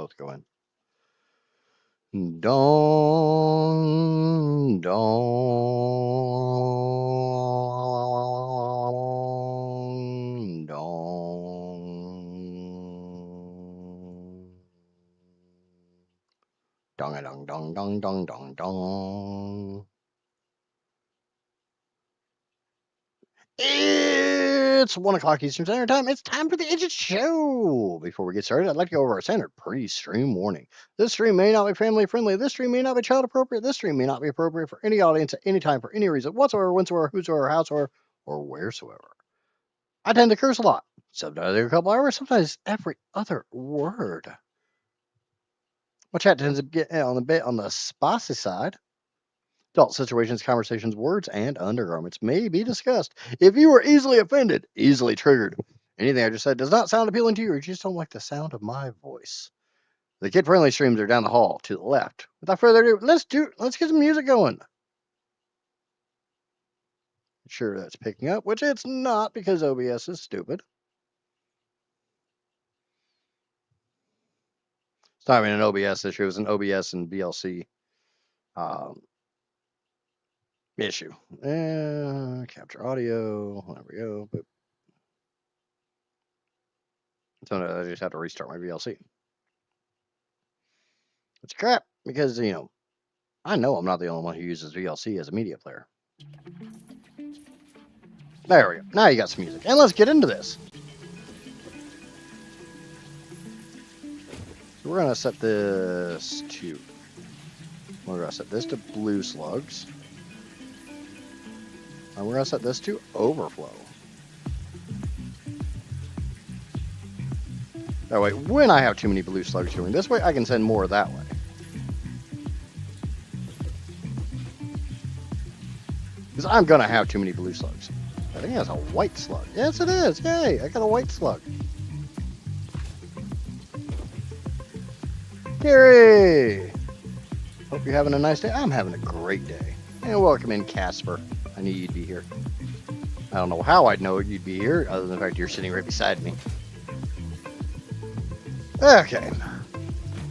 both go in. Dong, dong, dong. Dong, dong, dong, dong, dong, dong, dong. It's 1 o'clock Eastern Standard Time. It's time for the Idiot Show. Before we get started, I'd like to go over our standard pre-stream warning. This stream may not be family friendly. This stream may not be child appropriate. This stream may not be appropriate for any audience at any time for any reason whatsoever, whensoever, whosoever, howsoever, or wheresoever. I tend to curse a lot. Sometimes every couple hours, sometimes every other word. My chat tends to get on the spicy side. Adult situations, conversations, words, and undergarments may be discussed. If you are easily offended, easily triggered, anything I just said does not sound appealing to you, or you just don't like the sound of my voice, the kid-friendly streams are down the hall to the left. Without further ado, let's get some music going. Sure, that's picking up, which it's not because OBS is stupid. It's not even an OBS issue; it's an OBS and VLC issue. Capture audio. There we go. But so I just have to restart my VLC. It's crap because, I know I'm not the only one who uses VLC as a media player. There we go. Now you got some music. And let's get into this. So we're going to set this to... We're going to set this to blue slugs. And we're going to set this to overflow. That way, when I have too many blue slugs going this way, I can send more that way. Because I'm going to have too many blue slugs. I think that's a white slug. Yes, it is. Yay, I got a white slug. Gary! Hope you're having a nice day. I'm having a great day. And welcome in, Casper. I knew you'd be here. I don't know how I'd know you'd be here, other than the fact you're sitting right beside me. Okay.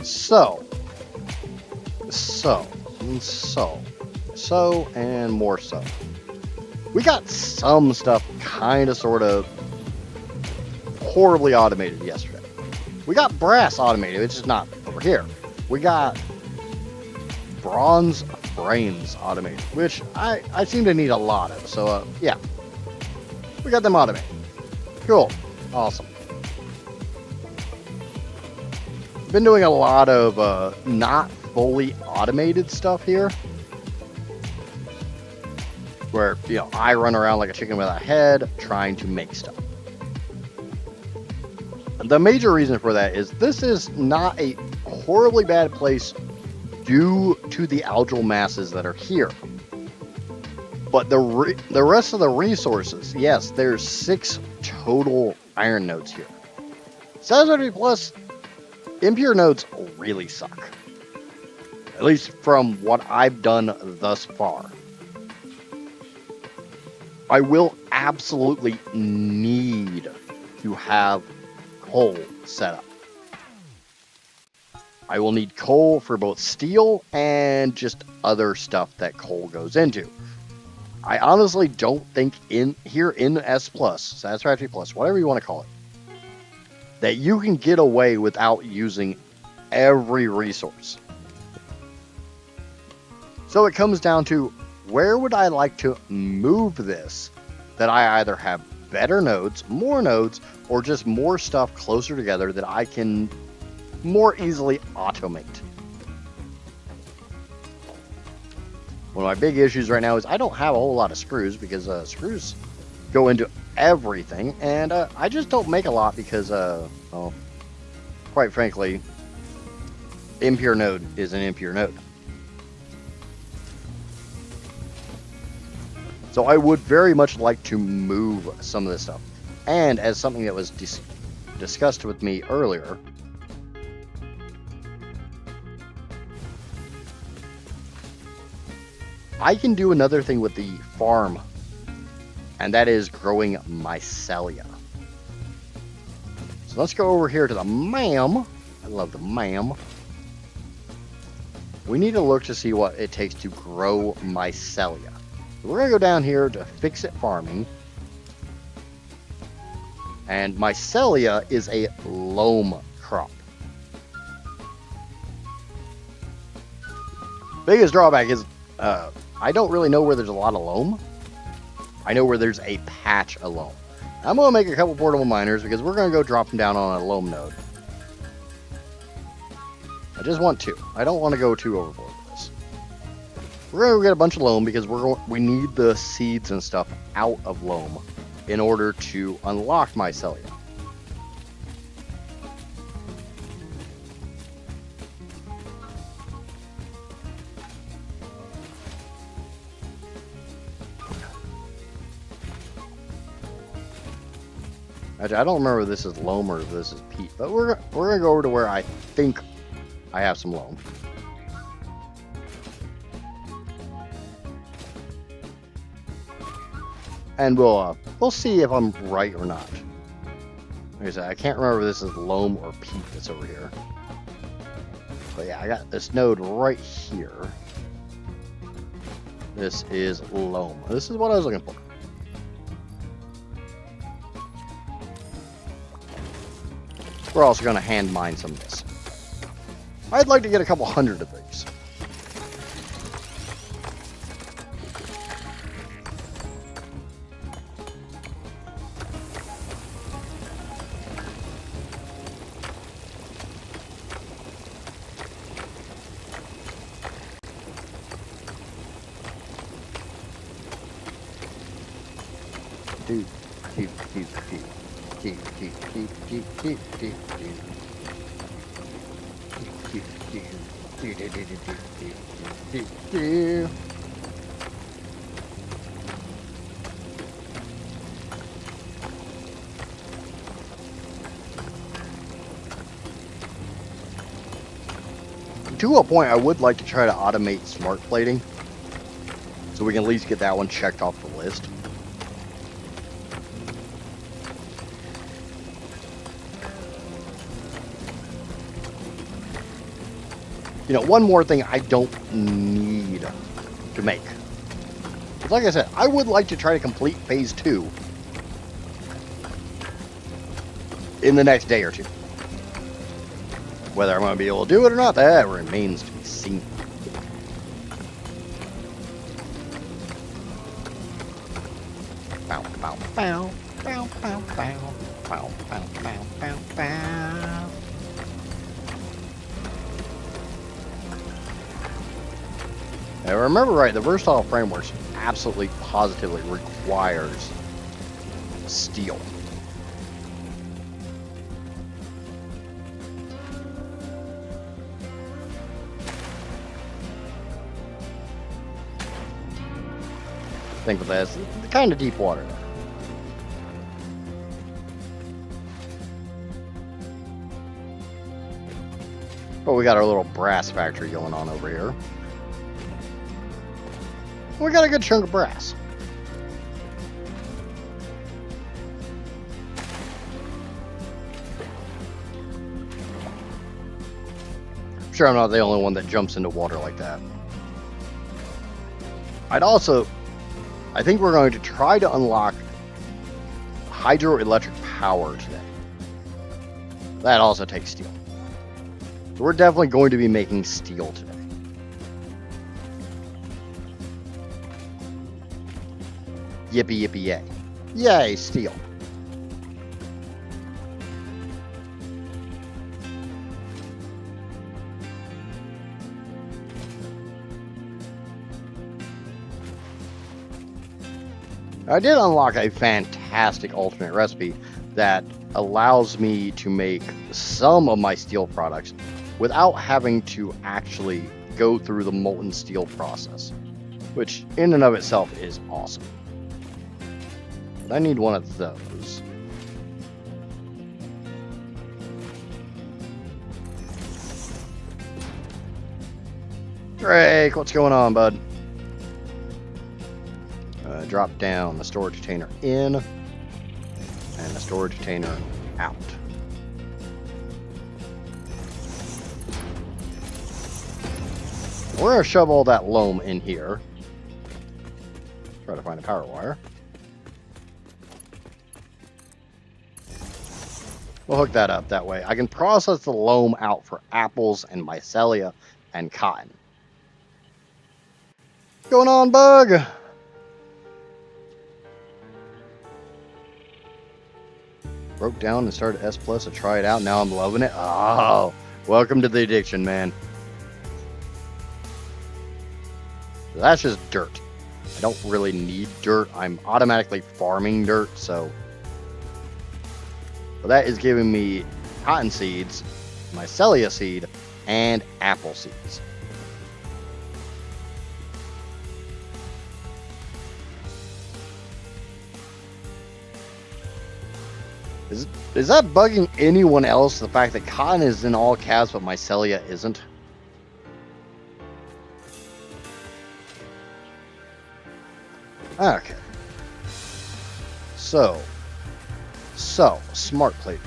So, and more so. We got some stuff kind of, sort of, horribly automated yesterday. We got brass automated, it's just not over here. We got bronze frames automated, which I seem to need a lot of. So, yeah. We got them automated. Cool. Awesome. Been doing a lot of not fully automated stuff here. Where, I run around like a chicken without a head trying to make stuff. The major reason for that is this is not a horribly bad place due to the algal masses that are here. But the rest of the resources, yes, there's 6 total iron nodes here. Satisfactory Plus, impure nodes really suck. At least from what I've done thus far. I will absolutely need to have coal set up. I will need coal for both steel and just other stuff that coal goes into. I honestly don't think here in S+, Satisfactory Plus, whatever you want to call it, that you can get away without using every resource. So it comes down to, where would I like to move this that I either have better nodes, more nodes, or just more stuff closer together that I can more easily automate? One of my big issues right now is I don't have a whole lot of screws because screws go into everything, and I just don't make a lot because, well, quite frankly, impure node is an impure node. So I would very much like to move some of this stuff. And as something that was discussed with me earlier, I can do another thing with the farm, and that is growing mycelia. So let's go over here to the MAM, I love the ma'am. We need to look to see what it takes to grow mycelia. We're going to go down here to fix it farming. And mycelia is a loam crop. Biggest drawback is I don't really know where there's a lot of loam. I know where there's a patch of loam. I'm going to make a couple portable miners because we're going to go drop them down on a loam node. I just want 2. I don't want to go too overboard with this. We're going to go get a bunch of loam because we need the seeds and stuff out of loam in order to unlock mycelia. Actually, I don't remember if this is loam or if this is peat, but we're gonna go over to where I think I have some loam. And we'll see if I'm right or not. Like I said, I can't remember if this is loam or peat that's over here. But yeah, I got this node right here. This is loam. This is what I was looking for. We're also going to hand mine some of this. I'd like to get a couple hundred of these. Dude, to a point, I would like to try to automate smart plating, so we can at least get that one checked off the list. You know, one more thing I don't need to make. Like I said, I would like to try to complete phase 2 in the next day or 2. Whether I'm going to be able to do it or not, that remains to be seen. Bow, bow, bow, bow, bow, bow, bow, bow, bow, bow, bow. If I remember right, the versatile frameworks absolutely positively requires steel. Think of this, kind of deep water there. But we got our little brass factory going on over here. We got a good chunk of brass. I'm sure I'm not the only one that jumps into water like that. I think we're going to try to unlock hydroelectric power today. That also takes steel. So we're definitely going to be making steel today. Yippee yippee yay. Yay, steel. I did unlock a fantastic alternate recipe that allows me to make some of my steel products without having to actually go through the molten steel process, which in and of itself is awesome. But I need one of those. Drake, what's going on, bud? Drop down the storage container in and the storage container out. We're going to shove all that loam in here. Try to find a power wire. We'll hook that up that way. I can process the loam out for apples and mycelia and cotton. What's going on, bug? Broke down and started S+ to try it out. Now I'm loving it. Oh, welcome to the addiction, man. That's just dirt. I don't really need dirt. I'm automatically farming dirt, so. But that is giving me cotton seeds, mycelia seed, and apple seeds. Is that bugging anyone else, the fact that cotton is in all caps but mycelia isn't? Okay. So, smart plating.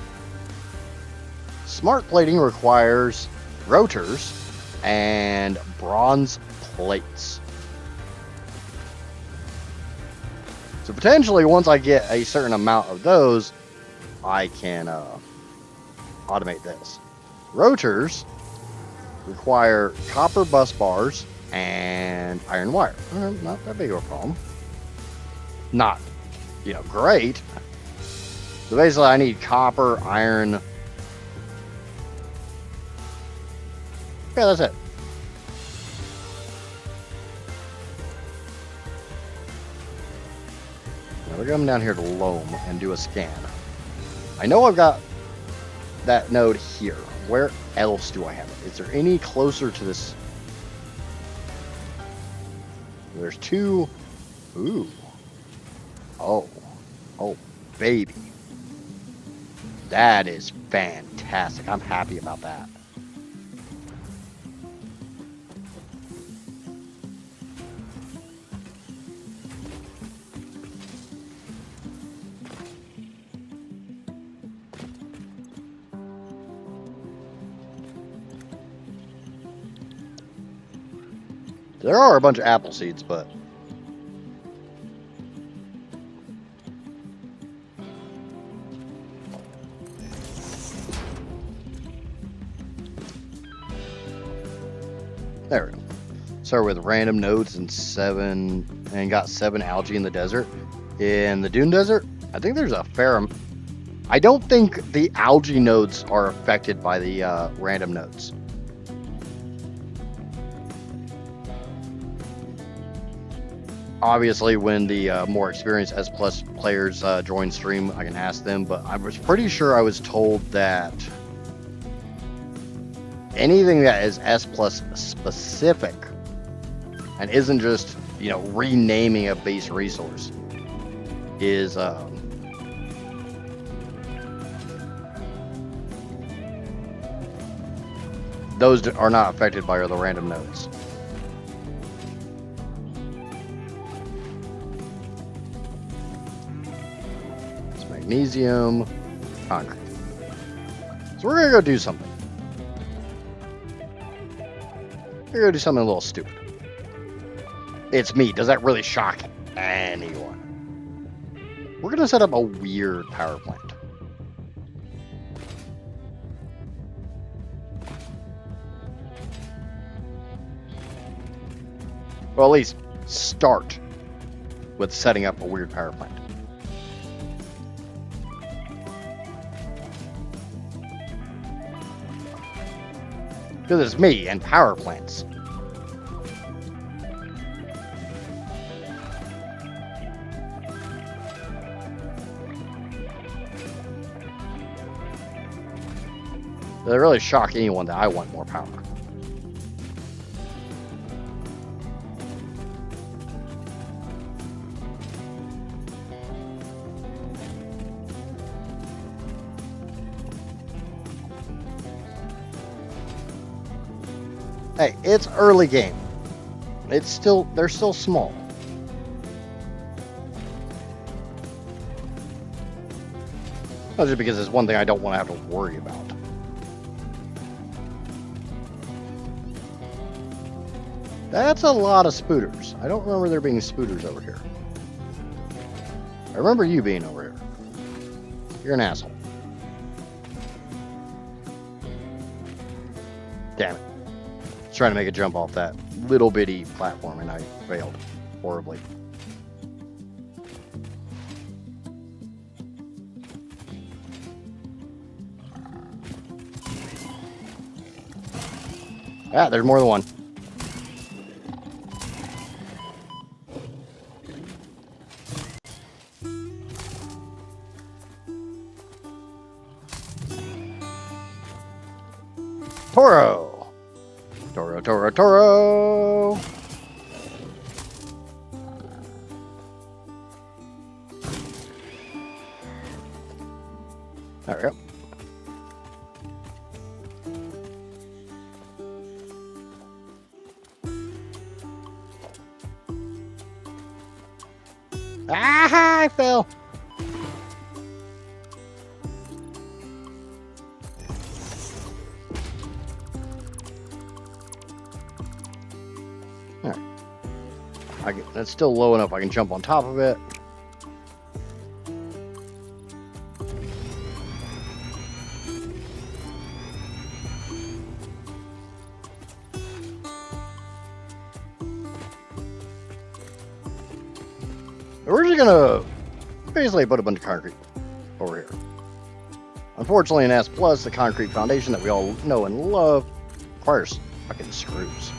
Smart plating requires rotors and bronze plates. So potentially, once I get a certain amount of those, I can automate this. Rotors require copper bus bars and iron wire. Not that big of a problem. Not, great. So basically, I need copper, iron. Yeah, that's it. Now we're coming down here to loam and do a scan. I know I've got that node here. Where else do I have it? Is there any closer to this? There's two. Ooh. Oh, baby. That is fantastic. I'm happy about that. There are a bunch of apple seeds, but there we go. Start with random nodes and got 7 algae in the desert. In the dune desert, I think there's a fair. I don't think the algae nodes are affected by the random nodes. Obviously, when the more experienced S+ players join stream, I can ask them, but I was pretty sure I was told that anything that is S+ specific and isn't just, renaming a base resource is those are not affected by the random nodes. Magnesium, concrete. So we're gonna go do something. We're gonna do something a little stupid. It's me. Does that really shock anyone? We're gonna set up a weird power plant. Well, at least start with setting up a weird power plant. Because it's me and power plants. Does it really shock anyone that I want more power? Hey, it's early game. They're still small. Not just because it's one thing I don't want to have to worry about. That's a lot of spooters. I don't remember there being spooters over here. I remember you being over here. You're an asshole. Damn it. I was trying to make a jump off that little bitty platform and I failed horribly. Ah, there's more than one. Toro! Toro, Toro, Toro! There we go. Ah, I fell. All right. That's still low enough I can jump on top of it. We're just gonna basically put a bunch of concrete over here. Unfortunately, in S+, the concrete foundation that we all know and love requires fucking screws.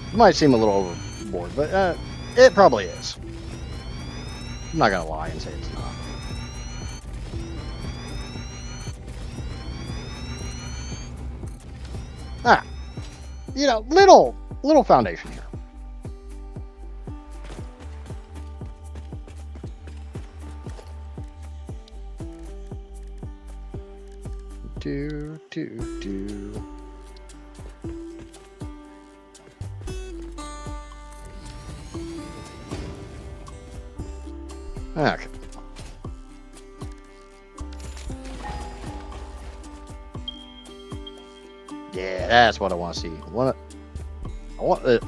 It might seem a little overboard, but it probably is. I'm not gonna lie and say it's not. Ah, you know, little foundation here. Do. Okay. Yeah, that's what I want to see.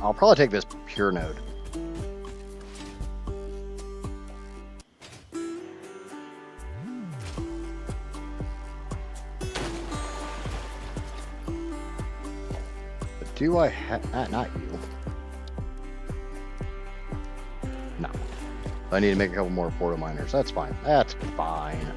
I'll probably take this pure node. But do I have not you? No. I need to make a couple more portal miners. That's fine. That's fine.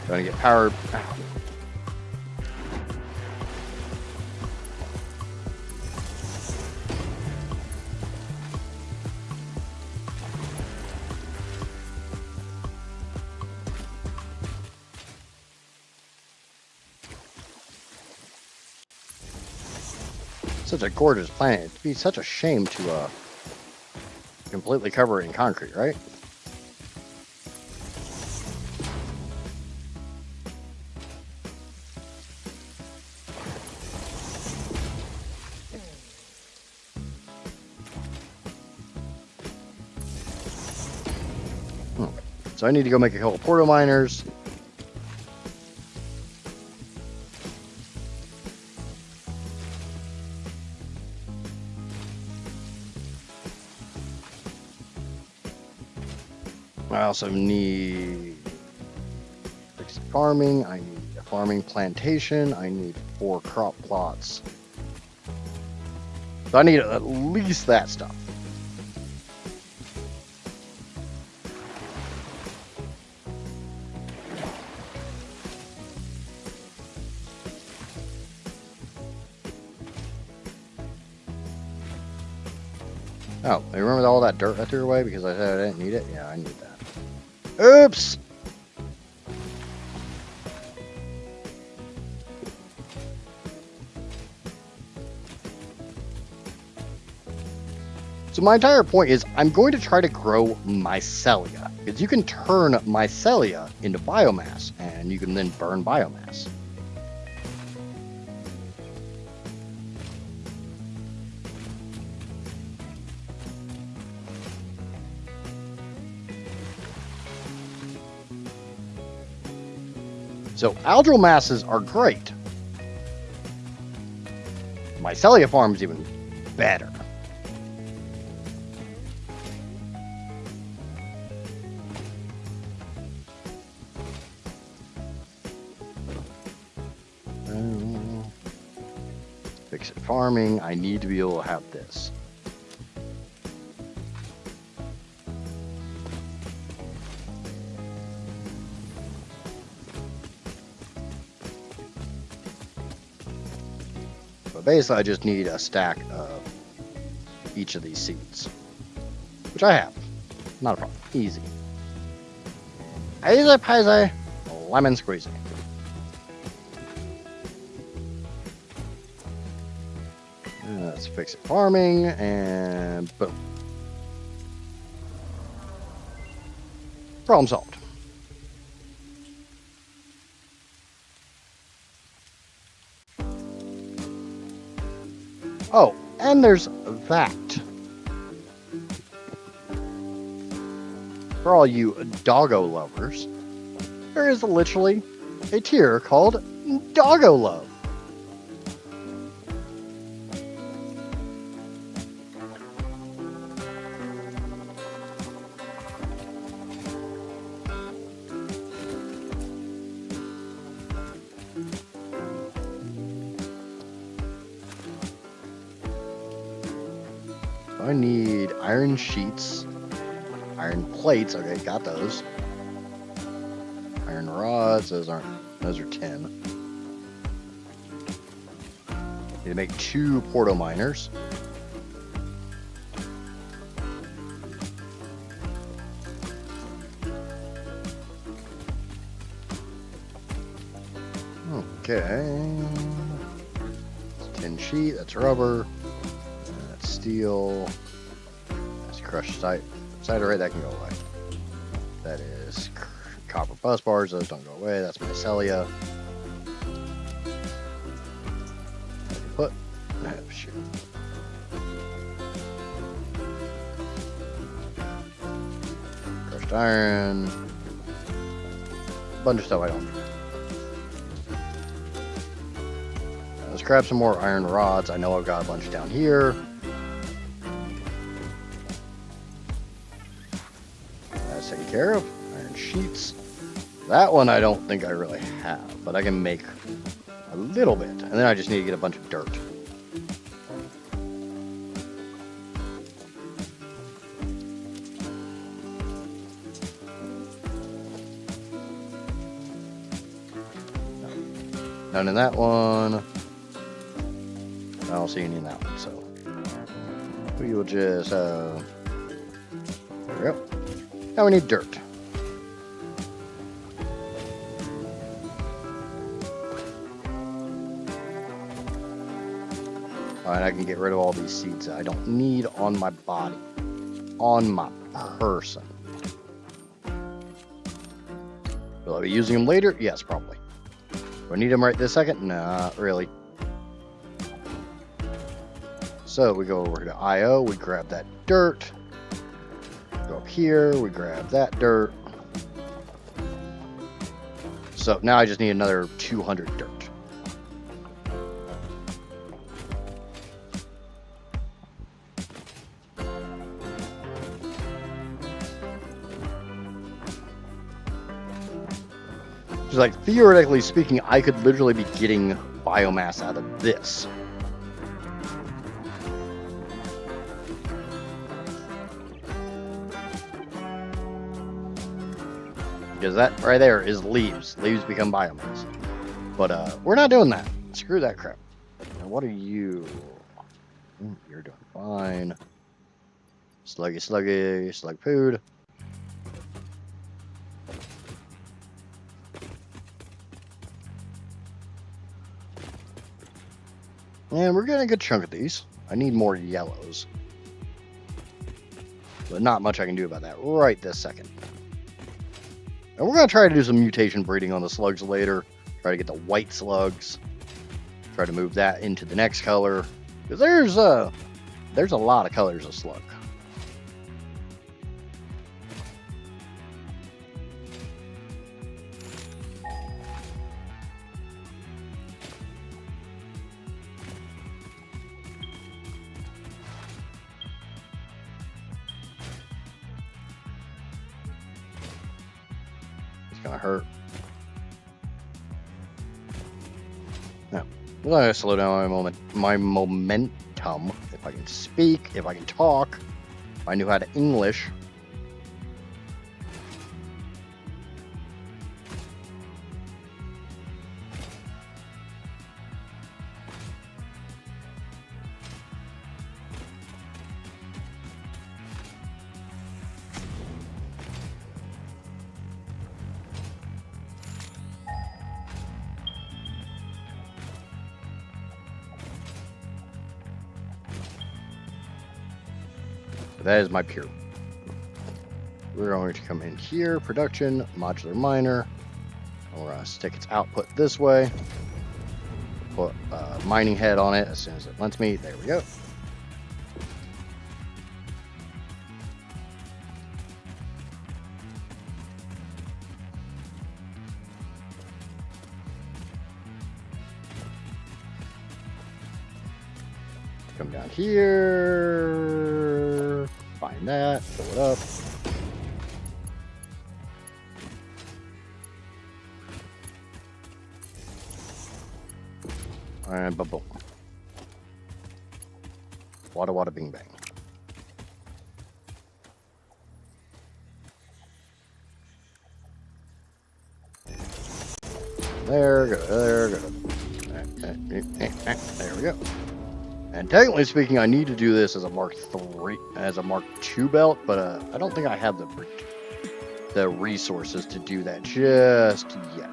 Trying to get power. Ow. Such a gorgeous planet. It'd be such a shame to completely cover it in concrete, right? So I need to go make a couple portal miners. I also need farming. I need a farming plantation. I need 4 crop plots. So I need at least that stuff. Oh, you remember all that dirt I threw away because I said I didn't need it? Yeah, I need that. Oops! So my entire point is I'm going to try to grow mycelia, because you can turn mycelia into biomass, and you can then burn biomass. So algal masses are great. Mycelia farm is even better. Fix it farming. I need to be able to have this. But basically, I just need a stack of each of these seeds, which I have. Not a problem. Easy. Easy peasy, lemon squeezy. Let's fix it farming, and boom. Problem solved. Oh, and there's that. For all you doggo lovers, there is literally a tier called Doggo Love. I need iron sheets, iron plates. Okay, got those. Iron rods. Those are tin. Need to make 2 porto miners. Okay. It's tin sheet. That's rubber. That's steel. That's crushed ciderite. That can go away. That is copper bus bars. Those don't go away. That's mycelia. Put. Oh, shoot. Crushed iron. A bunch of stuff I don't need. Let's grab some more iron rods. I know I've got a bunch down here. That's taken care of. Iron sheets. That one I don't think I really have, but I can make a little bit. And then I just need to get a bunch of dirt. None in that one. I don't see any in that one, so we will just there we go. Now we need dirt. Alright, I can get rid of all these seeds that I don't need on my body, on my person. Will I be using them later? Yes, probably. Do I need them right this second? Not really. So we go over to IO, we grab that dirt. Go up here, we grab that dirt. So now I just need another 200 dirt. Just like theoretically speaking, I could literally be getting biomass out of this. Because that right there is leaves. Leaves become biomass. But we're not doing that. Screw that crap. Now what are you? You're doing fine. Sluggy, sluggy, slug food. And we're getting a good chunk of these. I need more yellows. But not much I can do about that right this second. And we're going to try to do some mutation breeding on the slugs later. Try to get the white slugs. Try to move that into the next color. Because there's a lot of colors of slug. Gonna hurt. No, I'm gonna slow down my momentum. If I can speak, if I can talk, if I knew how to English. That is my pure. We're going to come in here, production, modular miner. We're going to stick its output this way. Put a mining head on it as soon as it lets me. There we go. Come down here. Find that. Fill it up. And boom. Wada wada bing bang. There we go. There we go. And technically speaking, I need to do this as a Mark III, as a Mark II belt, but I don't think I have the resources to do that just yet.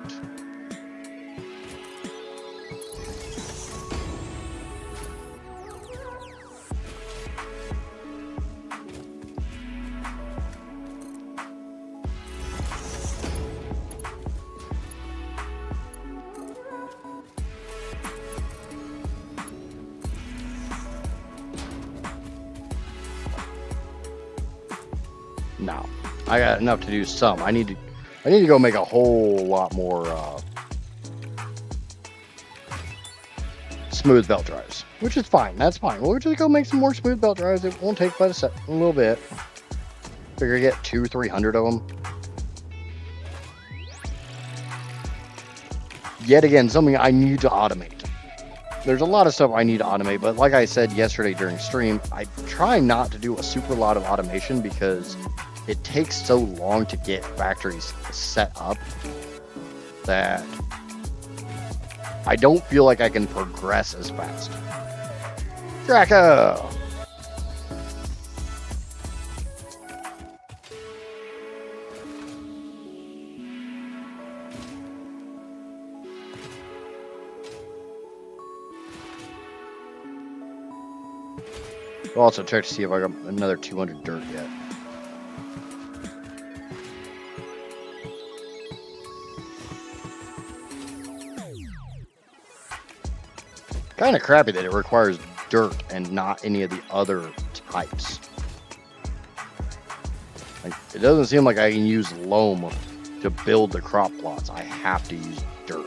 No, I got enough to do some. I need to go make a whole lot more smooth belt drives, which is fine. That's fine. We'll just go make some more smooth belt drives. It won't take but a little bit. Figure get 200-300 of them. Yet again, something I need to automate. There's a lot of stuff I need to automate, but like I said yesterday during stream, I try not to do a super lot of automation because it takes so long to get factories set up that I don't feel like I can progress as fast. Draco! We'll also check to see if I got another 200 dirt yet. Kind of crappy that it requires dirt and not any of the other types. Like, it doesn't seem like I can use loam to build the crop plots. I have to use dirt.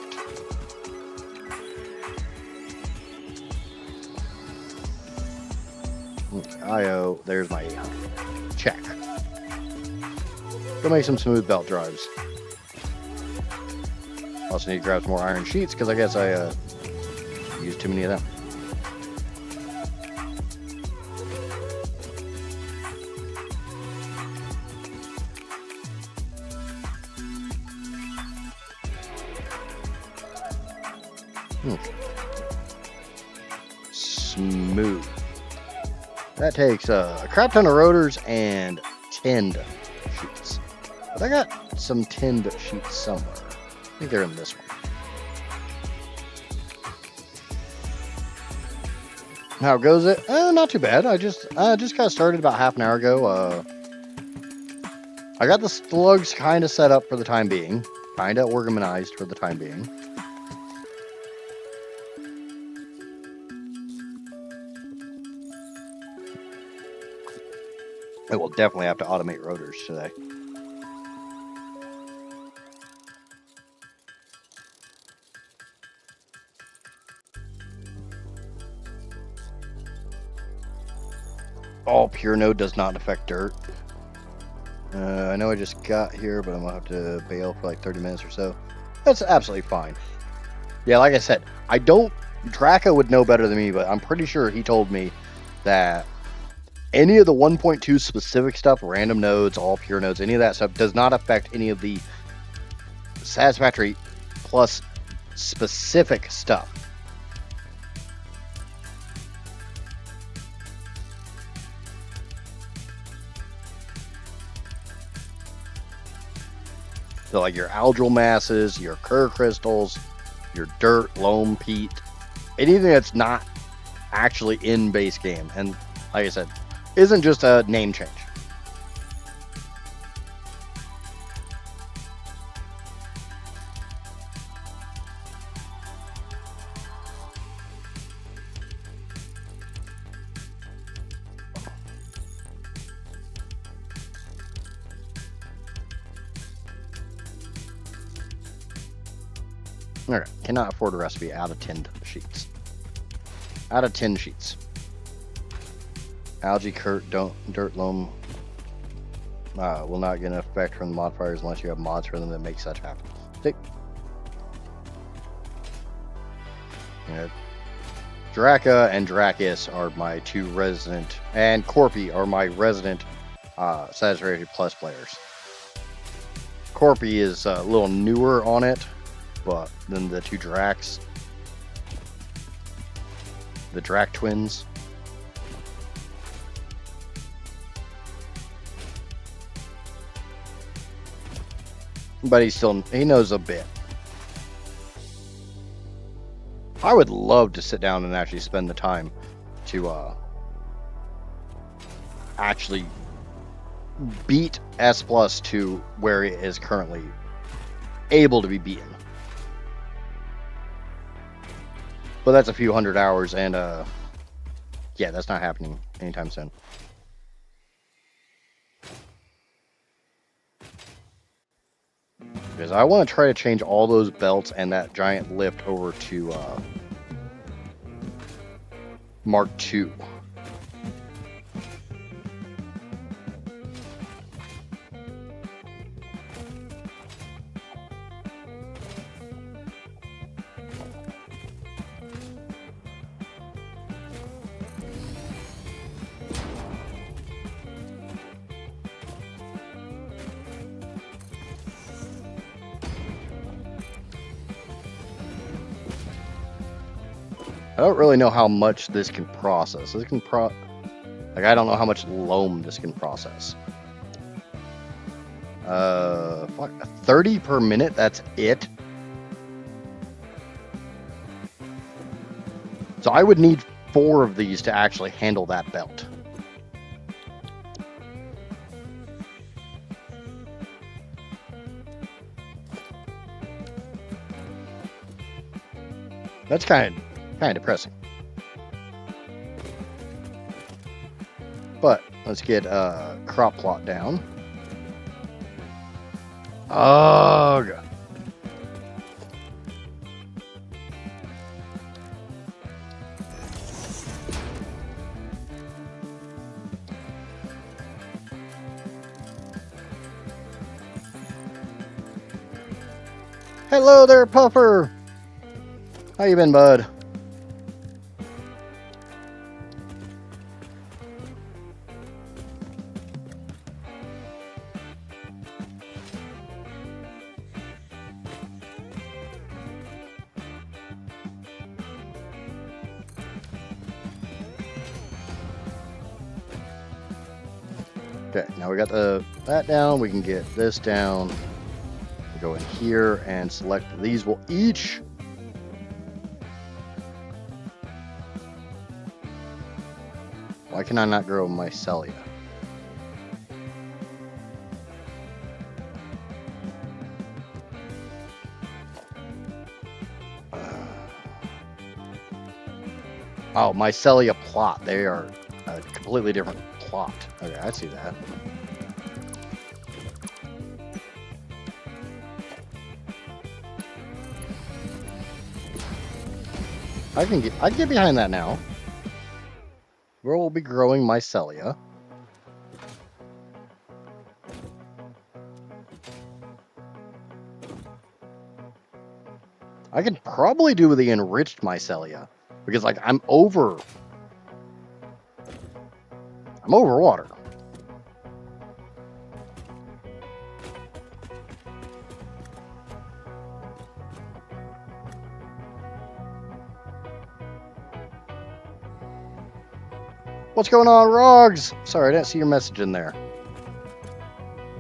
IO, there's my 800. Check. Go make some smooth belt drives. Also need to grab some more iron sheets because I guess I used too many of them. Smooth. That takes a crap ton of rotors and tinned sheets. But I got some tinned sheets somewhere. I think they're in this one. How goes it? Not too bad. I just got started about half an hour ago. I got the slugs kind of set up for the time being. Kind of organized for the time being. I will definitely have to automate rotors today. All pure node does not affect dirt. I know I just got here, but I'm gonna have to bail for like 30 minutes or so. That's absolutely fine. Yeah, like I said, I don't. Draco would know better than me, but I'm pretty sure he told me that any of the 1.2 specific stuff, random nodes, all pure nodes, any of that stuff does not affect any of the Satisfactory plus specific stuff. So like your algal masses, your Kerr crystals, your dirt, loam, peat, anything that's not actually in base game. And like I said, isn't just a name change. Okay, cannot afford a recipe out of tinned sheets. Out of 10 sheets. Algae, dirt, loam will not get an effect from the modifiers unless you have mods for them that make such happen. See? Yeah. Draka and Drakis are my two resident, and Corpy are my resident Satisfactory Plus players. Corpy is a little newer on it, but then the two Draks, the Drak twins. But he knows a bit. I would love to sit down and actually spend the time to actually beat S Plus to where it is currently able to be beaten. But that's a few hundred hours, and yeah, that's not happening anytime soon. Because I want to try to change all those belts and that giant lift over to Mark II. I don't really know how much this can process. This can like, I don't know how much loam this can process. 30 per minute, that's it. So I would need 4 of these to actually handle that belt. That's kind of depressing. But let's get crop plot down. Oh god. Hello there, Puffer. How you been, bud? Okay, now we got that down. We can get this down. We go in here and select these. Will each. Why can I not grow mycelia? Oh, mycelia plot. They are a completely different plot. Okay, I see that. I can get behind that now. We'll be growing mycelia. I could probably do the enriched mycelia because, like, I'm over water. What's going on, Rogs? Sorry, I didn't see your message in there.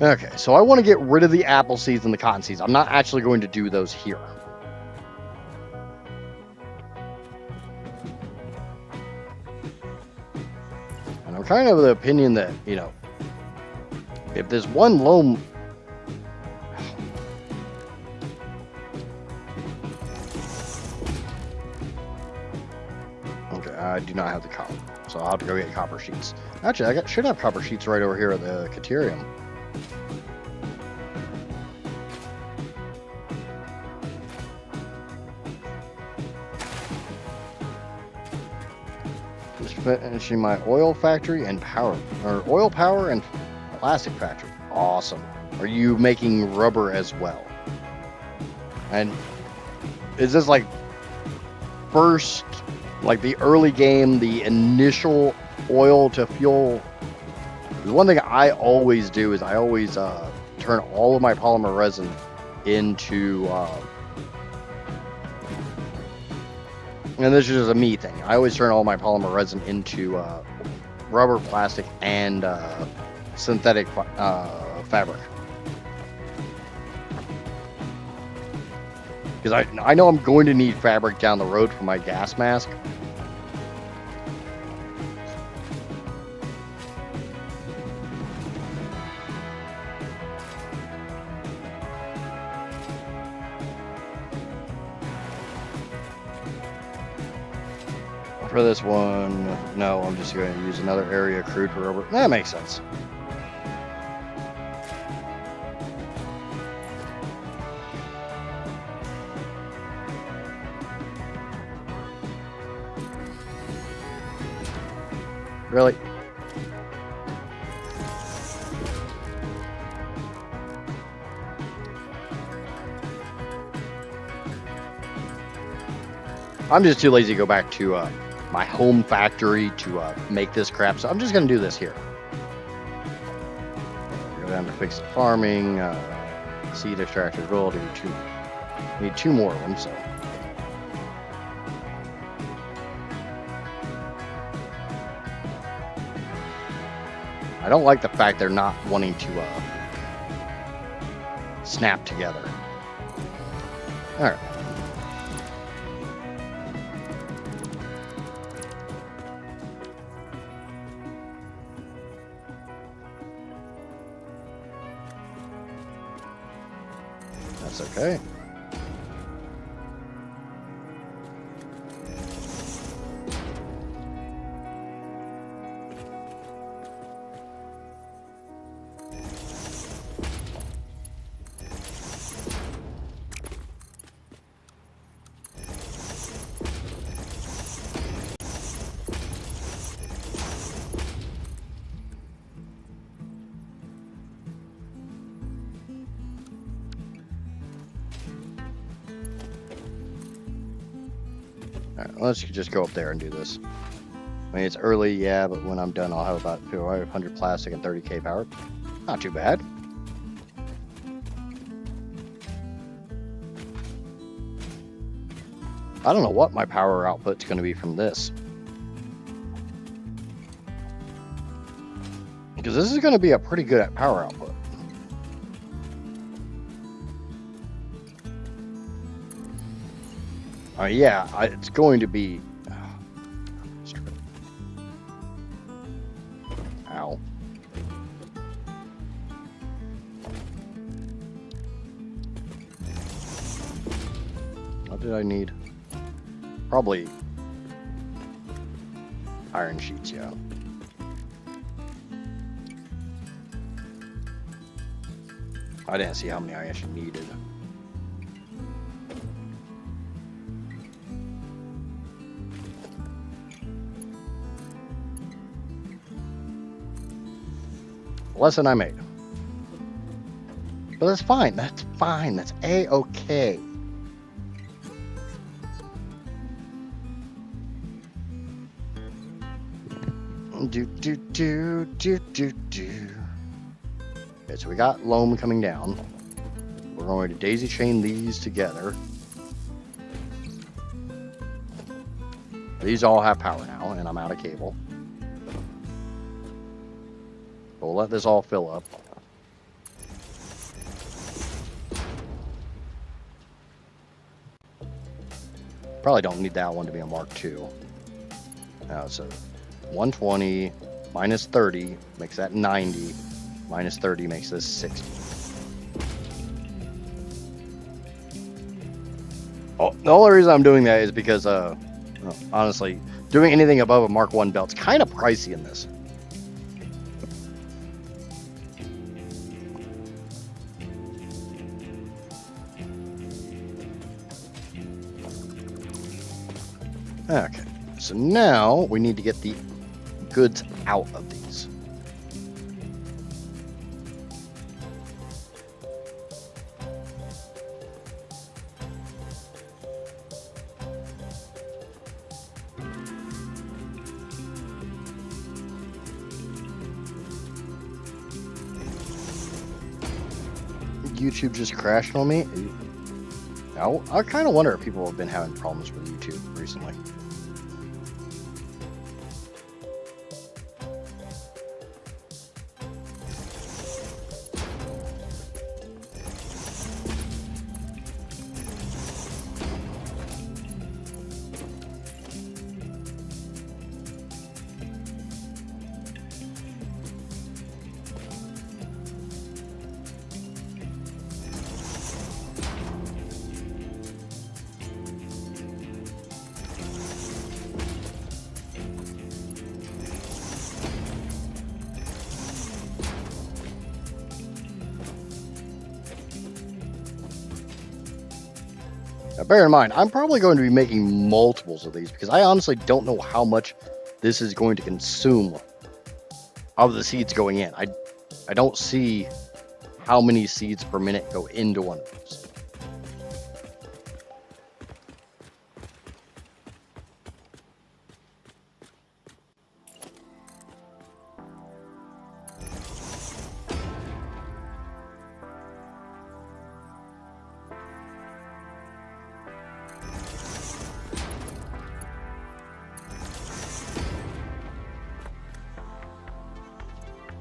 Okay, so I want to get rid of the apple seeds and the cotton seeds. I'm not actually going to do those here. And I'm kind of of the opinion that, you know, if there's one loam... Okay, I do not have the copper. So I'll have to go get copper sheets. Actually, I should have copper sheets right over here at the Caterium. Just finishing my oil factory and power, or oil power and plastic factory. Awesome. Are you making rubber as well? And is this like first, like the early game, the initial oil to fuel? The one thing I always do is I always turn all of my polymer resin into, and this is just a me thing, I always turn all my polymer resin into rubber, plastic, and synthetic fabric. Because I know I'm going to need fabric down the road for my gas mask. For this one, no, I'm just going to use another area crude for rubber. That makes sense. Really? I'm just too lazy to go back to my home factory to make this crap, so I'm just going to do this here. Go down to fixed farming, seed extractors. We'll do two. Need two more of them, so. I don't like the fact they're not wanting to snap together. All right. That's okay. Alright, let's just go up there and do this. I mean, it's early, yeah, but when I'm done, I'll have about 500 plastic and 30k power. Not too bad. I don't know what my power output's going to be from this. Because this is going to be a pretty good at power output. Yeah, it's going to be... Ow. What did I need? Probably iron sheets, yeah. I didn't see how many I actually needed. Lesson I made. But that's fine. That's fine. That's A-okay. Okay, so we got loam coming down. We're going to daisy chain these together. These all have power now, and I'm out of cable. We'll let this all fill up. Probably don't need that one to be a Mark II. Now, so 120 minus 30 makes that 90. Minus 30 makes this 60. Oh, the only reason I'm doing that is because, honestly, doing anything above a Mark I belt's kind of pricey in this. Okay, so now we need to get the goods out of these. YouTube just crashed on me. I kind of wonder if people have been having problems with YouTube recently. Now, bear in mind, I'm probably going to be making multiples of these because I honestly don't know how much this is going to consume of the seeds going in. I don't see how many seeds per minute go into one of these.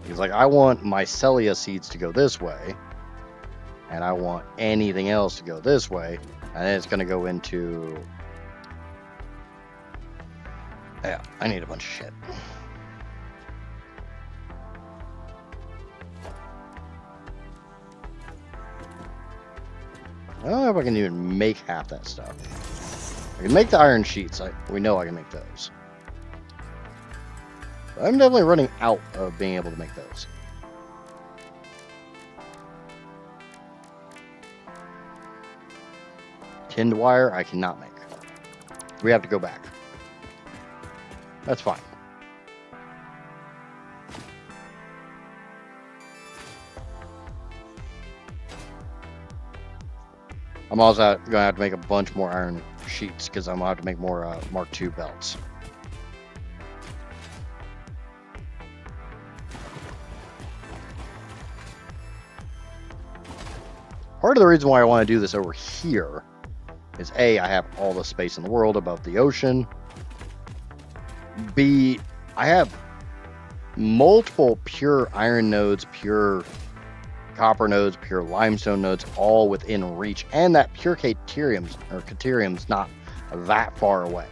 Because, like, I want my Celia seeds to go this way, and I want anything else to go this way, and then it's going to go into... Yeah, I need a bunch of shit. I don't know if I can even make half that stuff. I can make the iron sheets. We know I can make those. I'm definitely running out of being able to make those. Tinned wire, I cannot make. We have to go back. That's fine. I'm also going to have to make a bunch more iron sheets because I'm going to have to make more Mark II belts. Part of the reason why I want to do this over here is A, I have all the space in the world above the ocean. B, I have multiple pure iron nodes, pure copper nodes, pure limestone nodes, all within reach, and that pure caterium's not that far away.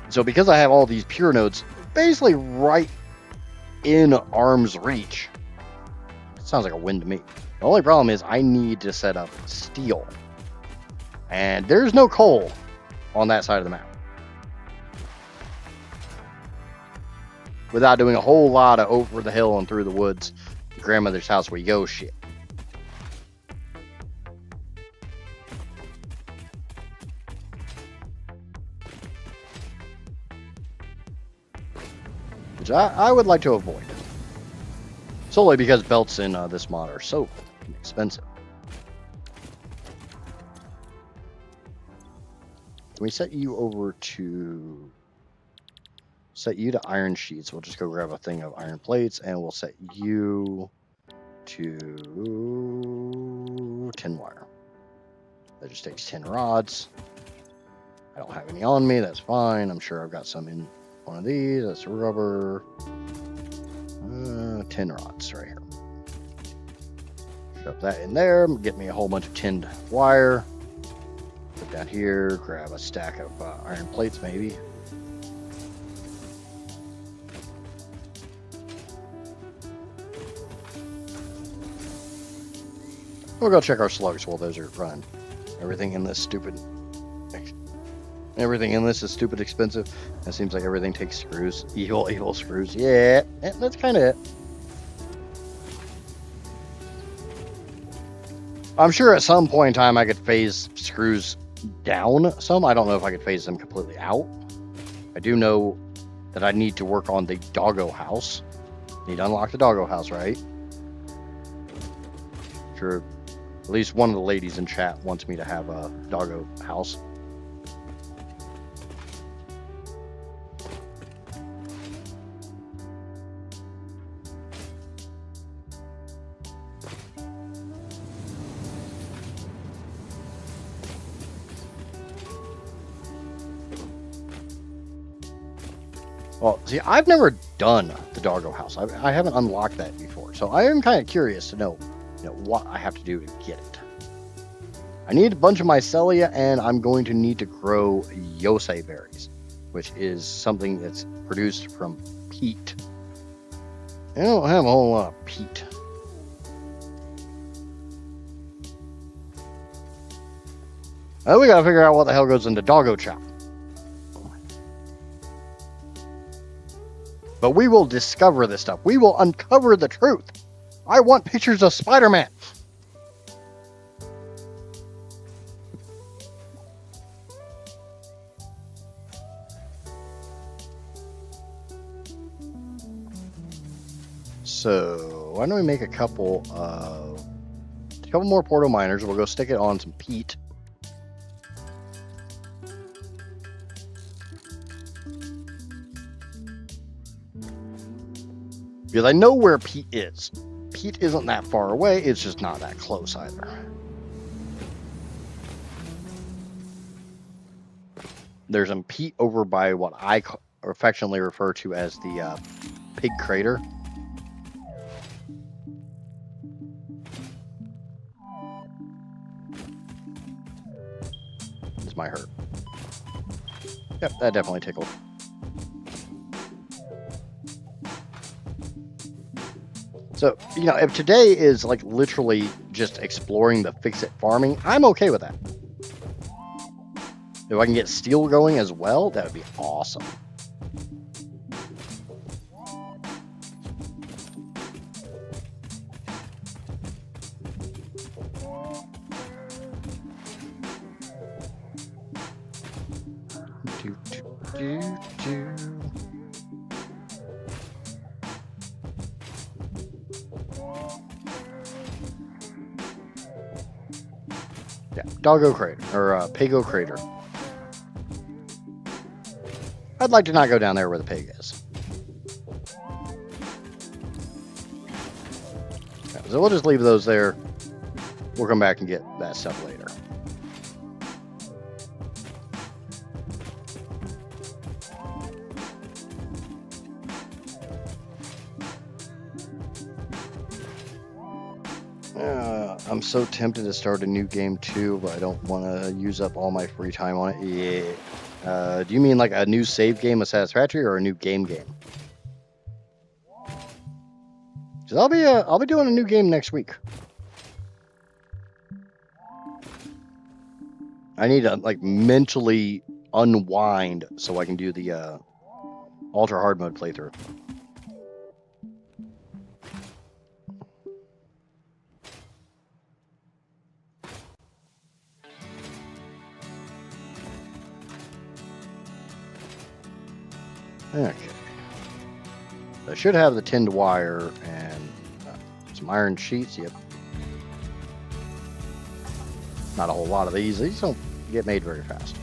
So because I have all these pure nodes basically right in arm's reach, it sounds like a win to me. The only problem is I need to set up steel, and there's no coal on that side of the map. Without doing a whole lot of over the hill and through the woods, grandmother's house where you go shit. Which I would like to avoid. Solely because belts in this mod are so expensive. Can we set you over to... set you to iron sheets. We'll just go grab a thing of iron plates, and we'll set you to tin wire. That just takes 10 rods. I don't have any on me. That's fine. I'm sure I've got some in one of these. That's rubber. 10 rods right here. Shove that in there. Get me a whole bunch of tinned wire. Put that here. Grab a stack of iron plates, maybe. We'll go check our slugs while those are running. Everything in this is stupid expensive. It seems like everything takes screws. Evil screws. Yeah, that's kind of it. I'm sure at some point in time I could phase screws down some. I don't know if I could phase them completely out. I do know that I need to work on the doggo house. Need to unlock the doggo house, right? Sure. At least one of the ladies in chat wants me to have a doggo house. Well, see, I've never done the doggo house. I haven't unlocked that before, so I am kind of curious to know what I have to do to get it. I need a bunch of mycelia, and I'm going to need to grow yosei berries, which is something that's produced from peat. I don't have a whole lot of peat. Now we gotta figure out what the hell goes into doggo chop. But we will discover this stuff. We will uncover the truth. I want pictures of Spider-Man. So why don't we make a couple more portal miners? We'll go stick it on some peat. Because I know where peat is. Peat isn't that far away, it's just not that close either. There's some peat over by what I affectionately refer to as the pig crater. This might hurt. Yep, that definitely tickled. So, if today is like literally just exploring the fix-it farming, I'm okay with that. If I can get steel going as well, that would be awesome. Yeah, doggo crater, or pigo crater. I'd like to not go down there where the pig is. Yeah, so we'll just leave those there. We'll come back and get that stuff later. I'm so tempted to start a new game too, but I don't want to use up all my free time on it. Yeah. Do you mean like a new save game of Satisfactory or a new game? Because I'll be doing a new game next week. I need to like mentally unwind so I can do the ultra hard mode playthrough. Okay. I should have the tinned wire and some iron sheets. Yep. Not a whole lot of these. These don't get made very fast.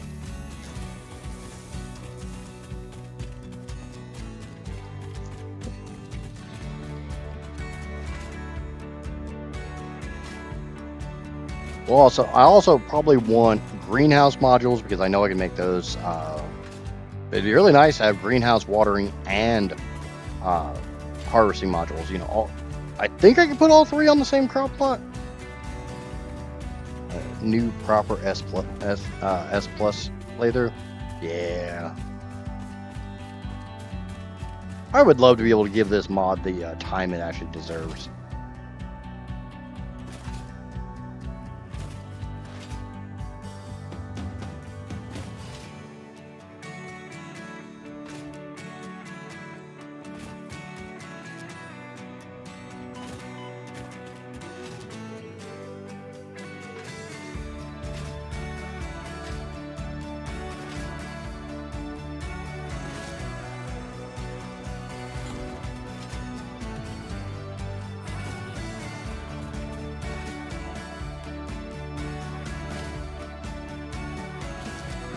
Well, I also probably want greenhouse modules because I know I can make those. It'd be really nice to have greenhouse watering and harvesting modules. You know, I think I can put all three on the same crop plot. New proper S plus playthrough. Yeah. I would love to be able to give this mod the time it actually deserves.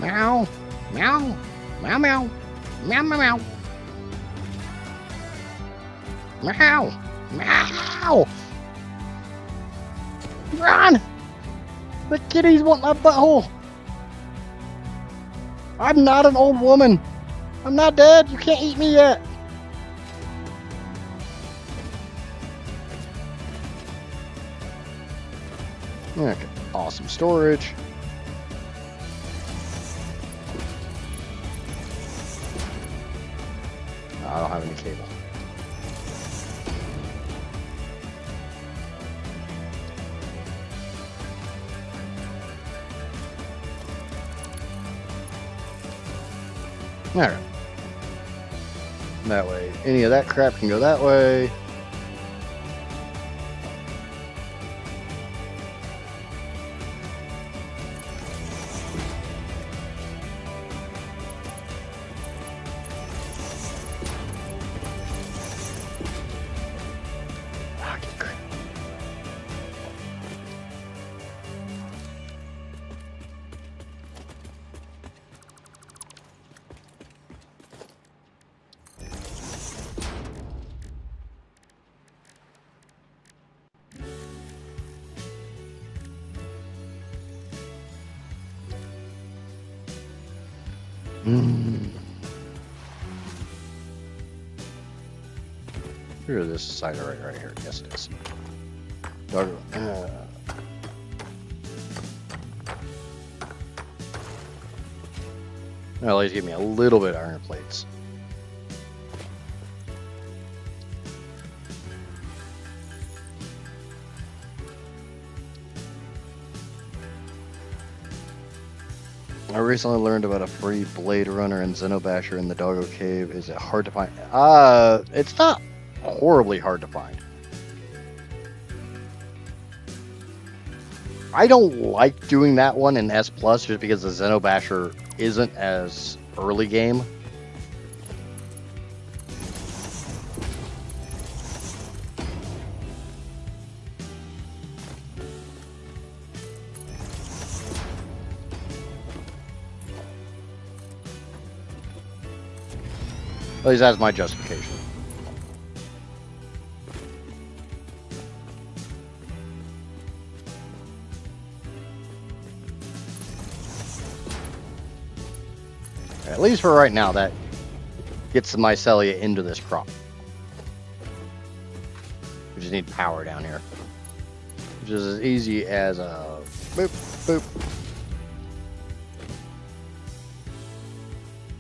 Meow, meow, meow, meow, meow, meow, meow, meow. Run! The kitties want my butthole. I'm not an old woman. I'm not dead. You can't eat me yet. Okay, awesome storage. I don't have any cable. Alright. That way, any of that crap can go that way. Here, this side right here. Yes, it is. Well, at least give me a little bit of iron plates. I recently learned about a free Blade Runner and Xenobasher in the Doggo Cave. Is it hard to find? It's not horribly hard to find. I don't like doing that one in S Plus just because the Xenobasher isn't as early game. At least that's my justification. At least for right now, that gets the mycelia into this crop. We just need power down here. which is as easy as a boop, boop.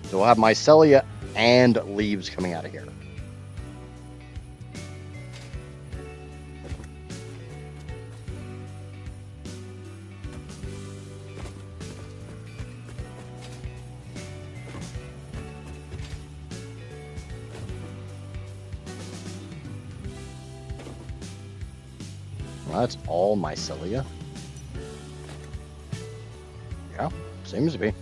So we'll have mycelia and leaves coming out of here. Well, that's all mycelia. Yeah, seems to be.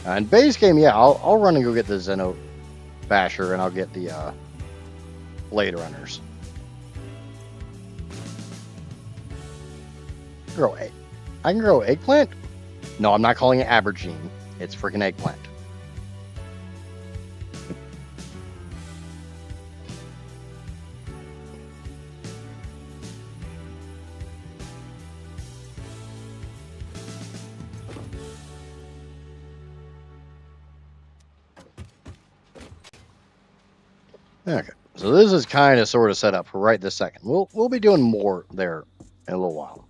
In base game, yeah, I'll run and go get the Xeno Basher, and I'll get the Blade Runners. I can grow eggplant? No, I'm not calling it aubergine. It's freaking eggplant. Okay, so this is kind of sort of set up for right this second. We'll be doing more there in a little while.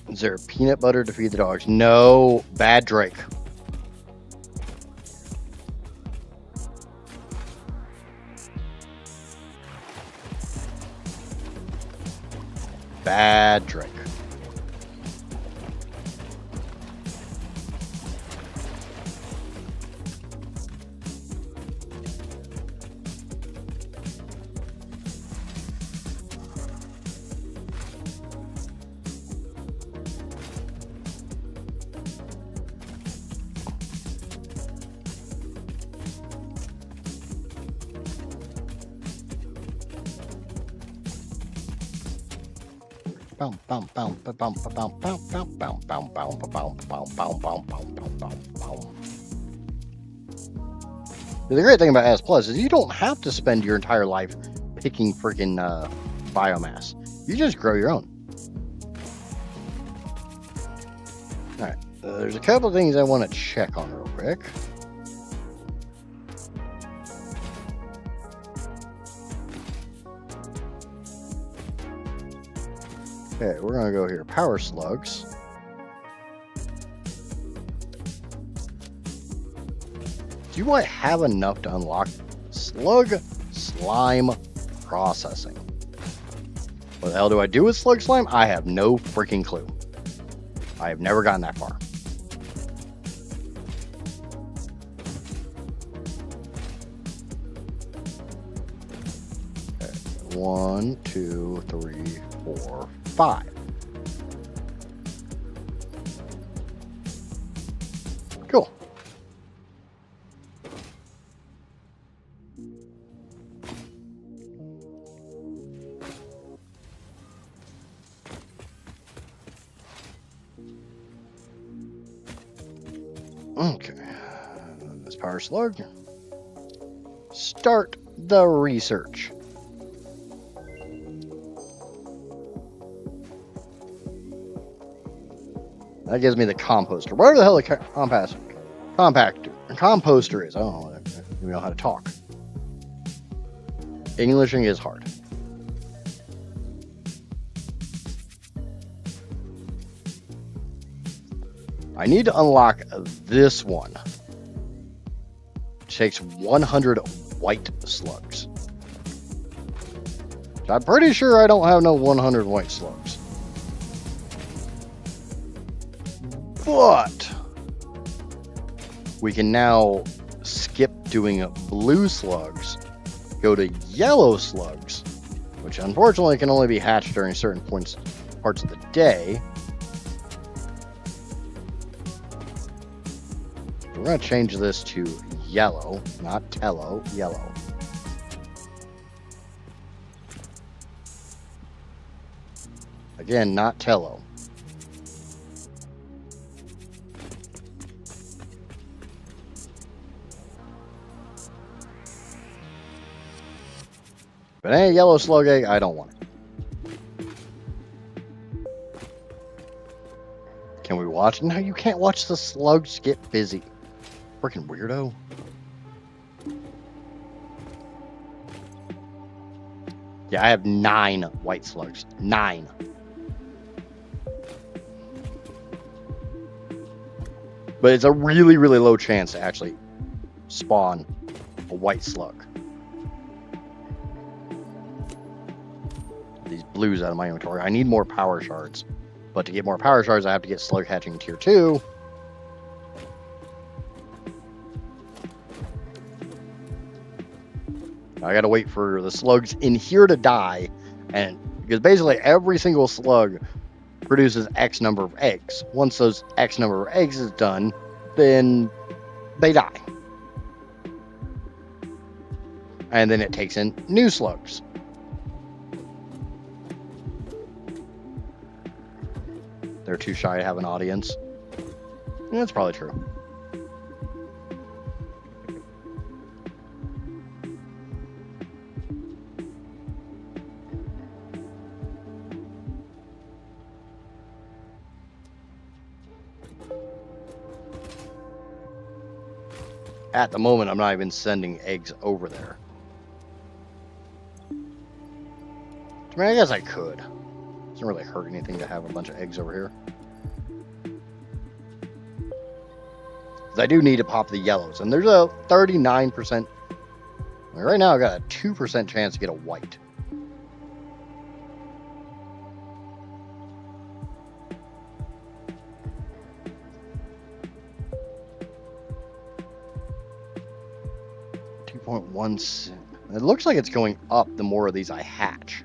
Is there peanut butter to feed the dogs? No, bad Drake. Bad Drake. The great thing about S Plus is you don't have to spend your entire life picking freaking biomass. You just grow your own. All right, there's a couple things I want to check on real quick. Okay, we're gonna go here. Power slugs. Do I have enough to unlock slug slime processing? What the hell do I do with slug slime? I have no freaking clue. I have never gotten that far. Okay. 1, 2, 3, 4, 5. Cool. Okay. This power slug. Start the research. That gives me the composter. Whatever the hell the composter is. I don't even know how to talk. Englishing is hard. I need to unlock this one. It takes 100 white slugs. So I'm pretty sure I don't have no 100 white slugs. But we can now skip doing blue slugs, go to yellow slugs, which unfortunately can only be hatched during certain parts of the day. We're going to change this to yellow, not tello, yellow. Again, not tello. But any yellow slug egg, I don't want it. watch. No, you can't watch the slugs get busy. Freaking weirdo. Yeah, I have 9 white slugs. 9. But it's a really, really low chance to actually spawn a white slug. These blues out of my inventory. I need more power shards. But to get more power shards, I have to get slug hatching tier 2. I gotta wait for the slugs in here to die, and because basically every single slug produces X number of eggs. Once those X number of eggs is done, then they die. And then it takes in new slugs. They're too shy to have an audience. Yeah, that's probably true. At the moment, I'm not even sending eggs over there. I mean, I guess I could. Doesn't really hurt anything to have a bunch of eggs over here. I do need to pop the yellows, and there's a 39%. I mean, right now, I got a 2% chance to get a white. It looks like it's going up the more of these I hatch.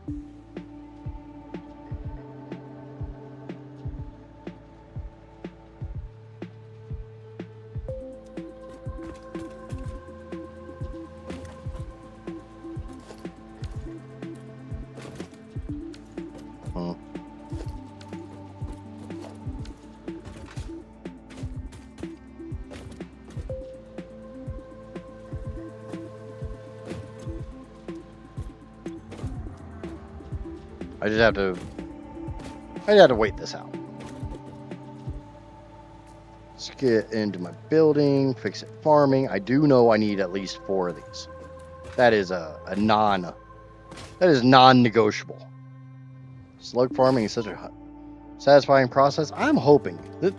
I just have to wait this out. Let's get into my building, fix it farming. I do know I need at least 4 of these. That is non-negotiable. Slug farming is such a satisfying process. I'm hoping that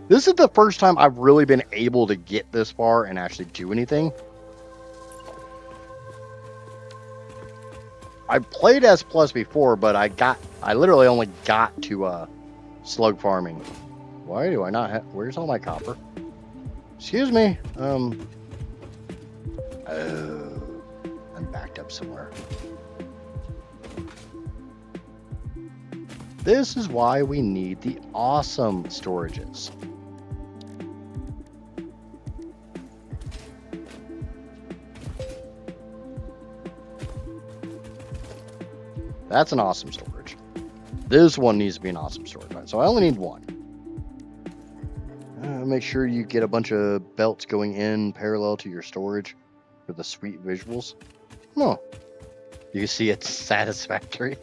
this is the first time I've really been able to get this far and actually do anything. I played S Plus before, but I literally only got to slug farming. Why do I not have? Where's all my copper? Excuse me. Oh, I'm backed up somewhere. This is why we need the awesome storages. That's an awesome storage. This one needs to be an awesome storage. Right? So I only need 1. Make sure you get a bunch of belts going in parallel to your storage for the sweet visuals. No. You can see it's satisfactory.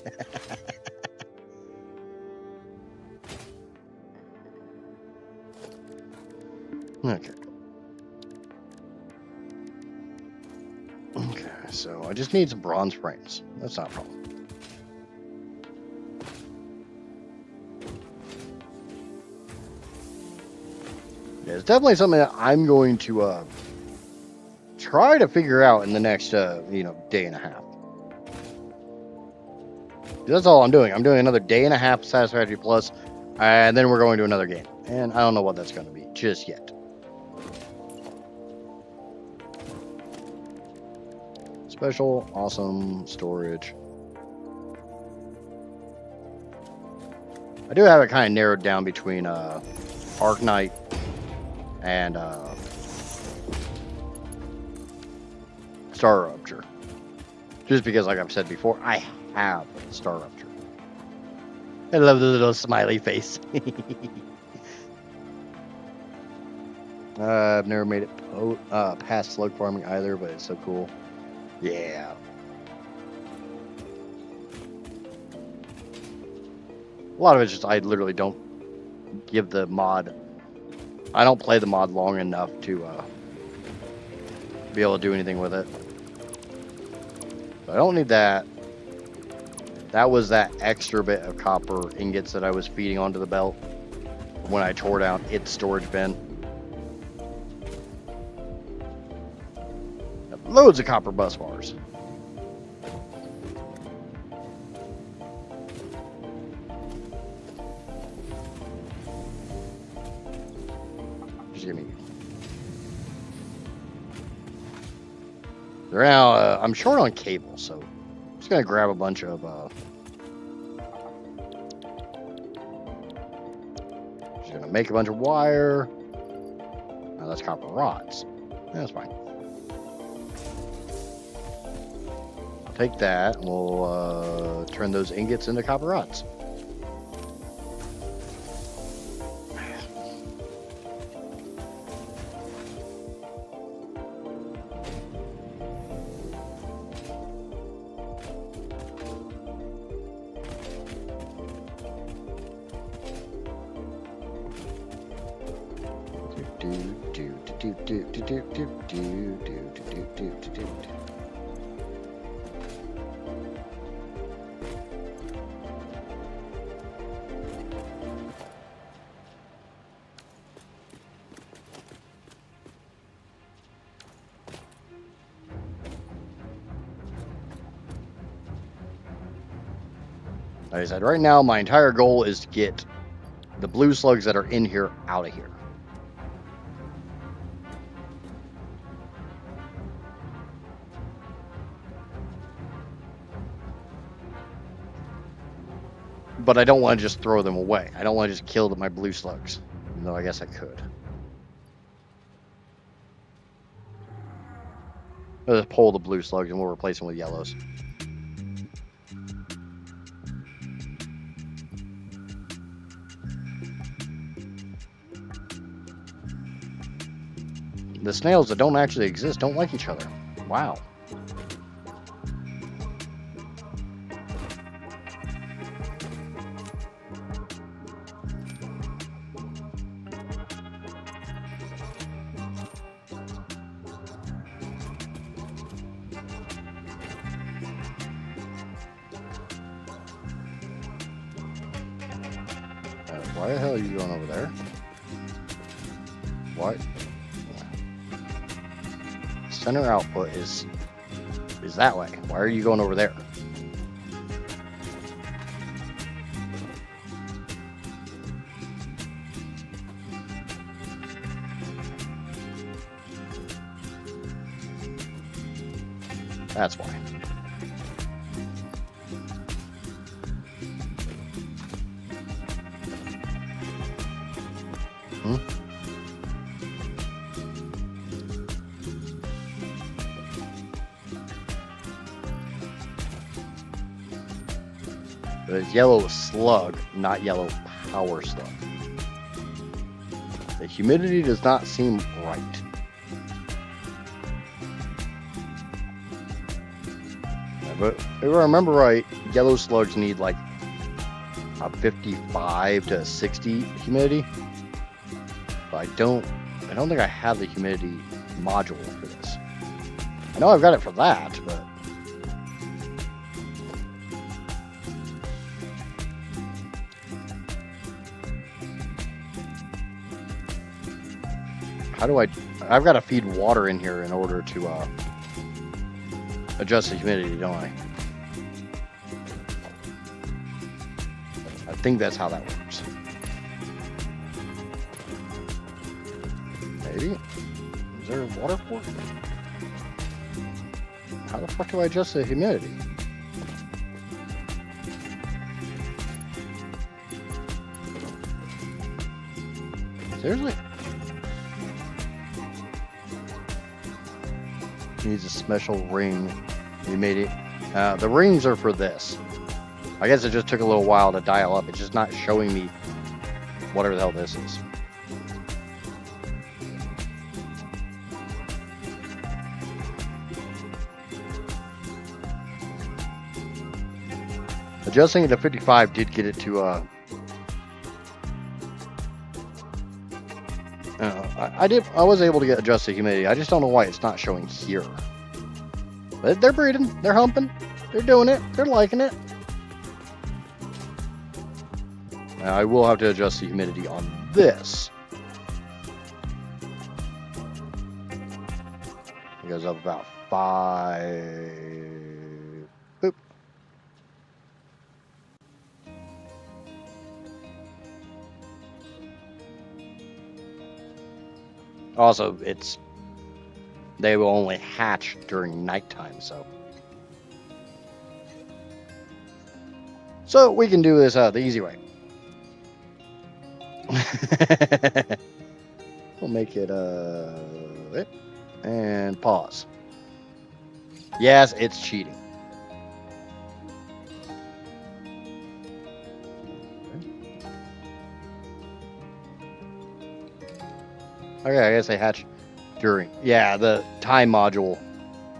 Okay. Okay, so I just need some bronze frames. That's not a problem. Yeah, it's definitely something that I'm going to try to figure out in the next, day and a half. That's all I'm doing. I'm doing another day and a half Satisfactory Plus, and then we're going to another game. And I don't know what that's going to be just yet. Special, awesome, storage. I do have it kind of narrowed down between Arknight and Star Rupture. Just because, like I've said before, I have Star Rupture. I love the little smiley face. I've never made it past slug farming either, but it's so cool. Yeah. A lot of it's just I literally don't give the mod I don't play the mod long enough to be able to do anything with it. But I don't need that. That was that extra bit of copper ingots that I was feeding onto the belt when I tore down its storage bin. Loads of copper bus bars. Just give me. Right now, I'm short on cable, so I'm just gonna grab a bunch of. Just gonna make a bunch of wire. Oh, that's copper rods. That's fine. Take that, and we'll turn those ingots into copper rods. Like I said, right now my entire goal is to get the blue slugs that are in here out of here. But I don't want to just throw them away. I don't want to just kill my blue slugs. Even though I guess I could. I'll just pull the blue slugs and we'll replace them with yellows. The snails that don't actually exist don't like each other. Wow. Why the hell are you going over there? What? Center output is that way. Why are you going over there? That's why. But it's yellow slug, not yellow power slug. The humidity does not seem right. But if I remember right, yellow slugs need like a 55 to 60 humidity. But I don't think I have the humidity module for this. I know I've got it for that, but how do I've got to feed water in here in order to adjust the humidity, don't I? I think that's how that works. Maybe? Is there a water port? How the fuck do I adjust the humidity? Seriously? Needs a special ring. You made it. The rings are for this. I guess it just took a little while to dial up. It's just not showing me whatever the hell this is. Adjusting it to 55 did get it to I was able to adjust the humidity. I just don't know why it's not showing here. But they're breeding. They're humping. They're doing it. They're liking it. Now, I will have to adjust the humidity on this. It goes up about 5. Boop. Also, they will only hatch during nighttime, so we can do this the easy way. We'll make it and pause. Yes, it's cheating. Okay, I guess they hatch during, yeah, the time module,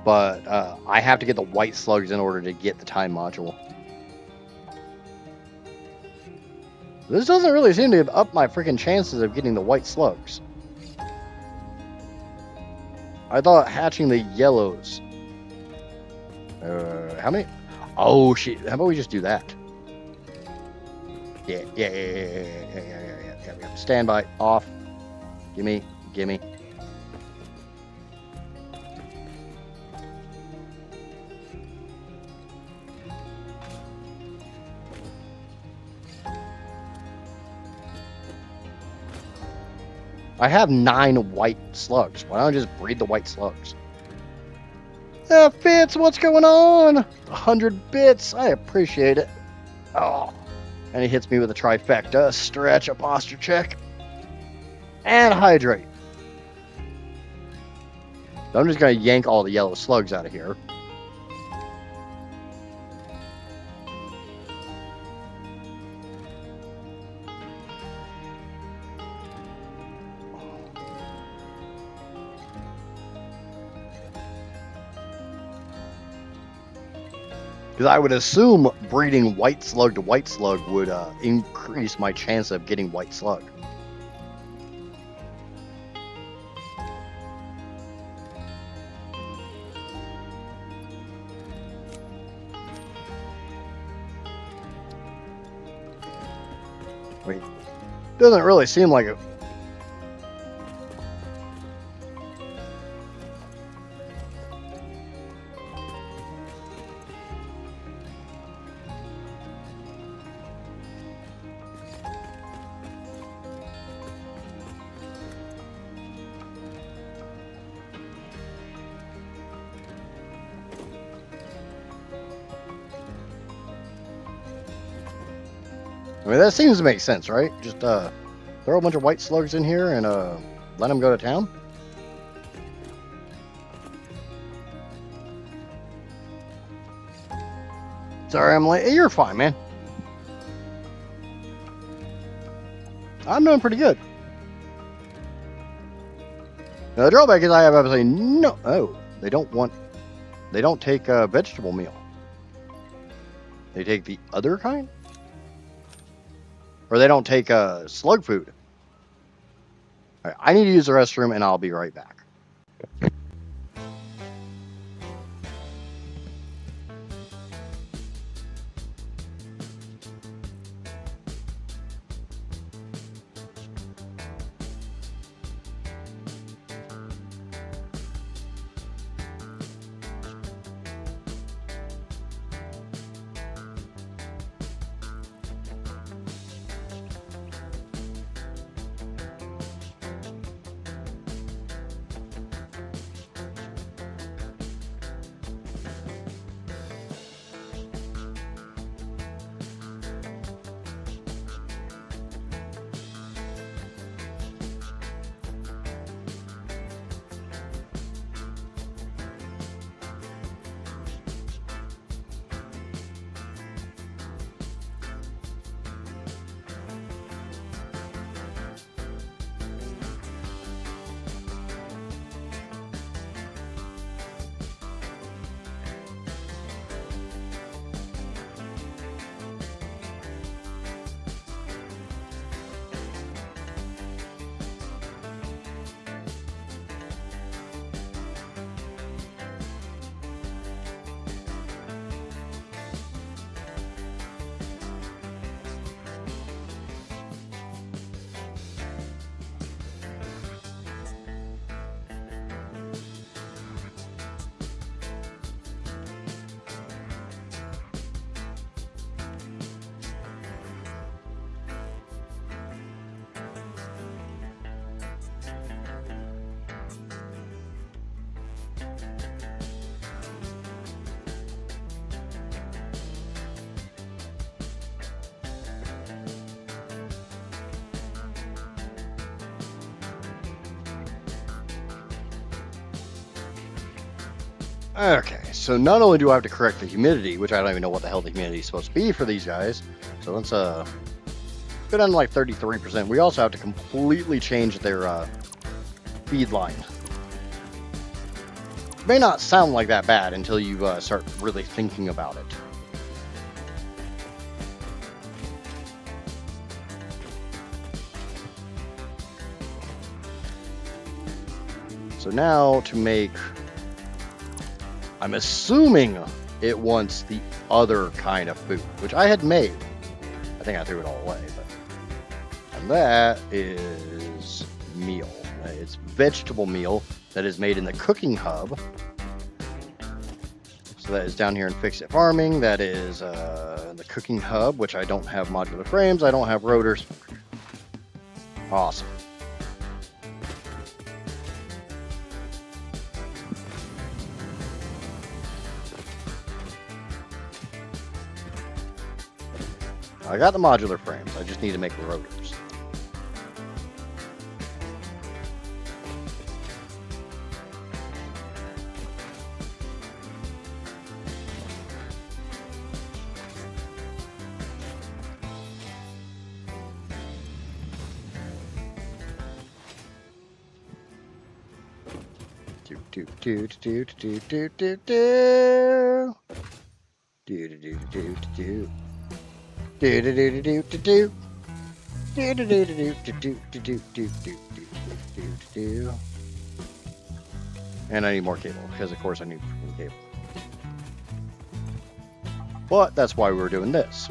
but I have to get the white slugs in order to get the time module. This doesn't really seem to up my freaking chances of getting the white slugs. I thought hatching the yellows. How many? Oh shit! How about we just do that? Yeah. Standby off. Gimme. I have 9 white slugs. Why don't I just breed the white slugs? Fitz, what's going on? 100 bits. I appreciate it. Oh. And he hits me with a trifecta. Stretch, a posture check, and hydrate. So I'm just going to yank all the yellow slugs out of here. Because I would assume breeding white slug to white slug would increase my chance of getting white slug. Wait, doesn't really seem like it. I mean, that seems to make sense, right? Just throw a bunch of white slugs in here and let them go to town. Sorry, I'm late. You're fine, man. I'm doing pretty good. Now, the drawback is I have absolutely no... Oh, they don't take vegetable meal. They take the other kind? Or they don't take slug food. All right, I need to use the restroom, and I'll be right back. Okay, so not only do I have to correct the humidity, which I don't even know what the hell the humidity is supposed to be for these guys. So let's go down to like 33%. We also have to completely change their feed line. It may not sound like that bad until you start really thinking about it. So now to make, I'm assuming it wants the other kind of food, which I had made. I think I threw it all away, but, and that is meal. It's vegetable meal that is made in the cooking hub. So that is down here in Fix It Farming. That is the cooking hub, which I don't have modular frames. I don't have rotors. Awesome. I got the modular frames. I just need to make the rotors. And I need more cable, because of course I need cable. But that's why we were doing this.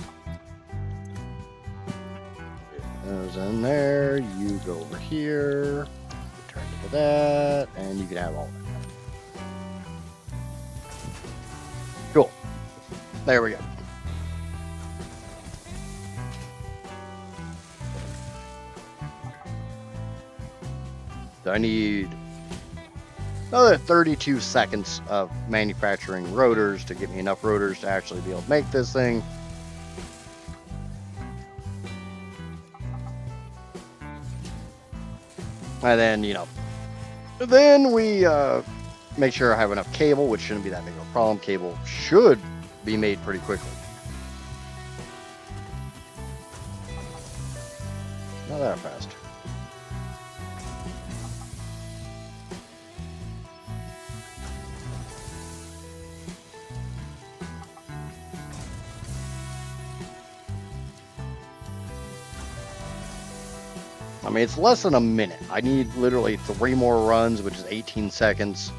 Those in there, you go over here, turn to that, and you can have all that. Cool. There we go. I need another 32 seconds of manufacturing rotors to get me enough rotors to actually be able to make this thing. And then, you know, then we make sure I have enough cable, which shouldn't be that big of a problem. Cable should be made pretty quickly. Not that fast. I mean, it's less than a minute. I need literally 3 more runs, which is 18 seconds.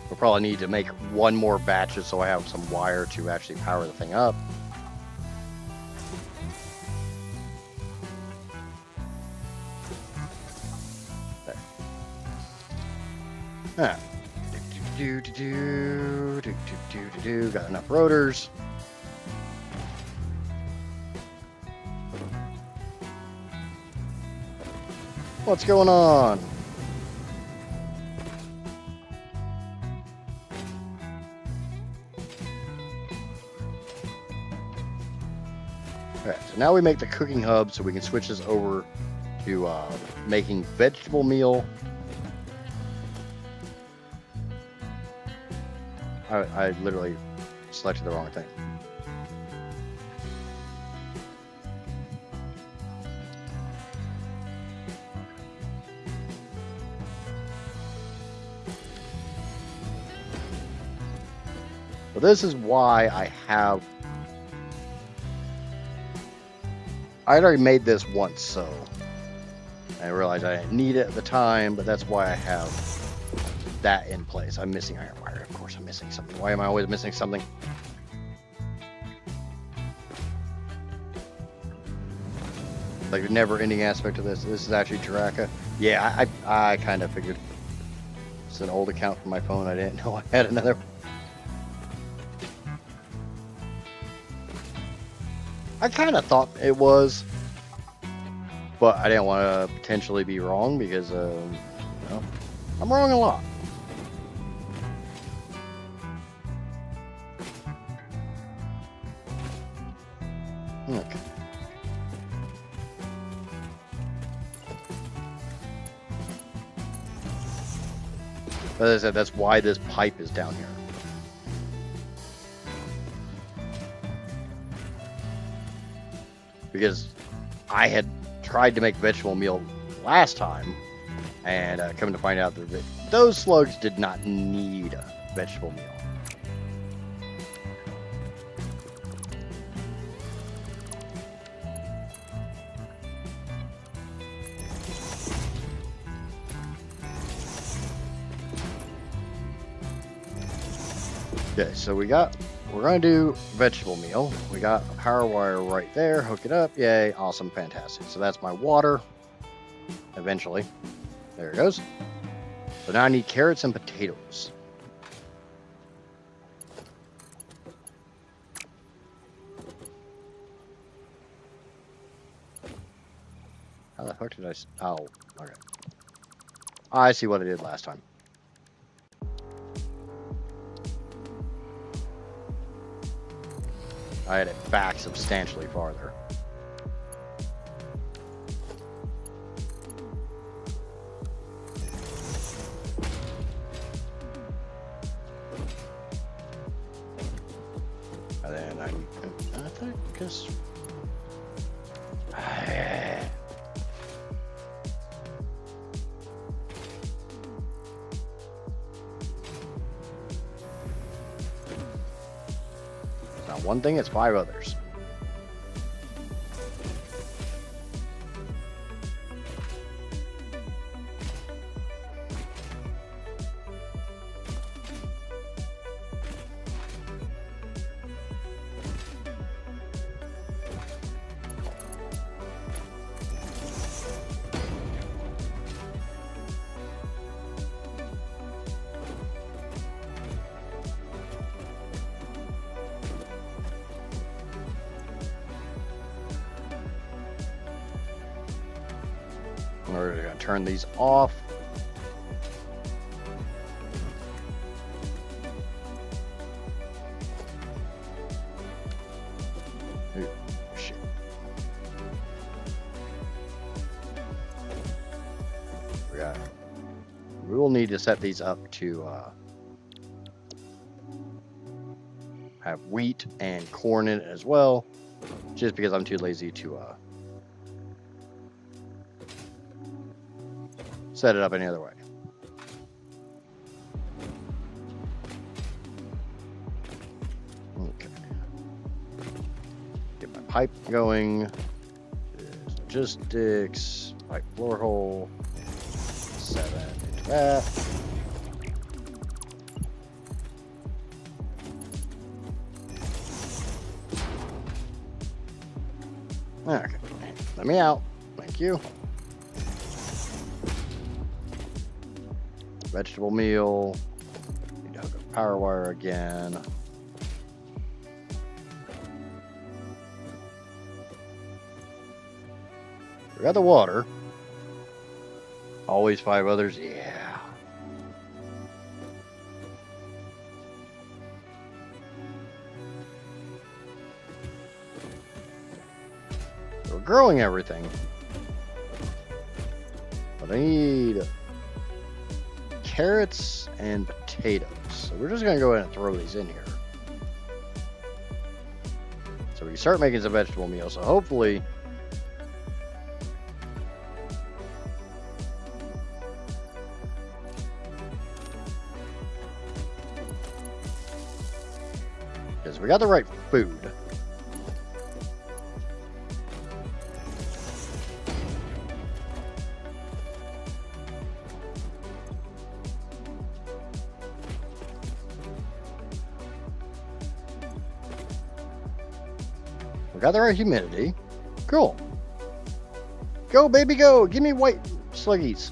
We'll probably need to make 1 more batch so I have some wire to actually power the thing up. There. Got enough rotors. What's going on? Alright, so now we make the cooking hub so we can switch this over to making vegetable meal. I literally selected the wrong thing. Well, this is why I already made this once, so I realized I didn't need it at the time, but that's why I have that in place. I'm missing iron wire. Of course I'm missing something. Why am I always missing something? Like the never-ending aspect of this. This is actually Jaraka. Yeah, I kind of figured. It's an old account from my phone. I didn't know I had another. I kind of thought it was, but I didn't want to potentially be wrong because, you know, I'm wrong a lot. Okay. But as I said, that's why this pipe is down here. Because I had tried to make vegetable meal last time, and coming to find out that those slugs did not need vegetable meal. Okay, so we're going to do vegetable meal. We got a power wire right there. Hook it up. Yay. Awesome. Fantastic. So that's my water. Eventually. There it goes. So now I need carrots and potatoes. How the fuck did I... Oh, okay. I see what I did last time. I had it back substantially farther. And then I think because not one thing, it's 5 others. We're going to turn these off. Ooh, shit. We will need to set these up to have wheat and corn in it as well, just because I'm too lazy to set it up any other way. Okay. Get my pipe going. Logistics. Pipe floor hole. 7 into that. Okay. Let me out. Thank you. Vegetable meal. Need to hook up power wire again. We got the water. Always 5 others. Yeah. We're growing everything. But I need carrots and potatoes. So we're just going to go ahead and throw these in here. So we can start making some vegetable meal. So hopefully because we got the right food. We got the right humidity. Cool. Go, baby, go. Give me white sluggies.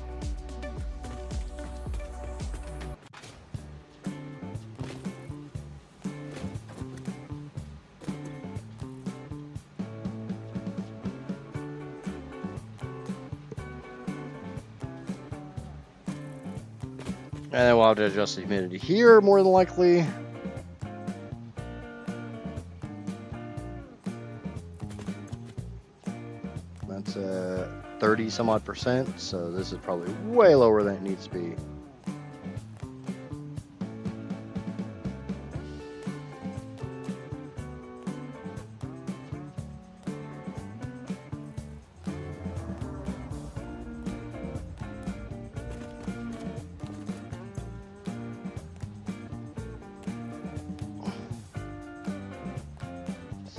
And then we'll have to adjust the humidity here, more than likely. That's 30 some odd %, so this is probably way lower than it needs to be.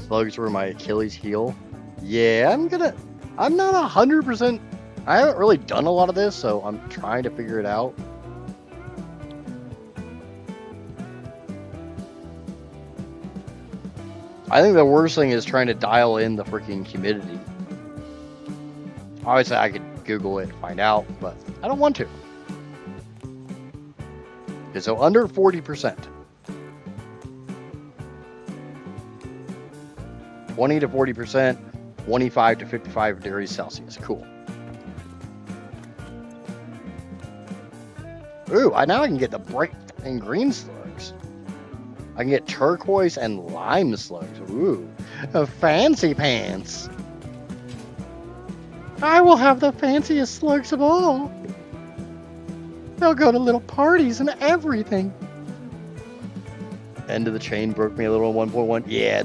Slugs were my Achilles heel. Yeah, I'm not 100%. I haven't really done a lot of this, so I'm trying to figure it out. I think the worst thing is trying to dial in the freaking humidity. Obviously, I could Google it and find out, but I don't want to. Okay, so under 40%. 20 to 40%, 25 to 55 degrees Celsius. Cool. Ooh, now I can get the bright and green slugs. I can get turquoise and lime slugs. Ooh, fancy pants. I will have the fanciest slugs of all. They'll go to little parties and everything. End of the chain broke me a little 1.1. Yeah,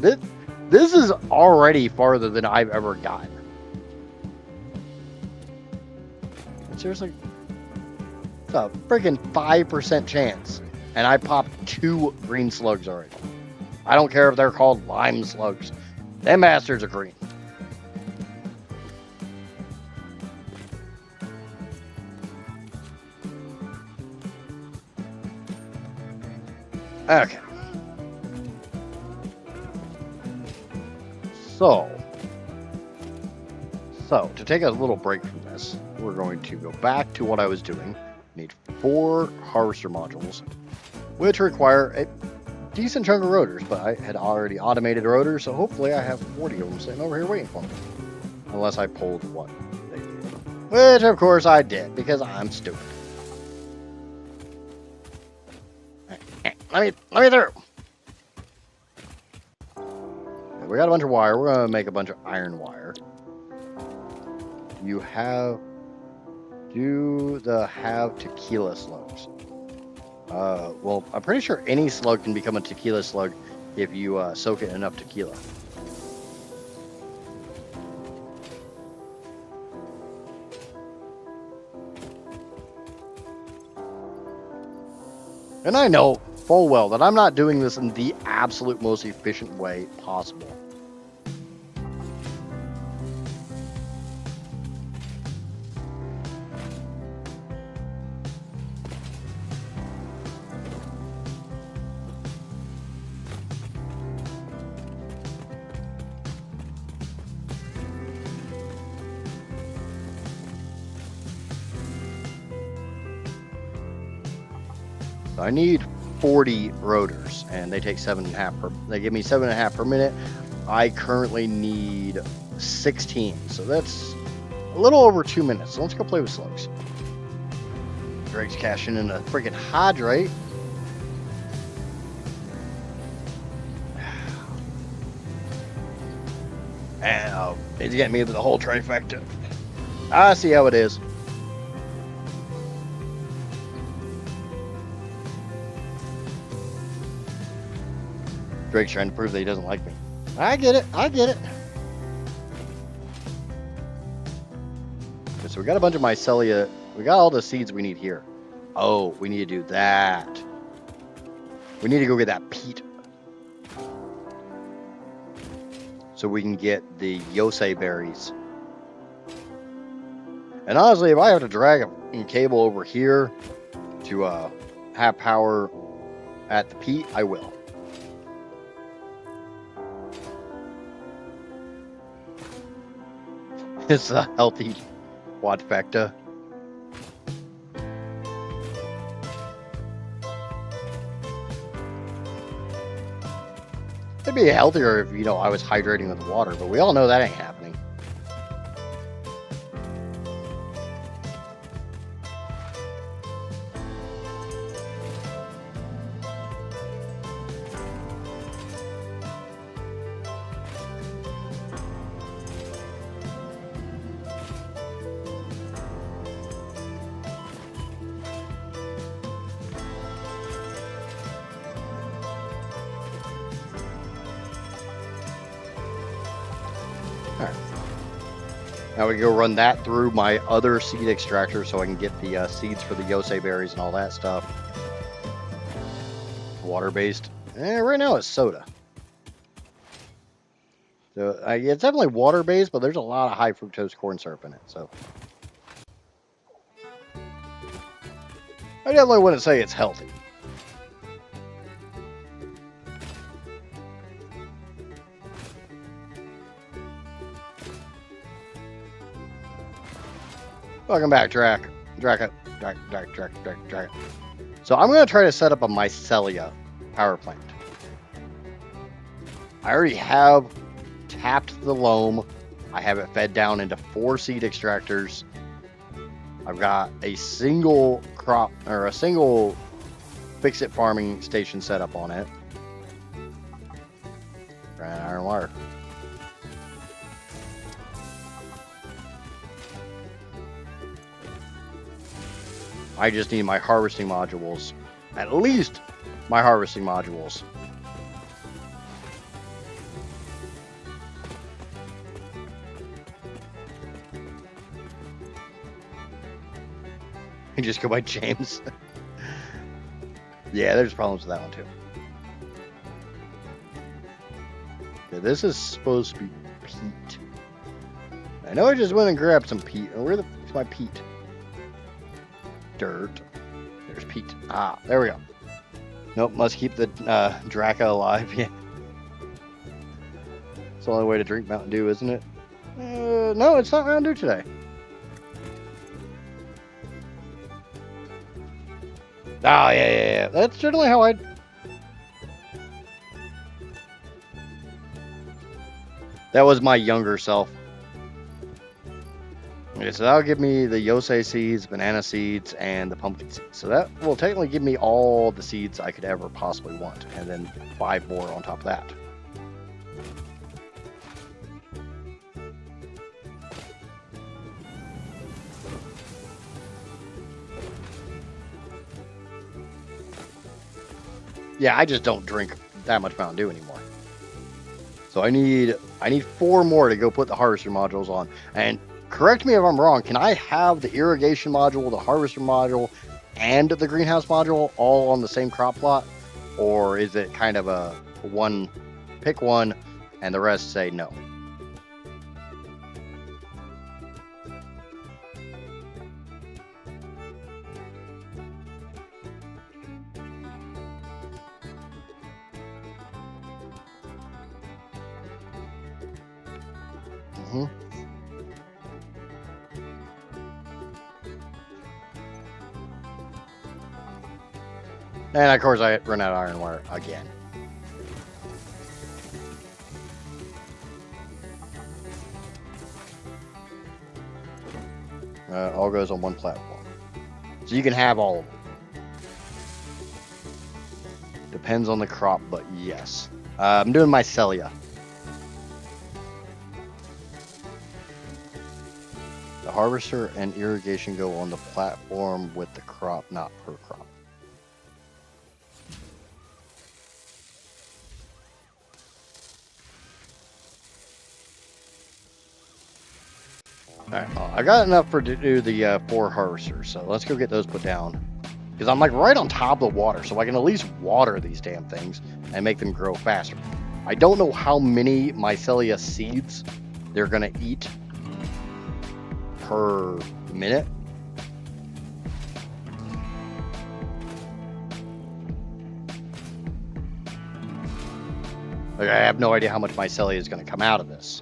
this is already farther than I've ever gotten. Seriously? It's a freaking 5% chance. And I popped 2 green slugs already. I don't care if they're called lime slugs. Them bastards are green. Okay. So to take a little break from this, we're going to go back to what I was doing. Need 4 harvester modules, which require a decent chunk of rotors, but I had already automated rotors, so hopefully I have 40 of them sitting over here waiting for me. Unless I pulled what they did. Which of course I did, because I'm stupid. Let me through. We got a bunch of wire. We're going to make a bunch of iron wire. Do the have tequila slugs? Well, I'm pretty sure any slug can become a tequila slug if you soak it in enough tequila. And I know full well that I'm not doing this in the absolute most efficient way possible. I need 40 rotors, and they take 7.5 per. They give me 7.5 per minute. I currently need 16, so that's a little over 2 minutes. So let's go play with slugs. Drake's cashing in a freaking hydrate. And he's getting me with the whole trifecta. I see how it is. Drake's trying to prove that he doesn't like me. I get it. Okay, so we got a bunch of mycelia. We got all the seeds we need here. Oh, we need to do that. We need to go get that peat. So we can get the yosei berries. And honestly, if I have to drag a cable over here to have power at the peat, I will. It's a healthy quadfecta. It'd be healthier if, I was hydrating with water, but we all know that ain't happening. Now we go run that through my other seed extractor so I can get the seeds for the yosei berries and all that stuff. Water-based. Right now it's soda. So it's definitely water-based, but there's a lot of high fructose corn syrup in it. So I definitely wouldn't say it's healthy. Welcome back, Drac. Drac. So I'm going to try to set up a mycelia power plant. I already have tapped the loam. I have it fed down into 4 seed extractors. I've got a single crop or a single fix-it farming station set up on it. Granite iron wire. I just need my harvesting modules. At least my harvesting modules. You just go by James. Yeah, there's problems with that one too. Okay, this is supposed to be peat. I know I just went and grabbed some peat. Oh, where's my peat? Dirt. There's peat. Ah, there we go. Nope, must keep the Draca alive. Yeah. It's the only way to drink Mountain Dew, isn't it? No, it's not Mountain Dew today. Oh, yeah. That's generally how I... That was my younger self. Okay, so that'll give me the Yosei seeds, banana seeds, and the pumpkin seeds. So that will technically give me all the seeds I could ever possibly want. And then 5 more on top of that. Yeah, I just don't drink that much Mountain Dew anymore. So I need 4 more to go put the harvester modules on. And correct me if I'm wrong, can I have the irrigation module, the harvester module, and the greenhouse module all on the same crop plot? Or is it kind of a one, pick one, and the rest say no? Mm-hmm. And of course I run out of iron wire again. All goes on one platform. So you can have all of them. Depends on the crop, but yes. I'm doing mycelia. The harvester and irrigation go on the platform with the crop, not per crop. Alright, I got enough to do the 4 harvesters, so let's go get those put down. Because I'm like right on top of the water, so I can at least water these damn things and make them grow faster. I don't know how many mycelia seeds they're going to eat per minute. Like, I have no idea how much mycelia is going to come out of this.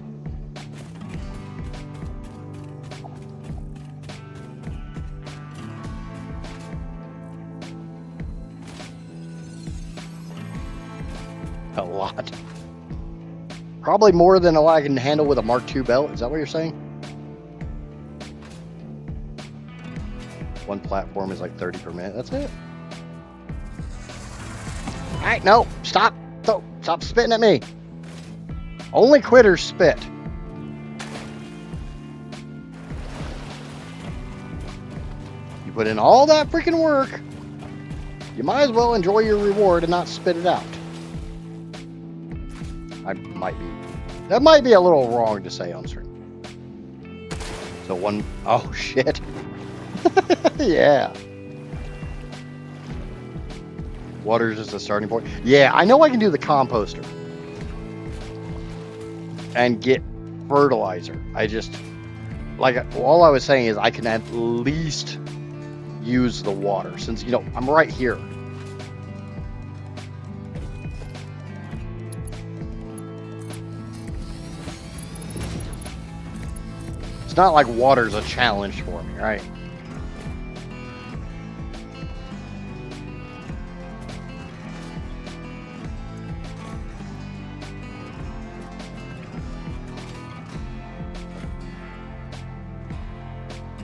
A lot. Probably more than what I can handle with a Mark II belt. Is that what you're saying? One platform is like 30 per minute. That's it. Alright, no. Stop. Stop spitting at me. Only quitters spit. You put in all that freaking work. You might as well enjoy your reward and not spit it out. That might be a little wrong to say on stream. So one, oh shit. Yeah. Water's just a starting point. Yeah, I know I can do the composter. and get fertilizer. I just, like, all I was saying is I can at least use the water since, you know, I'm right here. It's not like water's a challenge for me, right?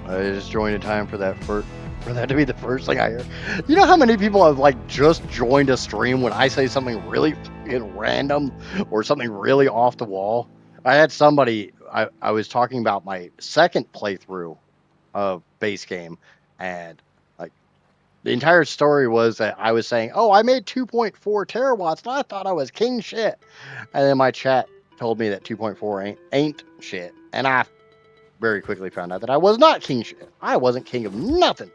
I just joined in time for that to be the first thing I hear. You know how many people have like just joined a stream when I say something really random or something really off the wall? I had somebody, I was talking about my second playthrough of base game, and like the entire story was that I was saying, oh, I made 2.4 terawatts and I thought I was king shit. And then my chat told me that 2.4 ain't shit. And I very quickly found out that I was not king shit. I wasn't king of nothing.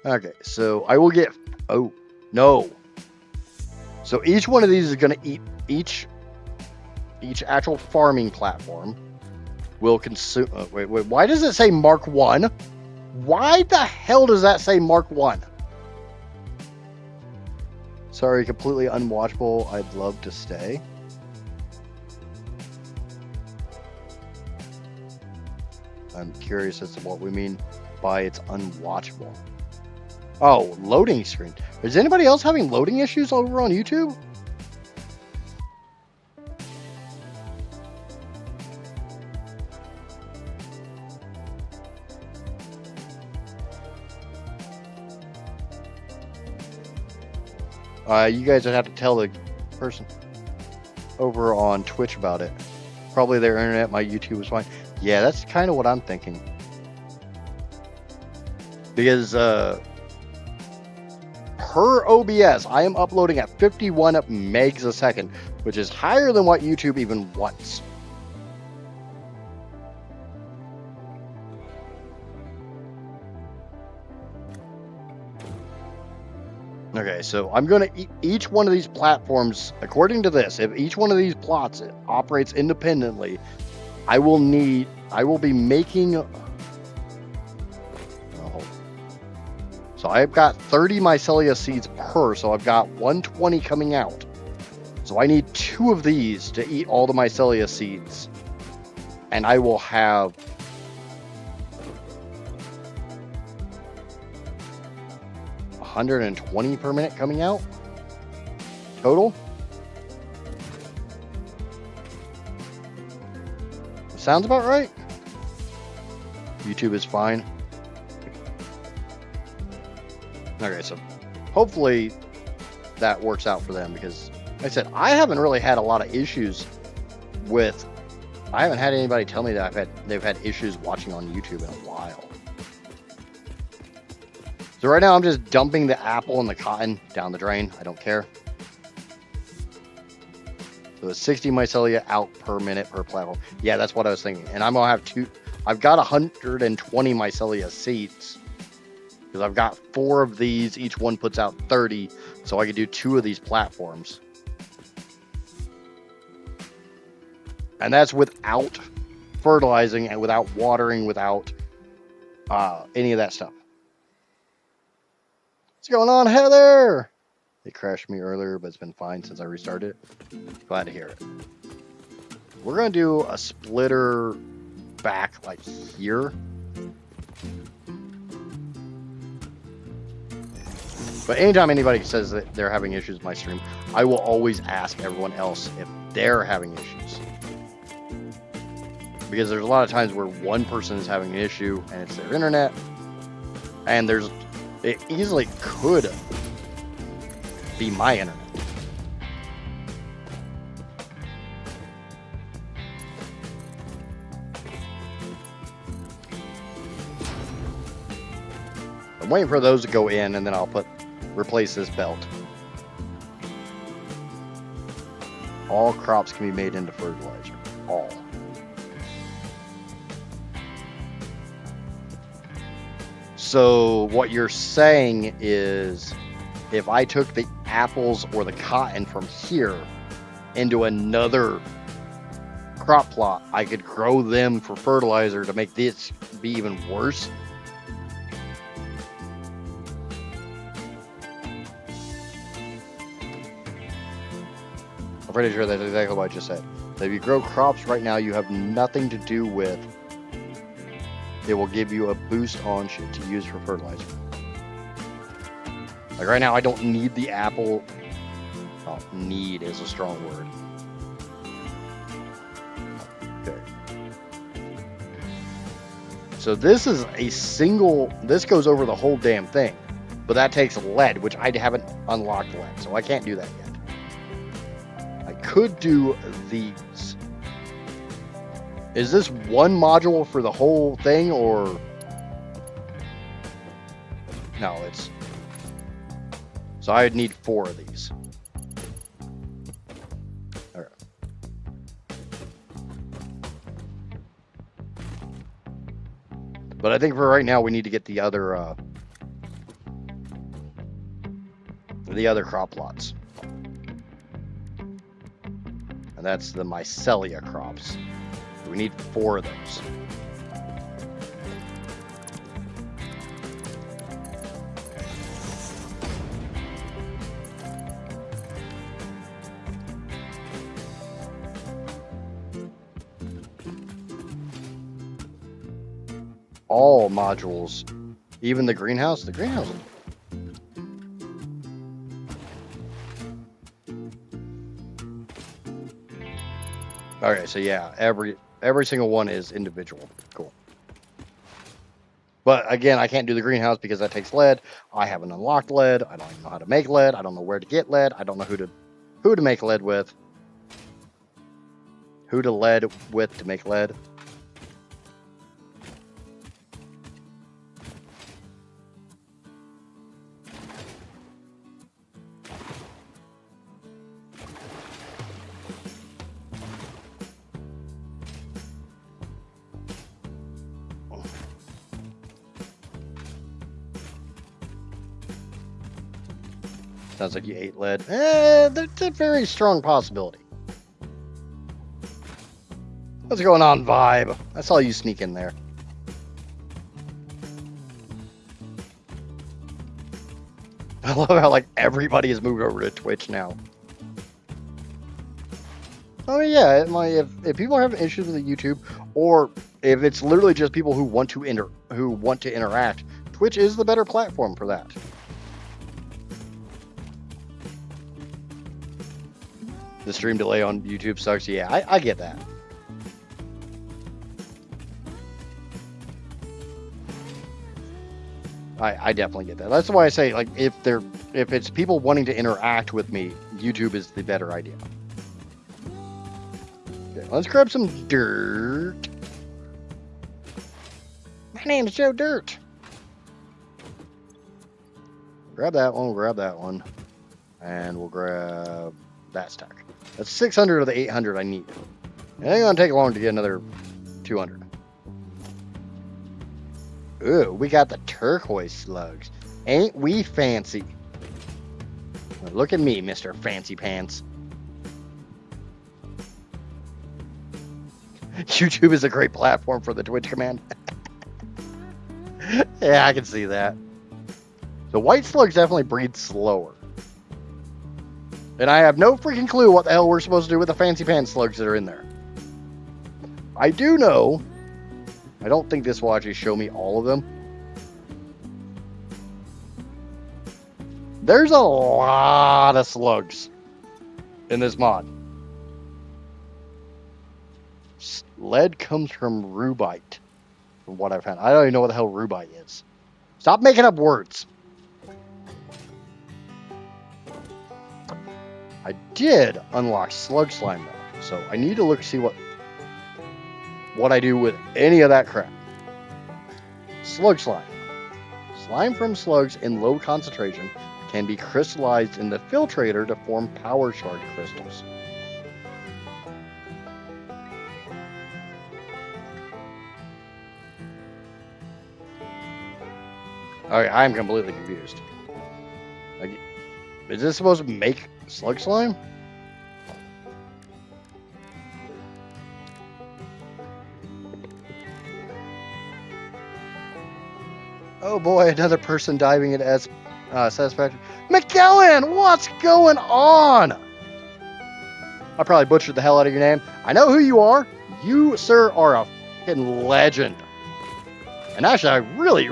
Okay, so I will get, oh, no. So each one of these is going to eat, each actual farming platform will consume, wait, why does it say Mark 1? Why the hell does that say Mark 1? Sorry, completely unwatchable. I'd love to stay. I'm curious as to what we mean by it's unwatchable. Oh, loading screen. Is anybody else having loading issues over on YouTube? You guys would have to tell the person over on Twitch about it. Probably their internet, my YouTube was fine. Yeah, that's kind of what I'm thinking. Because per OBS, I am uploading at 51 megs a second, which is higher than what YouTube even wants. Okay, so I'm going to each one of these platforms, according to this, if each one of these plots operates independently, I will be making, so I've got 30 mycelia seeds per, so I've got 120 coming out. So I need 2 of these to eat all the mycelia seeds. And I will have 120 per minute coming out total. Sounds about right. YouTube is fine. Okay, so hopefully that works out for them, because like I said, I haven't really had a lot of issues with, I haven't had anybody tell me that they've had issues watching on YouTube in a while. So right now I'm just dumping the apple and the cotton down the drain. I don't care. So it's 60 mycelia out per minute per platform. Yeah, that's what I was thinking. And I'm going to have 2, I've got 120 mycelia seeds. Because I've got 4 of these, each one puts out 30, so I could do 2 of these platforms. And that's without fertilizing and without watering, without any of that stuff. What's going on, Heather? It crashed me earlier, but it's been fine since I restarted it. Glad to hear it. We're going to do a splitter back like here. But anytime anybody says that they're having issues with my stream, I will always ask everyone else if they're having issues. Because there's a lot of times where one person is having an issue and it's their internet, and it easily could be my internet. I'm waiting for those to go in, and then I'll replace this belt. All crops can be made into fertilizer. All. So what you're saying is, if I took the apples or the cotton from here into another crop plot, I could grow them for fertilizer to make this be even worse. I'm pretty sure that's exactly what I just said. So if you grow crops right now you have nothing to do with, it will give you a boost on shit to use for fertilizer. Like right now I don't need the apple. Oh, need is a strong word. Okay. So this is a single, this goes over the whole damn thing. But that takes lead, which I haven't unlocked lead, so I can't do that yet. I could do these. Is this one module for the whole thing, or... No, it's... So I'd need 4 of these. Alright. But I think for right now we need to get the other crop plots. And that's the mycelia crops. We need 4 of those. All modules, even the greenhouse. The greenhouse. Okay, so yeah, every single one is individual. Cool. But again, I can't do the greenhouse because that takes lead. I haven't unlocked lead. I don't even know how to make lead. I don't know where to get lead. I don't know who to make lead with. Who to lead with to make lead. Sounds like you ate lead. That's a very strong possibility. What's going on, Vibe? I saw you sneak in there. I love how like everybody has moved over to Twitch now. Oh yeah, if people are having issues with the YouTube, or if it's literally just people who want to interact, Twitch is the better platform for that. The stream delay on YouTube sucks. Yeah, I get that. I definitely get that. That's why I say, like, if it's people wanting to interact with me, YouTube is the better idea. Okay, let's grab some dirt. My name's Joe Dirt. Grab that one, we'll grab that one. And we'll grab that stack. That's 600 of the 800 I need. It ain't gonna take long to get another 200. Ooh, we got the turquoise slugs. Ain't we fancy? Now look at me, Mr. Fancy Pants. YouTube is a great platform for the Twitch command. Yeah, I can see that. The white slugs definitely breed slower. And I have no freaking clue what the hell we're supposed to do with the fancy pants slugs that are in there. I do know. I don't think this will actually show me all of them. There's a lot of slugs in this mod. Lead comes from rubite, from what I've found. I don't even know what the hell rubite is. Stop making up words. I did unlock slug slime though, so I need to look see what I do with any of that crap. Slug slime. Slime from slugs in low concentration can be crystallized in the filtrator to form power shard crystals. Okay, I'm completely confused. Like, Is this supposed to make slug slime? Oh boy, another person diving into Satisfactory. McKellen, what's going on? I probably butchered the hell out of your name. I know who you are. You, sir, are a fucking legend. And actually, I really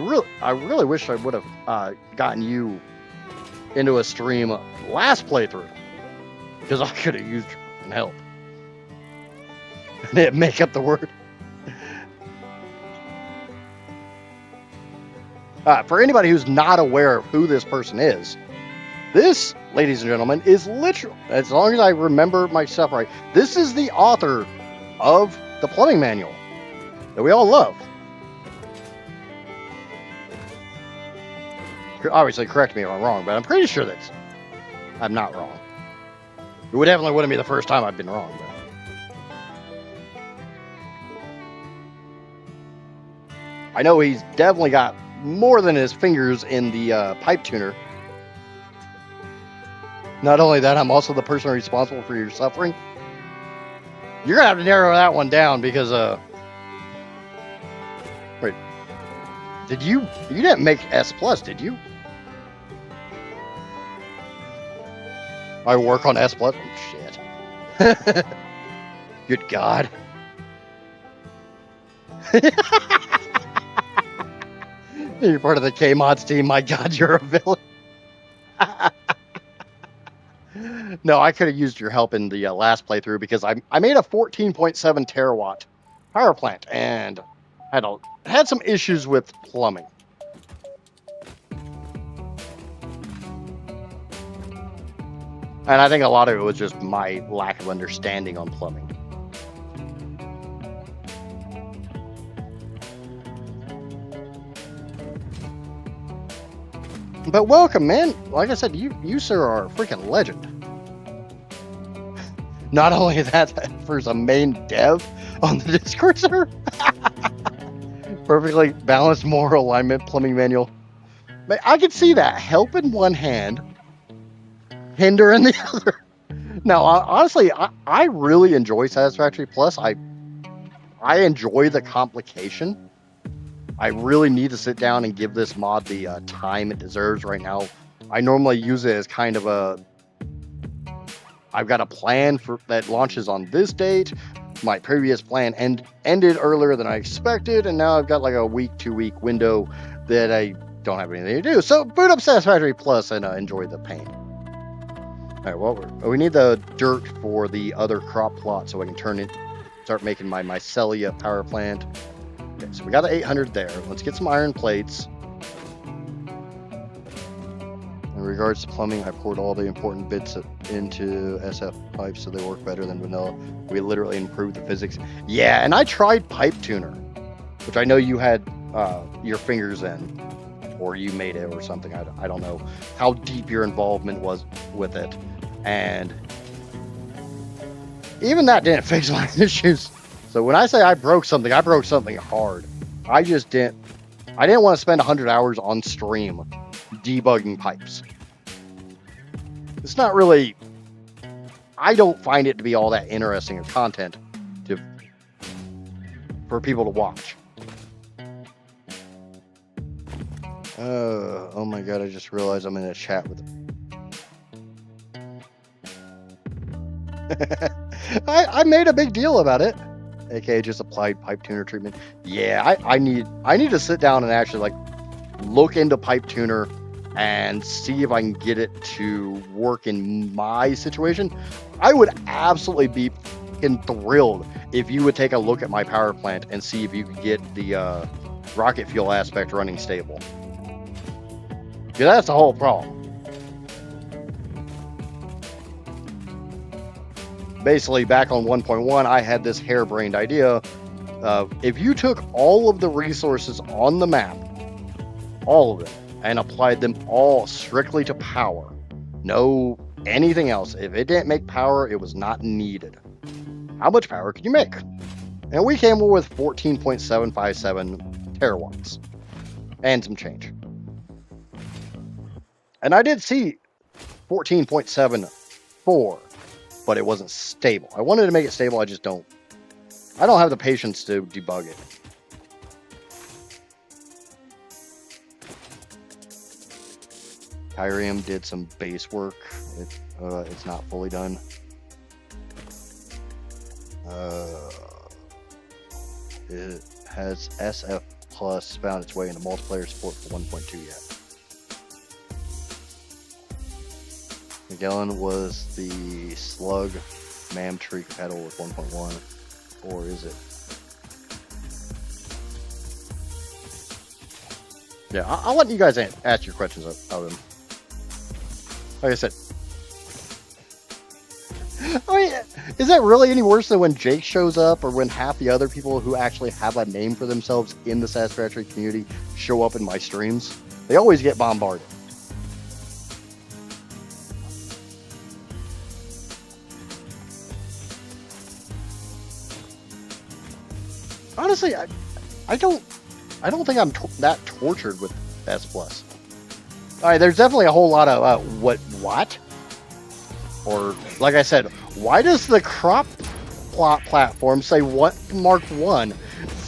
wish I would have gotten you into a stream last playthrough, because I could have used your help. I didn't make up the word. For anybody who's not aware of who this person is, this, ladies and gentlemen, is literal. As long as I remember my stuff right, this is the author of the plumbing manual that we all love. Obviously, correct me if I'm wrong, but I'm pretty sure that I'm not wrong. It would definitely wouldn't be the first time I've been wrong. But I know he's definitely got more than his fingers in the pipe tuner. Not only that, I'm also the person responsible for your suffering. You're gonna have to narrow that one down because wait, you didn't make S plus, did you? I work on S plus. Oh, shit. Good God. You're part of the K-Mods team. My God, you're a villain. No, I could have used your help in the last playthrough because I made a 14.7 terawatt power plant and had some issues with plumbing. And I think a lot of it was just my lack of understanding on plumbing. But welcome, man. Like I said, you sir are a freaking legend. Not only that, for a main dev on the Discord server. Perfectly balanced moral alignment plumbing manual. But I could see that. Help in one hand, hinder in the other. Now, honestly, I really enjoy Satisfactory Plus. I enjoy the complication. I really need to sit down and give this mod the time it deserves right now. I normally use it as kind of I've got a plan that launches on this date. My previous plan ended earlier than I expected, and now I've got like a 2-week window that I don't have anything to do. So boot up Satisfactory Plus and enjoy the pain. All right, well, we need the dirt for the other crop plot so I can start making my mycelia power plant. Okay, so we got the 800 there. Let's get some iron plates. In regards to plumbing, I poured all the important bits into SF pipes so they work better than vanilla. We literally improved the physics. Yeah, and I tried pipe tuner, which I know you had your fingers in, or you made it or something. I don't know how deep your involvement was with it. And even that didn't fix my issues. So when I say I broke something hard. I didn't want to spend 100 hours on stream debugging pipes. It's not really, I don't find it to be all that interesting of content for people to watch. Oh my God, I just realized I'm in a chat with I made a big deal about it. AKA just applied pipe tuner treatment. Yeah, I need to sit down and actually look into pipe tuner and see if I can get it to work in my situation. I would absolutely be fucking thrilled if you would take a look at my power plant and see if you could get the rocket fuel aspect running stable. Because that's the whole problem. Basically, back on 1.1, I had this harebrained idea of if you took all of the resources on the map, all of them, and applied them all strictly to power, no anything else. If it didn't make power, it was not needed. How much power could you make? And we came up with 14.757 terawatts and some change. And I did see 14.74, but it wasn't stable. I wanted to make it stable. I don't have the patience to debug it. Kyrium did some base work. It's not fully done. It has SF Plus found its way into multiplayer support for 1.2 yet. Magellan was the Slug MAM tree compatible with 1.1, or is it? Yeah, I'll let you guys ask your questions of him. Like I said, I mean, is that really any worse than when Jake shows up, or when half the other people who actually have a name for themselves in the Satisfactory community show up in my streams? They always get bombarded. Honestly, I don't think I'm that tortured with S+. All right, there's definitely a whole lot of what? Or, like I said, why does the crop plot platform say what Mark 1?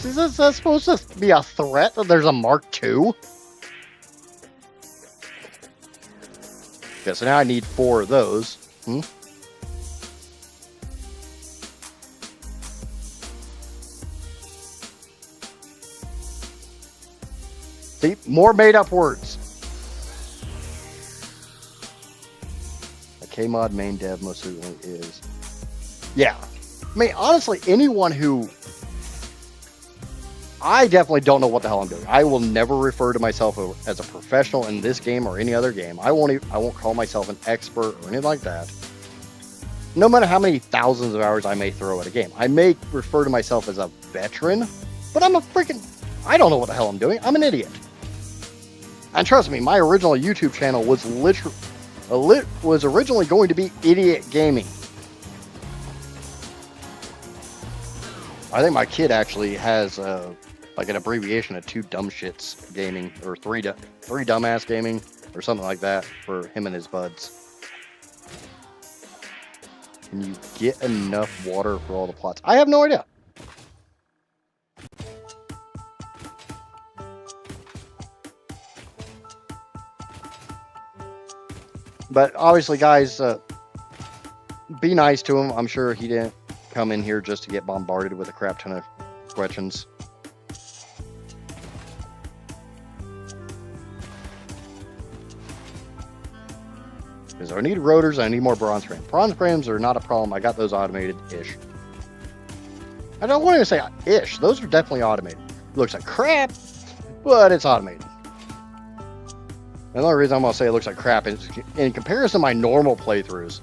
Is that supposed to be a threat that there's a Mark 2? Okay, so now I need 4 of those. See, more made-up words. A Kmod main dev most certainly is. Yeah. I mean, honestly, anyone who... I definitely don't know what the hell I'm doing. I will never refer to myself as a professional in this game or any other game. I won't call myself an expert or anything like that. No matter how many thousands of hours I may throw at a game. I may refer to myself as a veteran, but I'm a freaking... I don't know what the hell I'm doing. I'm an idiot. And trust me, my original YouTube channel was originally going to be Idiot Gaming. I think my kid actually has like an abbreviation of 2 dumb shits gaming, or 3 dumbass gaming, or something like that for him and his buds. Can you get enough water for all the plots? I have no idea. But obviously, guys, be nice to him. I'm sure he didn't come in here just to get bombarded with a crap ton of questions. Because I need rotors, I need more bronze frames. Bronze frames are not a problem. I got those automated-ish. I don't want to say ish. Those are definitely automated. Looks like crap, but it's automated. And the only reason I'm going to say it looks like crap is in comparison to my normal playthroughs.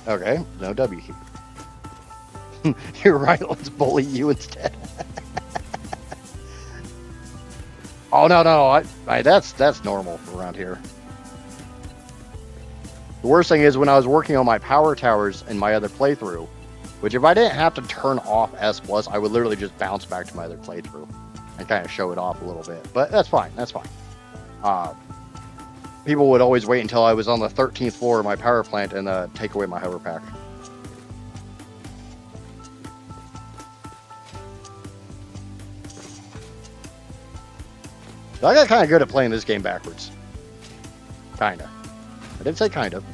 Okay, no W here. You're right, let's bully you instead. Oh, no, that's normal around here. The worst thing is when I was working on my power towers in my other playthrough, which if I didn't have to turn off S+, I would literally just bounce back to my other playthrough and kind of show it off a little bit. But that's fine, that's fine. People would always wait until I was on the 13th floor of my power plant and take away my hover pack. So I got kind of good at playing this game backwards. Kinda. I did say kind of.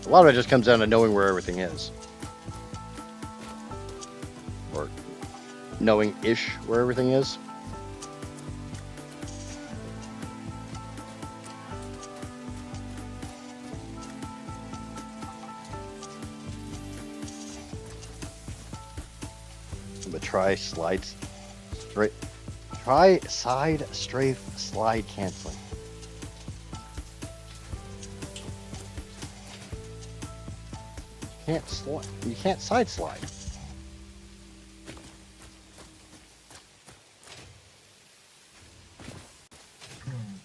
A lot of it just comes down to knowing where everything is. Or knowing-ish where everything is. But try slides straight. Try side strafe slide canceling. You can't side slide.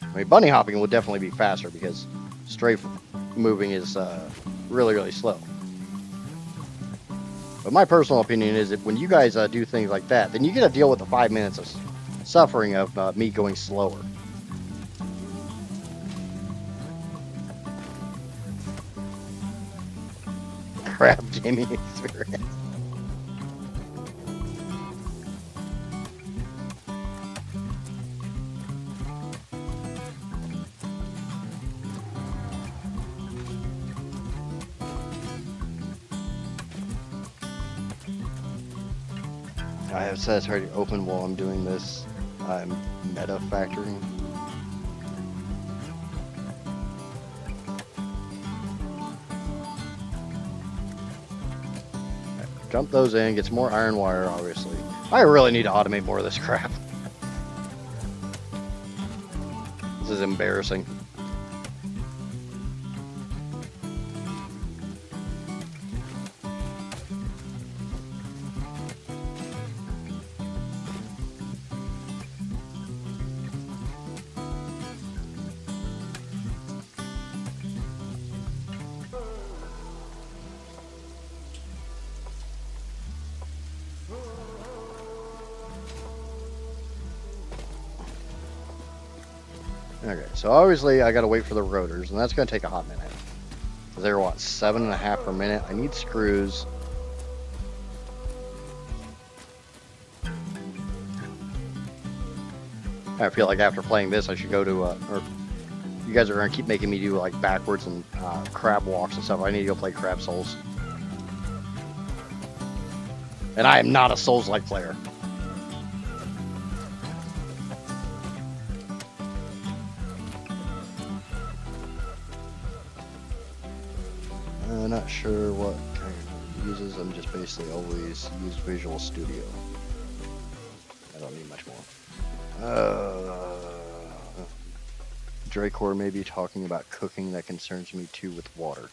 I mean, bunny hopping would definitely be faster because strafe moving is really, really slow. But my personal opinion is that when you guys do things like that, then you get to deal with the 5 minutes of suffering of me going slower. Crap gaming experience. I have Satisfactory open while I'm doing this. I'm meta factoring. Dump those in, get some more iron wire, obviously. I really need to automate more of this crap. This is embarrassing. Okay, so obviously I gotta wait for the rotors, and that's gonna take a hot minute. They're what, 7.5 per minute? I need screws. I feel like after playing this, I should go to, or you guys are gonna keep making me do like backwards and crab walks and stuff. I need to go play Crab Souls. And I am not a Souls-like player. I'm not sure what kind of uses. I'm just basically always use Visual Studio. I don't need much more. Dracor may be talking about cooking. That concerns me too with water.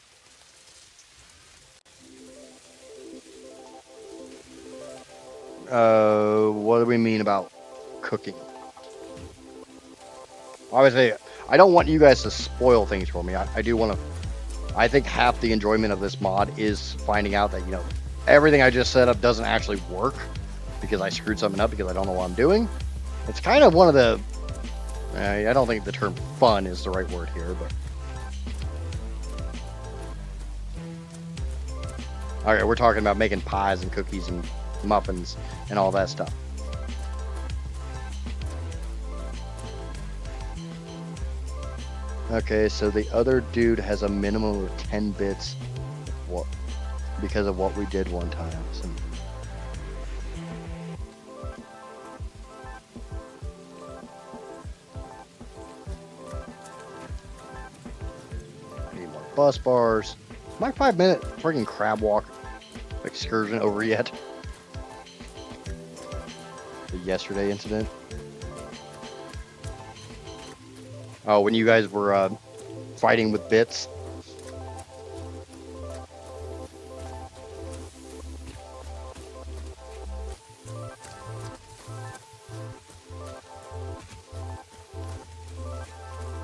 What do we mean about cooking? Obviously, I don't want you guys to spoil things for me. I do want to. I think half the enjoyment of this mod is finding out that, you know, everything I just set up doesn't actually work because I screwed something up because I don't know what I'm doing. It's kind of one of the, I don't think the term fun is the right word here, but. Okay, we're talking about making pies and cookies and muffins and all that stuff. Okay, so the other dude has a minimum of 10 bits because of what we did one time. So, I need more bus bars. Is my 5-minute freaking crab walk excursion over yet? The yesterday incident. Oh, when you guys were fighting with bits.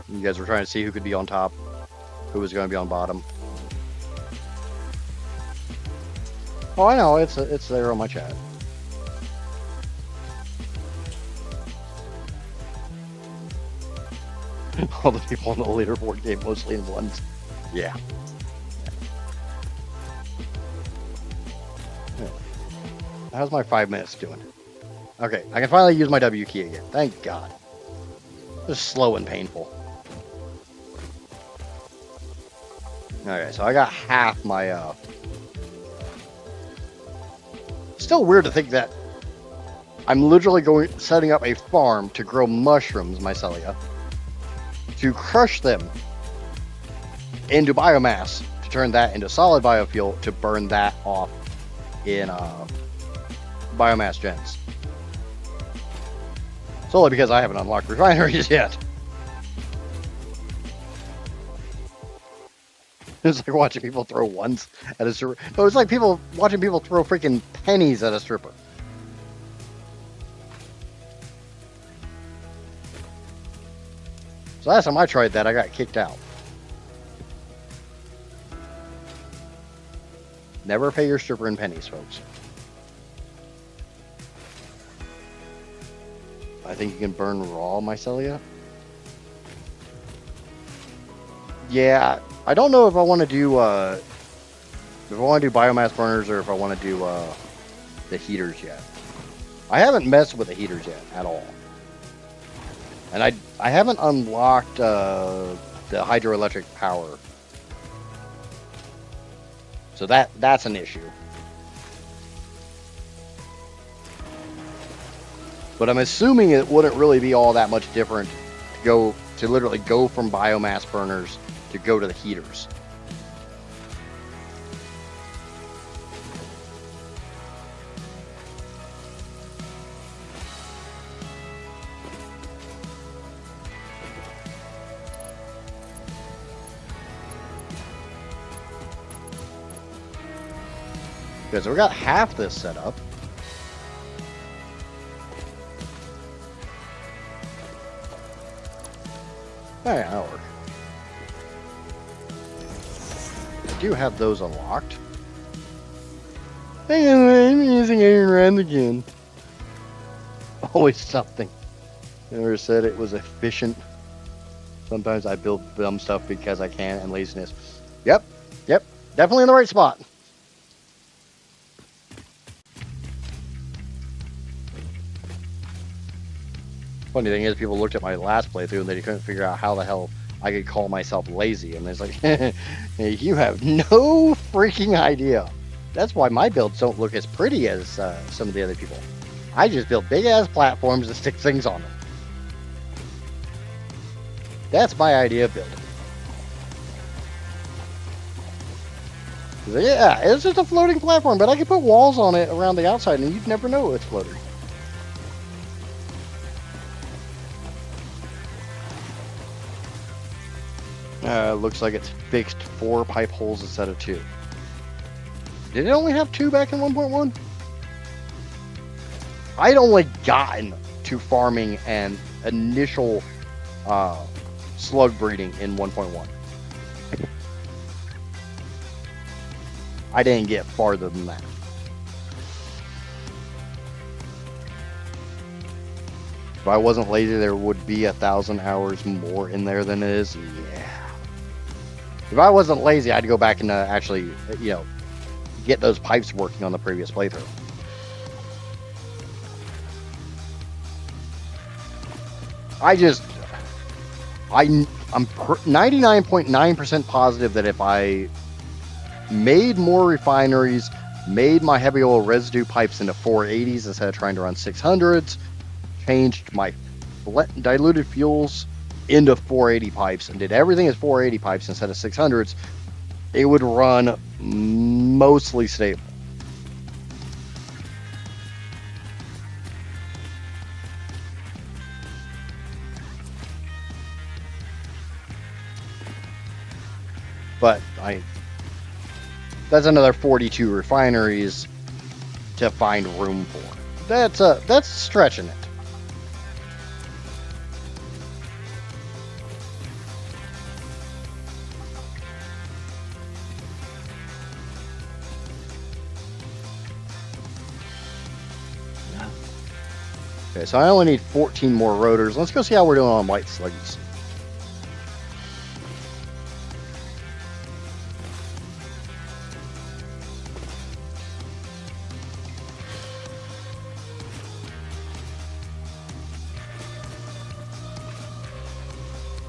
You guys were trying to see who could be on top, who was going to be on bottom. Oh, I know, it's there on my chat. All the people on the leaderboard game mostly in ones. Yeah. How's my 5 minutes doing? Okay, I can finally use my W key again. Thank God. It's slow and painful. Okay, so I got half my, Still weird to think that I'm literally setting up a farm to grow mushrooms, mycelia, to crush them into biomass, to turn that into solid biofuel, to burn that off in biomass gens. Solely because I haven't unlocked refineries yet. It's like watching people throw ones at a stripper. No, it's like watching people throw freaking pennies at a stripper. So last time I tried that, I got kicked out. Never pay your stripper in pennies, folks. I think you can burn raw mycelia. Yeah, I don't know if I want to do biomass burners or if I want to do the heaters yet. I haven't messed with the heaters yet at all, and I haven't unlocked the hydroelectric power, so that's an issue. But I'm assuming it wouldn't really be all that much different to literally go from biomass burners to go to the heaters. Okay, so we got half this set up. Oh, yeah, that'll work. I do have those unlocked. I'm using Iron Rand again. Always something. Never said it was efficient. Sometimes I build dumb stuff because I can and laziness. Yep. Definitely in the right spot. Funny thing is, people looked at my last playthrough and they couldn't figure out how the hell I could call myself lazy. And it's like, hey, you have no freaking idea. That's why my builds don't look as pretty as some of the other people. I just build big-ass platforms and stick things on them. That's my idea of building. Yeah, it's just a floating platform, but I can put walls on it around the outside and you'd never know it's floating. Looks like it's fixed 4 pipe holes instead of 2. Did it only have 2 back in 1.1? I'd only gotten to farming and initial slug breeding in 1.1. I didn't get farther than that. If I wasn't lazy, there would be 1,000 hours more in there than it is. Yeah. If I wasn't lazy, I'd go back and actually, get those pipes working on the previous playthrough. I'm 99.9% positive that if I made more refineries, made my heavy oil residue pipes into 480s instead of trying to run 600s, changed my diluted fuels into 480 pipes and did everything as 480 pipes instead of 600s, it would run mostly stable. But that's another 42 refineries to find room for. That's stretching it. Okay, so I only need 14 more rotors. Let's go see how we're doing on white sluggies.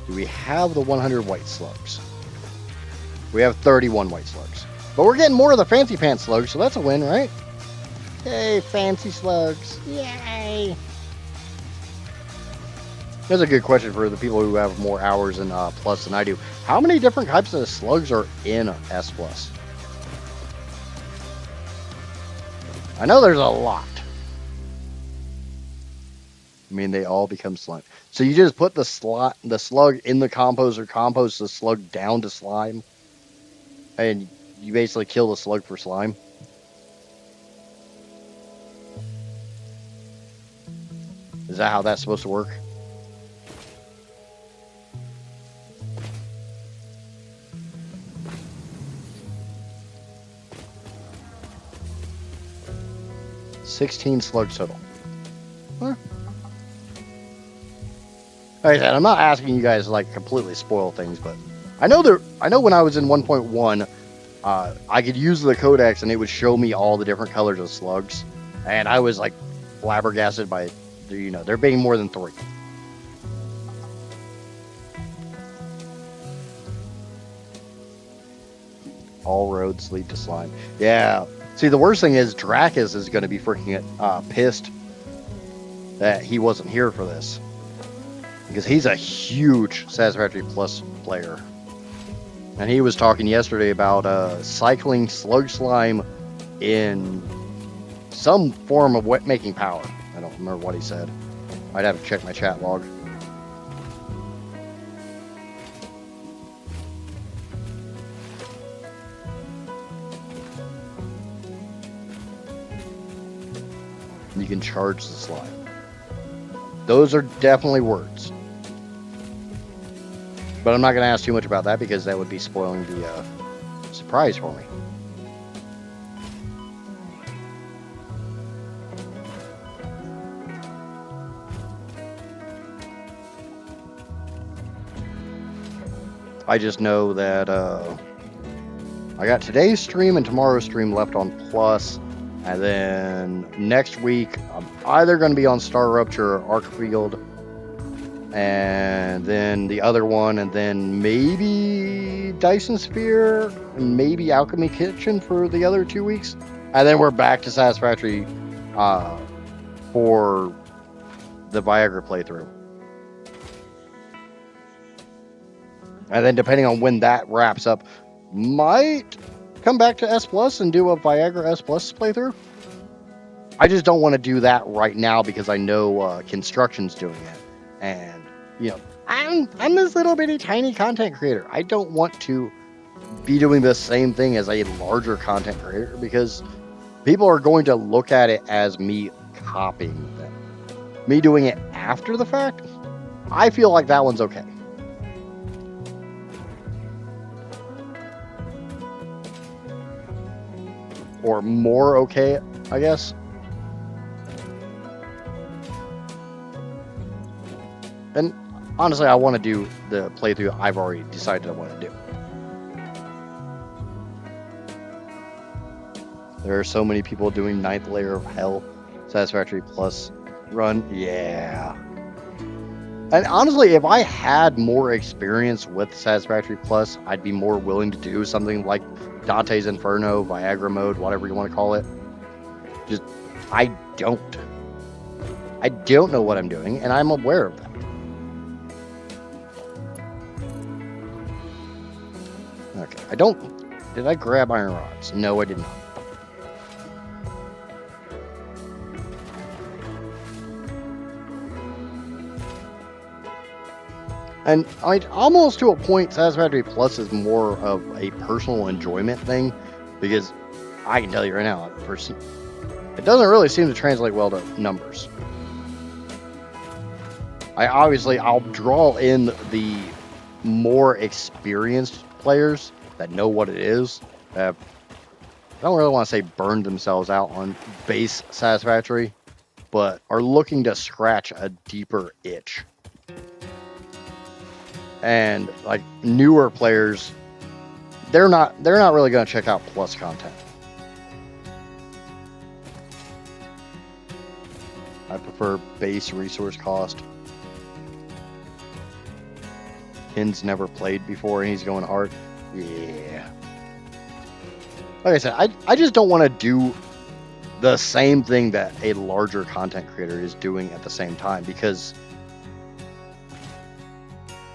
Do we have the 100 white slugs? We have 31 white slugs. But we're getting more of the fancy pants slugs, so that's a win, right? Yay, fancy slugs. Yay! That's a good question for the people who have more hours in Plus than I do. How many different types of slugs are in S Plus? I know there's a lot. I mean, they all become slime. So you just put the slug in the compost or compost the slug down to slime, and you basically kill the slug for slime. Is that how that's supposed to work? 16 slugs total. Huh. Like I said, I'm not asking you guys to like completely spoil things, but I know when I was in 1.1, I could use the codex and it would show me all the different colors of slugs, and I was like flabbergasted by, there being more than 3. All roads lead to slime. Yeah. See, the worst thing is Dracus is going to be freaking pissed that he wasn't here for this, because he's a huge Satisfactory Plus player. And he was talking yesterday about cycling slug slime in some form of making power. I don't remember what he said. I'd have to check my chat log. You can charge the slime. Those are definitely words. But I'm not going to ask too much about that because that would be spoiling the surprise for me. I just know that I got today's stream and tomorrow's stream left on Plus. And then next week, I'm either going to be on Star Rupture or Arc Field. And then the other one, and then maybe Dyson Sphere, and maybe Alchemy Kitchen for the other 2 weeks. And then we're back to Satisfactory for the Viagra playthrough. And then depending on when that wraps up, might come back to S Plus and do a Viagra S Plus playthrough. I just don't want to do that right now because I know Construction's doing it. And, I'm this little bitty tiny content creator. I don't want to be doing the same thing as a larger content creator because people are going to look at it as me copying them. Me doing it after the fact, I feel like that one's okay. Or more okay, I guess. And honestly, I want to do the playthrough I've already decided I want to do. There are so many people doing 9th Layer of Hell Satisfactory Plus run. Yeah. And honestly, if I had more experience with Satisfactory Plus, I'd be more willing to do something like Dante's Inferno, Viagra mode, whatever you want to call it. Just, I don't know what I'm doing, and I'm aware of that. Okay, did I grab iron rods? No, I did not. And almost to a point, Satisfactory Plus is more of a personal enjoyment thing, because I can tell you right now, it doesn't really seem to translate well to numbers. I'll draw in the more experienced players that know what it is. I don't really want to say burned themselves out on base Satisfactory, but are looking to scratch a deeper itch. And like newer players, they're not really going to check out Plus content. I prefer base resource cost. Ken's never played before and he's going art. Yeah. Like I said, I just don't want to do the same thing that a larger content creator is doing at the same time, because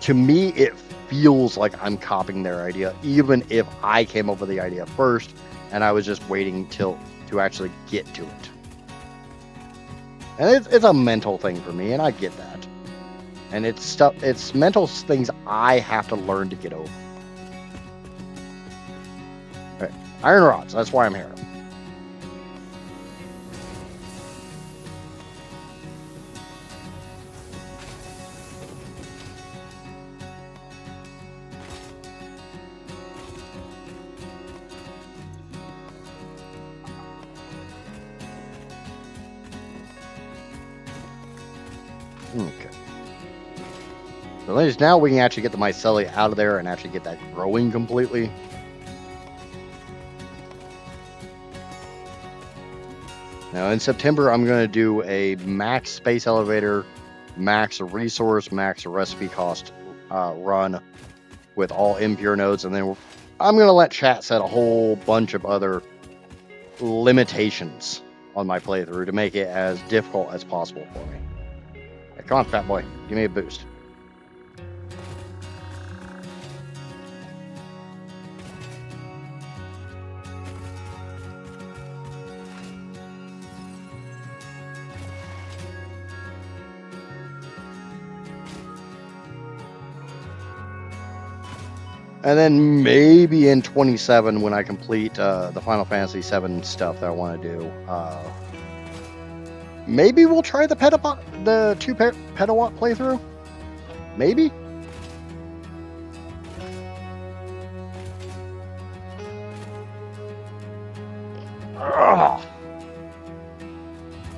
to me, it feels like I'm copying their idea, even if I came up with the idea first and I was just waiting to actually get to it. And it's a mental thing for me, and I get that. And it's mental things I have to learn to get over. All right. Iron rods, that's why I'm here. Okay. So at least now we can actually get the mycelia out of there and actually get that growing completely. Now in September, I'm going to do a max space elevator, max resource, max recipe cost run with all impure nodes. And then I'm going to let chat set a whole bunch of other limitations on my playthrough to make it as difficult as possible for me. Hey, come on, fat boy. Give me a boost. And then maybe in 27, when I complete the Final Fantasy VII stuff that I want to do, maybe we'll try the 2 petawatt playthrough. Maybe.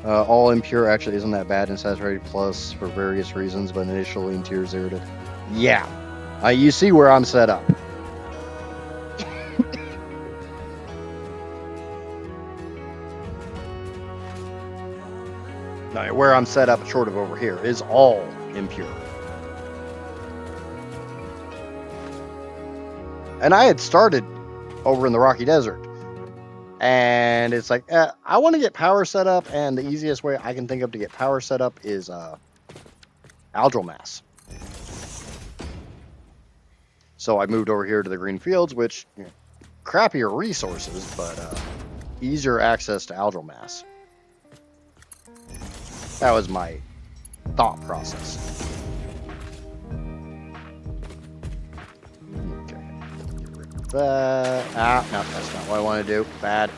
All impure actually isn't that bad in Saturated Plus for various reasons, but initially in tier 0 to... Yeah. You see where I'm set up. No, where I'm set up short of over here is all impure. And I had started over in the Rocky Desert. And it's like, I want to get power set up, and the easiest way I can think of to get power set up is algal mass. So I moved over here to the green fields, which, you know, crappier resources, but easier access to algal mass. That was my thought process. Okay. No, that's not what I want to do. Bad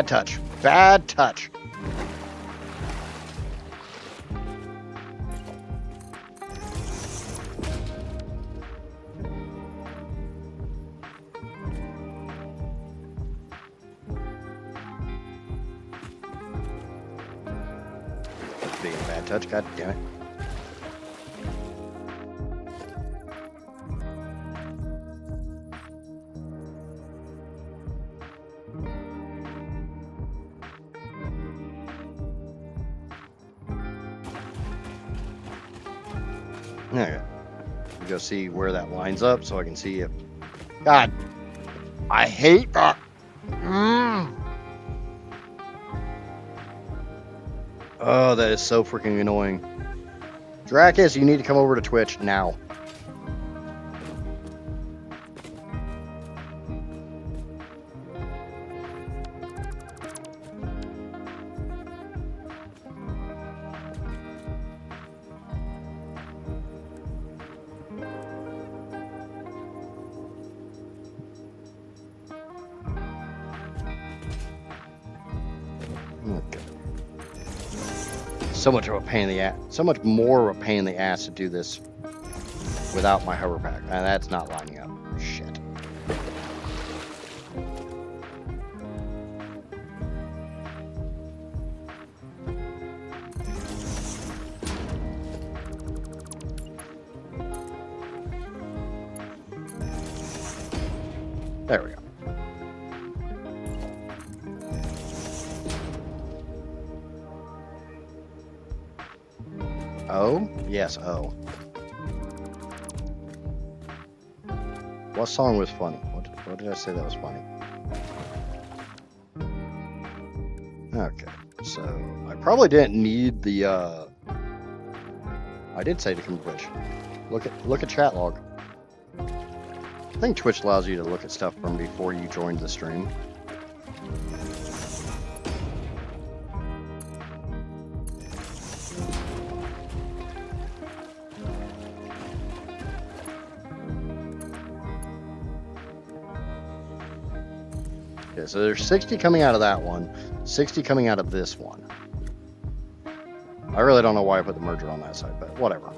touch. Bad touch. Being a bad touch, god damn it. Okay. Go see where that lines up so I can see if... God, I hate that. Oh, that is so freaking annoying. Dracus, you need to come over to Twitch now. Okay. So much of a pain in the ass. So much more of a pain in the ass to do this without my hover pack. And that's not lining up. Shit. There we go. Oh? Yes, oh. What song was funny? What did I say that was funny? Okay, so I probably didn't need the, I did say to come to Twitch. Look at chat log. I think Twitch allows you to look at stuff from before you joined the stream. Okay, so there's 60 coming out of that one, 60 coming out of this one. I really don't know why I put the merger on that side, but whatever.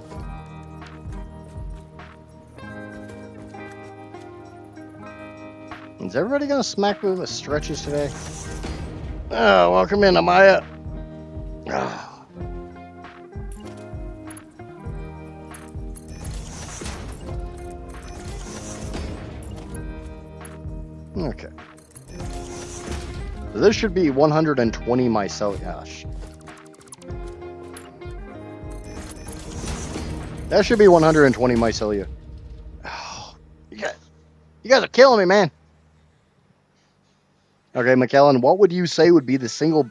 Is everybody gonna smack me with stretches today? Oh, welcome in, Amaya. Oh. Okay. So this should be 120 myself. Gosh. That should be 120 mycelia. Oh, you guys are killing me, man. Okay, McKellen, what would you say would be the single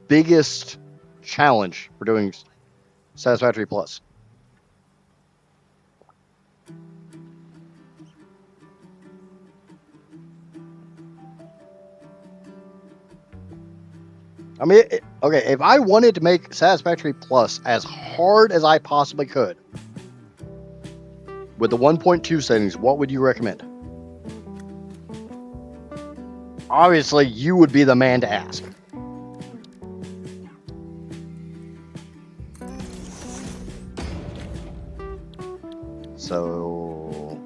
biggest challenge for doing Satisfactory Plus? I mean, okay, if I wanted to make Satisfactory Plus as hard as I possibly could, with the 1.2 settings, what would you recommend? Obviously, you would be the man to ask. So...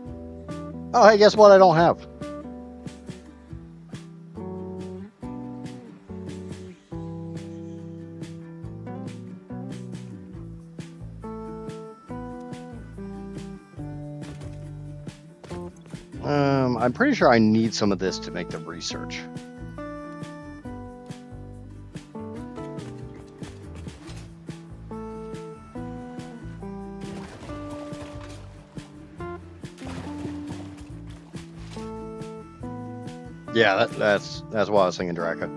Oh, hey, guess what I don't have? I'm pretty sure I need some of this to make the research. Yeah, that's what I was thinking, Draka.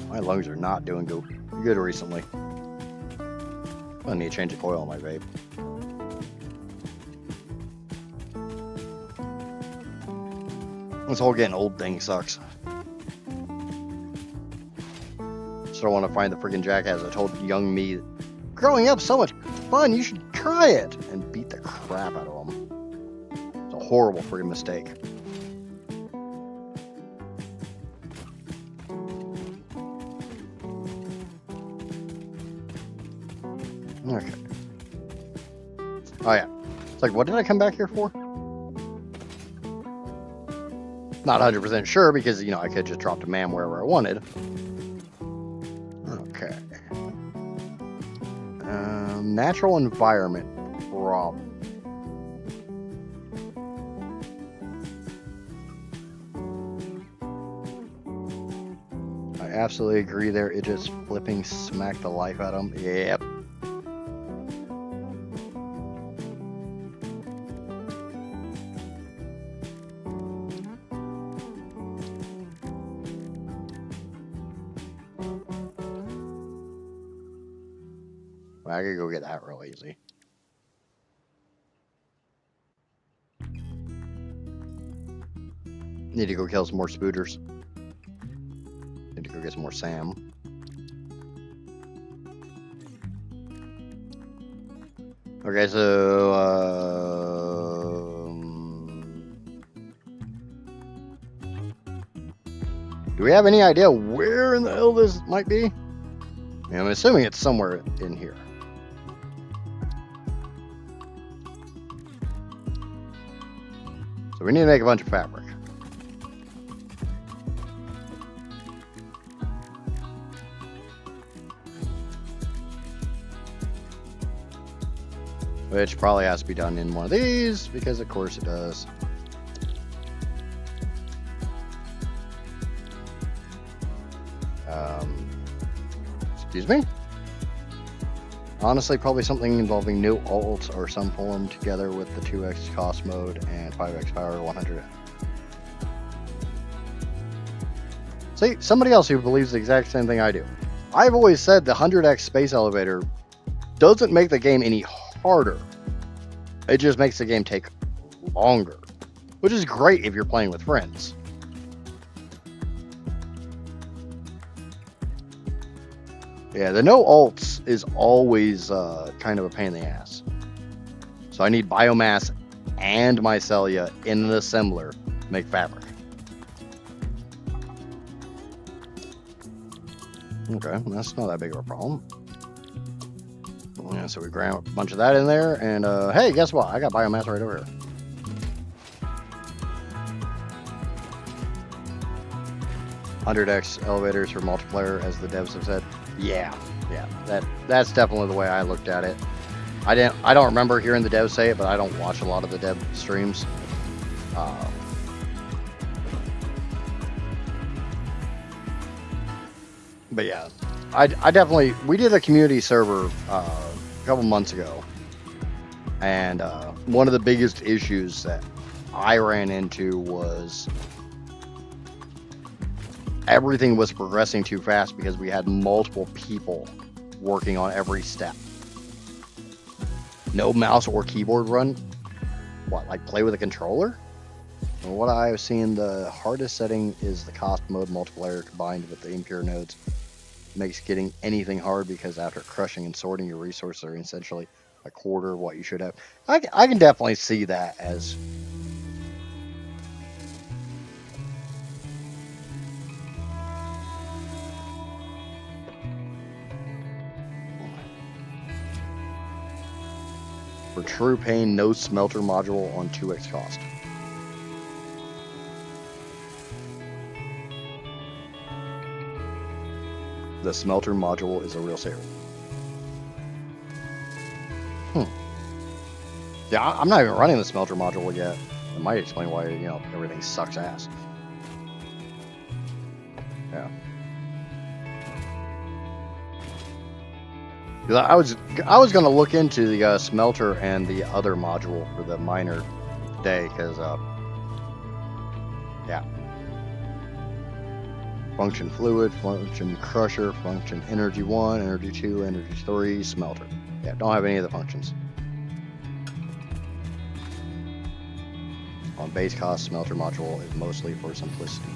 My lungs are not doing good recently. I need to change the coil on my vape. This whole getting old thing sucks. So I want to find the freaking jackass that told young me, growing up so much fun, you should try it, and beat the crap out of him. It's a horrible freaking mistake. Okay. Oh yeah. It's like, what did I come back here for? Not 100% sure because, you know, I could just drop the man wherever I wanted. Okay. Natural environment problem. I absolutely agree there. It just flipping smacked the life out of him. Yep. I could go get that real easy. Need to go kill some more spooters. Need to go get some more Sam. Okay, so do we have any idea where in the hell this might be? I mean, I'm assuming it's somewhere in here. So we need to make a bunch of fabric. Which probably has to be done in one of these, because of course it does. Excuse me? Honestly, probably something involving new alts or some form together with the 2x cost mode and 5x power 100. See, somebody else who believes the exact same thing I do. I've always said the 100x space elevator doesn't make the game any harder. It just makes the game take longer, which is great if you're playing with friends. Yeah, the no alts is always kind of a pain in the ass. So I need biomass and mycelia in an assembler to make fabric. Okay, that's not that big of a problem. Yeah, so we grab a bunch of that in there, and hey, guess what? I got biomass right over here. $100x elevators for multiplayer, as the devs have said. Yeah, that's definitely the way I looked at it. I don't remember hearing the devs say it, but I don't watch a lot of the dev streams. But yeah, I definitely, we did a community server a couple months ago, and one of the biggest issues that I ran into was everything was progressing too fast because we had multiple people working on every step. No mouse or keyboard run. What, like play with a controller? From what I've seen, the hardest setting is the cost mode multiplayer combined with the impure nodes. Makes getting anything hard because after crushing and sorting, your resources are essentially a quarter of what you should have. I can definitely see that as for true pain, no smelter module on 2x cost. The smelter module is a real saver. Yeah, I'm not even running the smelter module yet. It might explain why, you know, everything sucks ass. Yeah. I was gonna look into the smelter and the other module for the miner today, because yeah, function fluid, function crusher, function energy 1, energy 2, energy 3, smelter. Yeah, don't have any of the functions. On base cost, smelter module is mostly for simplicity.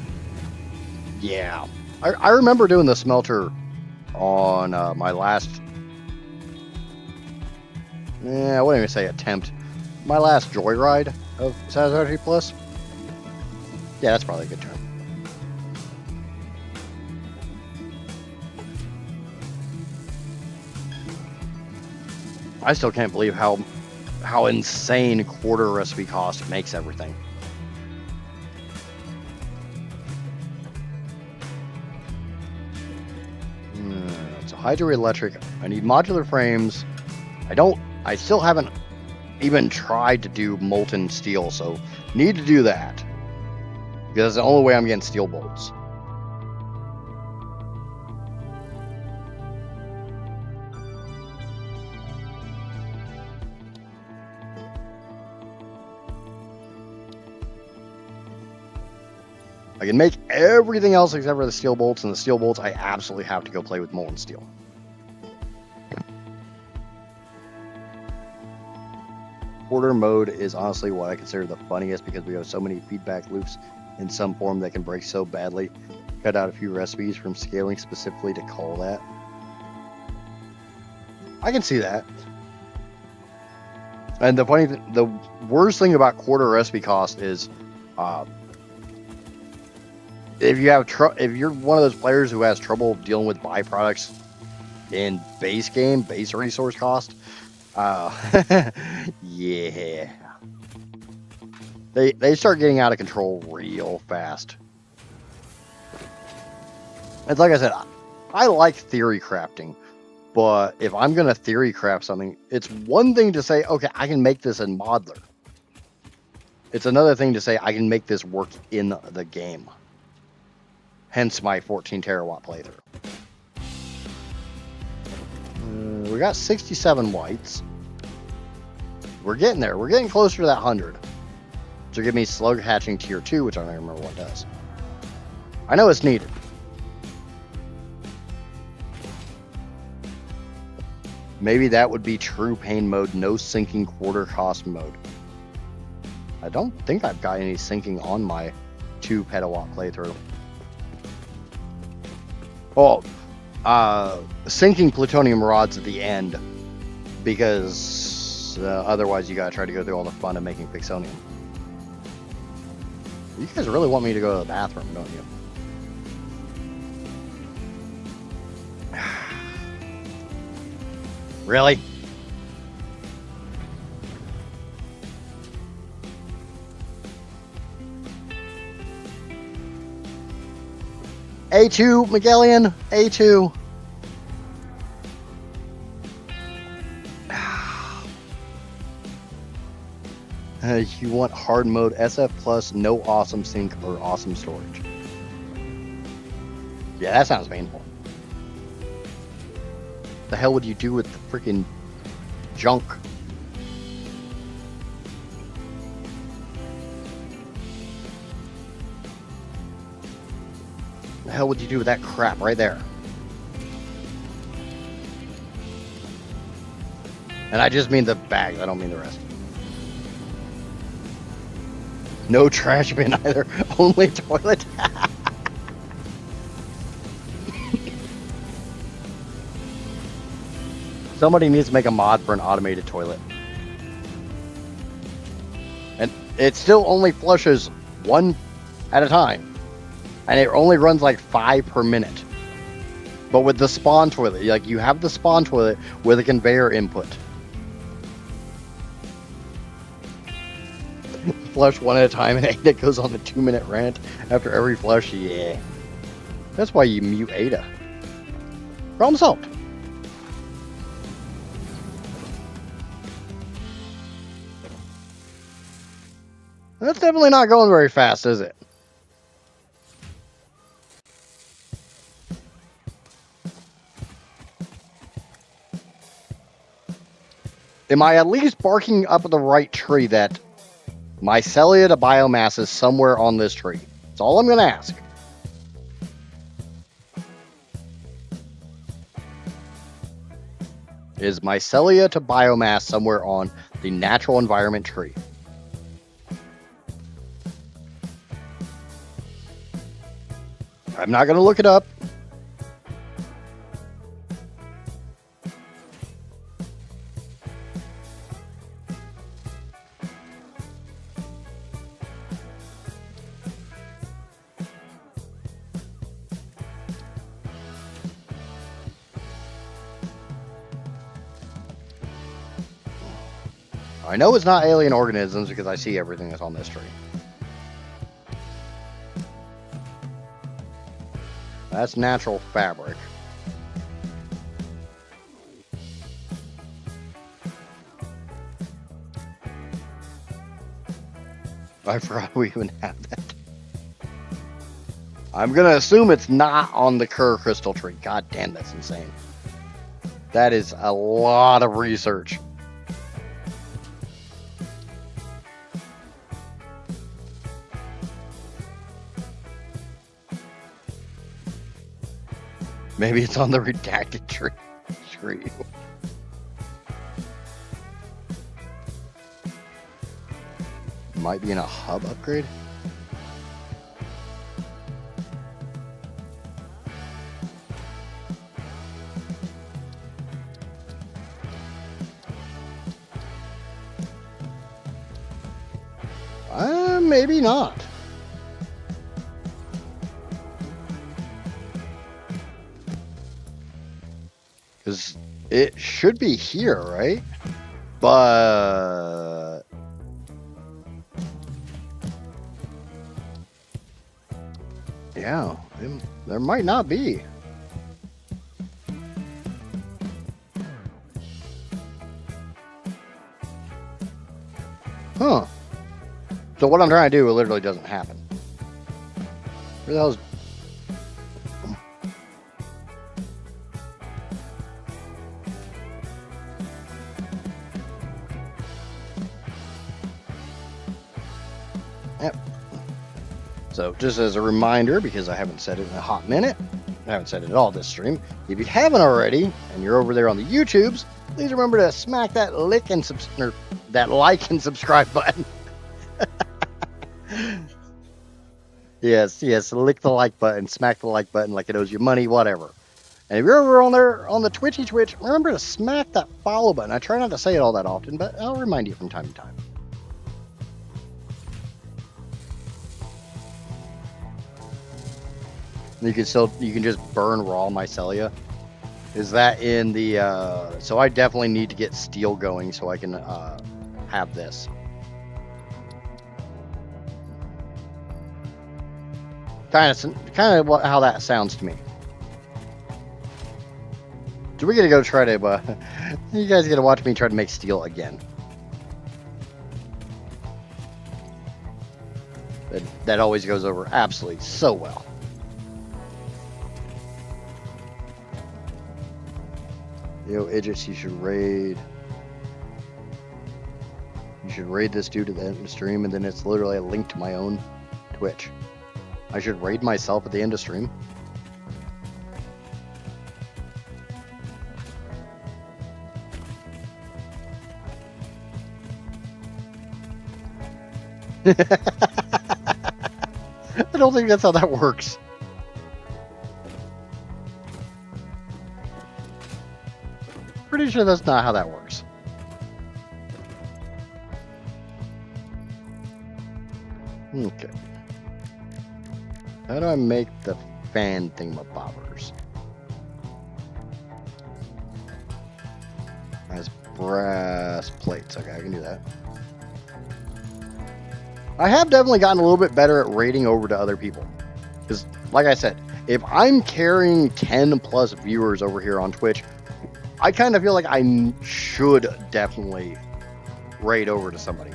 Yeah, I remember doing the smelter on my last. I wouldn't even say attempt. My last joyride of Satisfactory Plus. Yeah, that's probably a good term. I still can't believe how insane quarter recipe cost makes everything. It's a hydroelectric. I need modular frames. I still haven't even tried to do molten steel, so need to do that. Because that's the only way I'm getting steel bolts. I can make everything else except for the steel bolts, and the steel bolts I absolutely have to go play with molten steel. Quarter mode is honestly what I consider the funniest because we have so many feedback loops in some form that can break so badly. Cut out a few recipes from scaling specifically to call that. I can see that. And the worst thing about quarter recipe cost is if you're one of those players who has trouble dealing with byproducts in base game, base resource cost, yeah, they start getting out of control real fast. It's like I said, I like theory crafting, but if I'm gonna theory craft something, it's one thing to say, okay, I can make this in Moddler. It's another thing to say I can make this work in the game. Hence my 14 terawatt playthrough. We got 67 whites. We're getting there. We're getting closer to that 100. So give me Slug hatching tier 2, which I don't remember what it does. I know it's needed. Maybe that would be true pain mode, no sinking quarter cost mode. I don't think I've got any sinking on my 2 petawatt playthrough. Oh, sinking plutonium rods at the end, because otherwise you gotta try to go through all the fun of making fixonium. You guys really want me to go to the bathroom, don't you? Really? A2, Magellan, A2. You want hard mode, SF plus, no awesome sync or awesome storage. Yeah, that sounds painful. The hell would you do with the freaking junk? The hell would you do with that crap right there? And I just mean the bags, I don't mean the rest. No trash bin either, only toilet. Somebody needs to make a mod for an automated toilet. And it still only flushes one at a time. And it only runs like 5 per minute. But with the spawn toilet, like you have the spawn toilet with a conveyor input. Flush one at a time, and Ada goes on a 2-minute rant after every flush. Yeah. That's why you mute Ada. Problem solved. That's definitely not going very fast, is it? Am I at least barking up the right tree that mycelia to biomass is somewhere on this tree? That's all I'm going to ask. Is mycelia to biomass somewhere on the natural environment tree? I'm not going to look it up. I know it's not alien organisms because I see everything that's on this tree. That's natural fabric. I forgot we even have that. I'm going to assume it's not on the Kerr crystal tree. God damn, that's insane. That is a lot of research. Maybe it's on the redacted tree. Screw you. Might be in a hub upgrade. Maybe not. Because it should be here, right? But yeah, there might not be. Huh. So what I'm trying to do, it literally doesn't happen. Where the hell's... Yep. So just as a reminder, because I haven't said it in a hot minute, I haven't said it at all this stream, if you haven't already, and you're over there on the YouTubes, please remember to smack that like and subscribe button. Yes, lick the like button, smack the like button like it owes you money, whatever. And if you're over on there on the Twitch, remember to smack that follow button. I try not to say it all that often, but I'll remind you from time to time. You can just burn raw mycelia. Is that in the so I definitely need to get steel going so I can have this. Kind of how that sounds to me. So we're gonna go try to you guys gotta watch me try to make steel again. That always goes over absolutely so well. Yo, Idris, you should raid this dude at the end of the stream, and then it's literally a link to my own Twitch. I should raid myself at the end of stream. I don't think that's how that works. Pretty sure that's not how that works. Okay. How do I make the fan thingamabobbers? As brass plates. Okay, I can do that. I have definitely gotten a little bit better at raiding over to other people. Because, like I said, if I'm carrying 10 plus viewers over here on Twitch, I kind of feel like I should definitely raid over to somebody.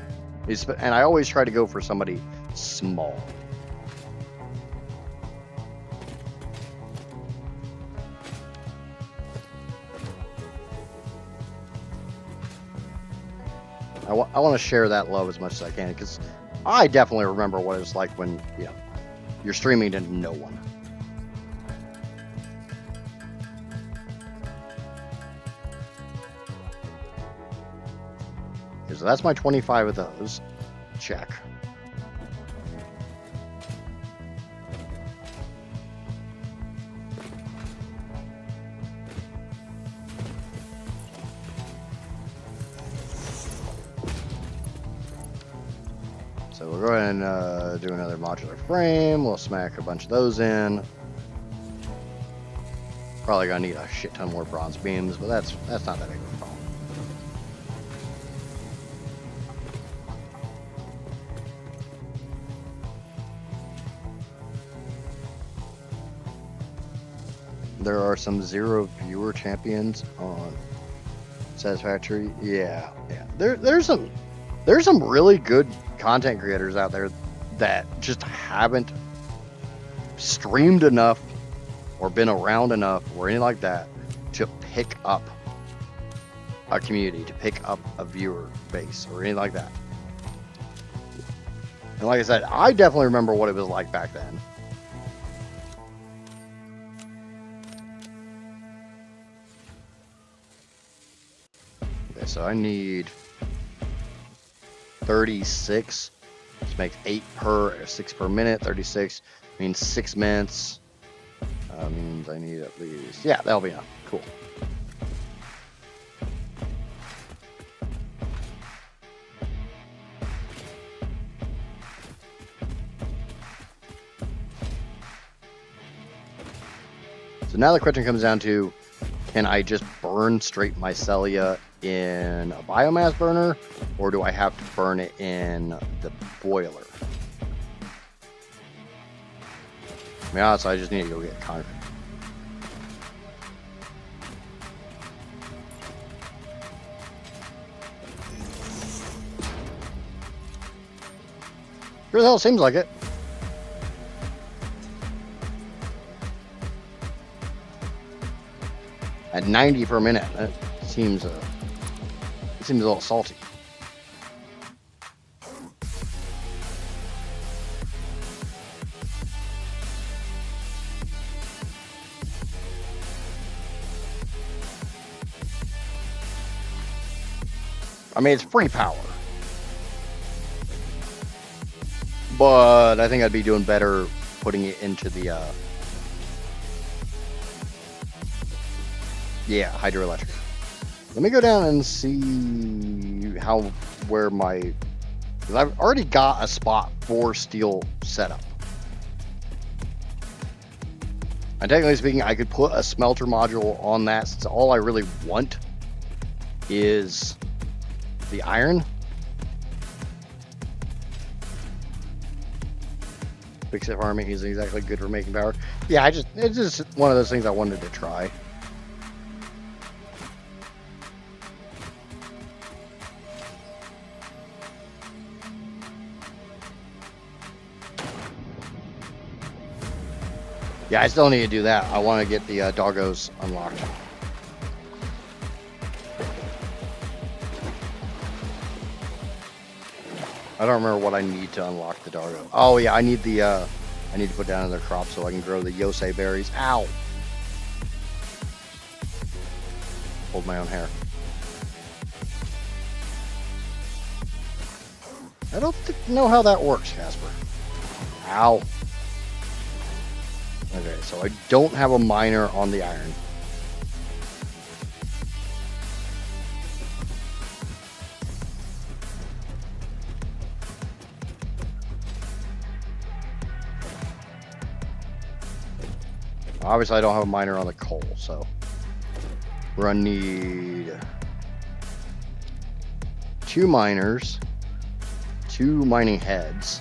And I always try to go for somebody small. I want to share that love as much as I can, because I definitely remember what it was like when, you know, you're streaming to no one. Okay, so that's my 25 of those. Check. So we'll go ahead and do another modular frame. We'll smack a bunch of those in. Probably gonna need a shit ton more bronze beams, but that's not that big of a problem. There are some 0 viewer champions on Satisfactory. Yeah. There's some really good content creators out there that just haven't streamed enough or been around enough or anything like that to pick up a community, to pick up a viewer base or anything like that. And like I said, I definitely remember what it was like back then. Okay, so I need 36. Which makes 6 per minute. 36 means 6 minutes. Means I need at least, yeah, that'll be enough. Cool. So now the question comes down to, can I just burn straight mycelia in a biomass burner, or do I have to burn it in the boiler? I mean, honestly, I just need to go get concrete. Sure the hell seems like it. At 90 per minute, that seems it seems a little salty. I mean, it's free power. But I think I'd be doing better putting it into the Yeah, hydroelectric. Let me go down and see where my... Because I've already got a spot for steel setup. And technically speaking, I could put a smelter module on that, since all I really want is the iron. Fixit farming isn't exactly good for making power. Yeah, it's just one of those things I wanted to try. Yeah, I still need to do that. I want to get the doggos unlocked. I don't remember what I need to unlock the doggo. Oh yeah, I need to put down another crop so I can grow the yosei berries. Ow! Hold my own hair. I don't know how that works, Casper. Ow. Okay, so I don't have a miner on the iron. Obviously, I don't have a miner on the coal, so we're gonna need 2 miners, 2 mining heads.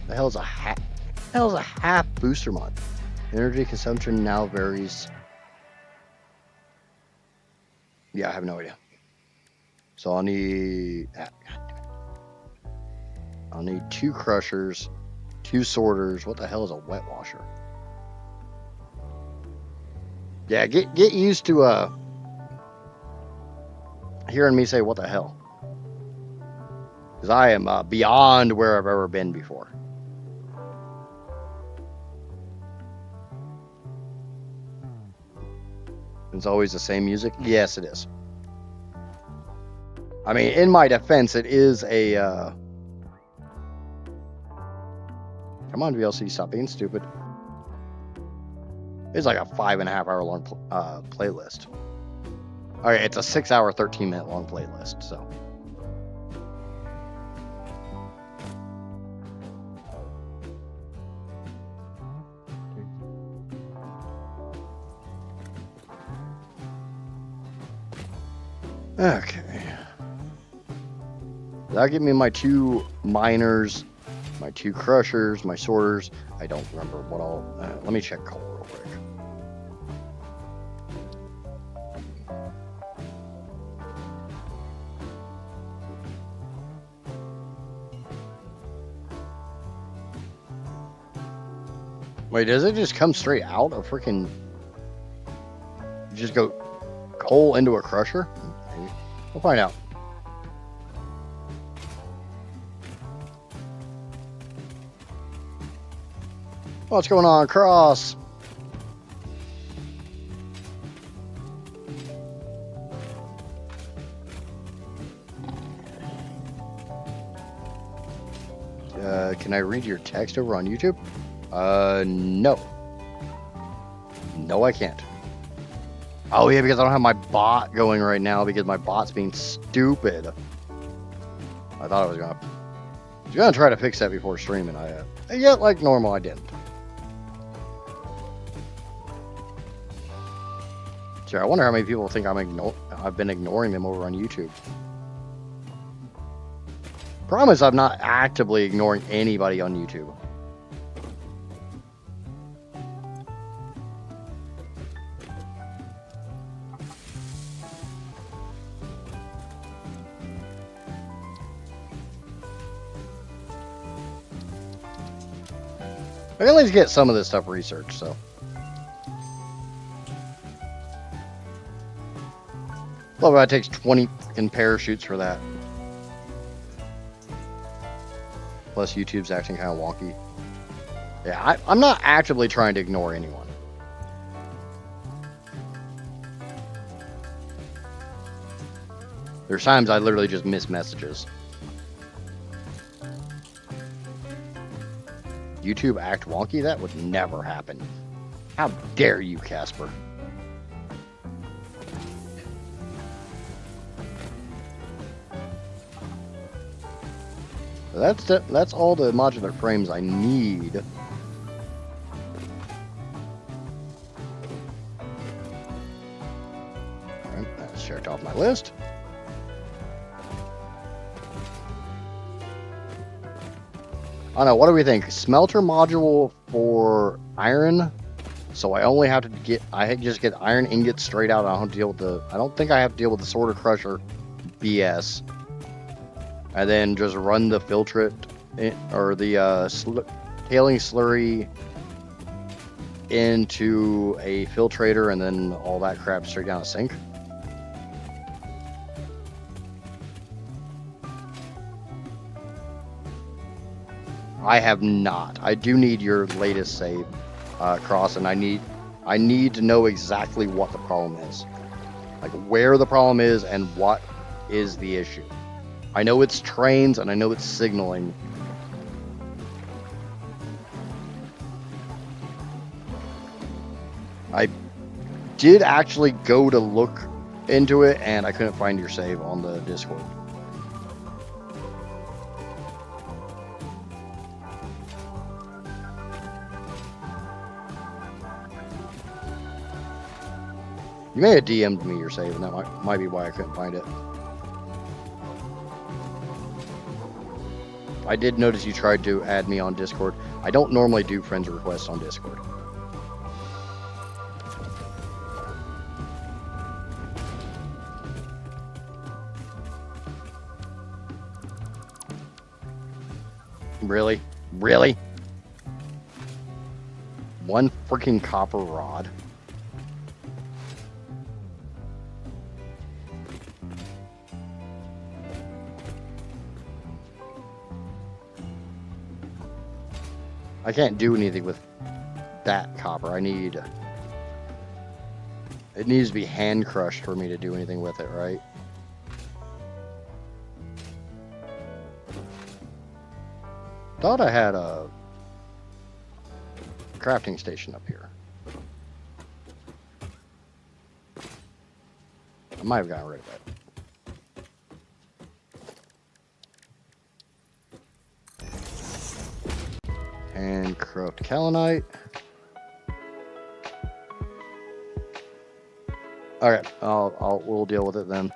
The hell is a half booster mod? Energy consumption now varies. Yeah, I have no idea. So I'll need 2 crushers, 2 sorters. What the hell is a wet washer? Yeah, get used to hearing me say what the hell. Because I am beyond where I've ever been before. It's always the same music? Yes, it is. I mean, in my defense, it is a... Come on, VLC, stop being stupid. It's like a 5.5 hour long playlist. Okay, it's a 6 hour, 13 minute long playlist, so. Okay. That'll give me my 2 miners, my 2 crushers, my sorters. I don't remember what all... let me check coal real quick. Wait, does it just come straight out of freaking... Just go coal into a crusher? Maybe. We'll find out. What's going on, Cross? Can I read your text over on YouTube? No. No, I can't. Oh, yeah, because I don't have my bot going right now because my bot's being stupid. I thought I was gonna try to fix that before streaming. Yet, like normal, I didn't. Sure, I wonder how many people think I've been ignoring them over on YouTube. Promise I'm not actively ignoring anybody on YouTube. I can at least get some of this stuff researched, so. Love how it takes 20 fucking parachutes for that. Plus YouTube's acting kind of wonky. Yeah, I'm not actively trying to ignore anyone. There's times I literally just miss messages. YouTube act wonky? That would never happen. How dare you, Casper? So that's all the modular frames I need. Alright, that's checked off my list. I don't know, what do we think? Smelter module for iron. So I only have to get, I just get iron ingots straight out. I don't have to deal with the, I don't think I have to deal with the sorter crusher BS. And then just run the filtrate, or the tailing slurry into a filtrator, and then all that crap straight down a sink. I have not. I do need your latest save, Cross, and I need to know exactly what the problem is, like where the problem is and what is the issue. I know it's trains and I know it's signaling. I did actually go to look into it and I couldn't find your save on the Discord. You may have DM'd me your save, and that might be why I couldn't find it. I did notice you tried to add me on Discord. I don't normally do friends requests on Discord. Really? Really? One freaking copper rod. I can't do anything with that copper. It needs to be hand crushed for me to do anything with it, right? Thought I had a crafting station up here. I might have gotten rid of it. And corrupt kaolinite. Okay, we'll deal with it then.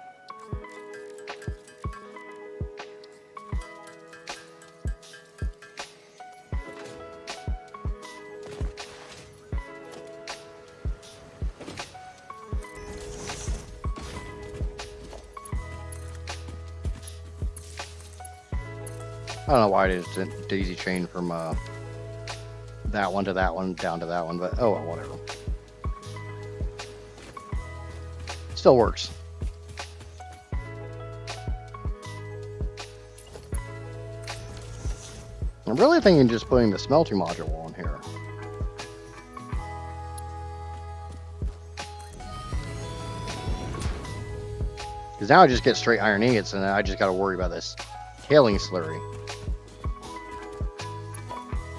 I don't know why it just daisy chain from that one to that one down to that one, but oh well, whatever. Still works. I'm really thinking just putting the smelting module on here. Because now I just get straight iron ingots, and I just got to worry about this tailing slurry,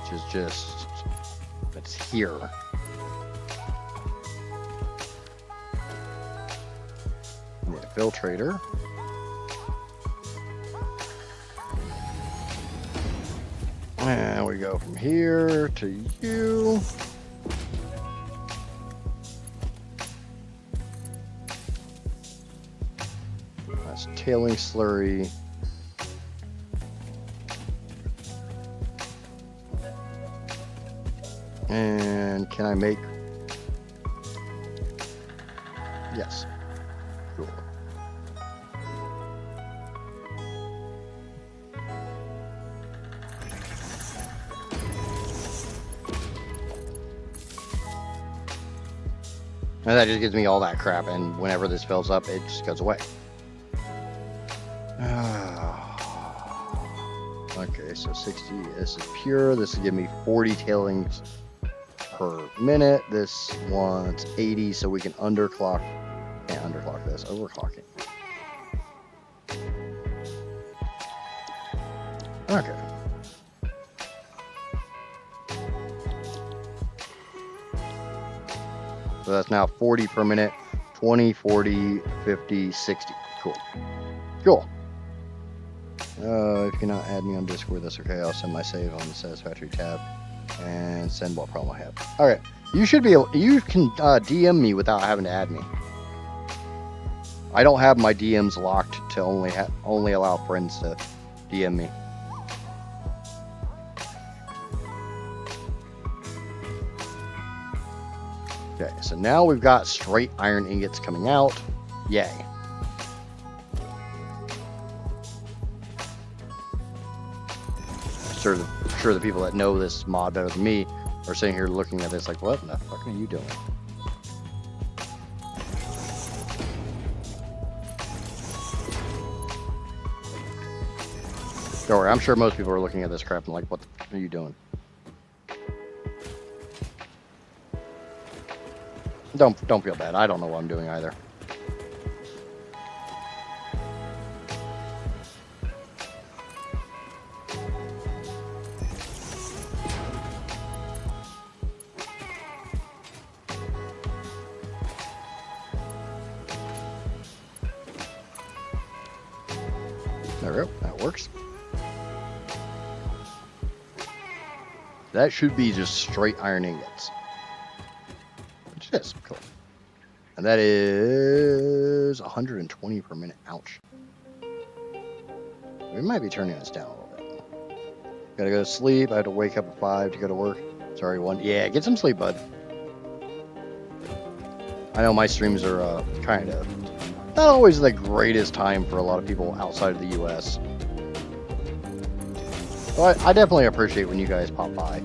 which is just, it's here. Need a filtrator. And we go from here to you. That's tailing slurry. And can I make? Yes. Cool. And that just gives me all that crap, and whenever this fills up, it just goes away. Okay, so 60, this is pure. This will give me 40 tailings per minute. This one's 80, so we can underclock. Can't underclock this, overclocking. Okay. So that's now 40 per minute, 20, 40, 50, 60. Cool. Cool. If you're not add me on Discord, that's okay. I'll send my save on the Satisfactory tab and send what problem I have. All right, you should be able. You can DM me without having to add me. I don't have my DMs locked to only allow friends to DM me. Okay, so now we've got straight iron ingots coming out. Yay. Sure the people that know this mod better than me are sitting here looking at this like, what the fuck are you doing? Don't worry, I'm sure most people are looking at this crap and like, what the fuck are you doing? Don't feel bad. I don't know what I'm doing either. There we go. That works. That should be just straight iron ingots. Which is cool. And that is 120 per minute. Ouch. We might be turning this down a little bit. Gotta go to sleep. I had to wake up at 5 to go to work. Sorry, 1. Yeah, get some sleep, bud. I know my streams are kind of not always the greatest time for a lot of people outside of the U.S. But I definitely appreciate when you guys pop by.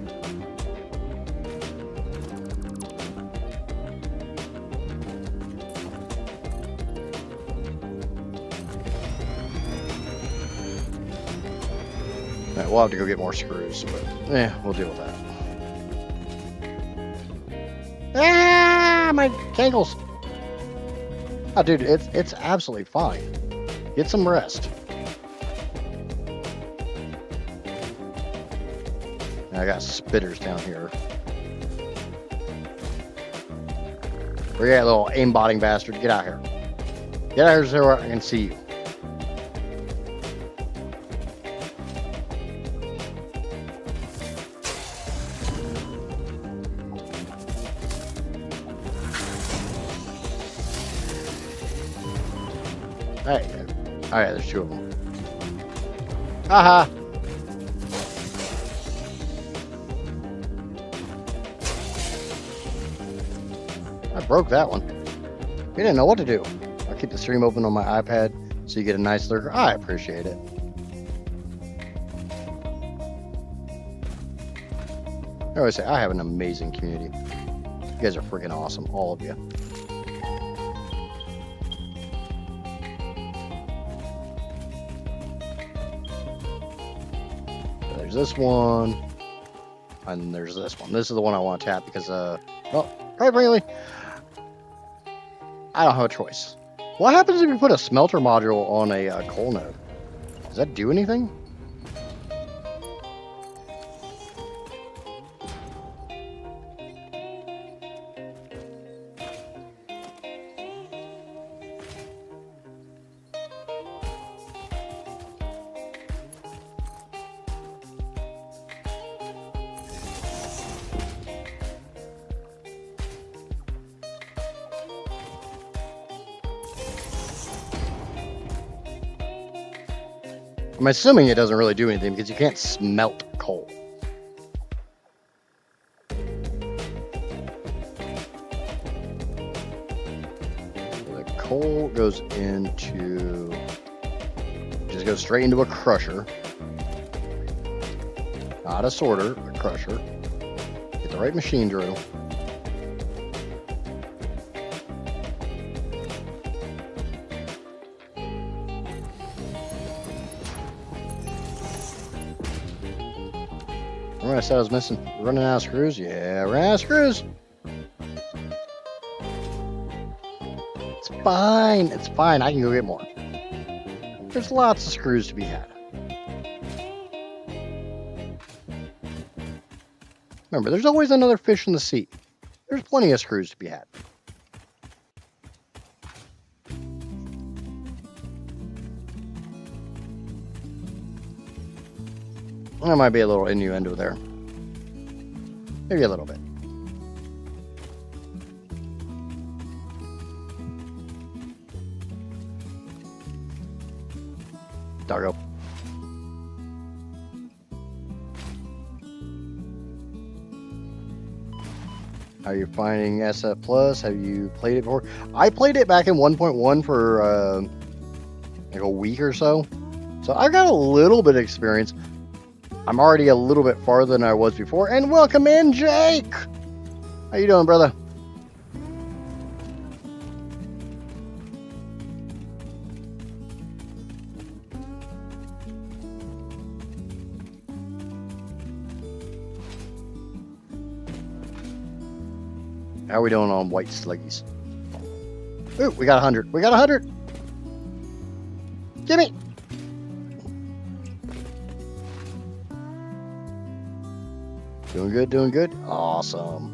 Alright, we'll have to go get more screws, but we'll deal with that. Ah, my cankles! Oh, dude, it's absolutely fine. Get some rest. I got spitters down here. Where you at, little aimbotting bastard? Get out here. Get out here so I can see you. Alright, there's 2 of them. Haha! I broke that one. You didn't know what to do. I'll keep the stream open on my iPad so you get a nice lurker. I appreciate it. I always say, I have an amazing community. You guys are freaking awesome, all of you. There's this one, and there's this one. This is the one I want to tap because, well, quite frankly, I don't have a choice. What happens if you put a smelter module on a coal node? Does that do anything? I'm assuming it doesn't really do anything because you can't smelt coal. The coal goes into, just goes straight into a crusher. Not a sorter, a crusher. Get the right machine drill. I said I was missing. Running out of screws? Yeah, running out of screws. It's fine. It's fine. I can go get more. There's lots of screws to be had. Remember, there's always another fish in the sea. There's plenty of screws to be had. There might be a little innuendo there. Maybe a little bit. Doggo. How are you finding SF Plus? Have you played it before? I played it back in 1.1 for like a week or so. So I've got a little bit of experience. I'm already a little bit farther than I was before. And welcome in, Jake! How you doing, brother? How are we doing on white sluggies? Ooh, we got 100. We got 100! Gimme! Doing good, doing good. Awesome.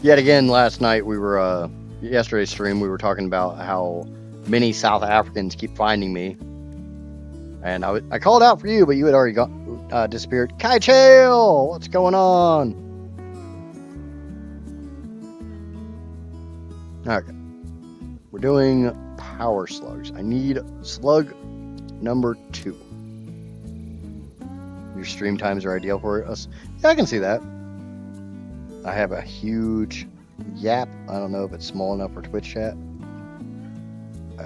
Yet again, last night we were, yesterday's stream, we were talking about how many South Africans keep finding me. And I called out for you, but you had already disappeared. Kai Chael! What's going on? Okay. We're doing power slugs. I need slug number 2. Your stream times are ideal for us. Yeah, I can see that. I have a huge yap. I don't know if it's small enough for Twitch chat. I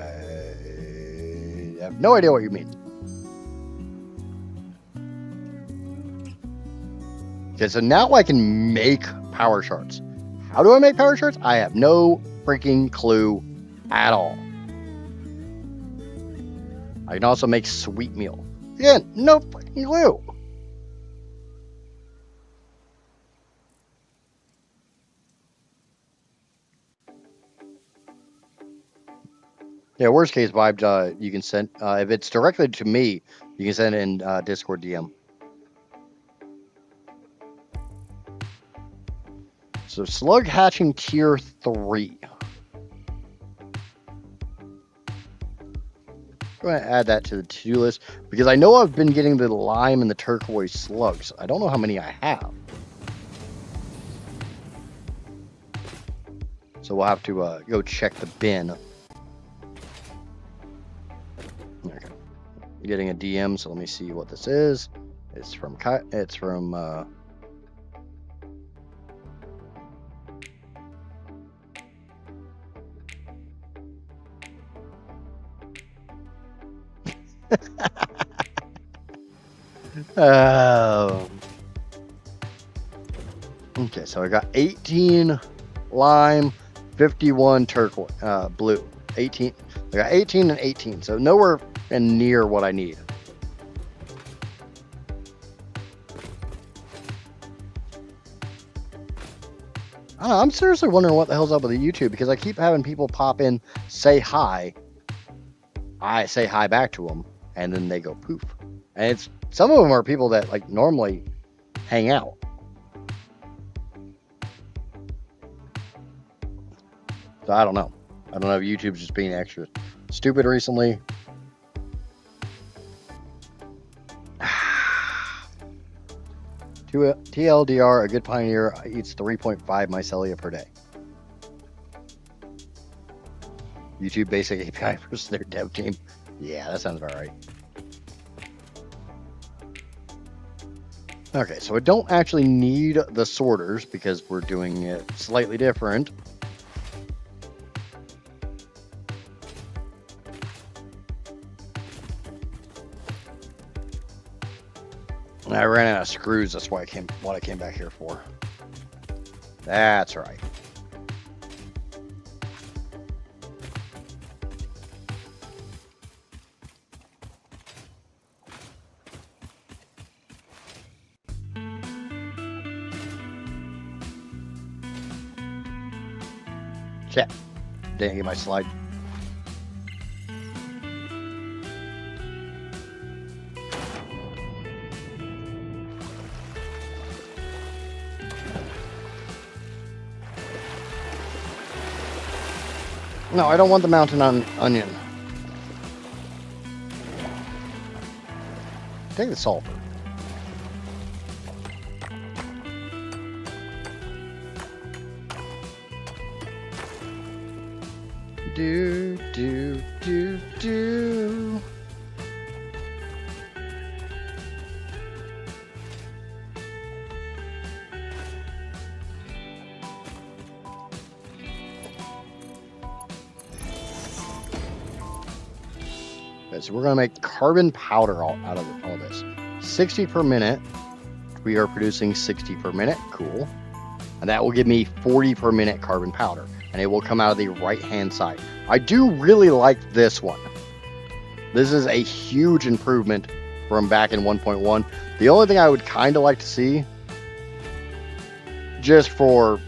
have no idea what you mean. Okay, so now I can make power charts. How do I make power charts? I have no freaking clue at all. I can also make sweet meal. Again, no freaking clue. Yeah, worst case vibe, you can send, if it's directly to me, you can send it in Discord DM. So slug hatching tier 3. I'm going to add that to the to-do list because I know I've been getting the lime and the turquoise slugs. I don't know how many I have. So we'll have to go check the bin. Okay. Getting a DM, so let me see what this is. It's from oh. Okay, so I got 18 lime, 51 turquoise, blue. 18. I got 18 and 18, so nowhere near what I need. I don't know, I'm seriously wondering what the hell's up with the YouTube because I keep having people pop in, say hi. I say hi back to them, and then they go poof. And it's some of them are people that like normally hang out. So I don't know. I don't know if YouTube's just being extra stupid recently. TLDR, a good pioneer eats 3.5 mycelia per day. YouTube basic API versus their dev team. Yeah, that sounds about right. Okay, so I don't actually need the sorters because we're doing it slightly different. I ran out of screws, that's why what I came back here for. That's right. Chat. Didn't get my slide. No, I don't want the mountain onion. Take the sulfur. Do. Okay, so we're going to make carbon powder out of all this. 60 per minute. We are producing 60 per minute. Cool. And that will give me 40 per minute carbon powder. And it will come out of the right-hand side. I do really like this one. This is a huge improvement from back in 1.1. The only thing I would kind of like to see, just for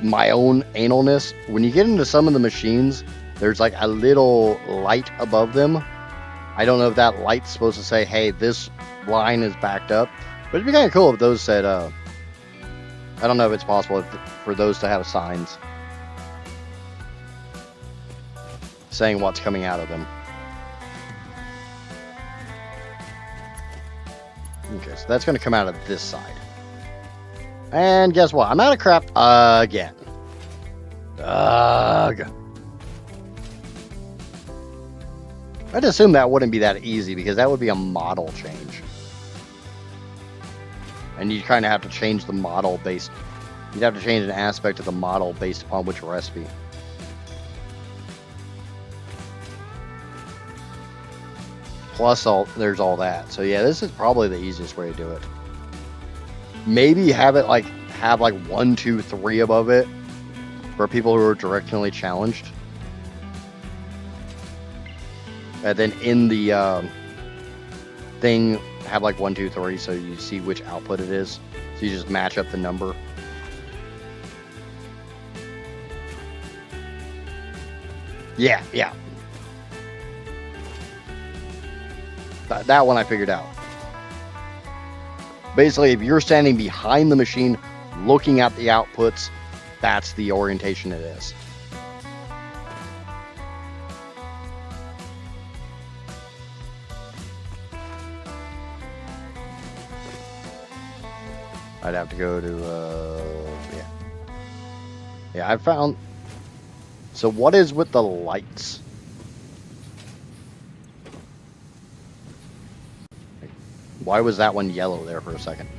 my own analness, when you get into some of the machines, there's like a little light above them. I don't know if that light's supposed to say, hey, this line is backed up. But it'd be kind of cool if those said, I don't know if it's possible for those to have signs saying what's coming out of them. Okay, so that's going to come out of this side. And guess what? I'm out of crap again. Ugh. I'd assume that wouldn't be that easy because that would be a model change. And you kind of have to change the model based... You'd have to change an aspect of the model based upon which recipe. Plus, there's all that. So yeah, this is probably the easiest way to do it. Maybe have it like 1, 2, 3 above it for people who are directionally challenged. And then in the thing, have like 1, 2, 3, so you see which output it is. So you just match up the number. Yeah. That one I figured out. Basically, if you're standing behind the machine, looking at the outputs, that's the orientation it is. I'd have to go to, yeah, I found, so what is with the lights? Why was that one yellow there for a second?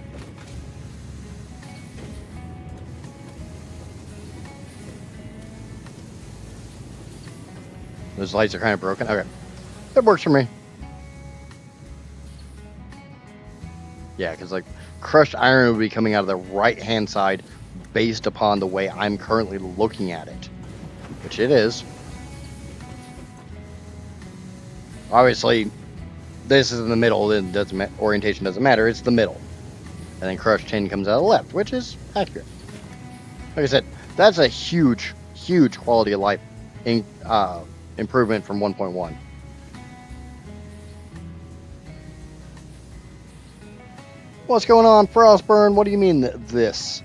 Those lights are kind of broken. Okay. That works for me. Yeah, because like crushed iron would be coming out of the right-hand side based upon the way I'm currently looking at it. Which it is. Obviously, this is in the middle, then orientation doesn't matter, it's the middle. And then crushed tin comes out of the left, which is accurate. Like I said, that's a huge quality of life improvement from 1.1. What's going on, Frostburn? What do you mean this?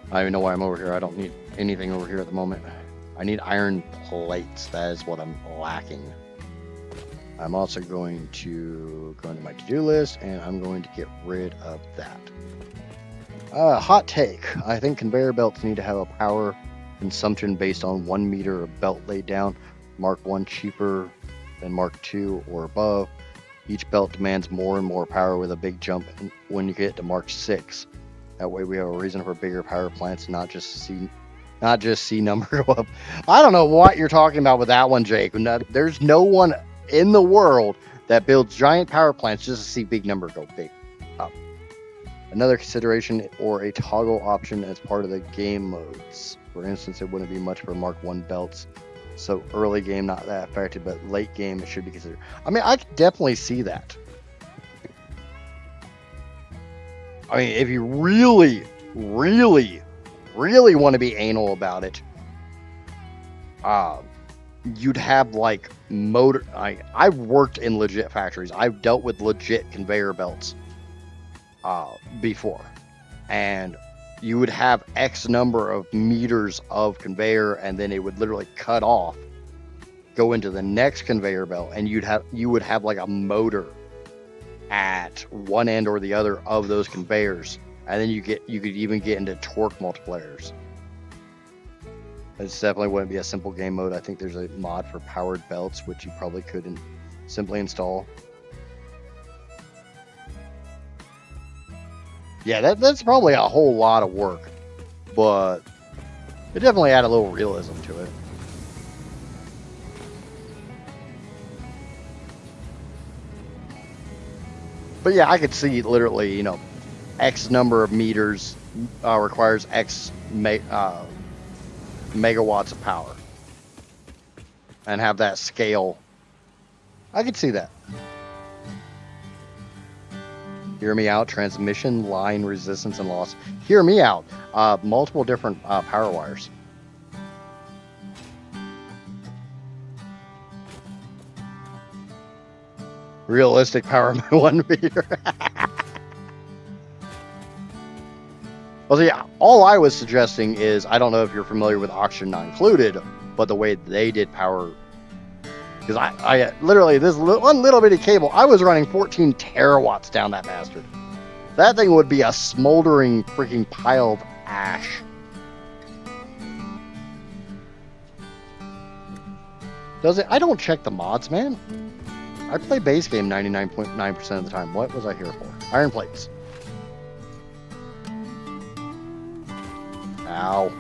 I don't even know why I'm over here. I don't need anything over here at the moment. I need iron plates. That is what I'm lacking. I'm also going to go into my to-do list, and I'm going to get rid of that. Hot take. I think conveyor belts need to have a power consumption based on 1 meter of belt laid down. Mark 1 cheaper than Mark 2 or above. Each belt demands more and more power with a big jump when you get to Mark 6. That way we have a reason for bigger power plants, not just see number go up. I don't know what you're talking about with that one, Jake. There's no one in the world that builds giant power plants just to see big number go big up. Another consideration or a toggle option as part of the game modes. For instance, it wouldn't be much for Mark 1 belts. So early game, not that affected, but late game, it should be considered. I mean, I could definitely see that. I mean, if you really want to be anal about it, you'd have like motor. I've worked in legit factories. I've dealt with legit conveyor belts before, and you would have X number of meters of conveyor, and then it would literally cut off, go into the next conveyor belt, and you would have like a motor at one end or the other of those conveyors, and then you could even get into torque multipliers. This definitely wouldn't be a simple game mode. I think there's a mod for powered belts, which you probably couldn't simply install. Yeah, that's probably a whole lot of work, but it definitely added a little realism to it. But yeah, I could see literally, you know, X number of meters requires X megawatts of power, and have that scale. I could see that. Hear me out. Transmission line resistance and loss. Hear me out. Multiple different power wires. Realistic power 1 meter. Well, yeah, all I was suggesting is, I don't know if you're familiar with Oxygen Not Included, but the way they did power, because I literally, this one little bitty cable, I was running 14 terawatts down that bastard. That thing would be a smoldering freaking pile of ash. Does it? I don't check the mods, man. I play base game 99.9% of the time. What was I here for? Iron plates. Ow.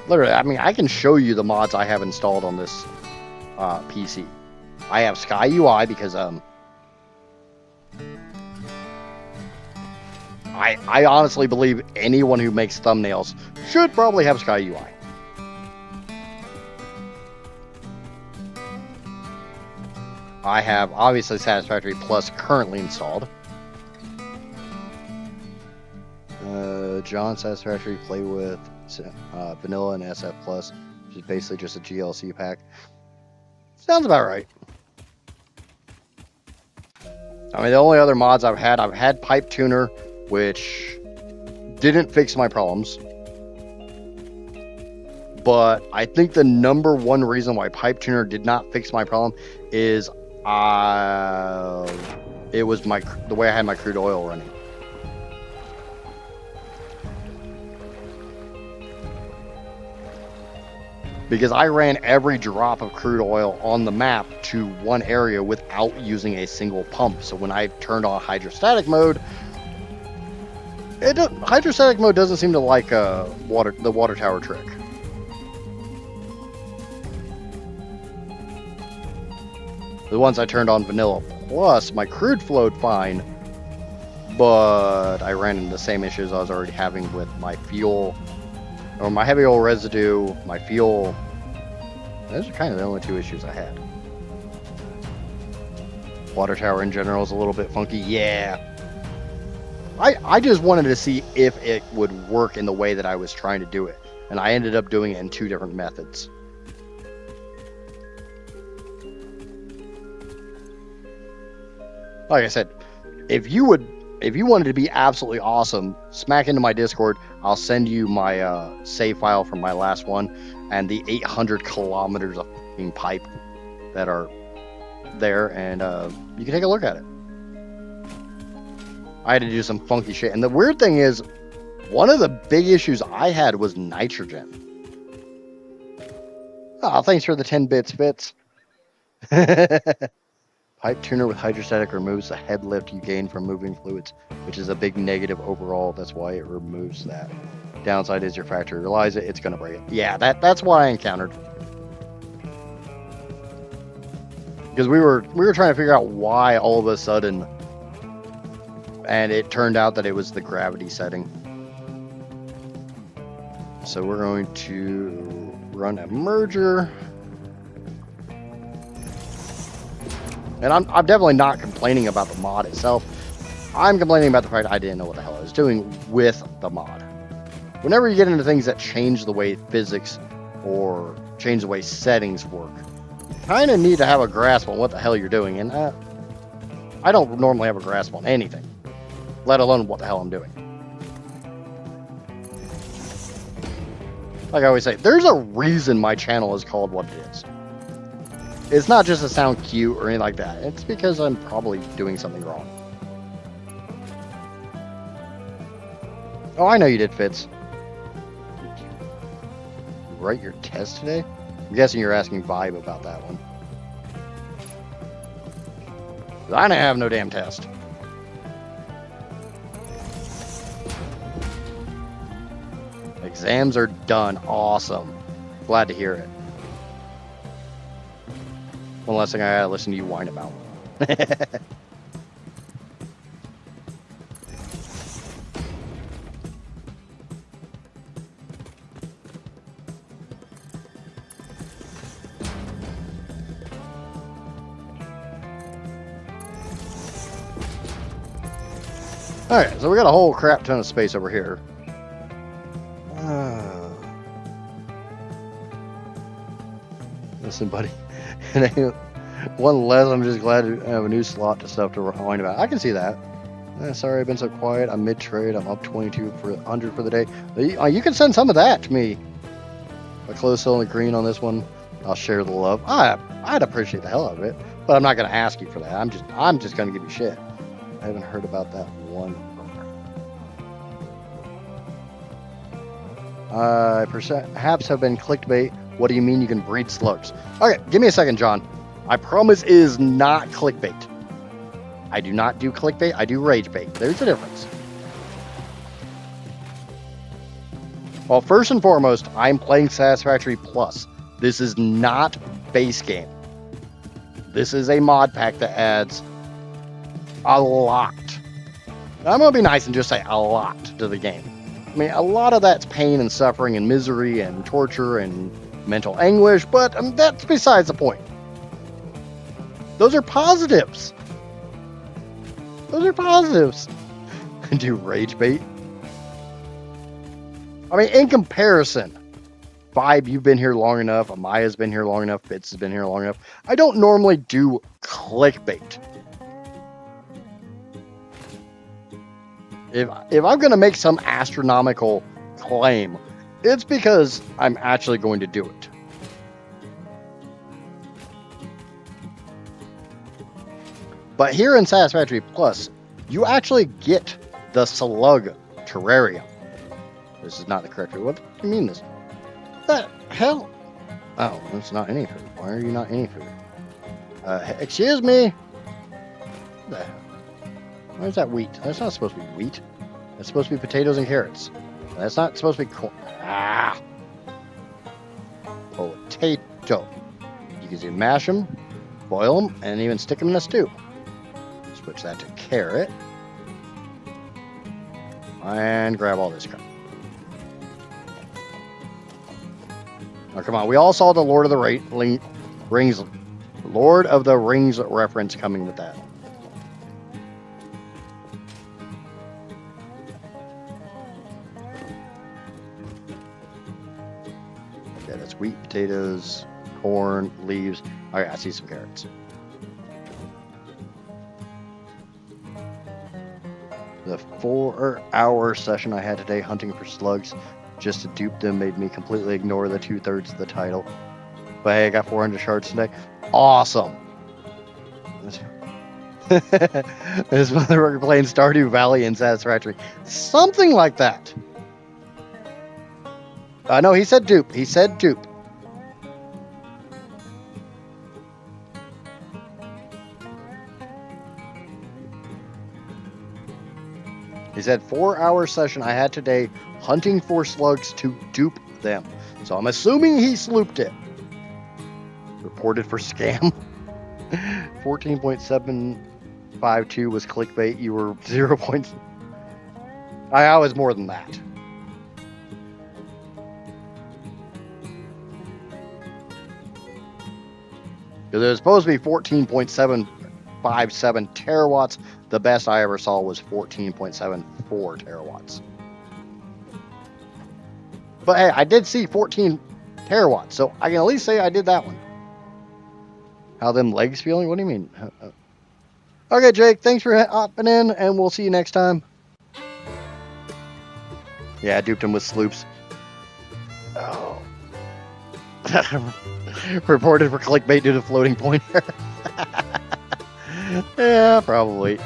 Literally, I mean, I can show you the mods I have installed on this PC. I have Sky UI because I honestly believe anyone who makes thumbnails should probably have Sky UI. I have obviously Satisfactory Plus currently installed. John Satisfactory play with Vanilla and SF Plus, which is basically just a GLC pack. Sounds about right. I mean, the only other mods I've had Pipe Tuner, which didn't fix my problems. But I think the number one reason why Pipe Tuner did not fix my problem is it was the way I had my crude oil running. Because I ran every drop of crude oil on the map to one area without using a single pump. So when I turned on hydrostatic mode, hydrostatic mode doesn't seem to like the water tower trick. The ones I turned on Vanilla Plus, my crude flowed fine, but I ran into the same issues I was already having with my fuel, or my heavy oil residue, my fuel. Those are kind of the only two issues I had. Water tower in general is a little bit funky. Yeah. I just wanted to see if it would work in the way that I was trying to do it, and I ended up doing it in two different methods. Like I said, if you wanted to be absolutely awesome, smack into my Discord. I'll send you my save file from my last one and the 800 kilometers of fucking pipe that are there, and you can take a look at it. I had to do some funky shit, and the weird thing is, one of the big issues I had was nitrogen. Oh, thanks for the 10 bits, Fitz. Pipe tuner with hydrostatic removes the head lift you gain from moving fluids, which is a big negative overall. That's why it removes that. Downside is your factory relies it, it's going to break it. Yeah, that's what I encountered. Because we were trying to figure out why all of a sudden, and it turned out that it was the gravity setting. So we're going to run a merger. And I'm definitely not complaining about the mod itself. I'm complaining about the fact I didn't know what the hell I was doing with the mod. whenever you get into things that change the way physics or change the way settings work, you kind of need to have a grasp on what the hell you're doing. And I don't normally have a grasp on anything, let alone what the hell I'm doing. Like I always say, there's a reason my channel is called what it is. It's not just to sound cute or anything like that. It's because I'm probably doing something wrong. Oh, I know you did, Fitz. Did you write your test today? I'm guessing you're asking Vibe about that one. I didn't have no damn test. Exams are done. Awesome. Glad to hear it. One last thing I gotta listen to you whine about. Alright, so we got a whole crap ton of space over here. Listen, buddy. One less, I'm just glad to have a new slot to stuff to whine about. I can see that. Sorry I've been so quiet. I'm mid-trade. I'm up 2,200 for the day. You can send some of that to me. A close still in the green on this one. I'll share the love. I'd appreciate the hell out of it, but I'm not going to ask you for that. I'm just going to give you shit. I haven't heard about that one. Perhaps have been clickbait. What do you mean you can breed slugs? Okay, give me a second, John. I promise it is not clickbait. I do not do clickbait. I do rage bait. There's a difference. Well, first and foremost, I'm playing Satisfactory Plus. This is not base game. This is a mod pack that adds a lot. I'm going to be nice and just say a lot to the game. I mean, a lot of that's pain and suffering and misery and torture and mental anguish, but that's besides the point. Those are positives. Those are positives. Do rage bait? I mean, in comparison, Vibe, you've been here long enough. Amaya's been here long enough. Fitz has been here long enough. I don't normally do clickbait. If I'm going to make some astronomical claim, it's because I'm actually going to do it. But here in Satisfactory Plus, you actually get the Slug terrarium. This is not the correct food. What do you mean this? What the hell? Oh, it's not any food. Why are you not any food? Excuse me? What the hell? Where's that wheat? That's not supposed to be wheat. That's supposed to be potatoes and carrots. That's not supposed to be corn. Ah! Potato. You can see mash them, boil them, and even stick them in a stew. Switch that to carrot. And grab all this crap. Oh, come on. We all saw the Lord of the Rings reference coming with that. Okay, that's wheat, potatoes, corn, leaves. All right, I see some carrots. The 4-hour session I had today hunting for slugs just to dupe them made me completely ignore the 2/3 of the title. But hey, I got 400 shards today. Awesome. This motherfucker playing Stardew Valley in Satisfactory. Something like that. No, he said dupe. He said dupe. He said 4-hour session I had today hunting for slugs to dupe them. So I'm assuming he slooped it. Reported for scam. 14.752 was clickbait. You were 0. I was more than that. Because it was supposed to be 14.757 terawatts. The best I ever saw was 14.74 terawatts. But hey, I did see 14 terawatts, so I can at least say I did that one. How them legs feeling? What do you mean? Okay, Jake, thanks for hopping in, and we'll see you next time. Yeah, I duped him with sloops. Oh. Reported for clickbait due to floating pointer. Yeah, probably.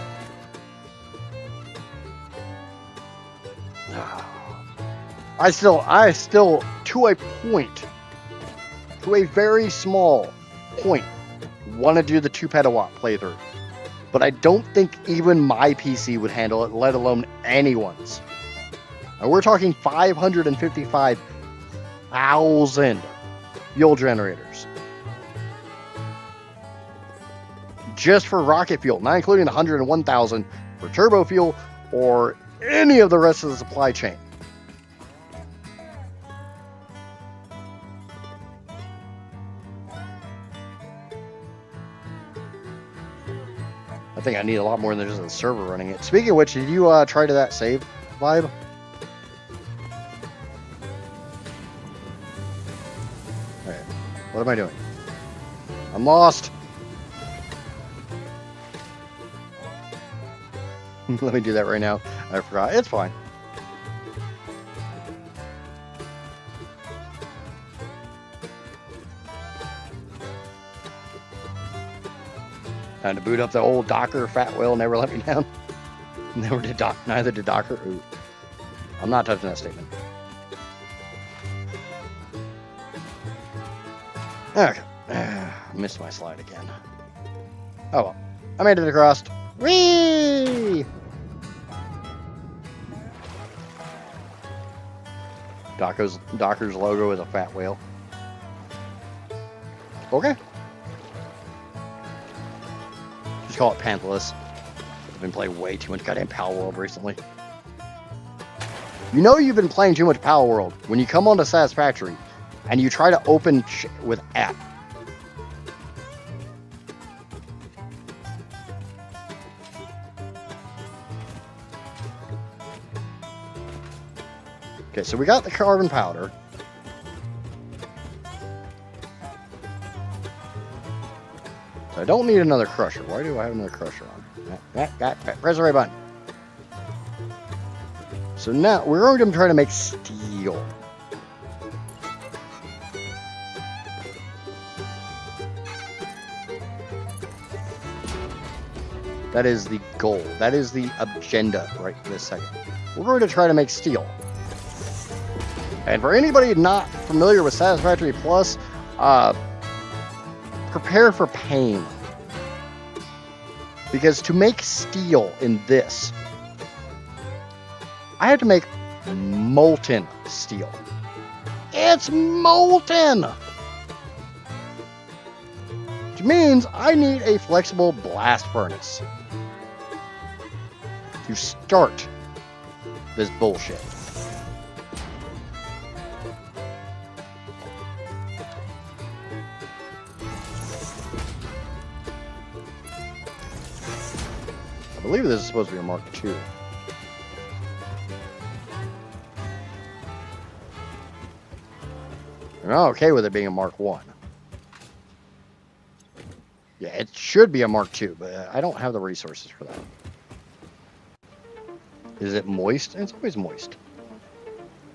I still, to a point, to a very small point, want to do the 2 petawatt playthrough. But I don't think even my PC would handle it, let alone anyone's. And we're talking 555,000 fuel generators. Just for rocket fuel, not including the 101,000 for turbo fuel or any of the rest of the supply chain. I think I need a lot more than just a server running it. Speaking of which, did you try to that save vibe? Alright, what am I doing? I'm lost. Let me do that right now. I forgot. It's fine. Time to boot up the old Docker. Fat whale never let me down. Neither did Docker. Ooh. I'm not touching that statement. Okay. Missed my slide again. Oh well. I made it across. Whee! Docker's logo is a fat whale. Okay. Just call it Panthalus. I've been playing way too much goddamn Power World recently. You know you've been playing too much Power World when you come onto Satisfactory and you try to open with app. Okay, so we got the carbon powder. So I don't need another crusher. Why do I have another crusher on? Press the right button. So now we're going to try to make steel. That is the goal. That is the agenda right this second. We're going to try to make steel. And for anybody not familiar with Satisfactory Plus, prepare for pain. Because to make steel in this, I have to make molten steel. It's molten! Which means I need a flexible blast furnace to start this bullshit. I believe this is supposed to be a Mark II. I'm not okay with it being a Mark I. Yeah, it should be a Mark II, but I don't have the resources for that. Is it moist? It's always moist.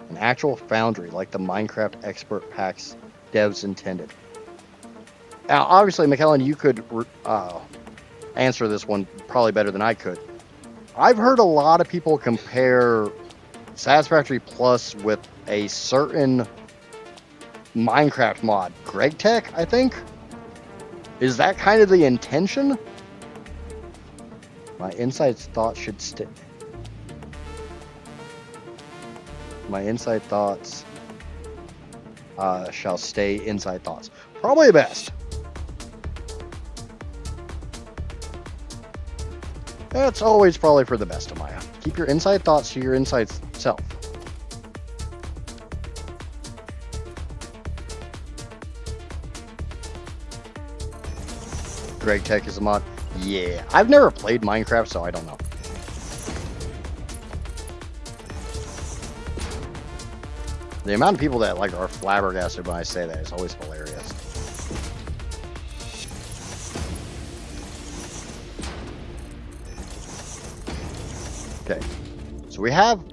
An actual foundry, like the Minecraft expert packs devs intended. Now, obviously, McKellen, you could answer this one probably better than I could. I've heard a lot of people compare Satisfactory Plus with a certain Minecraft mod, Greg Tech, I think. Is that kind of the intention? My inside thoughts should stay. My inside thoughts shall stay inside thoughts. Probably best. That's always probably for the best, Amaya. Keep your inside thoughts to your inside self. Greg Tech is a mod. Yeah, I've never played Minecraft, so I don't know. The amount of people that like are flabbergasted when I say that is always hilarious. Okay, so we have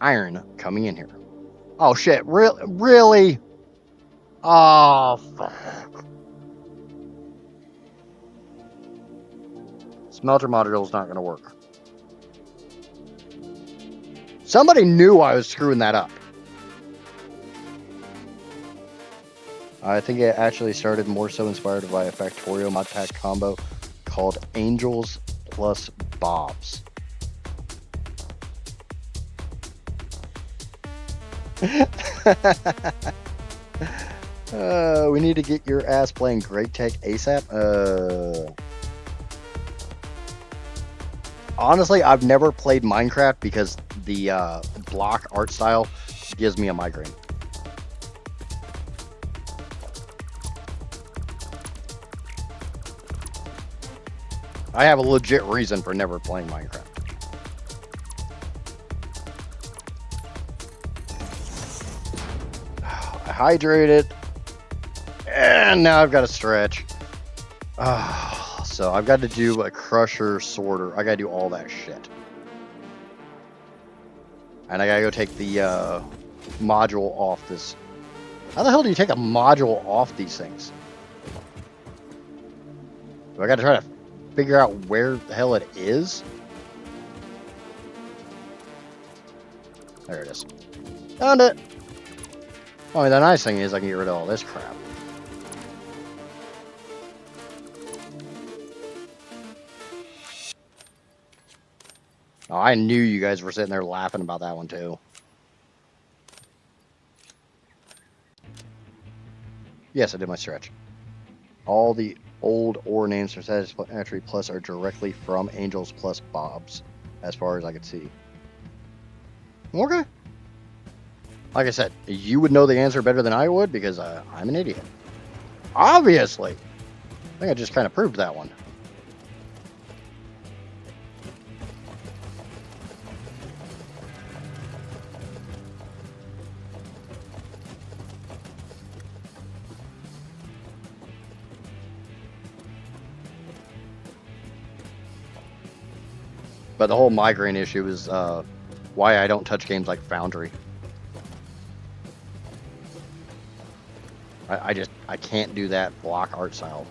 iron coming in here. Oh shit! Really? Oh fuck! Smelter module is not going to work. Somebody knew I was screwing that up. I think it actually started more so inspired by a Factorio mod pack combo called Angels plus Bobs. We need to get your ass playing Great Tech ASAP. Honestly, I've never played Minecraft because the block art style gives me a migraine. I have a legit reason for never playing Minecraft. I hydrated, and now I've got to stretch. So I've got to do a crusher sorter. I got to do all that shit. And I got to go take the module off this. How the hell do you take a module off these things? Do I got to try to figure out where the hell it is? There it is. Found it. I mean, the nice thing is I can get rid of all this crap. Oh, I knew you guys were sitting there laughing about that one too. Yes, I did my stretch. All the old ore names for Satisfactory Plus are directly from Angels plus Bobs, as far as I could see. Okay. Like I said, you would know the answer better than I would because I'm an idiot. Obviously. I think I just kind of proved that one. But the whole migraine issue is why I don't touch games like Foundry. I can't do that block art style.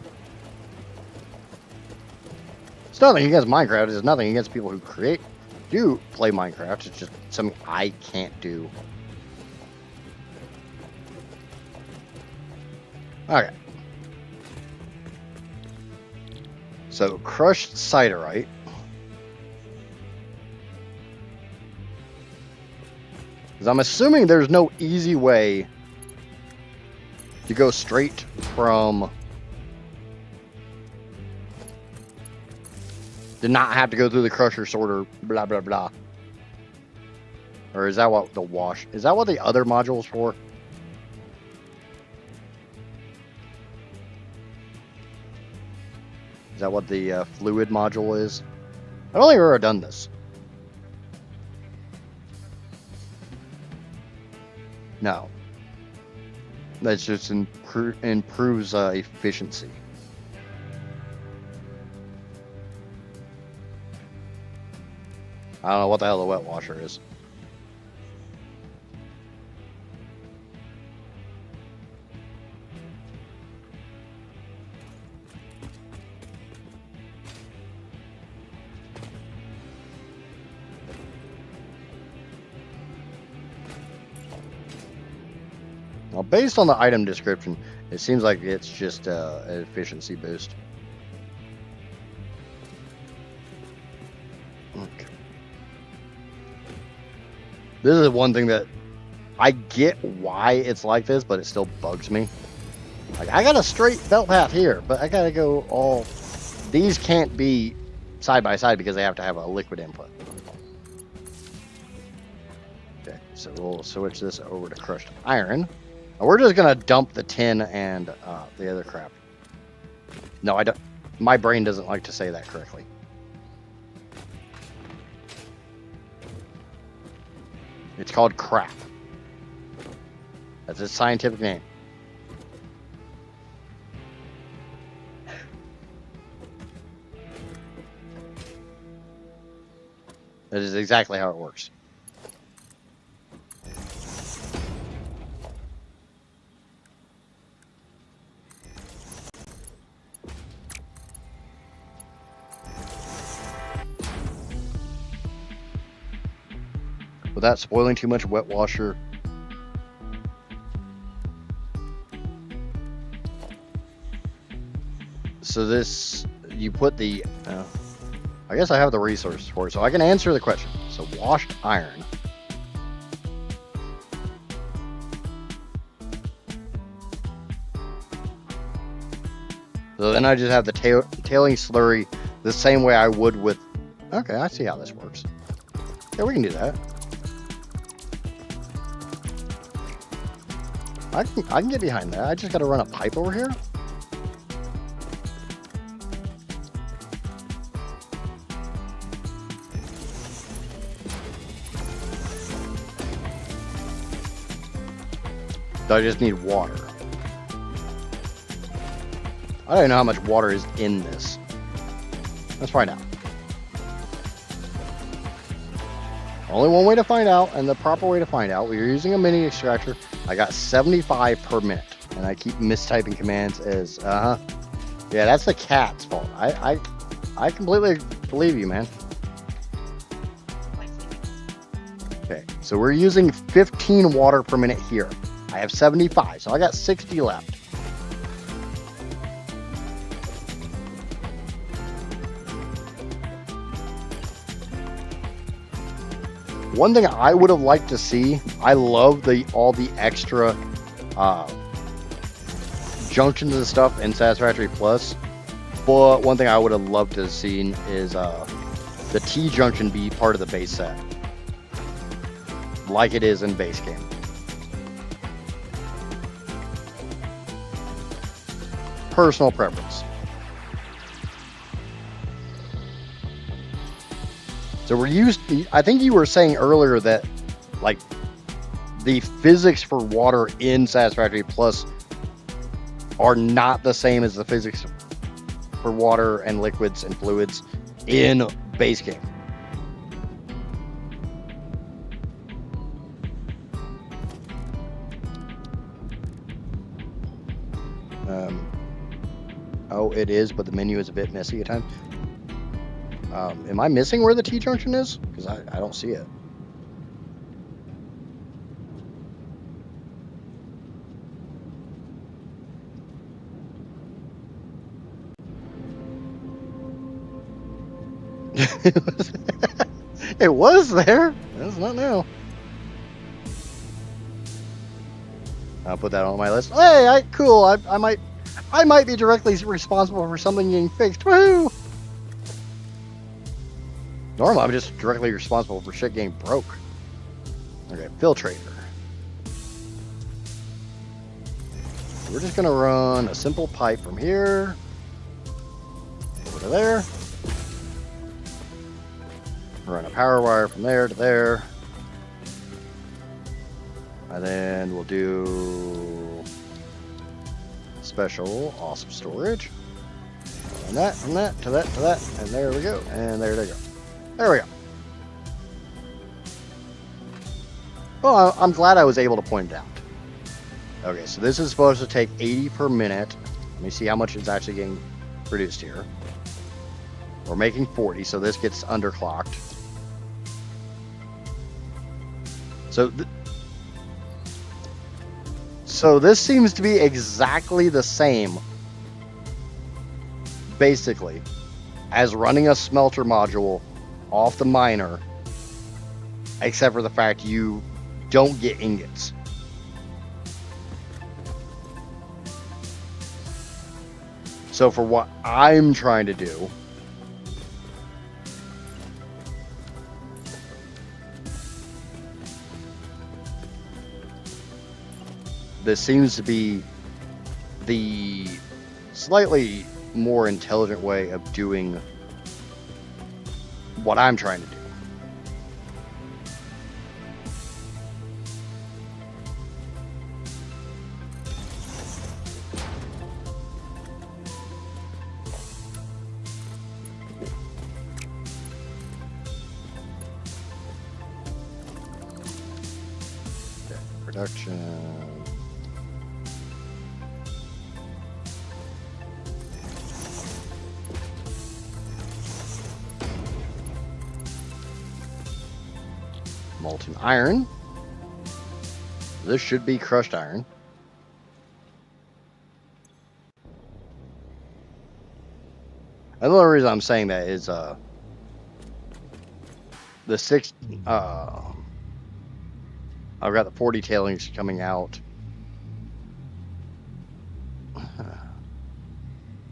It's nothing against Minecraft. It's nothing against people who do play Minecraft. It's just something I can't do. Okay. So crushed siderite. Because I'm assuming there's no easy way to go straight from... to not have to go through the crusher sorter, blah, blah, blah. Or is that what the wash... is that what the other module's for? Is that what the fluid module is? I don't think I've ever done this. No. That just improves efficiency. I don't know what the hell the wet washer is. Now, based on the item description, it seems like it's just an efficiency boost. Okay. This is one thing that I get why it's like this, but it still bugs me. Like, I got a straight belt path here, but I gotta go all... these can't be side by side because they have to have a liquid input. Okay, so we'll switch this over to crushed iron. We're just gonna dump the tin and the other crap. No, I don't. My brain doesn't like to say that correctly. It's called crap. That's its scientific name. That is exactly how it works. Without spoiling too much wet washer. So this, you put the, I guess I have the resources for it, so I can answer the question. So washed iron. So then I just have the tailing slurry the same way I would with, okay, I see how this works. Yeah, we can do that. I can get behind that. I just got to run a pipe over here. So I just need water. I don't even know how much water is in this. Let's find out. Only one way to find out, and the proper way to find out. We're using a mini extractor. I got 75 per minute, and I keep mistyping commands as, yeah, that's the cat's fault. I completely believe you, man. Okay, so we're using 15 water per minute here. I have 75, so I got 60 left. One thing I would have liked to see, I love all the extra junctions and stuff in Satisfactory Plus, but one thing I would have loved to have seen is the T junction be part of the base set, like it is in base game. Personal preference. So we're used, I think you were saying earlier that like the physics for water in Satisfactory Plus are not the same as the physics for water and liquids and fluids in base game. Oh, it is, but the menu is a bit messy at times. Am I missing where the T junction is? Because I don't see it. It was there. It's not now. I'll put that on my list. Hey, cool. I might be directly responsible for something getting fixed. Woohoo! Normally, I'm just directly responsible for shit getting broke. Okay, filtrator. We're just gonna run a simple pipe from here over to there. Run a power wire from there to there. And then we'll do special awesome storage. And that, from that, to that, to that. And there we go. And there they go. There we go. Well, I'm glad I was able to point it out. Okay, so this is supposed to take 80 per minute. Let me see how much is actually getting produced here. We're making 40, so this gets underclocked. So this seems to be exactly the same, basically, as running a smelter module off the miner, except for the fact you don't get ingots. So for what I'm trying to do, this seems to be the slightly more intelligent way of doing what I'm trying to do. production. Molten iron. This should be crushed iron. And the only reason I'm saying that is the 6 I've got the 40 tailings coming out.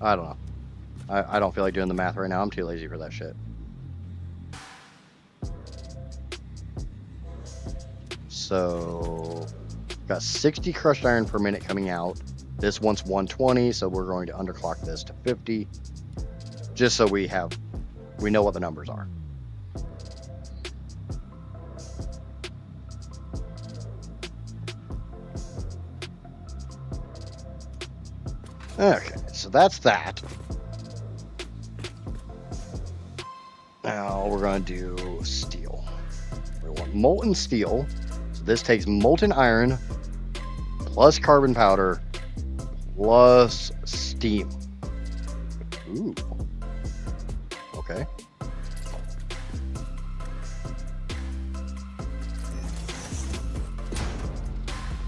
I don't know. I don't feel like doing the math right now. I'm too lazy for that shit. So got 60 crushed iron per minute coming out. This one's 120, so we're going to underclock this to 50. Just so we know what the numbers are. Okay, so that's that. Now we're going to do steel. We want molten steel. So this takes molten iron plus carbon powder plus steam. Ooh. Okay.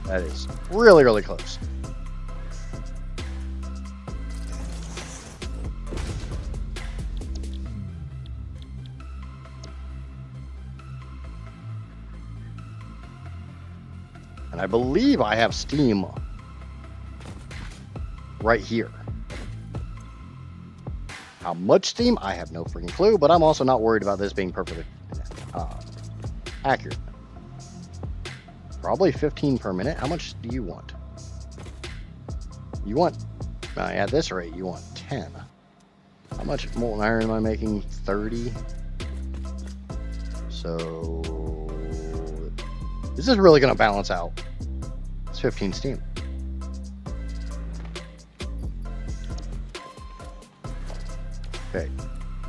That is really, really close. And I believe I have steam right here. How much steam? I have no freaking clue, but I'm also not worried about this being perfectly accurate. Probably 15 per minute. How much do you want? You want, at this rate, you want 10. How much molten iron am I making? 30. So this is really going to balance out. It's 15 steam. Okay.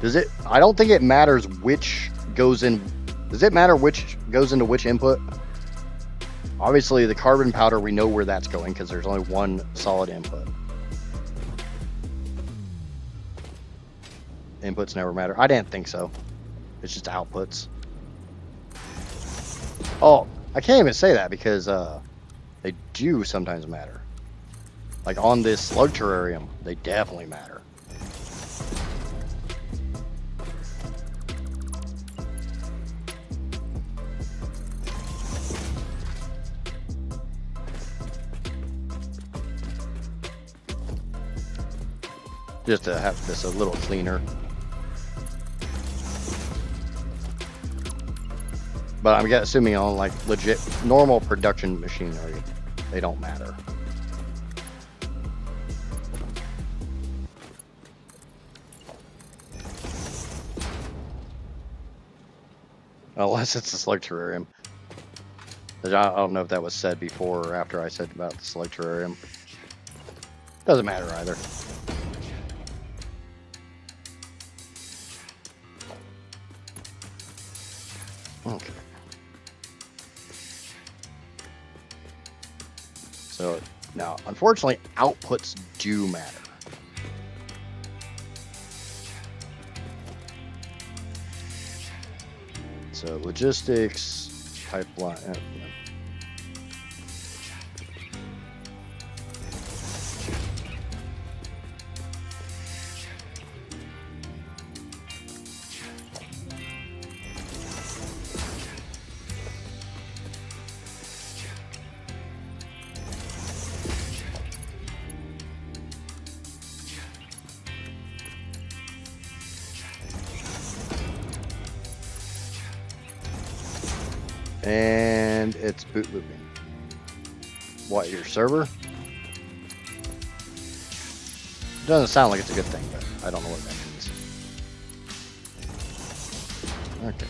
Does it? I don't think it matters which goes in. Does it matter which goes into which input? Obviously, the carbon powder, we know where that's going because there's only one solid input. Inputs never matter. I didn't think so. It's just outputs. Oh, I can't even say that because they do sometimes matter. Like on this slug terrarium, they definitely matter. Just to have this a little cleaner. But I'm assuming on like legit normal production machinery, they don't matter. Unless it's a slug terrarium. I don't know if that was said before or after I said about the slug terrarium. Doesn't matter either. Okay. So now, unfortunately, outputs do matter. So logistics, pipeline. And it's boot looping. What, your server? Doesn't sound like it's a good thing, but I don't know what that means. Okay.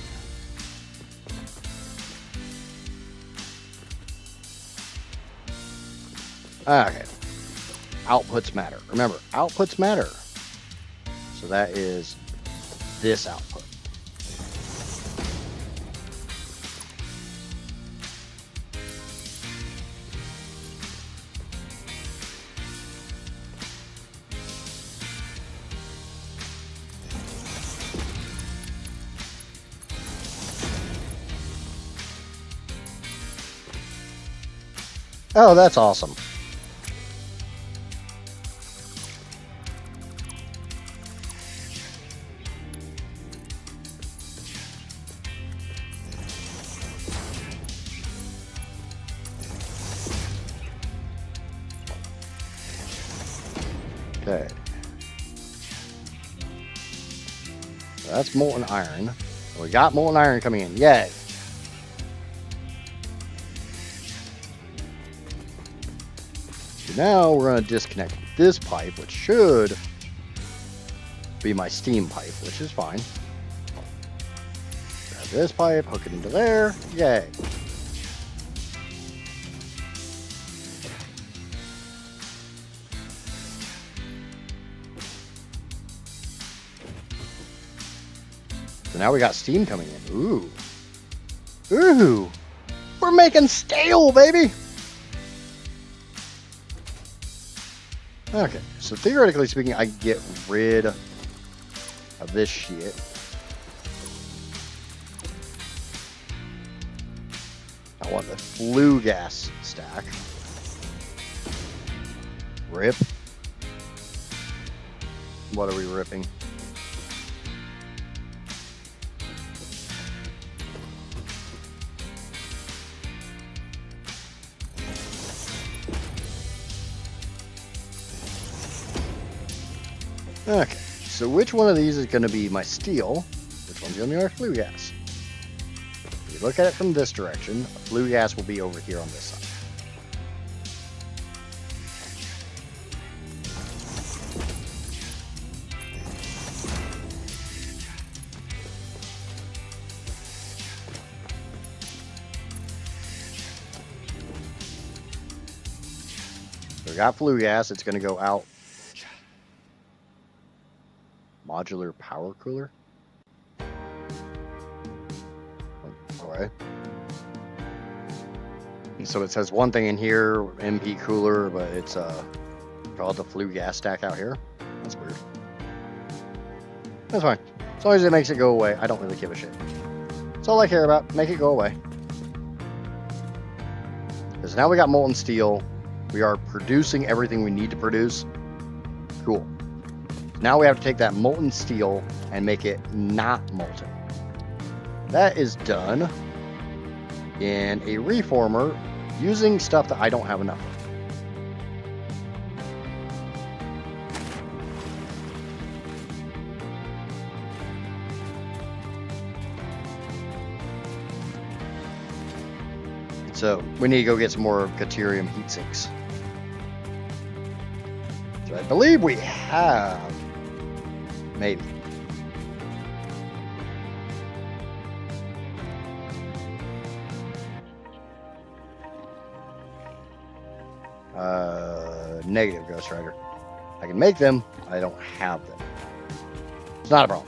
Okay. Outputs matter. Remember, outputs matter. So that is this output. Oh, that's awesome. Okay. So that's molten iron. We got molten iron coming in. Yay. So now we're going to disconnect this pipe, which should be my steam pipe, which is fine. Grab this pipe, hook it into there. Yay. So now we got steam coming in. Ooh. Ooh. We're making steel, baby. Okay, so theoretically speaking, I can get rid of this shit. I want the flue gas stack. Rip. What are we ripping? Okay, so which one of these is going to be my steel? Which one's going to be my flue gas? If you look at it from this direction, flue gas will be over here on this side. So we got flue gas, it's going to go out. Modular power cooler. Alright. So it says one thing in here, MP cooler, but it's called the flue gas stack out here. That's weird. That's fine. As long as it makes it go away, I don't really give a shit. That's all I care about. Make it go away. Because now we got molten steel. We are producing everything we need to produce. Cool. Now we have to take that molten steel and make it not molten. That is done in a reformer using stuff that I don't have enough of. So we need to go get some more deuterium heat sinks. So I believe we have, maybe. Negative, Ghost Rider. I can make them, I don't have them. It's not a problem.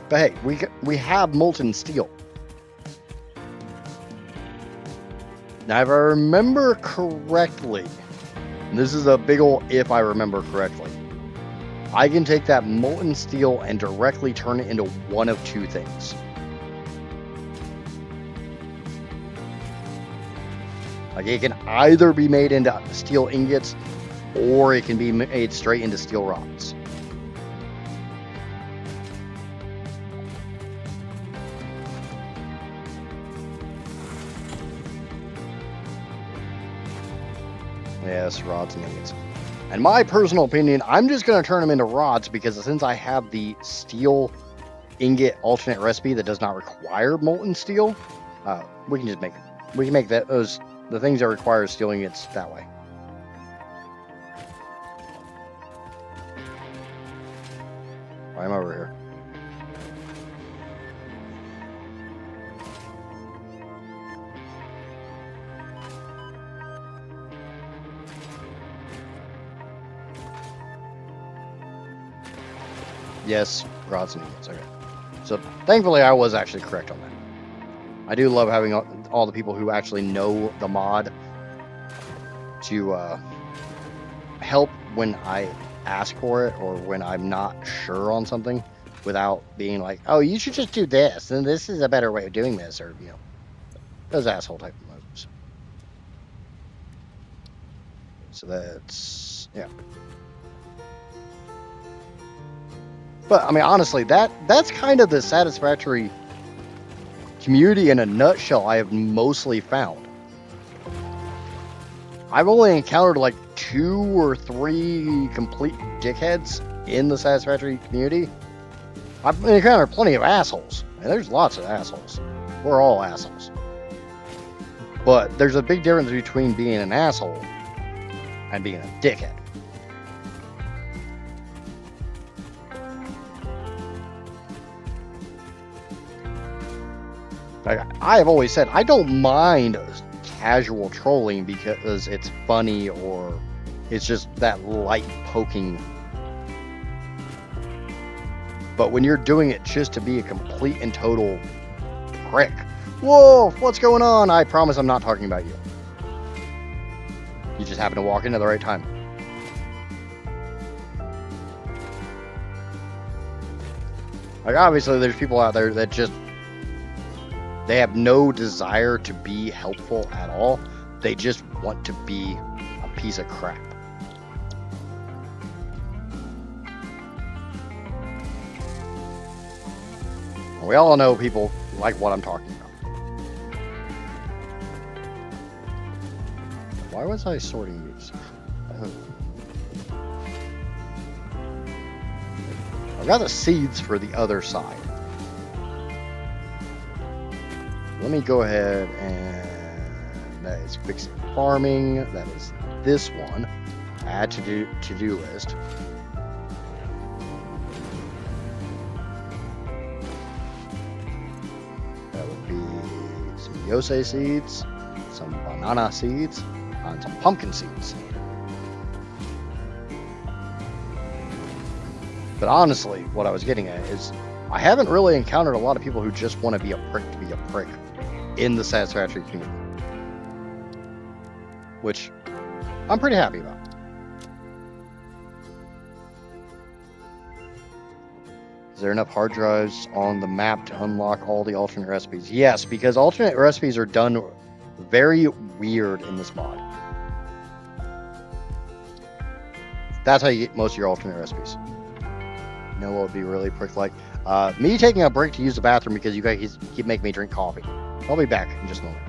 But hey, we have molten steel. Now, if I remember correctly, and this is a big ol' if I remember correctly, I can take that molten steel and directly turn it into one of two things. Like, it can either be made into steel ingots, or it can be made straight into steel rods. Yes, rods and ingots. And my personal opinion, I'm just going to turn them into rods, because since I have the steel ingot alternate recipe that does not require molten steel, we can just make it. We can make the things that require steel ingots that way. I'm over here. Yes, rods and ingots. Okay. So thankfully I was actually correct on that. I do love having all the people who actually know the mod to help when I ask for it or when I'm not sure on something. without being like, oh, you should just do this, and this is a better way of doing this, or, you know, those asshole type of moves. So that's, yeah. But, I mean, honestly, that's kind of the Satisfactory community in a nutshell I have mostly found. I've only encountered like 2 or 3 complete dickheads in the Satisfactory community. I've encountered plenty of assholes, and there's lots of assholes. We're all assholes. But there's a big difference between being an asshole and being a dickhead. Like, I have always said, I don't mind casual trolling because it's funny or it's just that light poking. But when you're doing it just to be a complete and total prick, whoa, what's going on? I promise I'm not talking about you. You just happen to walk in at the right time. Like, obviously, there's people out there that just, they have no desire to be helpful at all. They just want to be a piece of crap. We all know people like what I'm talking about. Why was I sorting these? I've got the seeds for the other side. Let me go ahead and that is quick farming. That is this one. Add to-do list. That would be some yosei seeds, some banana seeds, and some pumpkin seeds. But honestly, what I was getting at is I haven't really encountered a lot of people who just want to be a prick to be a prick in the Satisfactory community, which I'm pretty happy about. Is there enough hard drives on the map to unlock all the alternate recipes? Yes, because alternate recipes are done very weird in this mod. That's how you get most of your alternate recipes. You know what would be really prick-like? Me taking a break to use the bathroom because you guys keep making me drink coffee. I'll be back in just a moment.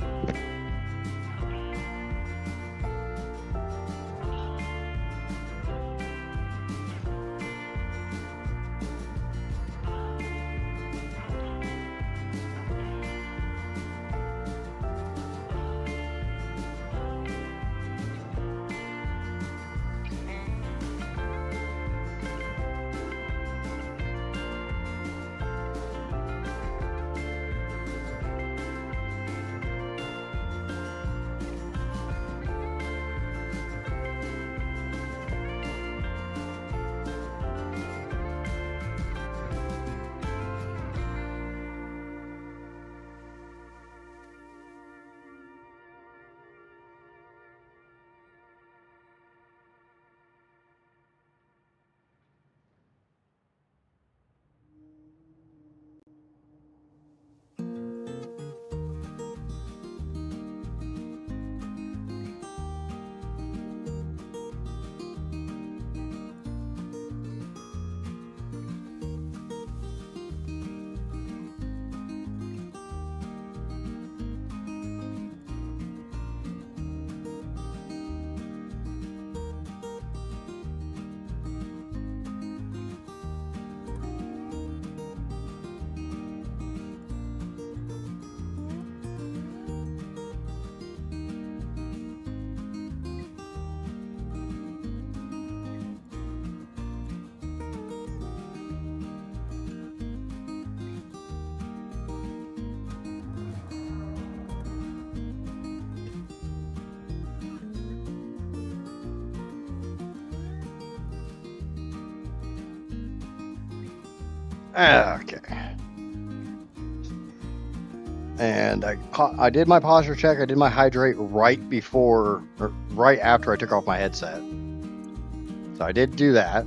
Okay. And I did my posture check. I did my hydrate right before, or right after I took off my headset. So I did do that.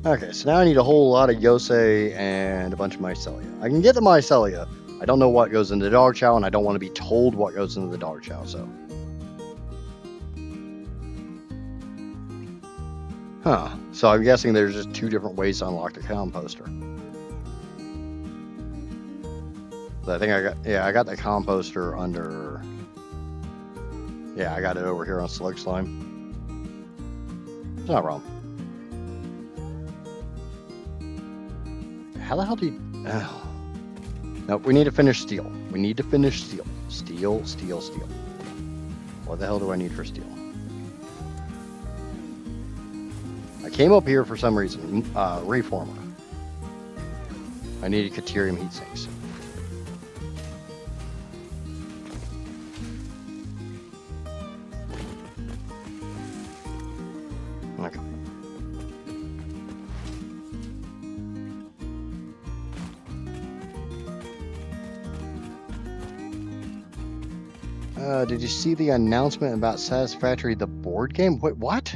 Okay, so now I need a whole lot of Yosei and a bunch of Mycelia. I can get the Mycelia. I don't know what goes into the dog chow, and I don't want to be told what goes into the dog chow, so. Huh. So I'm guessing there's just 2 different ways to unlock the composter. So I think I got the composter under... Yeah, I got it over here on Slug Slime. It's not wrong. How the hell do you... Oh. Nope, we need to finish steel. We need to finish steel. Steel, steel, steel. What the hell do I need for steel? I came up here for some reason. Reformer. I needed Caterium heat sinks. Okay. Did you see the announcement about Satisfactory, the board game? Wait, what?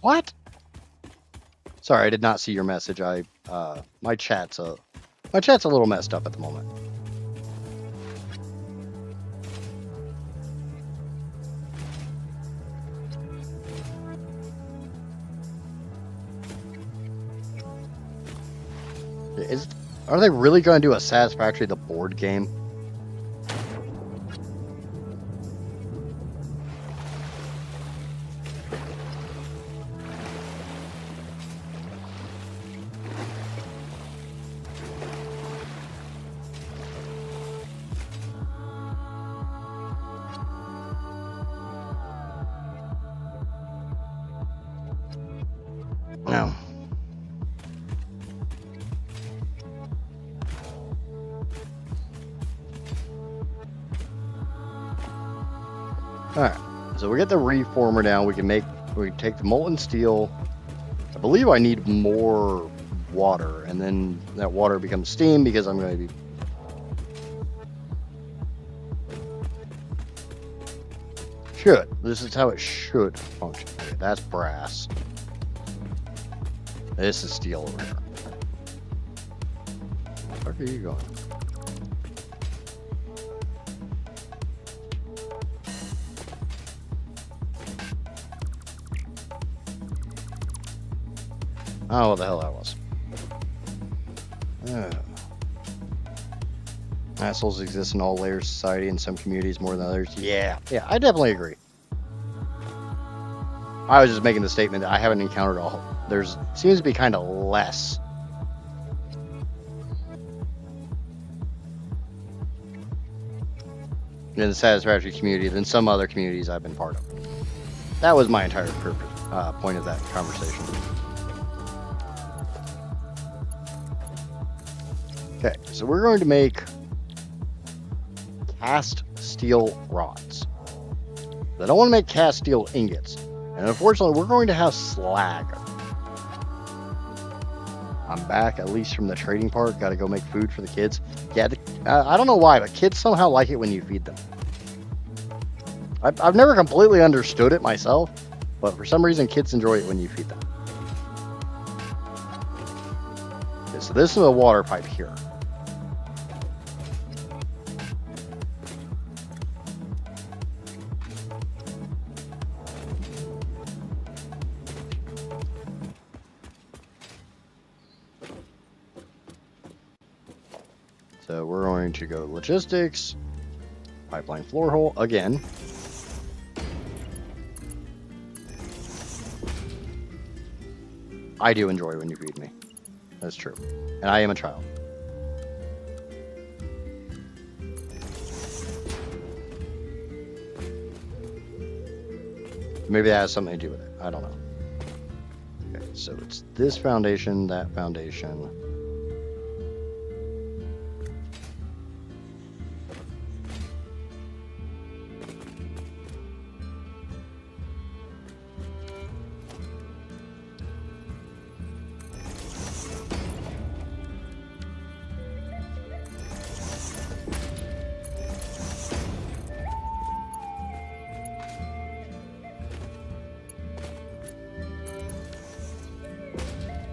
What? Sorry, I did not see your message. My chat's a little messed up at the moment. Are they really going to do a Satisfactory, the board game? No. Alright, so we get the reformer down. We can take the molten steel. I believe I need more water, and then that water becomes steam because I'm going to be... Should. This is how it should function. Okay, that's brass. This is steel over here. Where are you going? I don't know what the hell that was. Assholes exist in all layers of society, in some communities more than others. Yeah, I definitely agree. I was just making the statement that I haven't encountered all. There's seems to be kind of less. In the Satisfactory community than some other communities I've been part of. That was my entire purpose, point of that conversation. Okay, so we're going to make cast steel rods. I don't want to make cast steel ingots. And unfortunately, we're going to have slag. I'm back, at least from the trading part. Got to go make food for the kids. Yeah, I don't know why, but kids somehow like it when you feed them. I've never completely understood it myself, but for some reason, kids enjoy it when you feed them. Okay, so this is a water pipe here. So we're going to go logistics, pipeline floor hole again. I do enjoy when you feed me. That's true. And I am a child. Maybe that has something to do with it. I don't know. Okay, so it's this foundation, that foundation.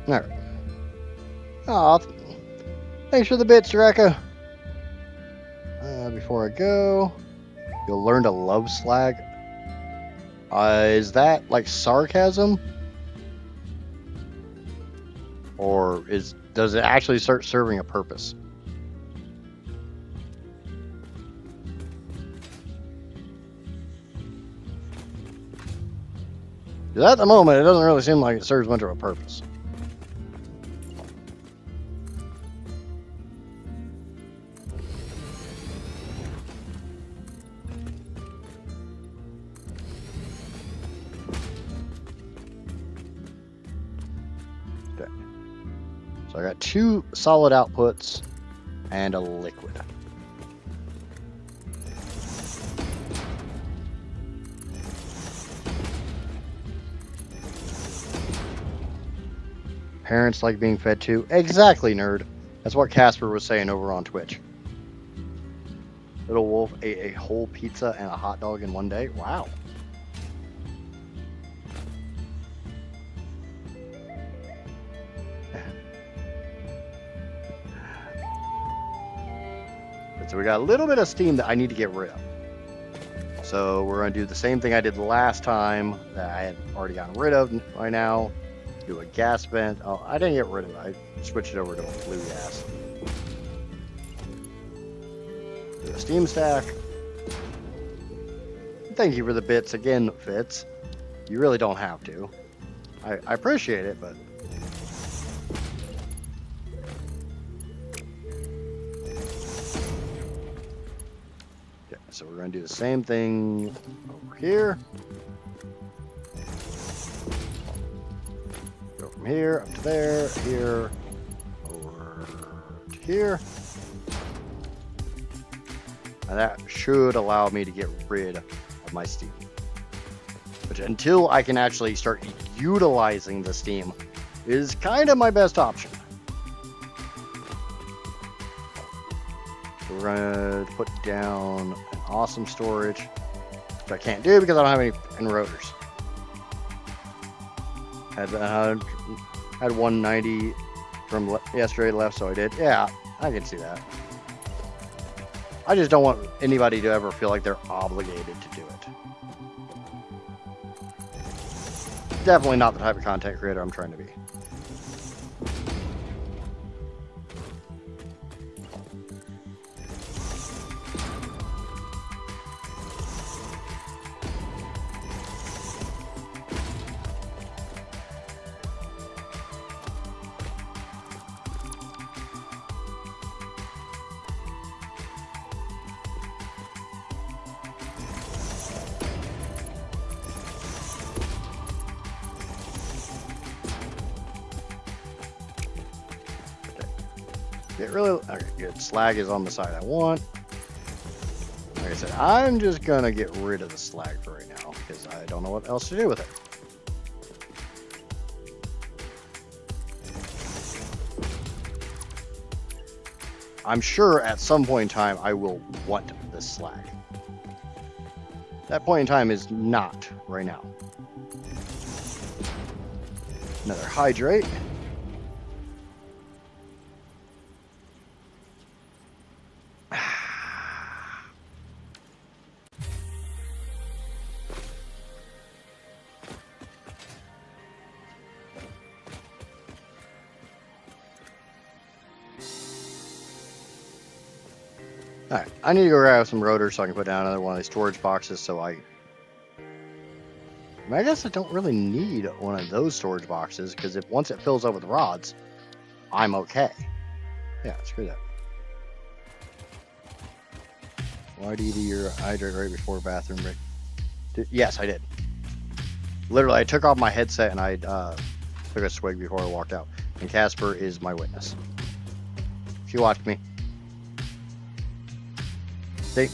Alright. Aw, thanks for the bits, Draco. Before I go, you'll learn to love Slag. Is that like sarcasm? Or does it actually start serving a purpose? Because at the moment, it doesn't really seem like it serves much of a purpose. Okay. So I got 2 solid outputs and a liquid. Parents like being fed too. Exactly, nerd. That's what Casper was saying over on Twitch. Little Wolf ate a whole pizza and a hot dog in one day. Wow. So we got a little bit of steam that I need to get rid of. So we're going to do the same thing I did the last time that I had already gotten rid of by now. Do a gas vent. Oh, I didn't get rid of it. I switched it over to blue gas. Do a steam stack. Thank you for the bits again, Fitz. You really don't have to. I appreciate it, but... Okay, so we're going to do the same thing over here. From here up to there, here, over to here. And that should allow me to get rid of my steam. Which, until I can actually start utilizing the steam, is kind of my best option. So we're going to put down an awesome storage, which I can't do because I don't have any rotors. Had 190 from yesterday left, so I did. Yeah, I can see that. I just don't want anybody to ever feel like they're obligated to do it. Definitely not the type of content creator I'm trying to be. Okay, good. Slag is on the side I want. Like I said, I'm just gonna get rid of the slag for right now because I don't know what else to do with it. I'm sure at some point in time I will want this slag. That point in time is not right now. Another hydrate. Alright, I need to go grab some rotors so I can put down another one of these storage boxes so I guess I don't really need one of those storage boxes because once it fills up with rods, I'm okay. Yeah, screw that. Why do you do your hydrate right before bathroom break? Yes, I did. Literally, I took off my headset and I took a swig before I walked out. And Casper is my witness. She watched me. See?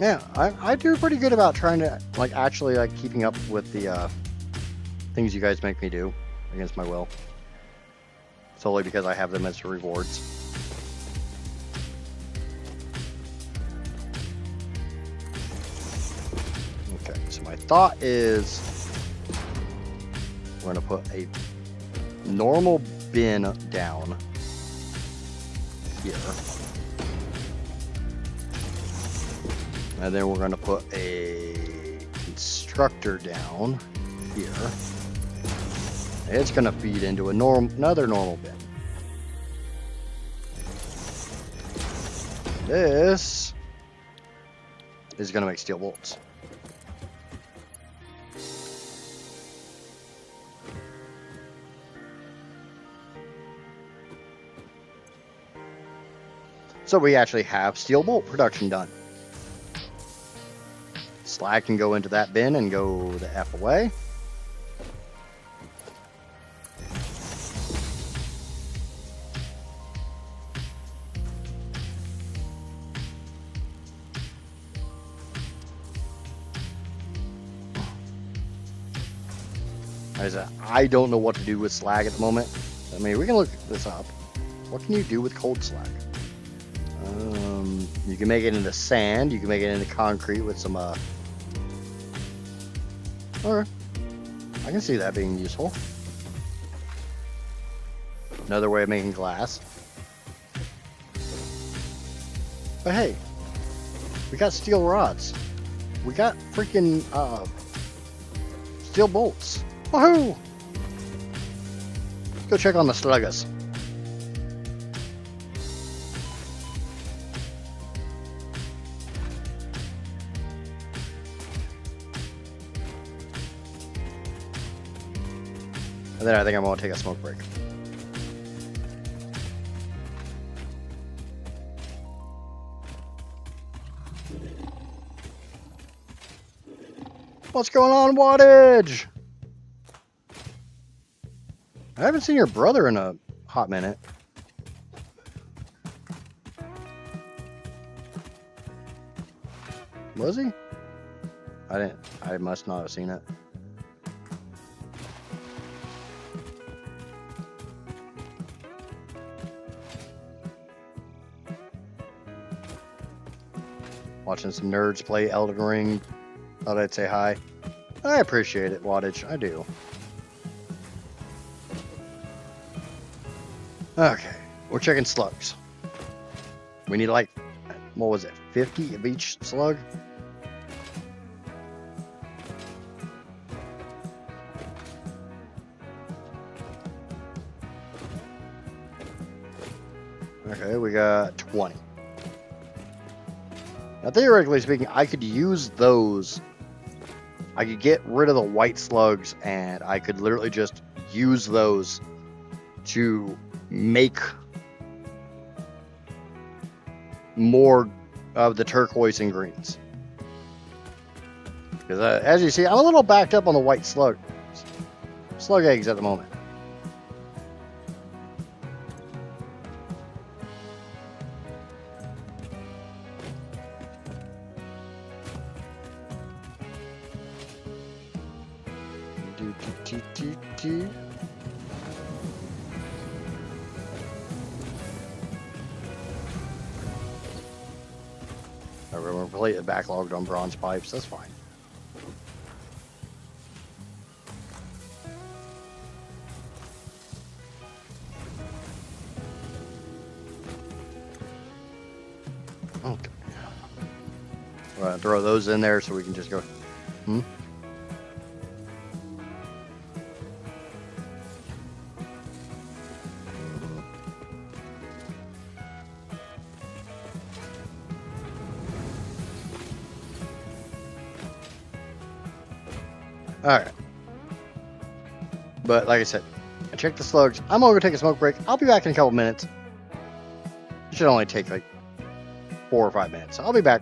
Yeah, I do pretty good about trying to actually keeping up with the things you guys make me do against my will. Solely because I have them as rewards. So my thought is we're going to put a normal bin down here. And then we're going to put a constructor down here. It's going to feed into another normal bin. This is going to make steel bolts. So we actually have steel bolt production done. Slag can go into that bin and go the F away. I don't know what to do with slag at the moment. I mean, we can look this up. What can you do with cold slag? You can make it into sand. You can make it into concrete with some, Or I can see that being useful. Another way of making glass. But hey, we got steel rods. We got freaking, steel bolts. Woohoo! Let's go check on the sluggers. And then I think I'm going to take a smoke break. What's going on, Wattage? I haven't seen your brother in a hot minute. Was he? I must not have seen it. Watching some nerds play Elden Ring. Thought I'd say hi. I appreciate it, Wattage. I do. Okay, we're checking slugs. We need like, what was it, 50 of each slug? Okay, we got 20. Now, theoretically speaking, I could use those. I could get rid of the white slugs, and I could literally just use those to make more of the turquoise and greens. Because as you see, I'm a little backed up on the white slug eggs at the moment. We're completely backlogged on bronze pipes. That's fine. Okay. We're gonna throw those in there so we can just go. Alright. But like I said, I checked the slugs. I'm gonna go take a smoke break. I'll be back in a couple minutes. It should only take like 4 or 5 minutes. I'll be back.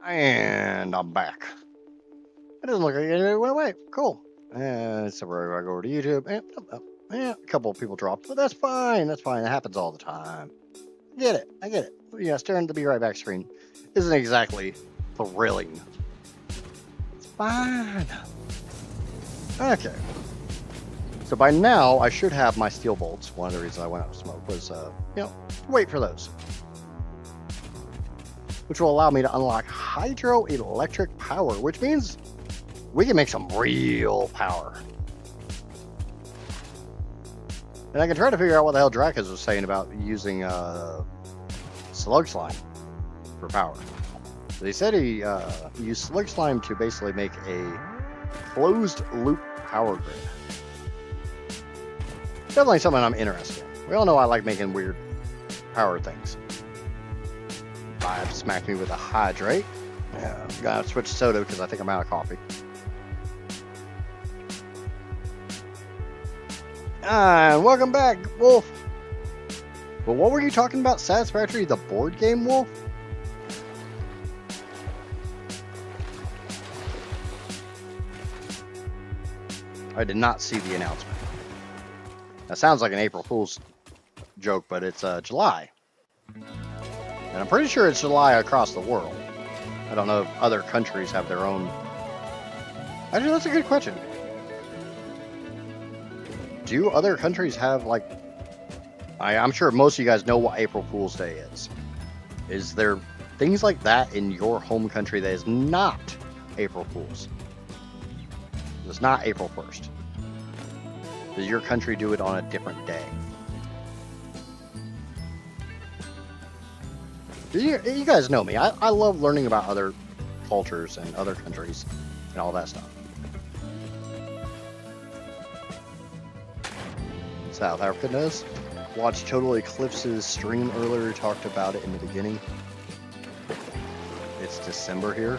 And I'm back. It doesn't look like it went away. Cool. And so we're going to go over to YouTube. And a couple of people dropped, but that's fine. That's fine. It happens all the time. I get it. I get it. Yeah, staring at the Be Right Back screen isn't exactly thrilling. It's fine. Okay. So by now, I should have my steel bolts. One of the reasons I went out to smoke was, wait for those. Which will allow me to unlock hydroelectric power, which means we can make some real power. And I can try to figure out what the hell Dracus was saying about using slug slime for power. They said he used slug slime to basically make a closed loop power grid. Definitely something I'm interested in. We all know I like making weird power things. Vibe smacked me with a hydrate. Yeah, I'm gonna switch to soda because I think I'm out of coffee. And welcome back, Wolf. Well, what were you talking about? Satisfactory, the board game, Wolf? I did not see the announcement. That sounds like an April Fool's joke, but it's July. And I'm pretty sure it's July across the world. I don't know if other countries have their own. Actually, that's a good question. Do other countries have, like... I'm sure most of you guys know what April Fool's Day is. Is there things like that in your home country that is not April Fool's? It's not April 1st. Does your country do it on a different day? You guys know me. I love learning about other cultures and other countries and all that stuff. South Africa does. Watched Total Eclipse's stream earlier. Talked about it in the beginning. It's December here.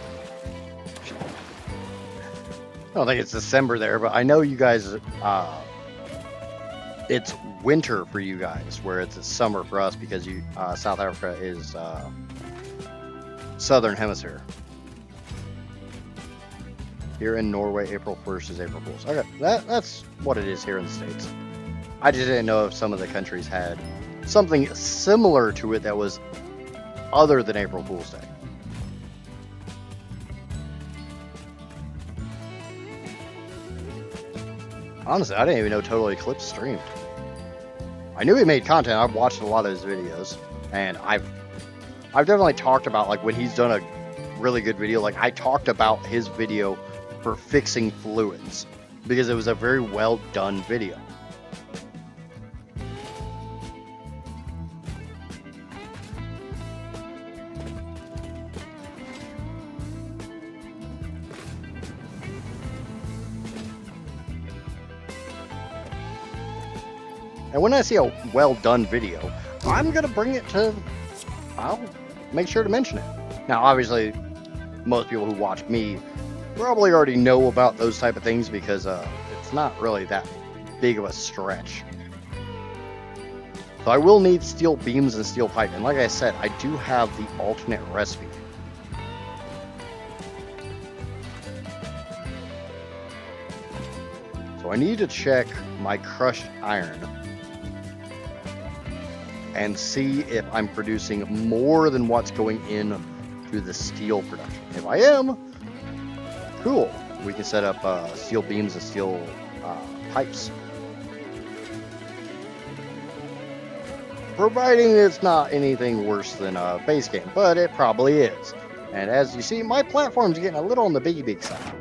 I don't think it's December there, but I know you guys... it's winter for you guys, where it's summer for us because South Africa is southern hemisphere. Here in Norway, April 1st is April Fool's. Okay, that's what it is here in the States. I just didn't know if some of the countries had something similar to it that was other than April Fool's Day. Honestly, I didn't even know Total Eclipse streamed. I knew he made content. I've watched a lot of his videos, and I've definitely talked about, like, when he's done a really good video. Like, I talked about his video for fixing fluids because it was a very well done video. And when I see a well-done video, I'm going to bring it to... I'll make sure to mention it. Now, obviously, most people who watch me probably already know about those type of things because it's not really that big of a stretch. So I will need steel beams and steel pipe. And like I said, I do have the alternate recipe. So I need to check my crushed iron and see if I'm producing more than what's going in through the steel production. If I am, cool. We can set up steel beams and steel pipes. Providing it's not anything worse than a base game, but it probably is. And as you see, my platform's getting a little on the big side.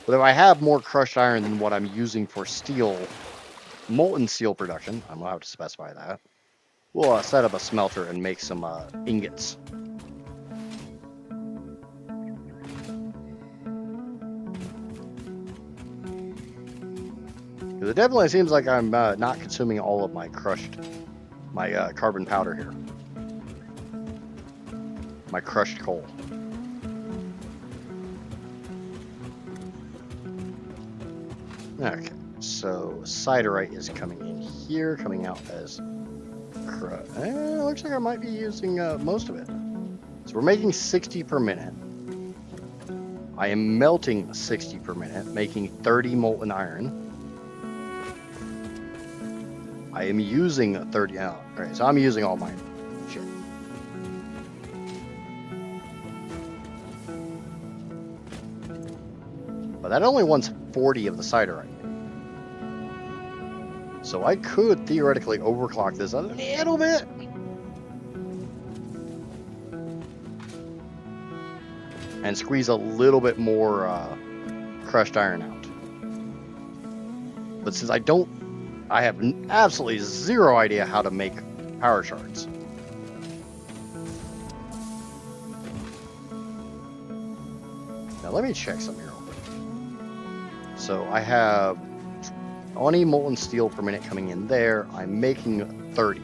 But if I have more crushed iron than what I'm using for steel, molten steel production, I'm allowed to specify that, we'll set up a smelter and make some ingots. Because it definitely seems like I'm not consuming all of my carbon powder here. My crushed coal. Okay, so siderite is coming in here, coming out as Looks like I might be using most of it. So we're making 60 per minute. I am melting 60 per minute, making 30 molten iron. I am using 30. Oh, okay, so I'm using all mine. Shit. But that only wants 40 of the ciderite. So I could theoretically overclock this a little bit. And squeeze a little bit more crushed iron out. But since I have absolutely zero idea how to make power shards. Now let me check something real quick. So I have 20 molten steel per minute coming in there. I'm making 30.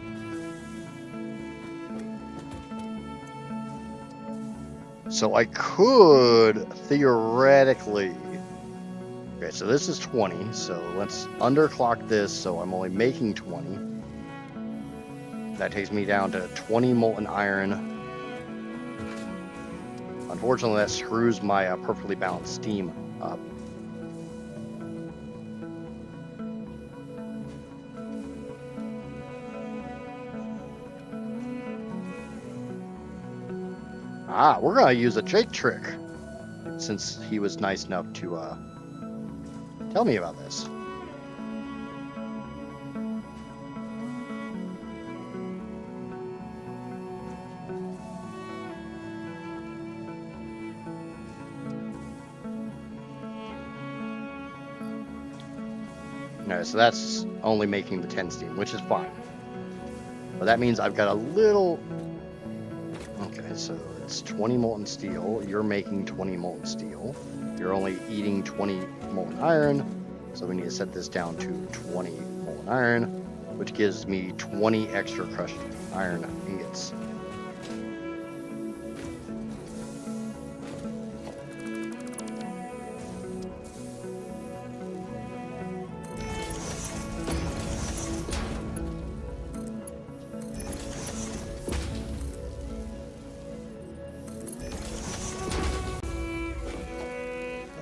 So I could theoretically... Okay, so this is 20, so let's underclock this, so I'm only making 20. That takes me down to 20 molten iron. Unfortunately, that screws my perfectly balanced steam up. We're gonna use a Jake trick, since he was nice enough to tell me about this. No, so that's only making the 10 steam, which is fine. But that means I've got a little... Okay, so it's 20 molten steel. You're making 20 molten steel. You're only eating 20 molten iron. So we need to set this down to 20 molten iron, which gives me 20 extra crushed iron ingots.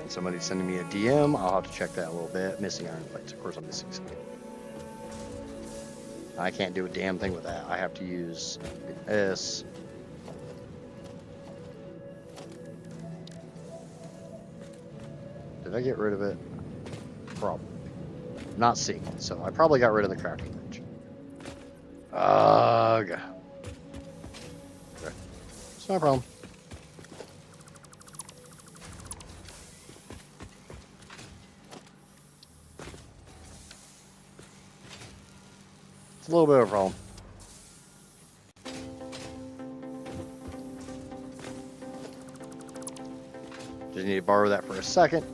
Somebody's sending me a DM. I'll have to check that a little bit. Missing iron plates. Of course I'm missing some. I can't do a damn thing with that. I have to use S. Did I get rid of it? Probably. Not seeing it. So I probably got rid of the crafting bench. Ugh. Okay. It's no problem. A little bit of a problem. Just need to borrow that for a second.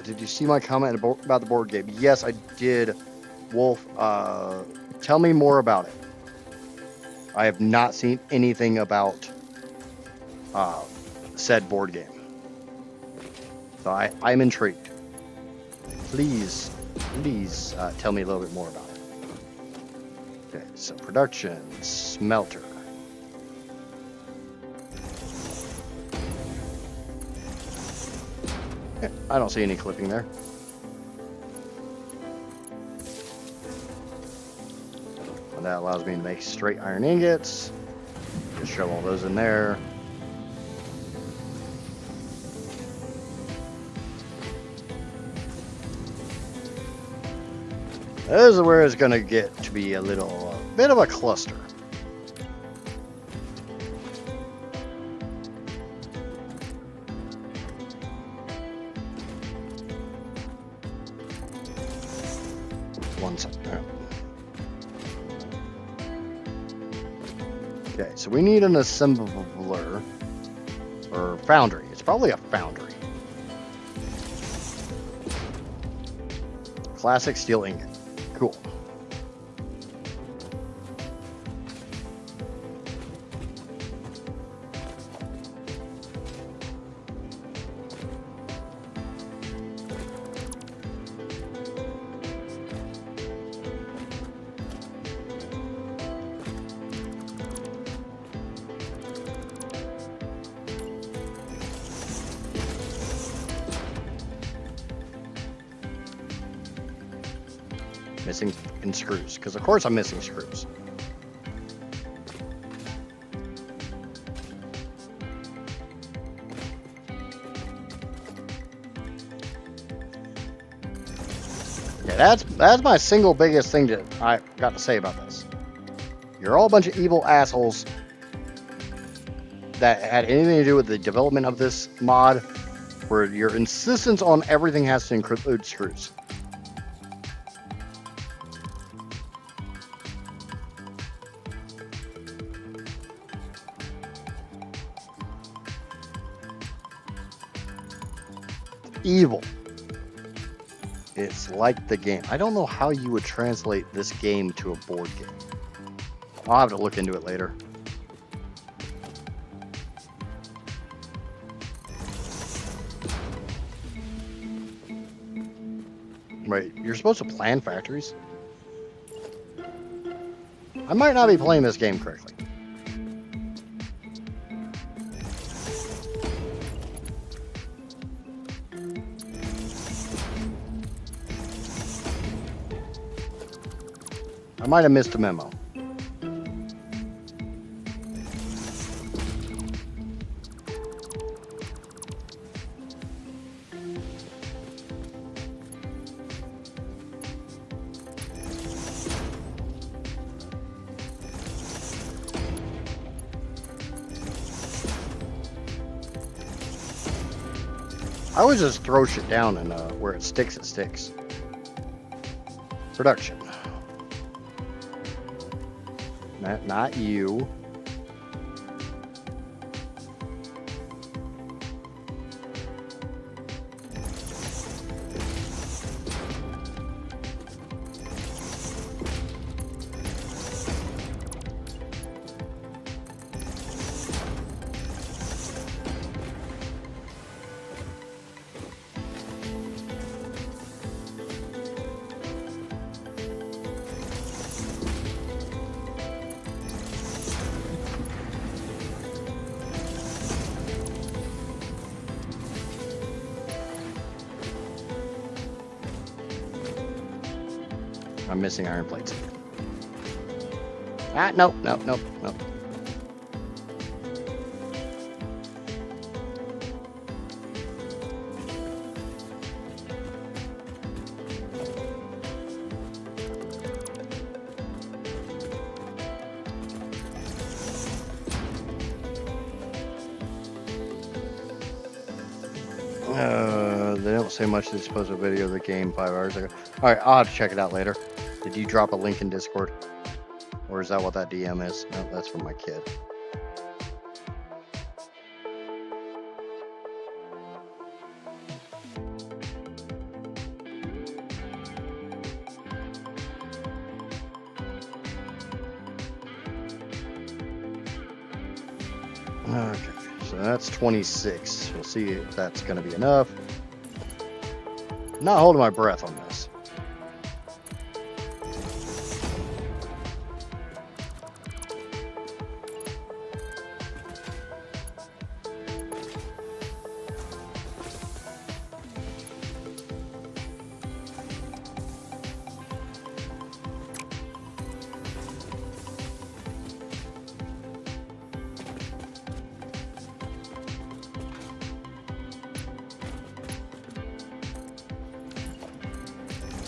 Did you see my comment about the board game? Yes, I did. Wolf, tell me more about it. I have not seen anything about said board game. So I'm intrigued. Please tell me a little bit more about it. Okay, so production, smelter. Okay, I don't see any clipping there. And that allows me to make straight iron ingots. Just shove all those in there. This is where it's going to get to be a bit of a cluster. One second. Okay, so we need an assembler or foundry. It's probably a foundry. Classic steel ingot. Cool. Missing in screws, because of course I'm missing screws. Yeah, that's my single biggest thing that I got to say about this. You're all a bunch of evil assholes that had anything to do with the development of this mod, where your insistence on everything has to include screws. Evil. It's like the game. I don't know how you would translate this game to a board game. I'll have to look into it later. Wait, you're supposed to plan factories? I might not be playing this game correctly. I might have missed a memo. I always just throw shit down and where it sticks, it sticks. Production. Not you. I'm missing iron plates. Ah, nope. They don't say much. They post a video of the game 5 hours ago. All right, I'll have to check it out later. Did you drop a link in Discord? Or is that what that DM is? No, that's from my kid. Okay, so that's 26. We'll see if that's going to be enough. Not holding my breath on this.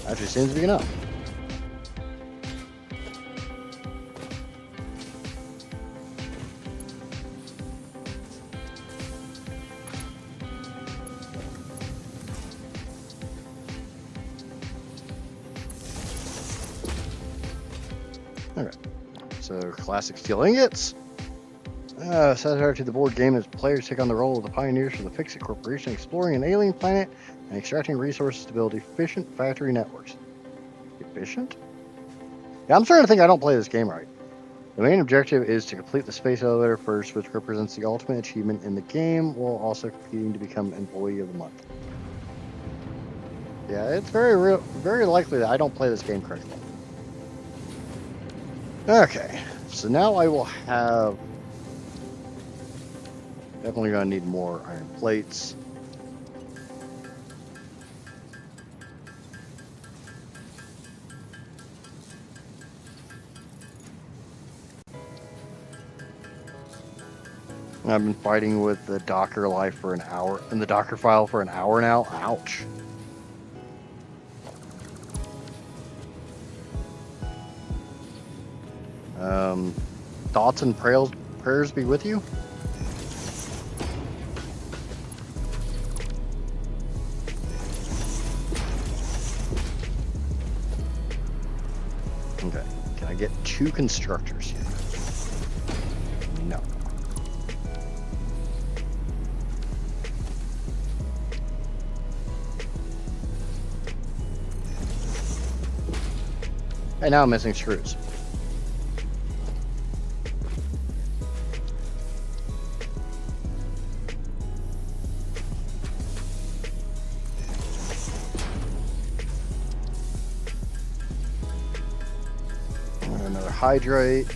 Actually seems to be enough. Okay, so classic steel ingots. Satisfactory, the board game is players take on the role of the pioneers for the Fix-It Corporation, exploring an alien planet and extracting resources to build efficient factory networks. Efficient? Yeah, I'm starting to think I don't play this game right. The main objective is to complete the space elevator first, which represents the ultimate achievement in the game, while also competing to become Employee of the Month. Yeah, it's very likely that I don't play this game correctly. Okay, so now I will have... Definitely going to need more iron plates. I've been fighting with the Docker life for an hour, in the Docker file for an hour now. Ouch. Thoughts and prayers be with you. Okay, can I get 2 constructors here? No. And now I'm missing screws. Another hydrate.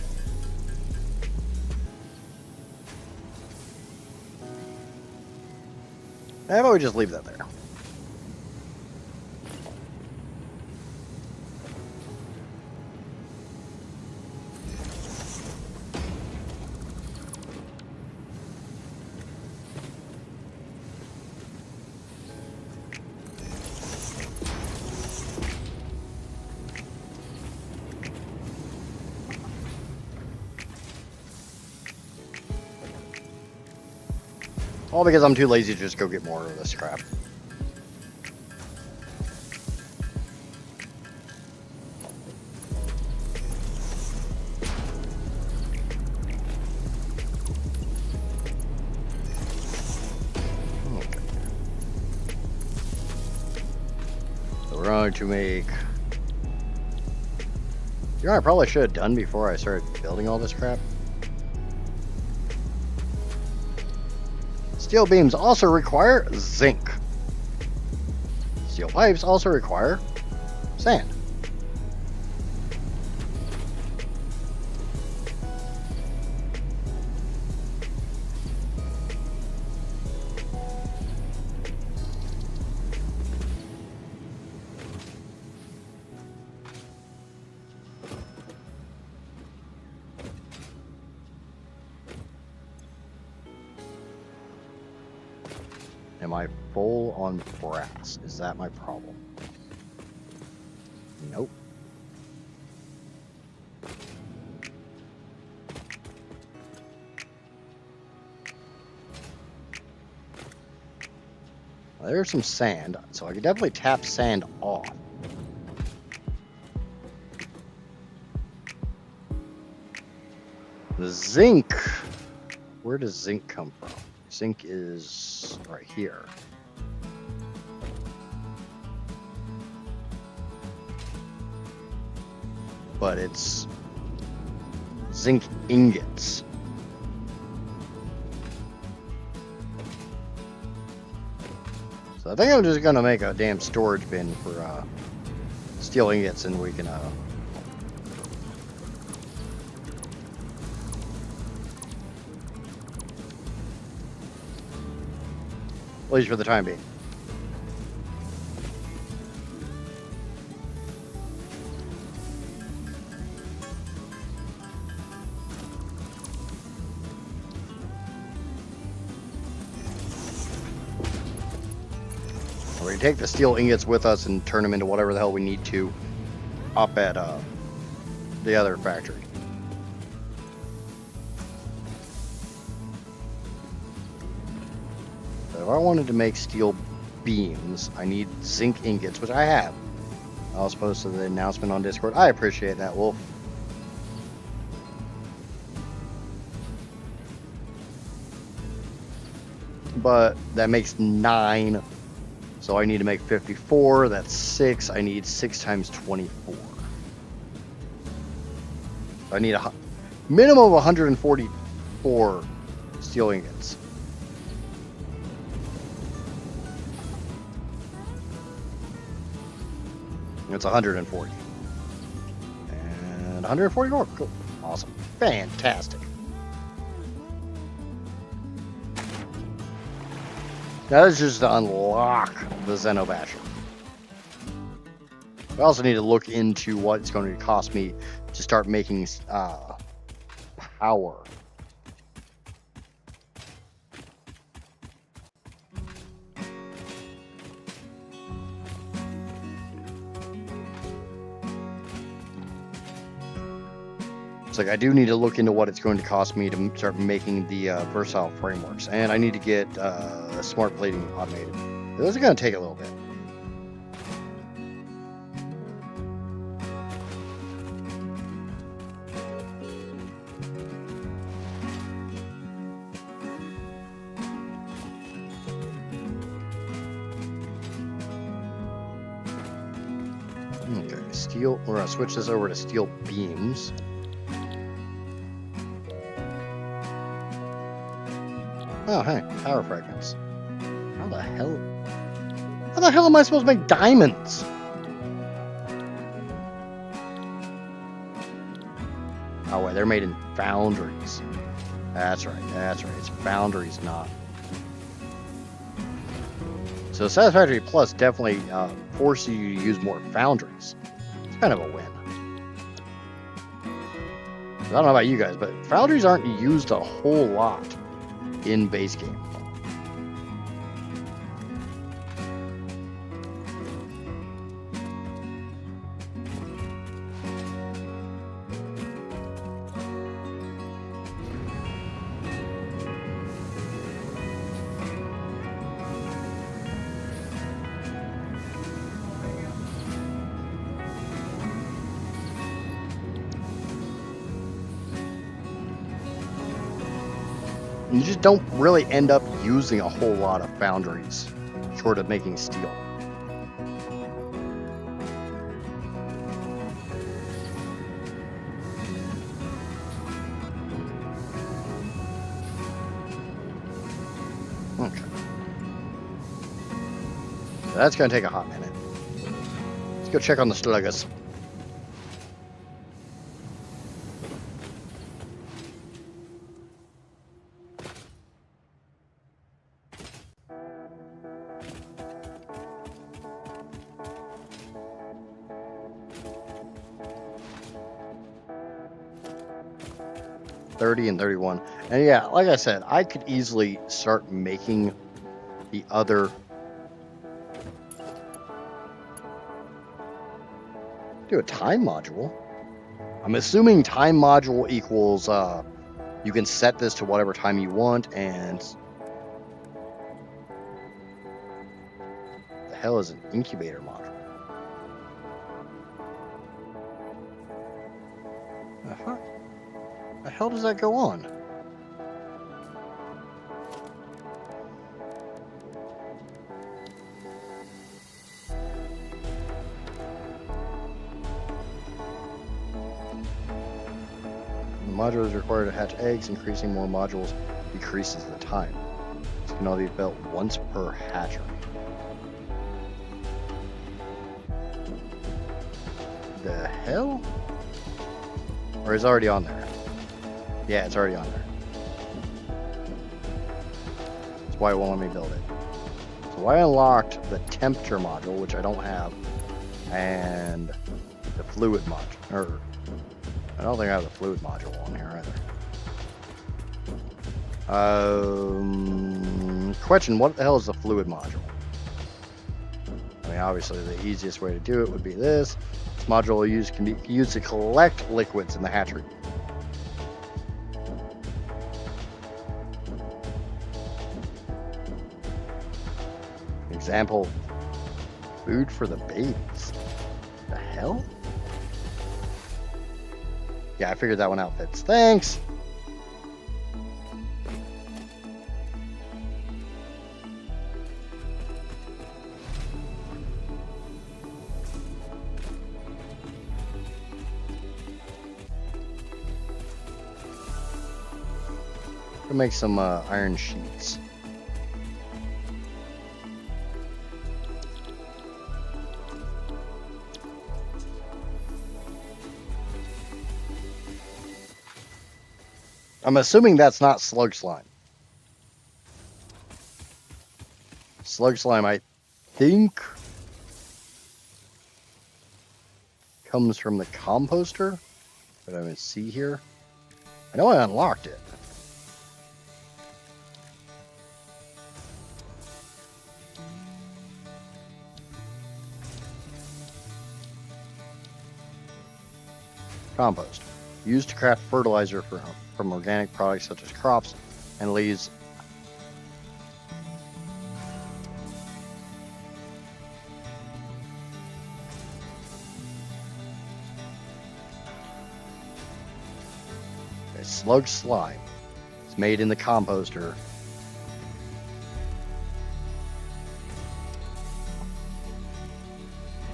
How about we just leave that there? All because I'm too lazy to just go get more of this crap. Okay. So we're going to make... You know what I probably should have done before I started building all this crap? Steel beams also require zinc. Steel pipes also require sand. Am I full on brass? Is that my problem? Nope. Well, there's some sand, so I could definitely tap sand off. The zinc. Where does zinc come from? Zinc is right here. But it's zinc ingots. So I think I'm just gonna make a damn storage bin for steel ingots, and we can at least for the time being. We're gonna take the steel ingots with us and turn them into whatever the hell we need to up at the other factory. If I wanted to make steel beams, I need zinc ingots, which I have. I was post to the announcement on Discord. I appreciate that, Wolf. But that makes 9. So I need to make 54. That's 6. I need 6 times 24. I need a minimum of 144 steel ingots. It's 140. And 144. Cool. Awesome. Fantastic. That is just to unlock the Xenobasher. I also need to look into what it's going to cost me to start making power. It's like I do need to look into what it's going to cost me to start making the versatile frameworks, and I need to get smart plating automated. Those are going to take a little bit. Okay, steel. We're going to switch this over to steel beams. Oh, hey, power fragments. How the hell? How the hell am I supposed to make diamonds? Oh, wait, they're made in foundries. That's right, that's right. It's foundries, not. So Satisfactory Plus definitely forces you to use more foundries. It's kind of a win. I don't know about you guys, but foundries aren't used a whole lot in base game. You just don't really end up using a whole lot of foundries, short of making steel. Okay. So that's going to take a hot minute. Let's go check on the Sluggers. And 31. And yeah, like I said, I could easily start making the other. Do a time module. I'm assuming time module equals you can set this to whatever time you want, and the hell is an incubator module? The hell does that go on? The module is required to hatch eggs. Increasing more modules decreases the time. This can only be built once per hatchery. The hell? Or is it already on there? Yeah, it's already on there. That's why it won't let me build it. So I unlocked the temperature module, which I don't have, and the fluid module. Or I don't think I have the fluid module on here either. Question: what the hell is the fluid module? I mean, obviously the easiest way to do it would be this. This module can be used to collect liquids in the hatchery. Example, food for the babies. The hell? Yeah, I figured that one out, Fitz. Thanks! Gonna make some iron sheets. I'm assuming that's not slug slime. Slug slime, I think, comes from the composter that I can see here. I know I unlocked it. Compost. Used to craft fertilizer from organic products such as crops and leaves. A slug slime. It's made in the composter.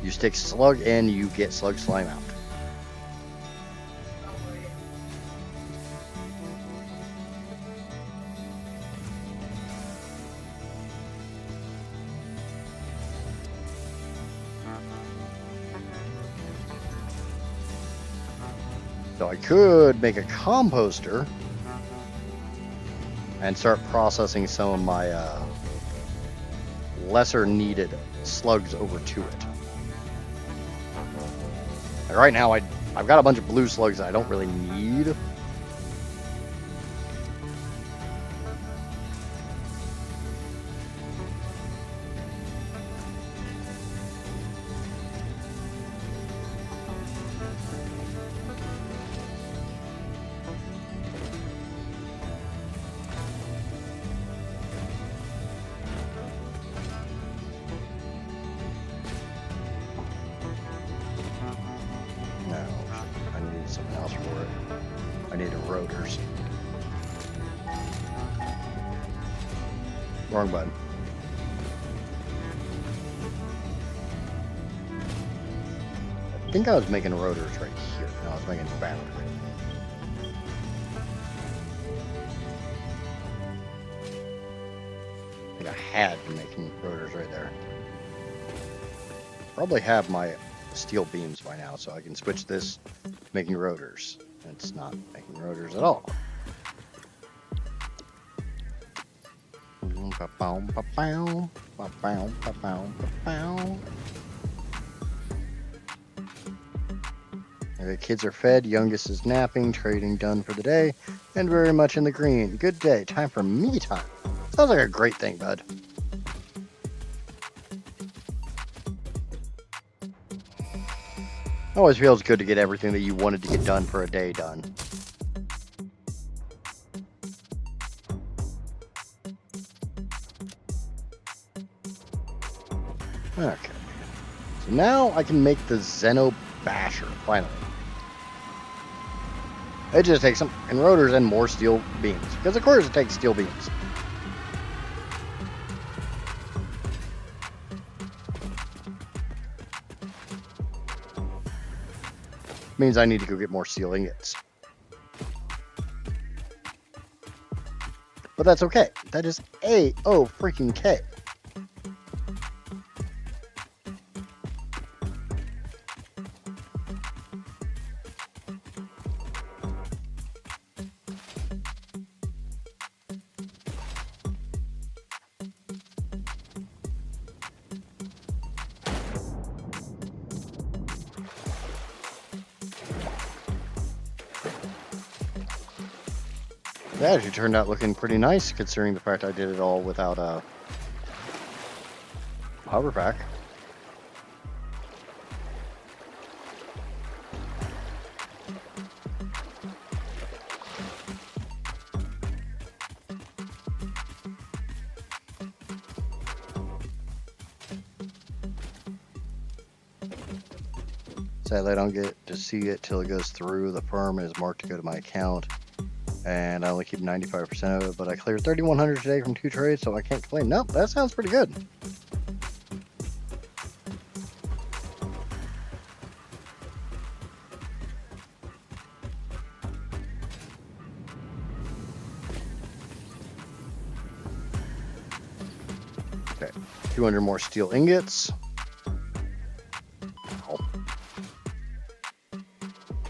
You stick slug in, you get slug slime out. So I could make a composter and start processing some of my lesser needed slugs over to it. And right now I've got a bunch of blue slugs that I don't really need. Something else for it. I needed rotors. Wrong button. I think I was making rotors right here. No, I was making battery. I think I had been making rotors right there. Probably have my steel beams by now, so I can switch this to making rotors. It's not making rotors at all. The kids are fed, youngest is napping, trading done for the day, and very much in the green. Good day, time for me time. Sounds like a great thing, bud. Always feels good to get everything that you wanted to get done for a day done. Okay. So now I can make the Xeno Basher, finally. It just takes some rotors and more steel beams. Because of course it takes steel beams. Means I need to go get more steel ingots. But that's okay. That is A-O-freaking-K. That actually turned out looking pretty nice, considering the fact I did it all without a hover pack. Sadly, I don't get to see it till it goes through. The firm is marked to go to my account. And I only keep 95% of it, but I cleared 3,100 today from 2 trades, so I can't complain. Nope, that sounds pretty good. Okay, 200 more steel ingots.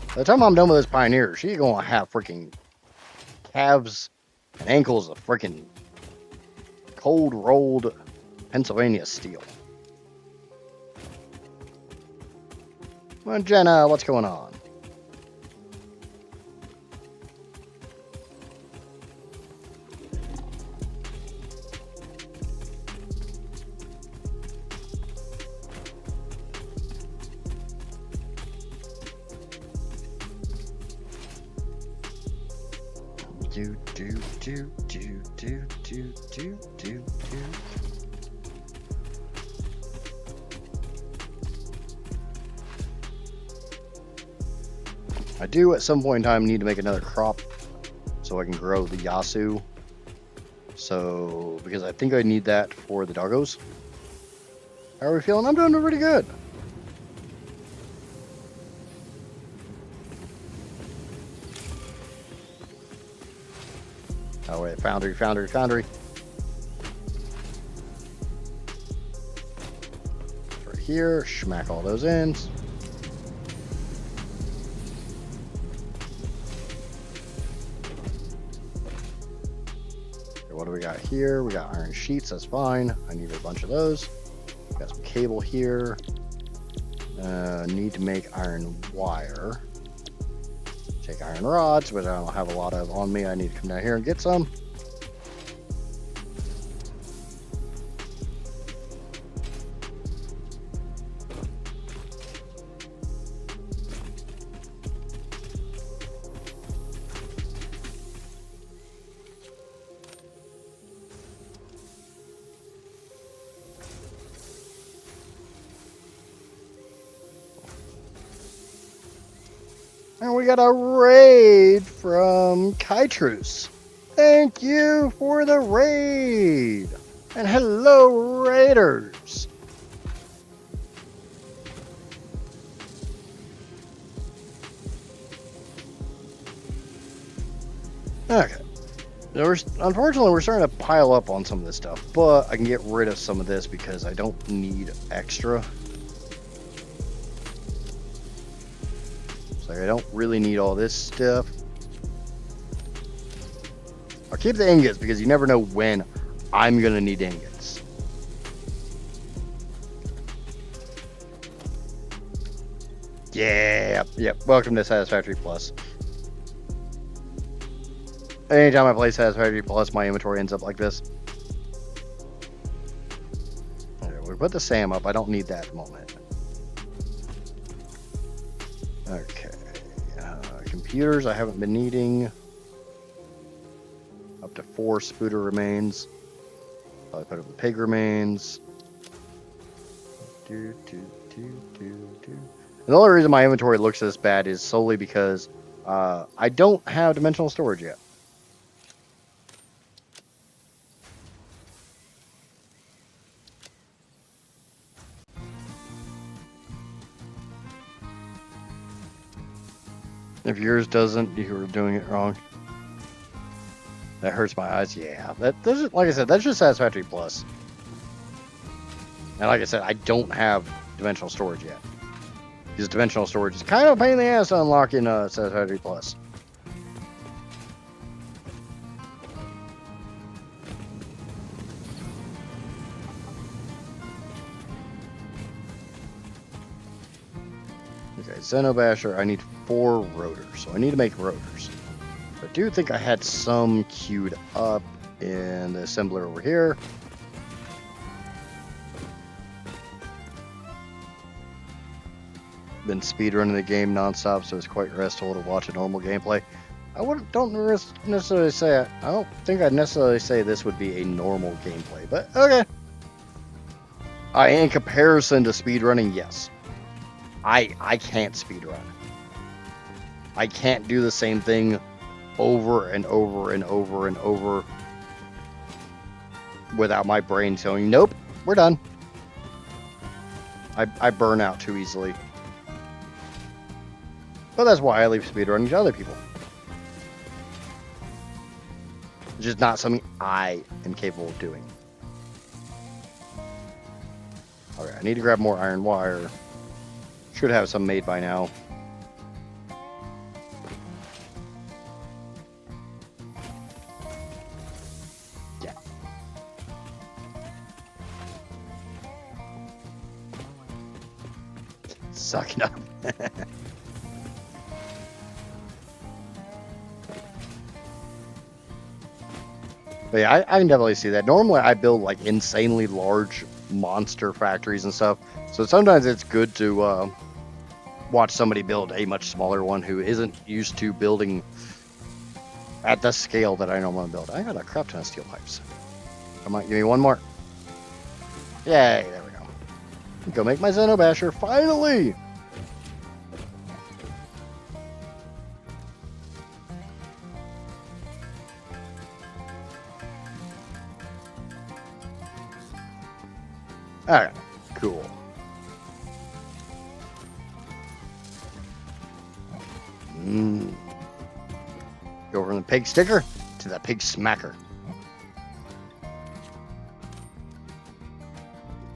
By the time I'm done with this Pioneer, she's gonna have freaking calves and ankles of freaking cold rolled Pennsylvania steel. Well, Jenna, what's going on? Do do do do do do do do do. I do at some point in time need to make another crop so I can grow the Yasu. So, because I think I need that for the doggos. How are we feeling? I'm doing pretty good. Oh wait, foundry. Right here, smack all those in. What do we got here? We got iron sheets, that's fine. I need a bunch of those. Got some cable here. Need to make iron wire. Take iron rods, which I don't have a lot of on me. I need to come down here and get some. And we got a raid from Kytrus. Thank you for the raid. And hello, raiders. Okay. Unfortunately, we're starting to pile up on some of this stuff, but I can get rid of some of this because I don't need extra. I don't really need all this stuff. I'll keep the ingots because you never know when I'm gonna need ingots. Yeah, yep. Welcome to Satisfactory Plus. Anytime I play Satisfactory Plus, my inventory ends up like this. Okay, we put the SAM up. I don't need that at the moment. Okay. Computers I haven't been needing. Up to 4 spooter remains. Probably put up the pig remains. The only reason my inventory looks this bad is solely because I don't have dimensional storage yet. If yours doesn't, you're doing it wrong. That hurts my eyes. Yeah, that's like I said, that's just Satisfactory Plus. And like I said, I don't have dimensional storage yet. Because dimensional storage is kind of a pain in the ass to unlock in Satisfactory Plus. Okay, Xenobasher, I need 4 rotors, so I need to make rotors. I do think I had some queued up in the assembler over here. Been speedrunning the game nonstop, so it's quite restful to watch a normal gameplay. I don't necessarily say I don't think I'd necessarily say this would be a normal gameplay, but okay. In comparison to speedrunning, yes. I can't speedrun. I can't do the same thing over and over and over and over without my brain telling, nope, we're done. I burn out too easily. But that's why I leave speedrunning to other people. It's just not something I am capable of doing. Okay, I need to grab more iron wire. Should have some made by now. Yeah. Suck it up. But yeah, I can definitely see that. Normally I build like insanely large monster factories and stuff. So sometimes it's good to watch somebody build a much smaller one who isn't used to building at the scale that I don't want to build. I got a crap ton of steel pipes. Come on, give me one more. Yay, there we go. Go make my Xenobasher, finally! Alright, cool. Go from the pig sticker to the pig smacker.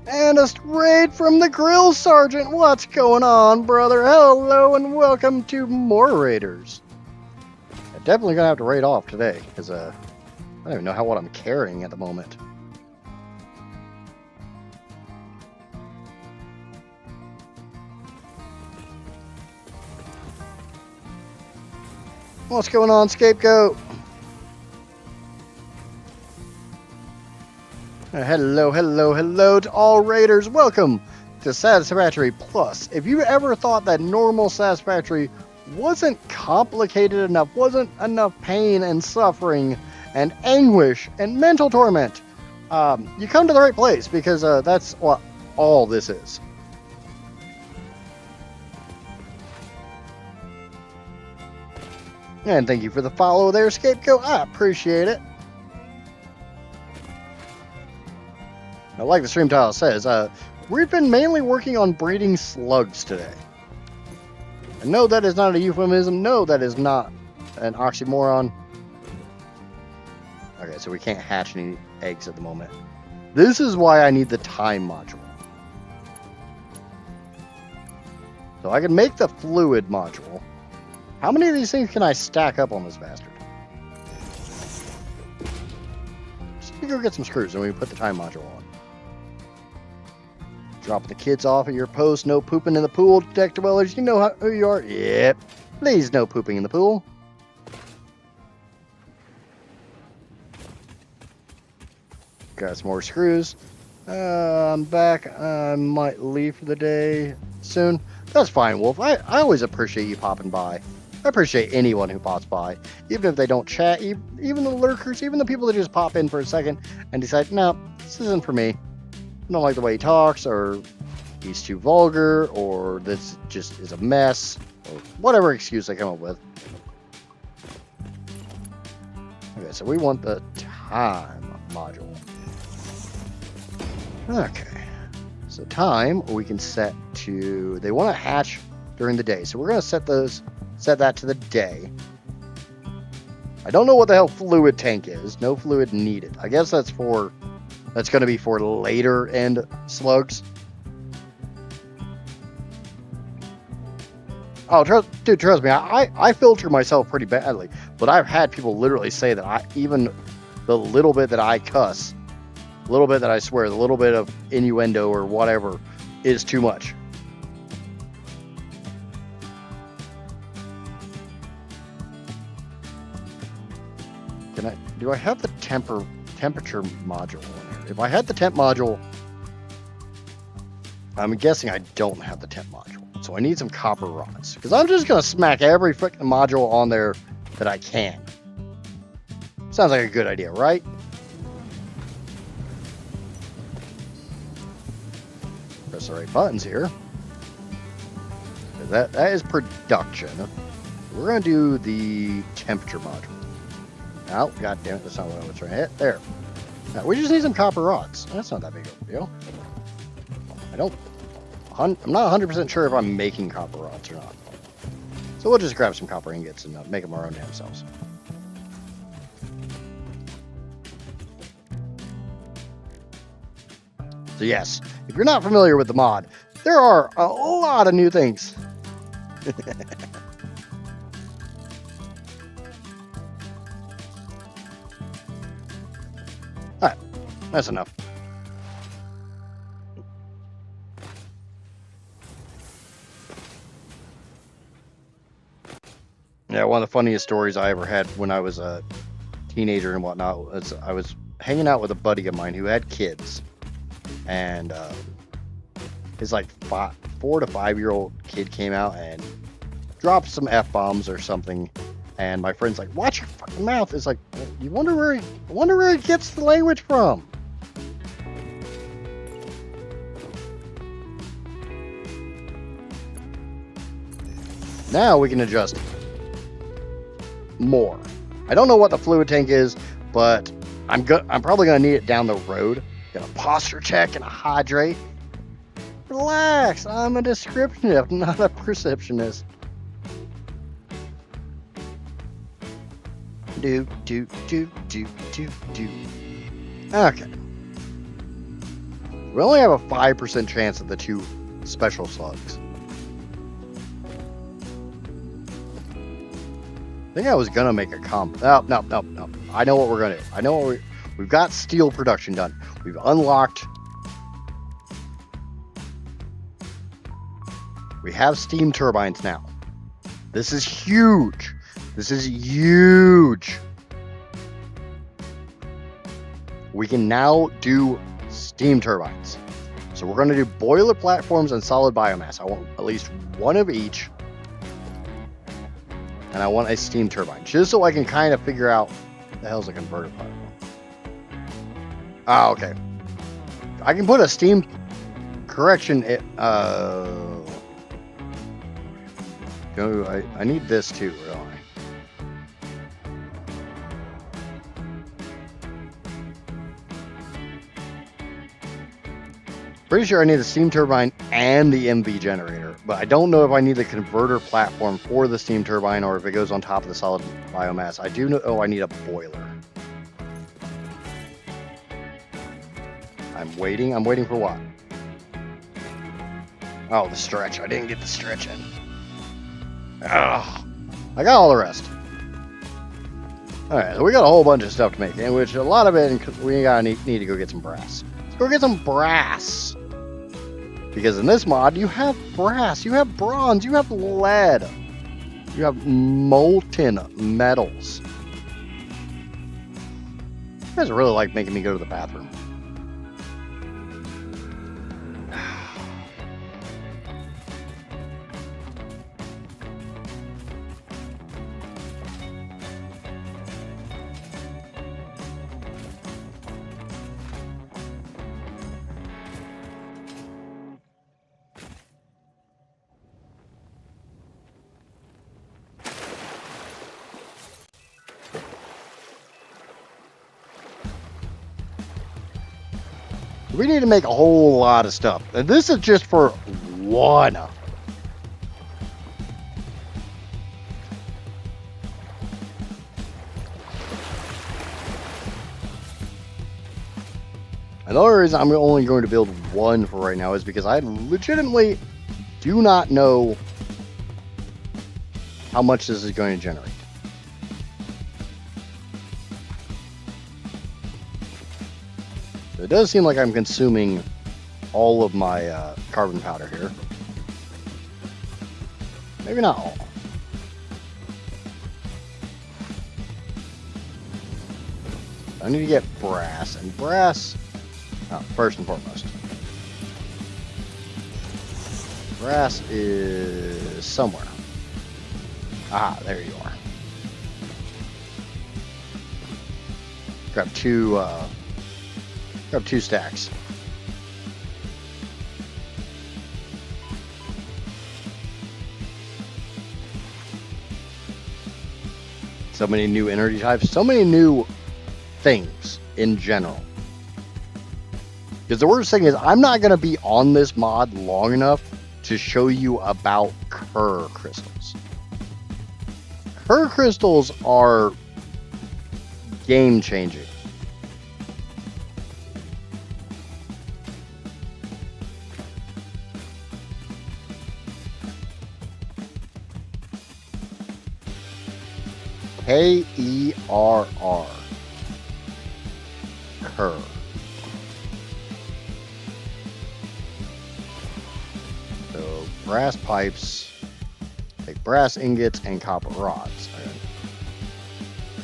And a raid from the grill sergeant. What's going on, brother? Hello and welcome to more raiders. I'm definitely gonna have to raid off today because I don't even know what I'm carrying at the moment. What's going on, Scapegoat? Hello, hello, hello to all raiders. Welcome to Satisfactory Plus. If you ever thought that normal Satisfactory wasn't complicated enough, wasn't enough pain and suffering and anguish and mental torment, you come to the right place because that's what all this is. And thank you for the follow there, Scapegoat. I appreciate it. Now, like the stream title says, we've been mainly working on breeding slugs today. And no, that is not a euphemism. No, that is not an oxymoron. Okay, so we can't hatch any eggs at the moment. This is why I need the time module. So I can make the fluid module. How many of these things can I stack up on this bastard? Just let me go get some screws and we put the time module on. Drop the kids off at your post. No pooping in the pool. Deck dwellers, you know who you are. Yep. Please, no pooping in the pool. Got some more screws. I'm back. I might leave for the day soon. That's fine, Wolf. I always appreciate you popping by. I appreciate anyone who pops by, even if they don't chat, even the lurkers, even the people that just pop in for a second and decide, no, this isn't for me. I don't like the way he talks, or he's too vulgar, or this just is a mess, or whatever excuse they come up with. Okay, so we want the time module. Okay, so time we can set to, they want to hatch during the day, so we're going to set that to the day. I don't know what the hell fluid tank is. No fluid needed. I guess that's going to be for later end slugs. Oh, trust me, I filter myself pretty badly, but I've had people literally say that even the little bit that I cuss, a little bit that I swear, the little bit of innuendo or whatever is too much. Do I have the temperature module in here? If I had the temp module, I'm guessing I don't have the temp module. So I need some copper rods. Because I'm just going to smack every freaking module on there that I can. Sounds like a good idea, right? Press the right buttons here. That is production. We're going to do the temperature module. Oh, god damn it, that's not what I was trying to hit. There. Now, we just need some copper rods. That's not that big of a deal. I'm not 100% sure if I'm making copper rods or not. So we'll just grab some copper ingots and make them our own damn selves. So yes, if you're not familiar with the mod, there are a lot of new things. Alright, that's enough. Yeah, one of the funniest stories I ever had when I was a teenager and whatnot was I was hanging out with a buddy of mine who had kids, and his like 4 to 5 year old kid came out and dropped some F-bombs or something And my friend's like, watch your fucking mouth. It's like, you wonder where he gets the language from. Now we can adjust more. I don't know what the fluid tank is, but I'm probably gonna need it down the road. Got a posture check and a hydrate. Relax, I'm a descriptionist, not a perceptionist. Do. Okay. We only have a 5% chance of the 2 special slugs. I think I was gonna make a comp. No. I know what we're gonna do. I know what we've got steel production done. We've unlocked. We have steam turbines now. This is huge. This is huge. We can now do steam turbines. So we're going to do boiler platforms and solid biomass. I want at least one of each. And I want a steam turbine. Just so I can kind of figure out what the hell's a converter platform. Ah, okay. I can put a steam correction. I need this too, don't I? Pretty sure I need the steam turbine and the MV generator, but I don't know if I need the converter platform for the steam turbine or if it goes on top of the solid biomass. I do know I need a boiler. I'm waiting for what? Oh, the stretch. I didn't get the stretch in. Ugh. I got all the rest. Alright, so we got a whole bunch of stuff to make, in which a lot of it we need to go get some brass. Let's go get some brass. Because in this mod, you have brass, you have bronze, you have lead, you have molten metals. You guys really like making me go to the bathroom. We need to make a whole lot of stuff. And this is just for one. And the only reason I'm only going to build one for right now is because I legitimately do not know how much this is going to generate. It does seem like I'm consuming all of my carbon powder here. Maybe not all. I need to get brass, and brass, first and foremost. Brass is somewhere. Ah, there you are. Grab two stacks. So many new energy types, so many new things in general. Because the worst thing is, I'm not going to be on this mod long enough to show you about Kerr crystals. Kerr crystals are game changing. Kerr. Kerr. So brass pipes, like brass ingots and copper rods.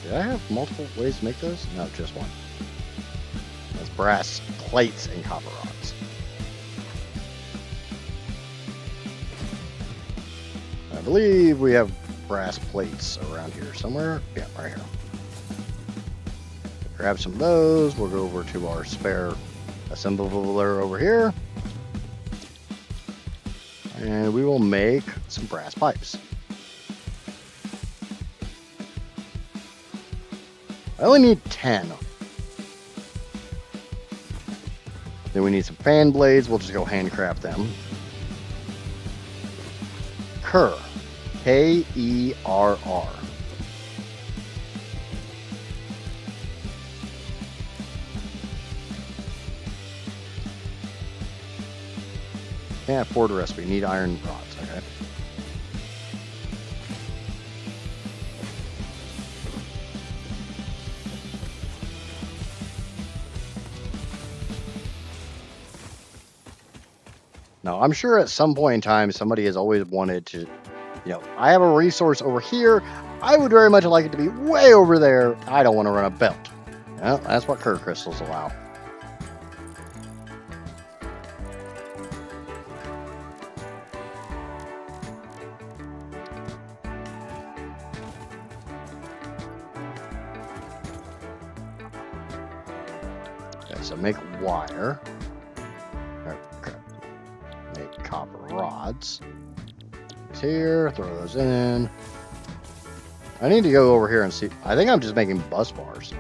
Did I have multiple ways to make those? No, just one. That's brass plates and copper rods. I believe we have brass plates around here somewhere. Yeah, right here. Grab some of those. We'll go over to our spare assembler over here. And we will make some brass pipes. I only need 10. Then we need some fan blades. We'll just go handcraft them. Kerr. K-E-R-R. Can't afford a recipe. Need iron rods. Okay. Now, I'm sure at some point in time, somebody has always wanted to, I have a resource over here. I would very much like it to be way over there. I don't want to run a belt. Well, that's what Kerr crystals allow. Okay, so make wire. Okay. Make copper rods. Here, throw those in. I need to go over here and see. I think I'm just making bus bars.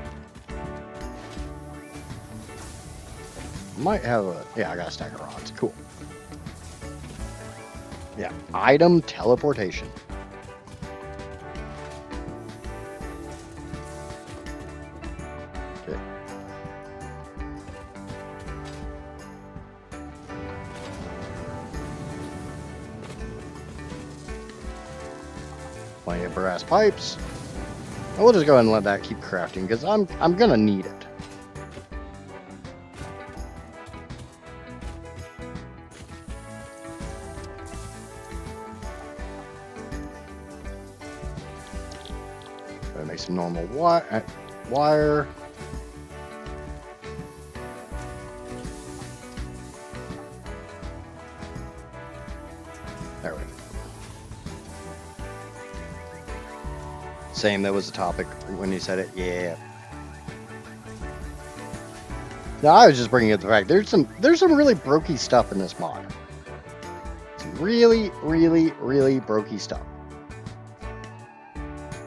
Might have a. Yeah, I got a stack of rods. Cool. Yeah, item teleportation. Okay. Plenty of brass pipes. And we'll just go ahead and let that keep crafting because I'm gonna need it. Gotta make some normal wire. There we go. Same, that was the topic when you said it. Yeah. No, I was just bringing up the fact there's some really brokey stuff in this mod. Some really brokey stuff.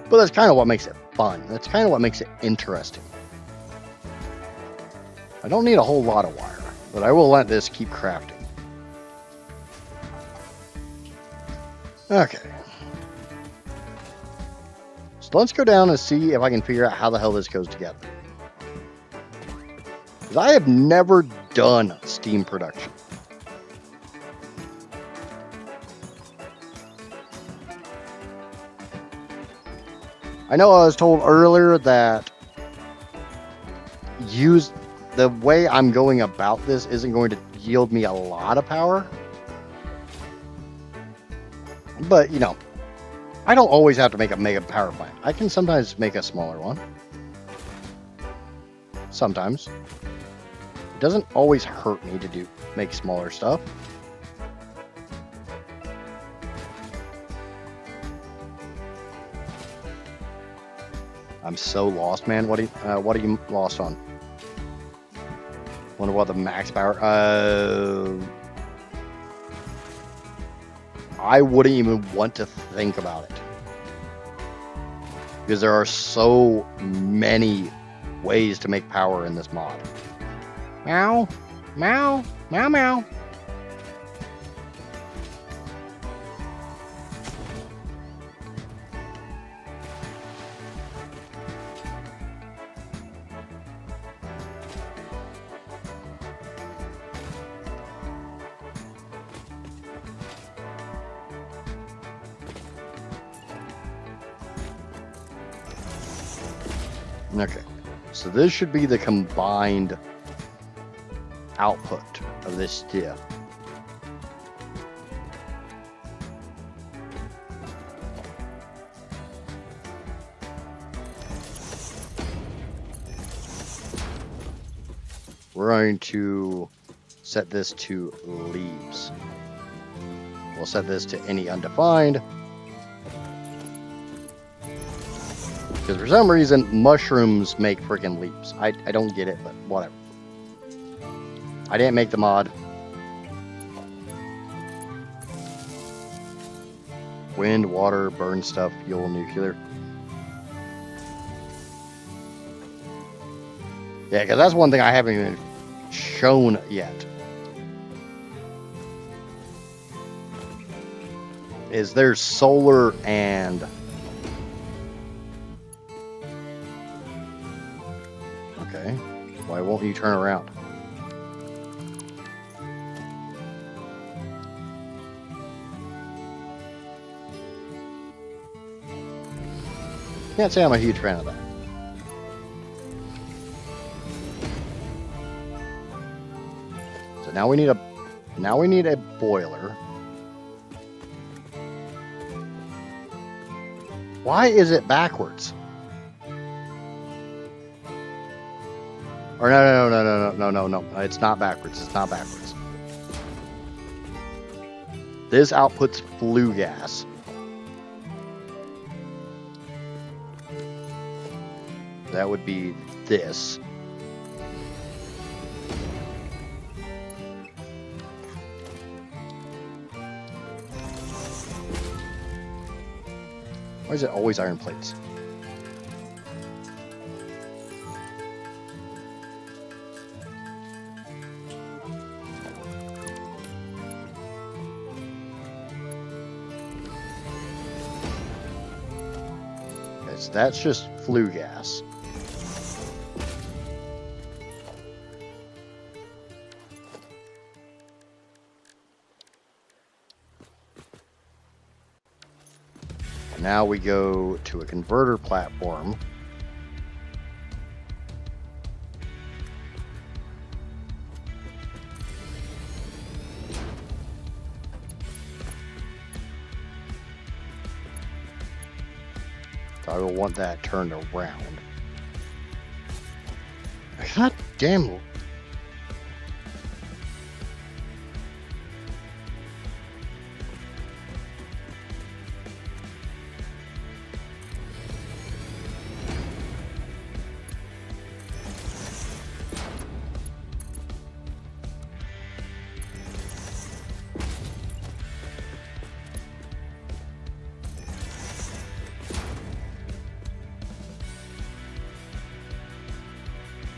But that's kind of what makes it fun. That's kind of what makes it interesting. I don't need a whole lot of wire, but I will let this keep crafting. Okay. So let's go down and see if I can figure out how the hell this goes together. Because I have never done steam production. I know I was told earlier that the way I'm going about this isn't going to yield me a lot of power. But, I don't always have to make a mega power plant. I can sometimes make a smaller one. Sometimes. It doesn't always hurt me to make smaller stuff. I'm so lost, man. What are you lost on? Wonder what the max power. I wouldn't even want to think about it because there are so many ways to make power in this mod. Meow, meow, meow, meow. Okay, so this should be the combined output of this diff. We're going to set this to leaves. We'll set this to any undefined. Because for some reason, mushrooms make freaking leaps. I don't get it, but whatever. I didn't make the mod. Wind, water, burn stuff, fuel, nuclear. Yeah, because that's one thing I haven't even shown yet. Is there's solar and... Okay. Why won't you turn around? Can't say I'm a huge fan of that. So now we need a boiler. Why is it backwards? Or no. It's not backwards. It's not backwards. This outputs flue gas. That would be this. Why is it always iron plates? Okay, so that's just flue gas. Now we go to a converter platform. So I will want that turned around. God damn.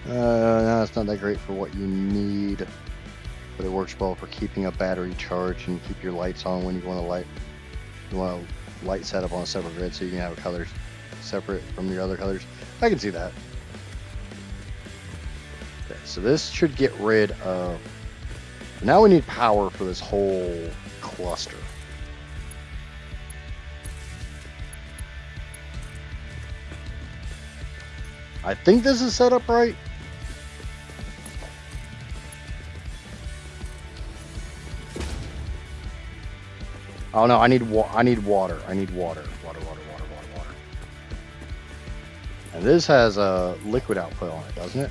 No, it's not that great for what you need, but it works well for keeping a battery charged and keep your lights on when you want to light. You want a light setup on a separate grid so you can have colors separate from your other colors. I can see that. Okay, so this should get rid of. Now we need power for this whole cluster. I think this is set up right. Oh no, I need water. I need water. Water. And this has a liquid output on it, doesn't it?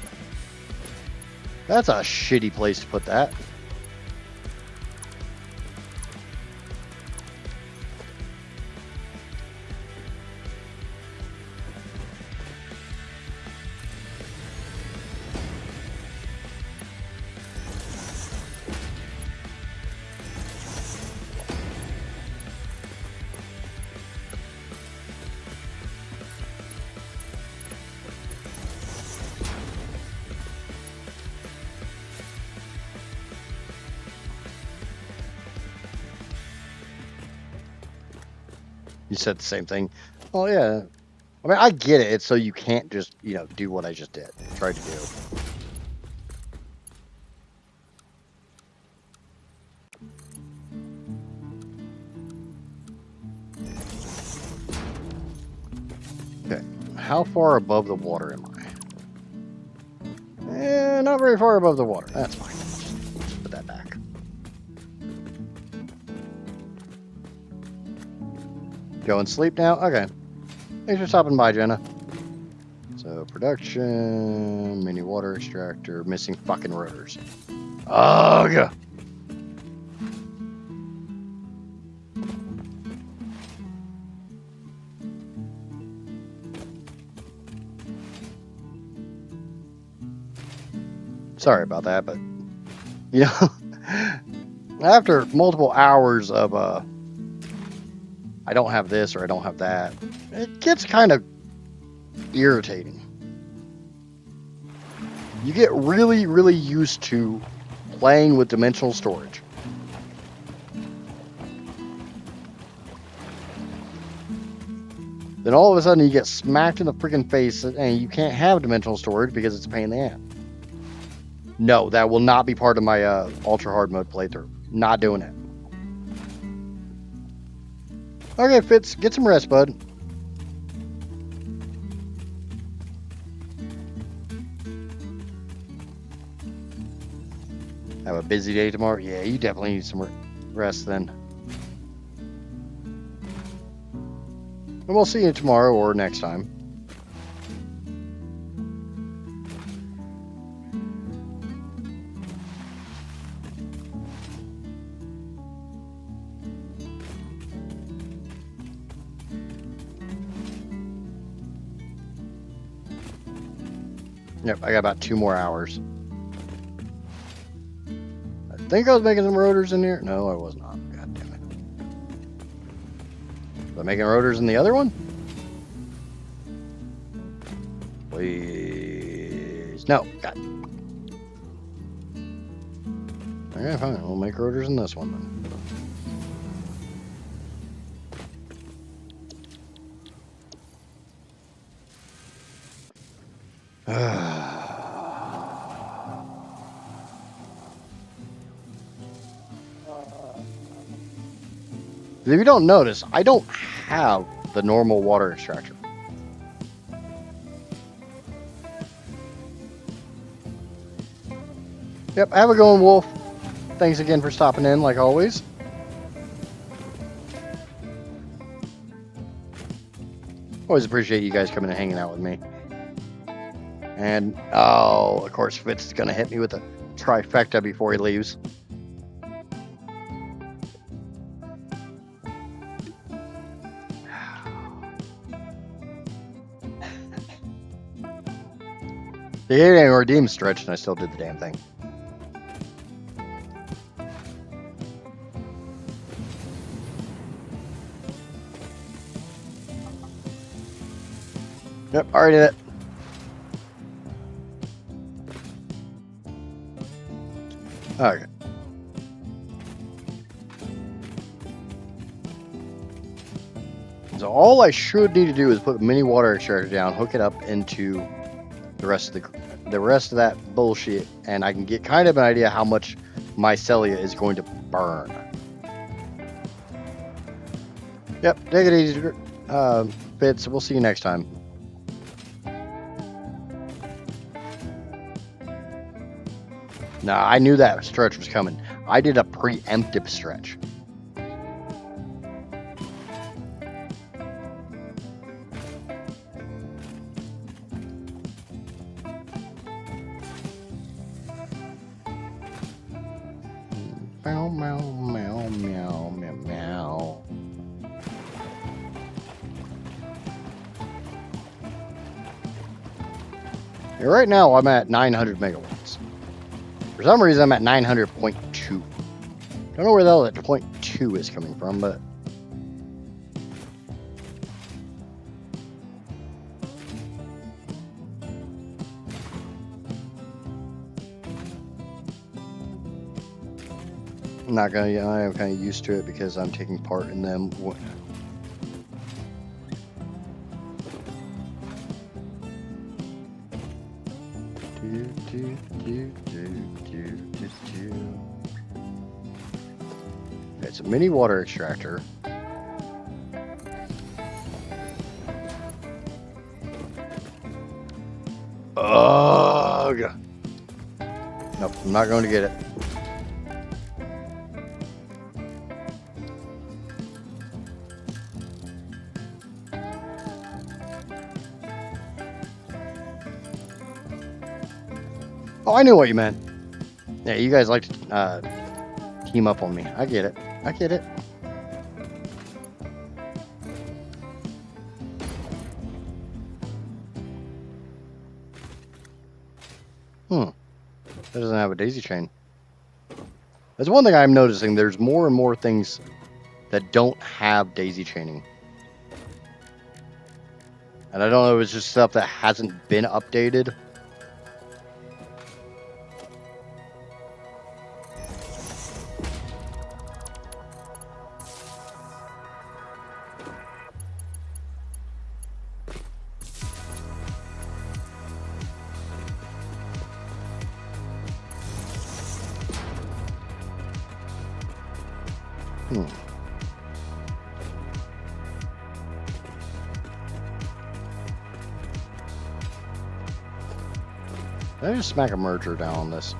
That's a shitty place to put that. You said the same thing. Well, yeah. I mean, I get it. It's so you can't just, do what I just did. Tried to do. Okay. How far above the water am I? Not very far above the water. That's fine. Just put that back. Go and sleep now? Okay. Thanks for stopping by, Jenna. So, production, mini water extractor, missing fucking rotors. Ugh! Sorry about that, but you know, after multiple hours of I don't have this or I don't have that, it gets kind of irritating. You get really, really used to playing with dimensional storage. Then all of a sudden you get smacked in the freaking face and you can't have dimensional storage because it's a pain in the ass. No, that will not be part of my ultra hard mode playthrough. Not doing it. Okay, Fitz, get some rest, bud. Have a busy day tomorrow? Yeah, you definitely need some rest then. And we'll see you tomorrow or next time. Yep, I got about 2 more hours. I think I was making some rotors in here. No, I was not. God damn it. Was I making rotors in the other one? Please. No. God. Okay, fine. We'll make rotors in this one then. If you don't notice, I don't have the normal water extractor. Yep, have a going, Wolf. Thanks again for stopping in, like always. Always appreciate you guys coming and hanging out with me. And, oh, of course, Fitz is going to hit me with a trifecta before he leaves. The 8 AM redeem stretched, and I still did the damn thing. Yep, already did it. Okay. So all I should need to do is put a mini water extractor down, hook it up into the rest of that bullshit, and I can get kind of an idea how much mycelia is going to burn. Yep, take it easy, Fitz. We'll see you next time. Nah, I knew that stretch was coming. I did a preemptive stretch. Meow, meow, meow, meow, meow, meow. Yeah, right now I'm at 900 megawatts. For some reason I'm at 900.2. Don't know where the hell that 0.2 is coming from, but I'm not gonna. I am kind of used to it because I'm taking part in them. It's a mini water extractor. Ugh. Nope, I'm not going to get it. Oh, I knew what you meant. Yeah, you guys like to team up on me. I get it. I get it. It doesn't have a daisy chain. That's one thing I'm noticing. There's more and more things that don't have daisy chaining. And I don't know if it's just stuff that hasn't been updated. Let me just smack a merger down on this.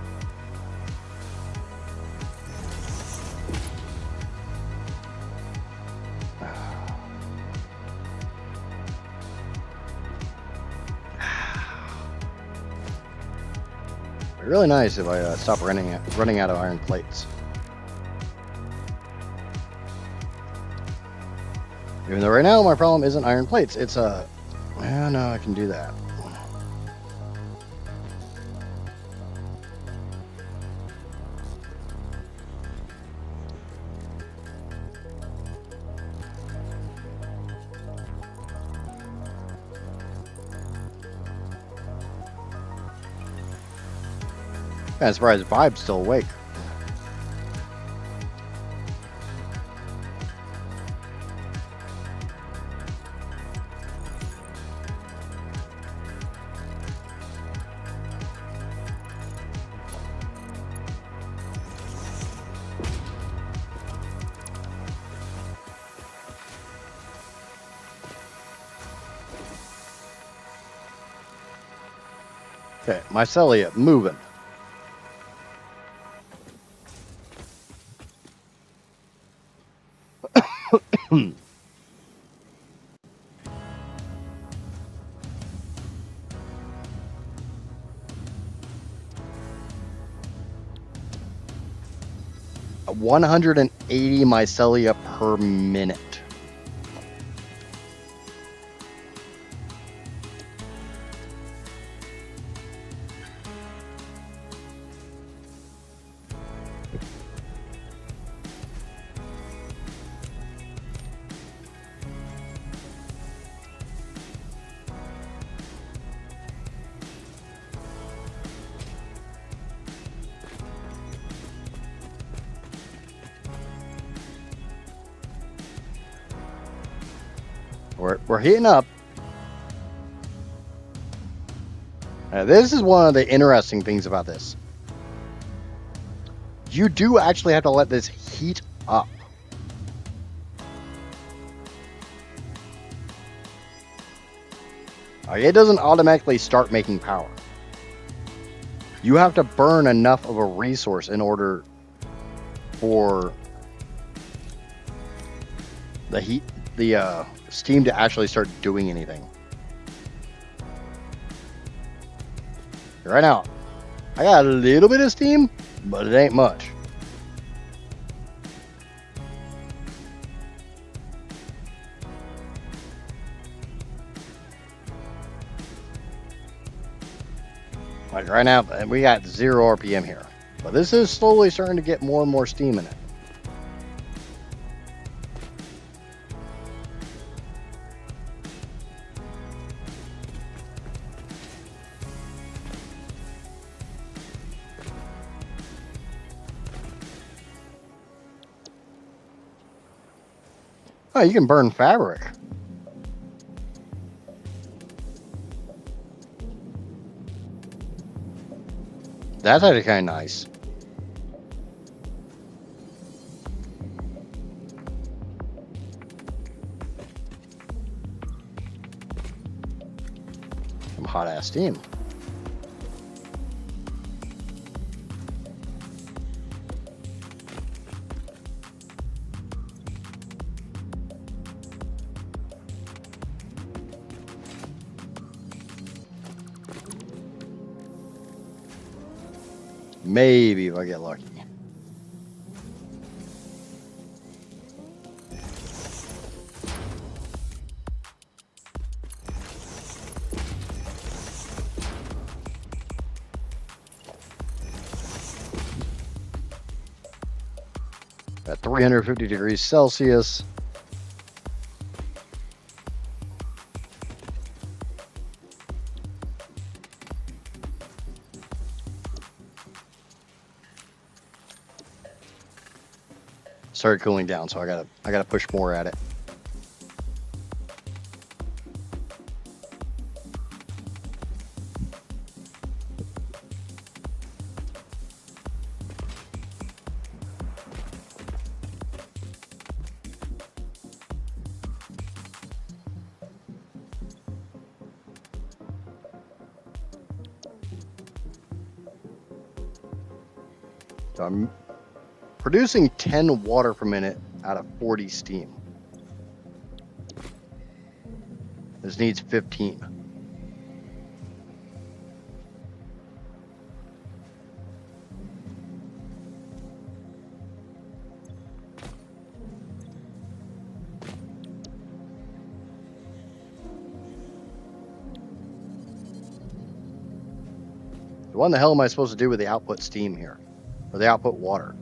It'd be really nice if I stop running out of iron plates. Even though right now my problem isn't iron plates, it's a... well, no, I can do that. I'm surprised Vibe's still awake. Okay, mycelia moving. A 180 mycelia per minute. We're heating up. This is one of the interesting things about this. You do actually have to let this heat up. It doesn't automatically start making power. You have to burn enough of a resource in order for the steam to actually start doing anything. Right now, I got a little bit of steam, but it ain't much. Like right now, we got 0 RPM here, but this is slowly starting to get more and more steam in it. Oh, you can burn fabric. That's actually kind of nice. Some hot ass steam. Maybe if I get lucky. at 350 degrees Celsius. Started cooling down, so I gotta push more at it. So I'm producing 10 water per minute out of 40 steam. This needs 15. What in the hell am I supposed to do with the output steam here? Or the output water?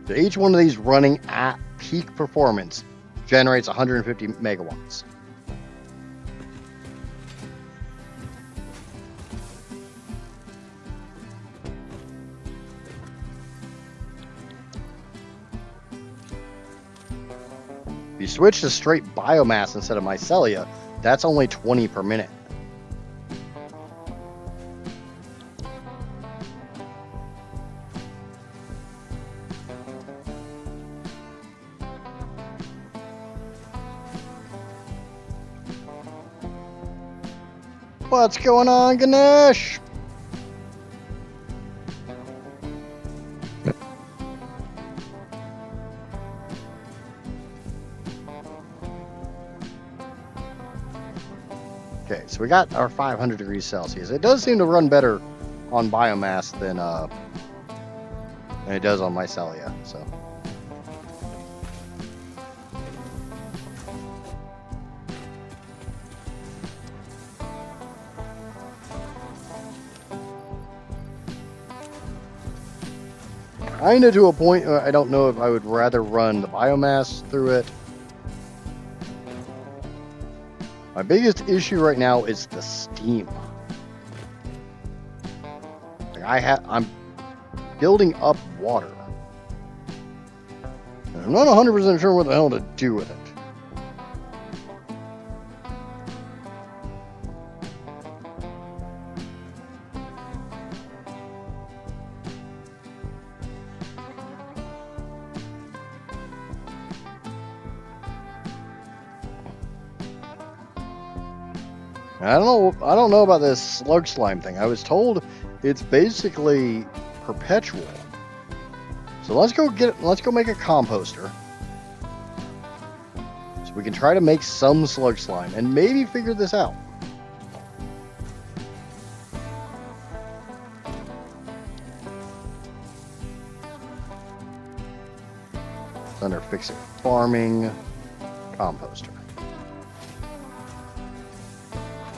So each one of these running at peak performance generates 150 megawatts. If you switch to straight biomass instead of mycelia, that's only 20 per minute. What's going on, Ganesh? Okay, so we got our 500 degrees Celsius. It does seem to run better on biomass than it does on mycelia. So. Kinda to a point where I don't know if I would rather run the biomass through it. My biggest issue right now is the steam. Like I'm building up water. And I'm not 100% sure what the hell to do with it. I don't know about this slug slime thing. I was told it's basically perpetual. So let's go make a composter. So we can try to make some slug slime and maybe figure this out. It's under fixing farming, composter.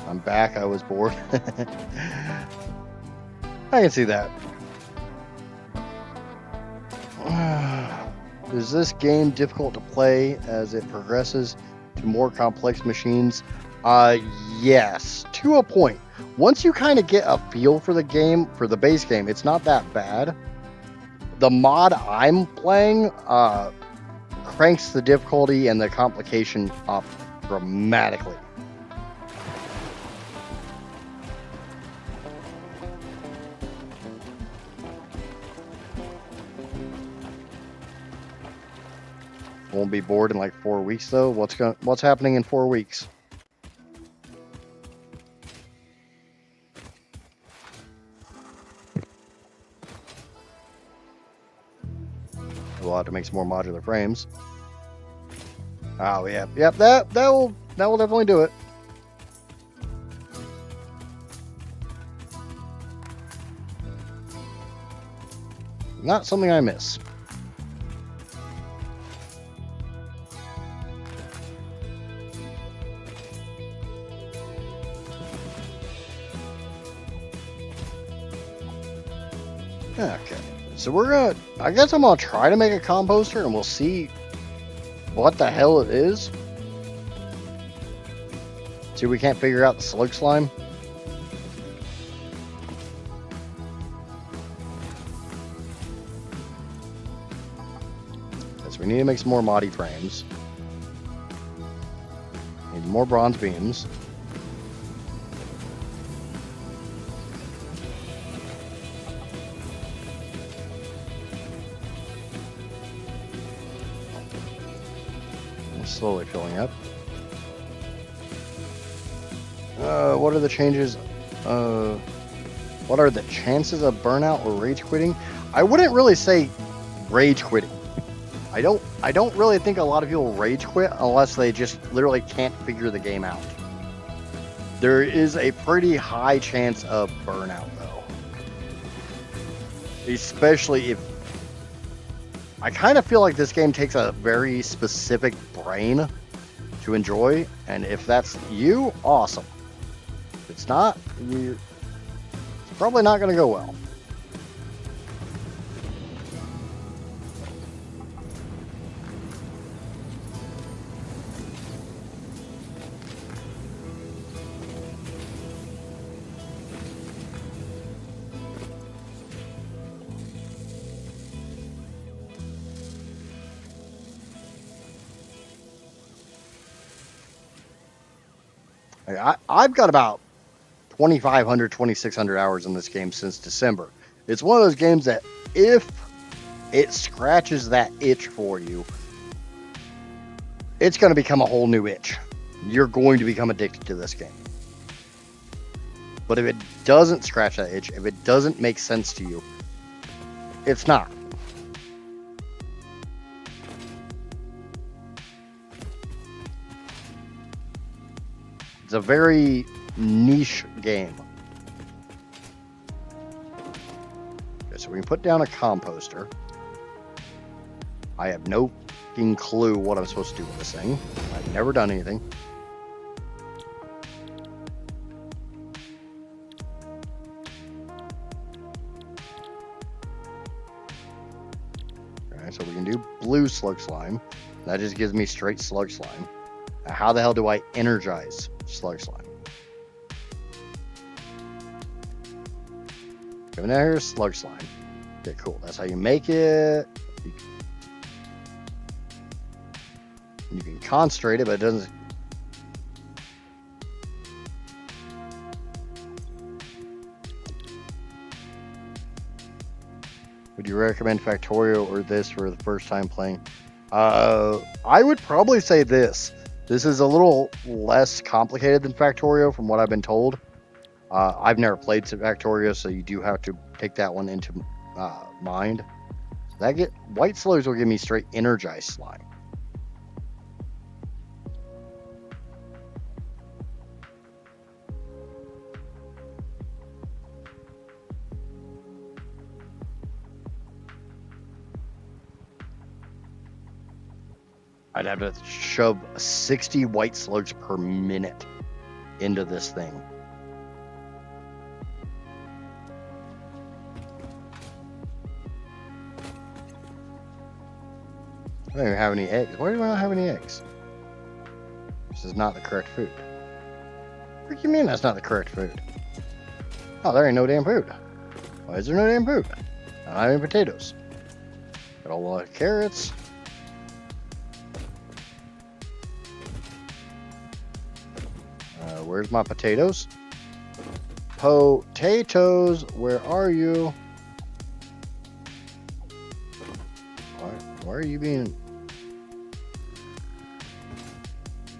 I'm back. I was bored. I can see that. Is this game difficult to play as it progresses to more complex machines? Yes, to a point. Once you kind of get a feel for the game, for the base game, it's not that bad. The mod I'm playing cranks the difficulty and the complication up dramatically. Won't be bored in like 4 weeks though. What's happening in 4 weeks? We'll have to make some more modular frames. Oh, yep. That will definitely do it. Not something I miss. Okay, so I guess I'm gonna try to make a composter and we'll see what the hell it is. See if we can't figure out the slug slime. Yes, we need to make some more MODDED frames. Need more bronze beams. Slowly filling up. What are the changes? What are the chances of burnout or rage quitting? I wouldn't really say rage quitting. I don't really think a lot of people rage quit unless they just literally can't figure the game out. There is a pretty high chance of burnout though. Especially if I kind of feel like this game takes a very specific brain to enjoy, and if that's you, awesome. If it's not, it's probably not going to go well. I've got about 2,500, 2,600 hours in this game since December. It's one of those games that if it scratches that itch for you, it's going to become a whole new itch. You're going to become addicted to this game. But if it doesn't scratch that itch, if it doesn't make sense to you, it's not. It's a very niche game. Okay, so we can put down a composter. I have no fucking clue what I'm supposed to do with this thing. I've never done anything. Okay, so we can do blue slug slime. That just gives me straight slug slime. Now, how the hell do I energize slug slime? Coming out here, slug slime. Okay, cool. That's how you make it. You can concentrate it, but it doesn't. Would you recommend Factorio or this for the first time playing? I would probably say this. This is a little less complicated than Factorio from what I've been told. I've never played Satisfactory, so you do have to take that one into mind. White slugs will give me straight energized slime. I'd have to shove 60 white slugs per minute into this thing. I don't even have any eggs. Why do I not have any eggs? This is not the correct food. What do you mean that's not the correct food? Oh, there ain't no damn food. Why is there no damn food? I don't have any potatoes. Got a lot of carrots. Where's my potatoes? Potatoes, where are you? Why are you being...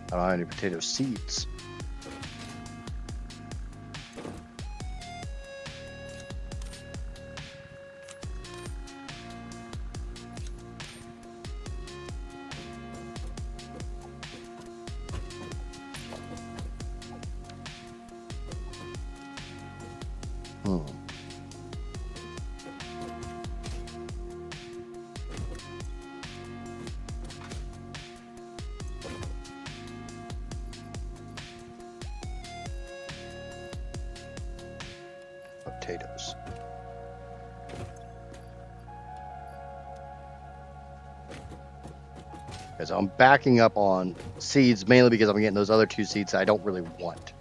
I don't have any potato seeds. Potatoes. Okay, so I'm backing up on seeds mainly because I'm getting those other 2 seeds I don't really want.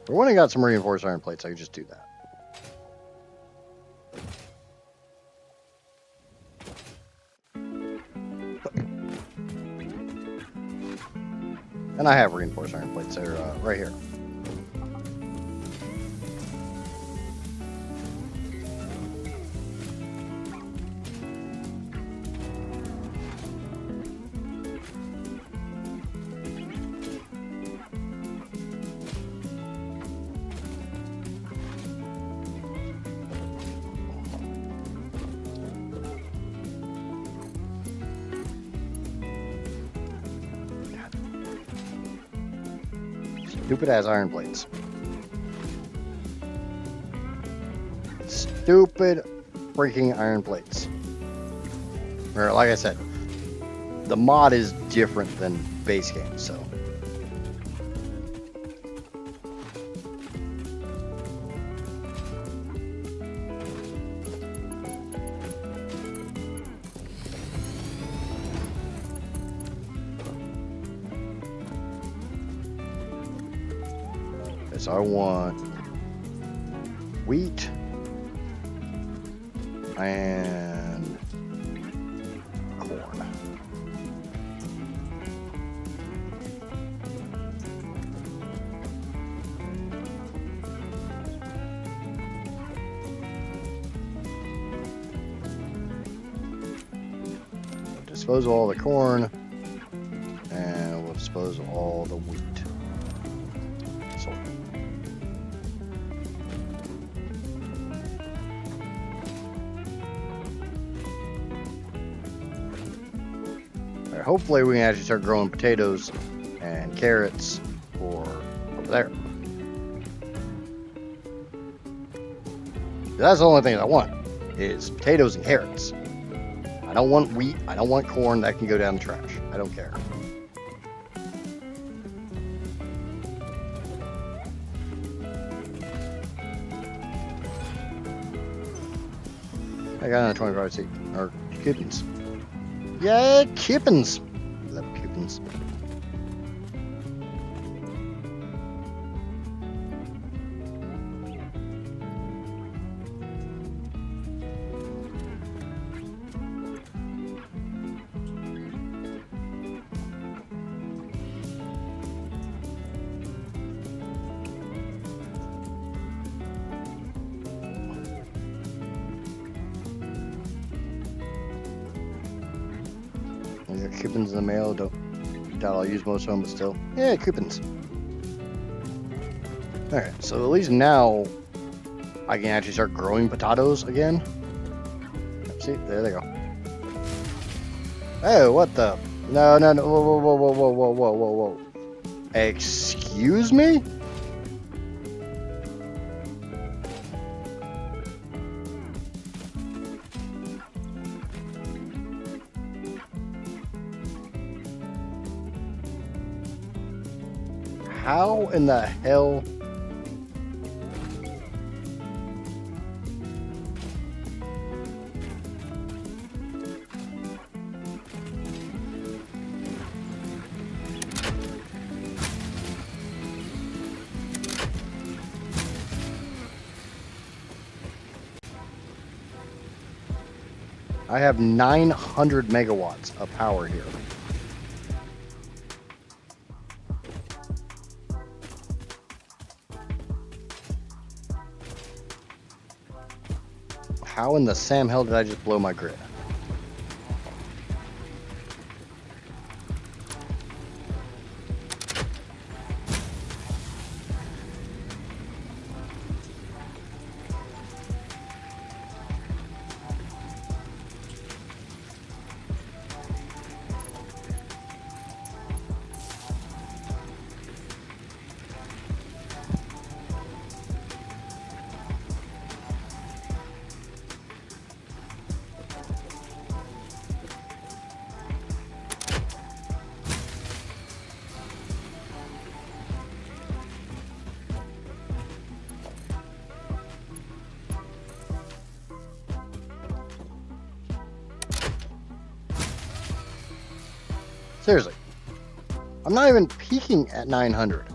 But when I got some reinforced iron plates, I could just do that. And I have reinforced iron plates. They're right here. Stupid ass iron plates. Stupid freaking iron plates. Or, like I said, the mod is different than base game, so. So I want wheat and corn. Dispose of all the corn, and we'll dispose of all the wheat. So. Hopefully we can actually start growing potatoes and carrots for over there. That's the only thing I want is potatoes and carrots. I don't want wheat. I don't want corn. That can go down the trash. I don't care. I got another 25 seed or coupons. Yay, coupons! Love coupons. Coupons in the mail. Doubt I'll use most of them, but still. Yeah, coupons. Alright, so at least now I can actually start growing potatoes again. See, there they go. Oh, what the? No. Whoa. Excuse me? How in the hell? I have 900 megawatts of power here. How in the Sam hell did I just blow my grid? Seriously. I'm not even peaking at 900.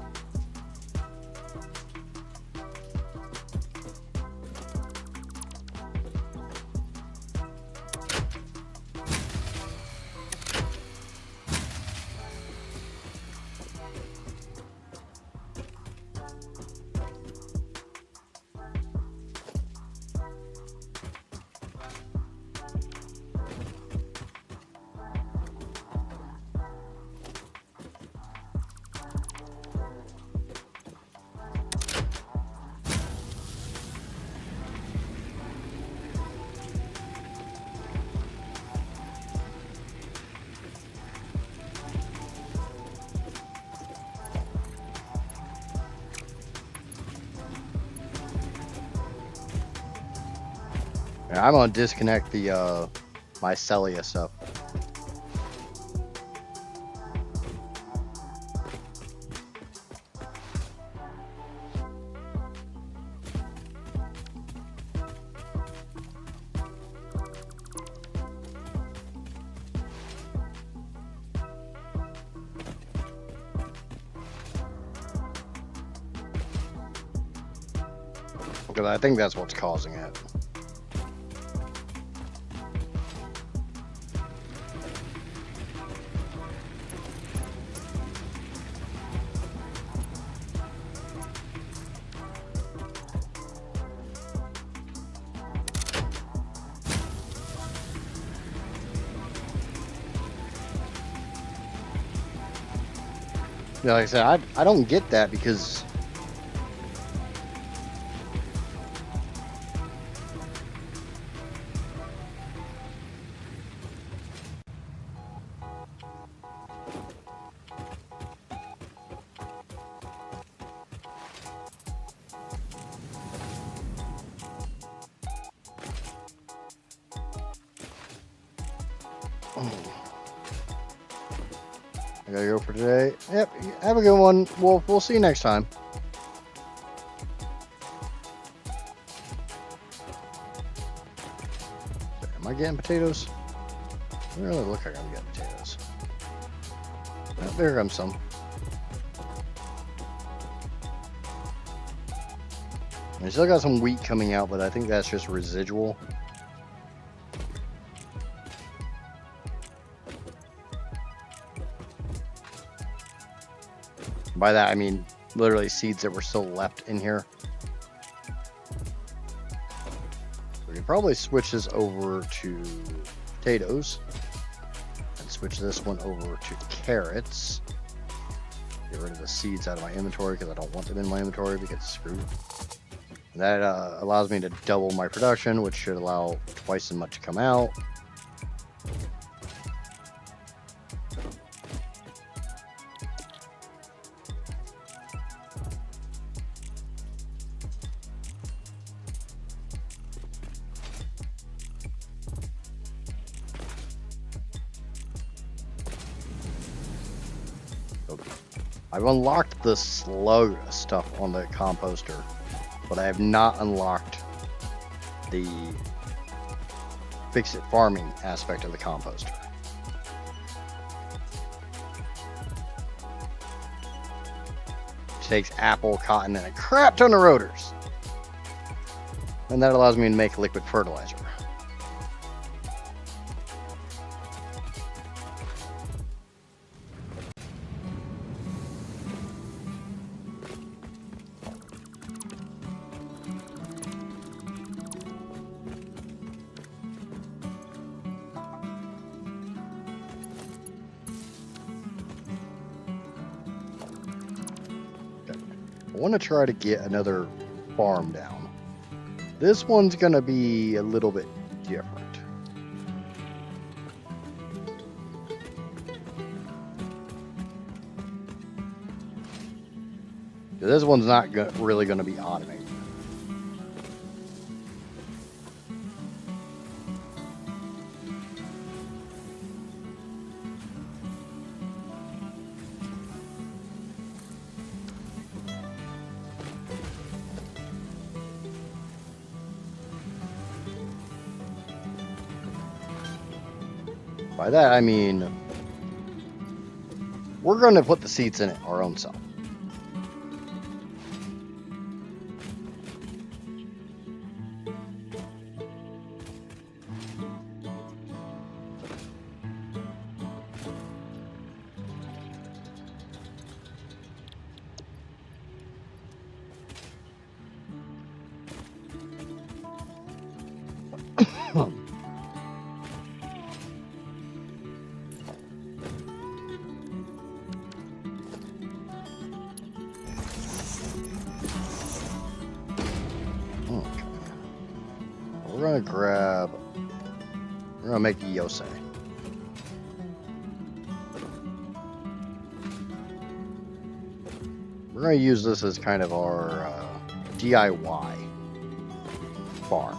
Yeah, I'm gonna disconnect the mycelia stuff. Because I think that's what's causing it. Yeah, like I said, I don't get that because I gotta go for today. Yep, have a good one, Wolf. We'll see you next time. Am I getting potatoes? Doesn't really look like I'm getting potatoes. Oh, there comes some. I still got some wheat coming out, but I think that's just residual. By that, I mean literally seeds that were still left in here. We can probably switch this over to potatoes and switch this one over to carrots. Get rid of the seeds out of my inventory because I don't want them in my inventory because it's screwed. And that allows me to double my production, which should allow twice as much to come out. I've unlocked the slug stuff on the composter, but I have not unlocked the fix-it farming aspect of the composter. It takes apple, cotton, and a crap ton of rotors. And that allows me to make liquid fertilizer. I want to try to get another farm down. This one's going to be a little bit different. This one's not really going to be automated. By that, I mean We're going to put the seeds in it our own self. Okay. We're going to grab... We're going to make Yosei. We're going to use this as kind of our DIY farm.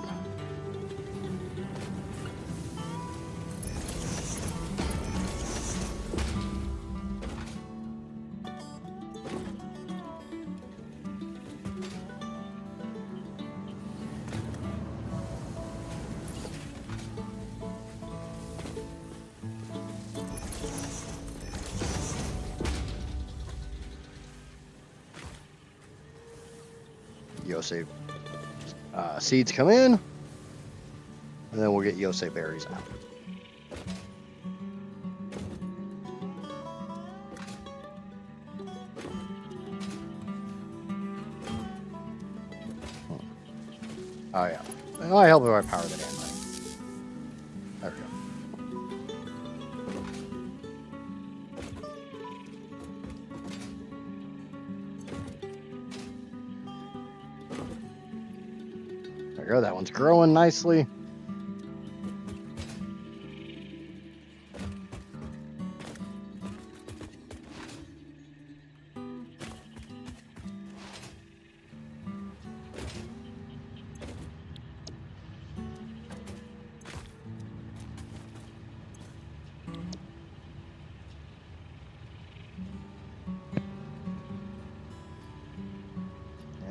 Yosei seeds come in, and then we'll get Yosei berries out. Oh yeah, and I help if I power the damn thing. There we go. There we go, that one's growing nicely.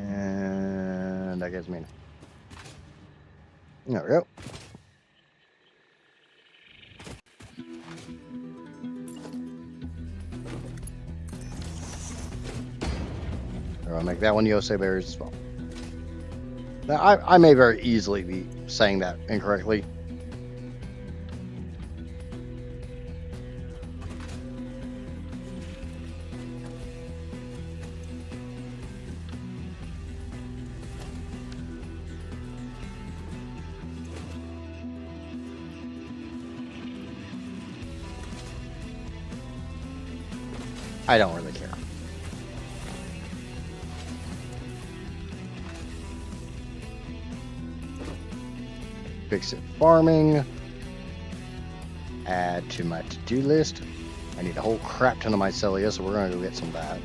And that gives me... There we go. I'll make that one Yosei berries as well. Now, I may very easily be saying that incorrectly. I don't really care. Fix it farming. Add to my to-do list. I need a whole crap ton of mycelia, so we're going to go get some of that.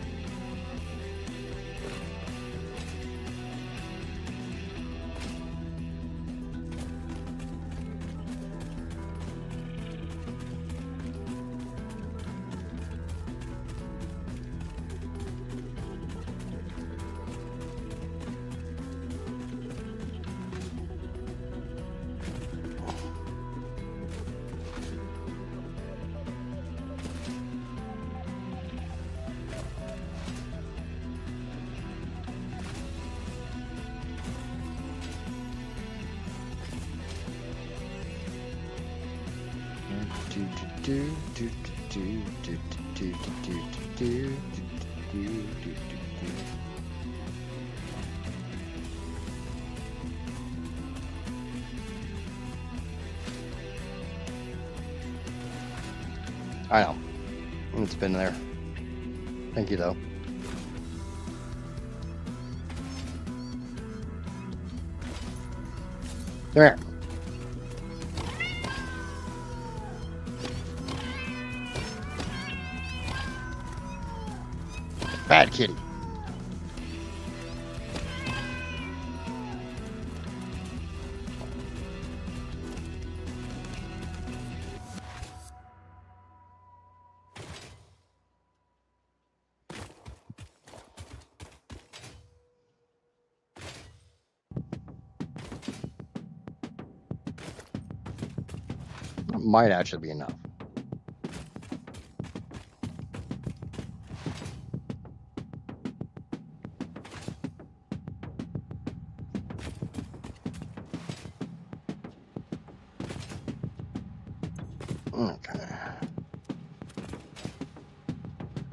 I know. It's been there. Thank you, though. Come here. Bad kitty. That might actually be enough.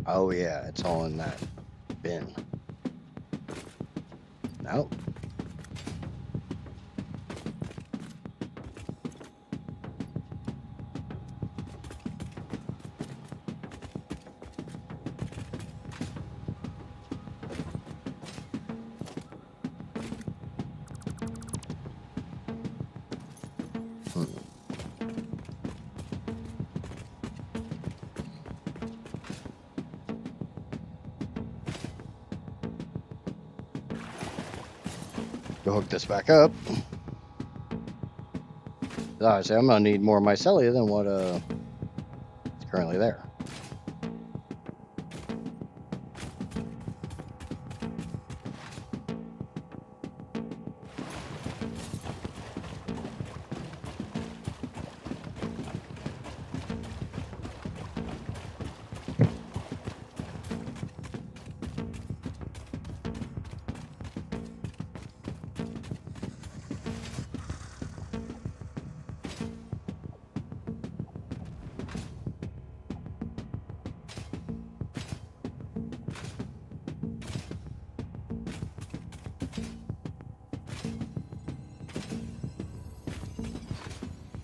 Oh yeah, it's all in that bin. Nope. Go hook this back up. Obviously, I'm gonna need more mycelia than what is currently there.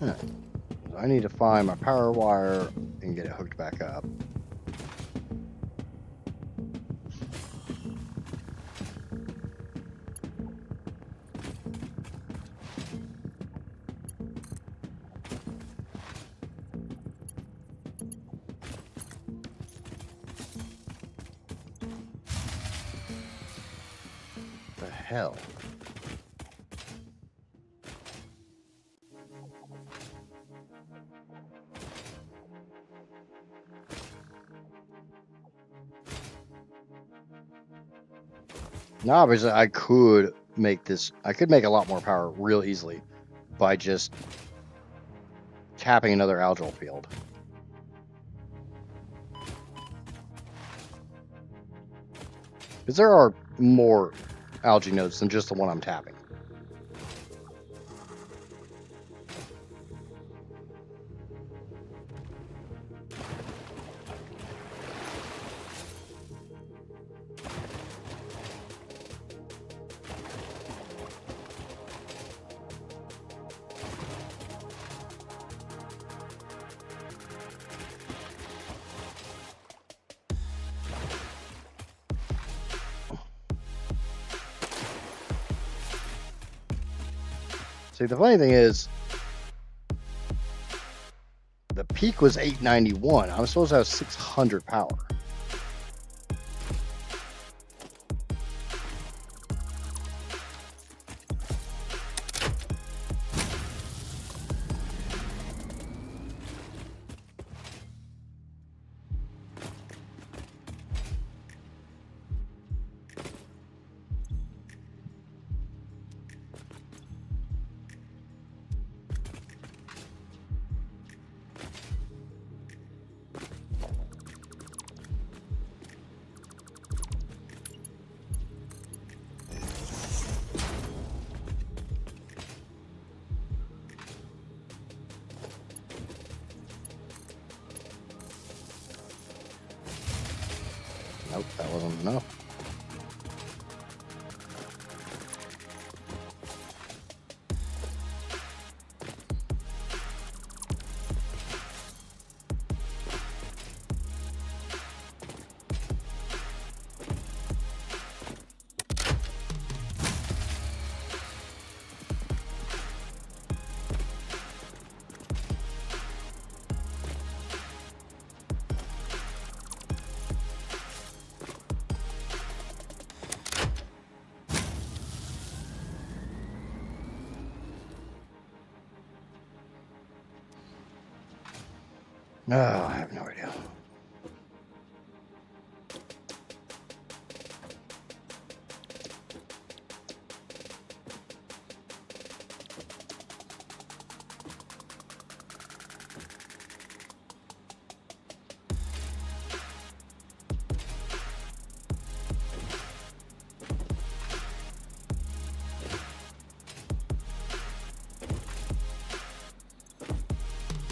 Huh. So I need to find my power wire and get it hooked back up. What the hell? Now, obviously, I could make this. I could make a lot more power real easily by just tapping another algal field. Because there are more algae nodes than just the one I'm tapping. See, the funny thing is, the peak was 891. I'm supposed to have 600 power. Nope, that wasn't enough. No, I have no idea.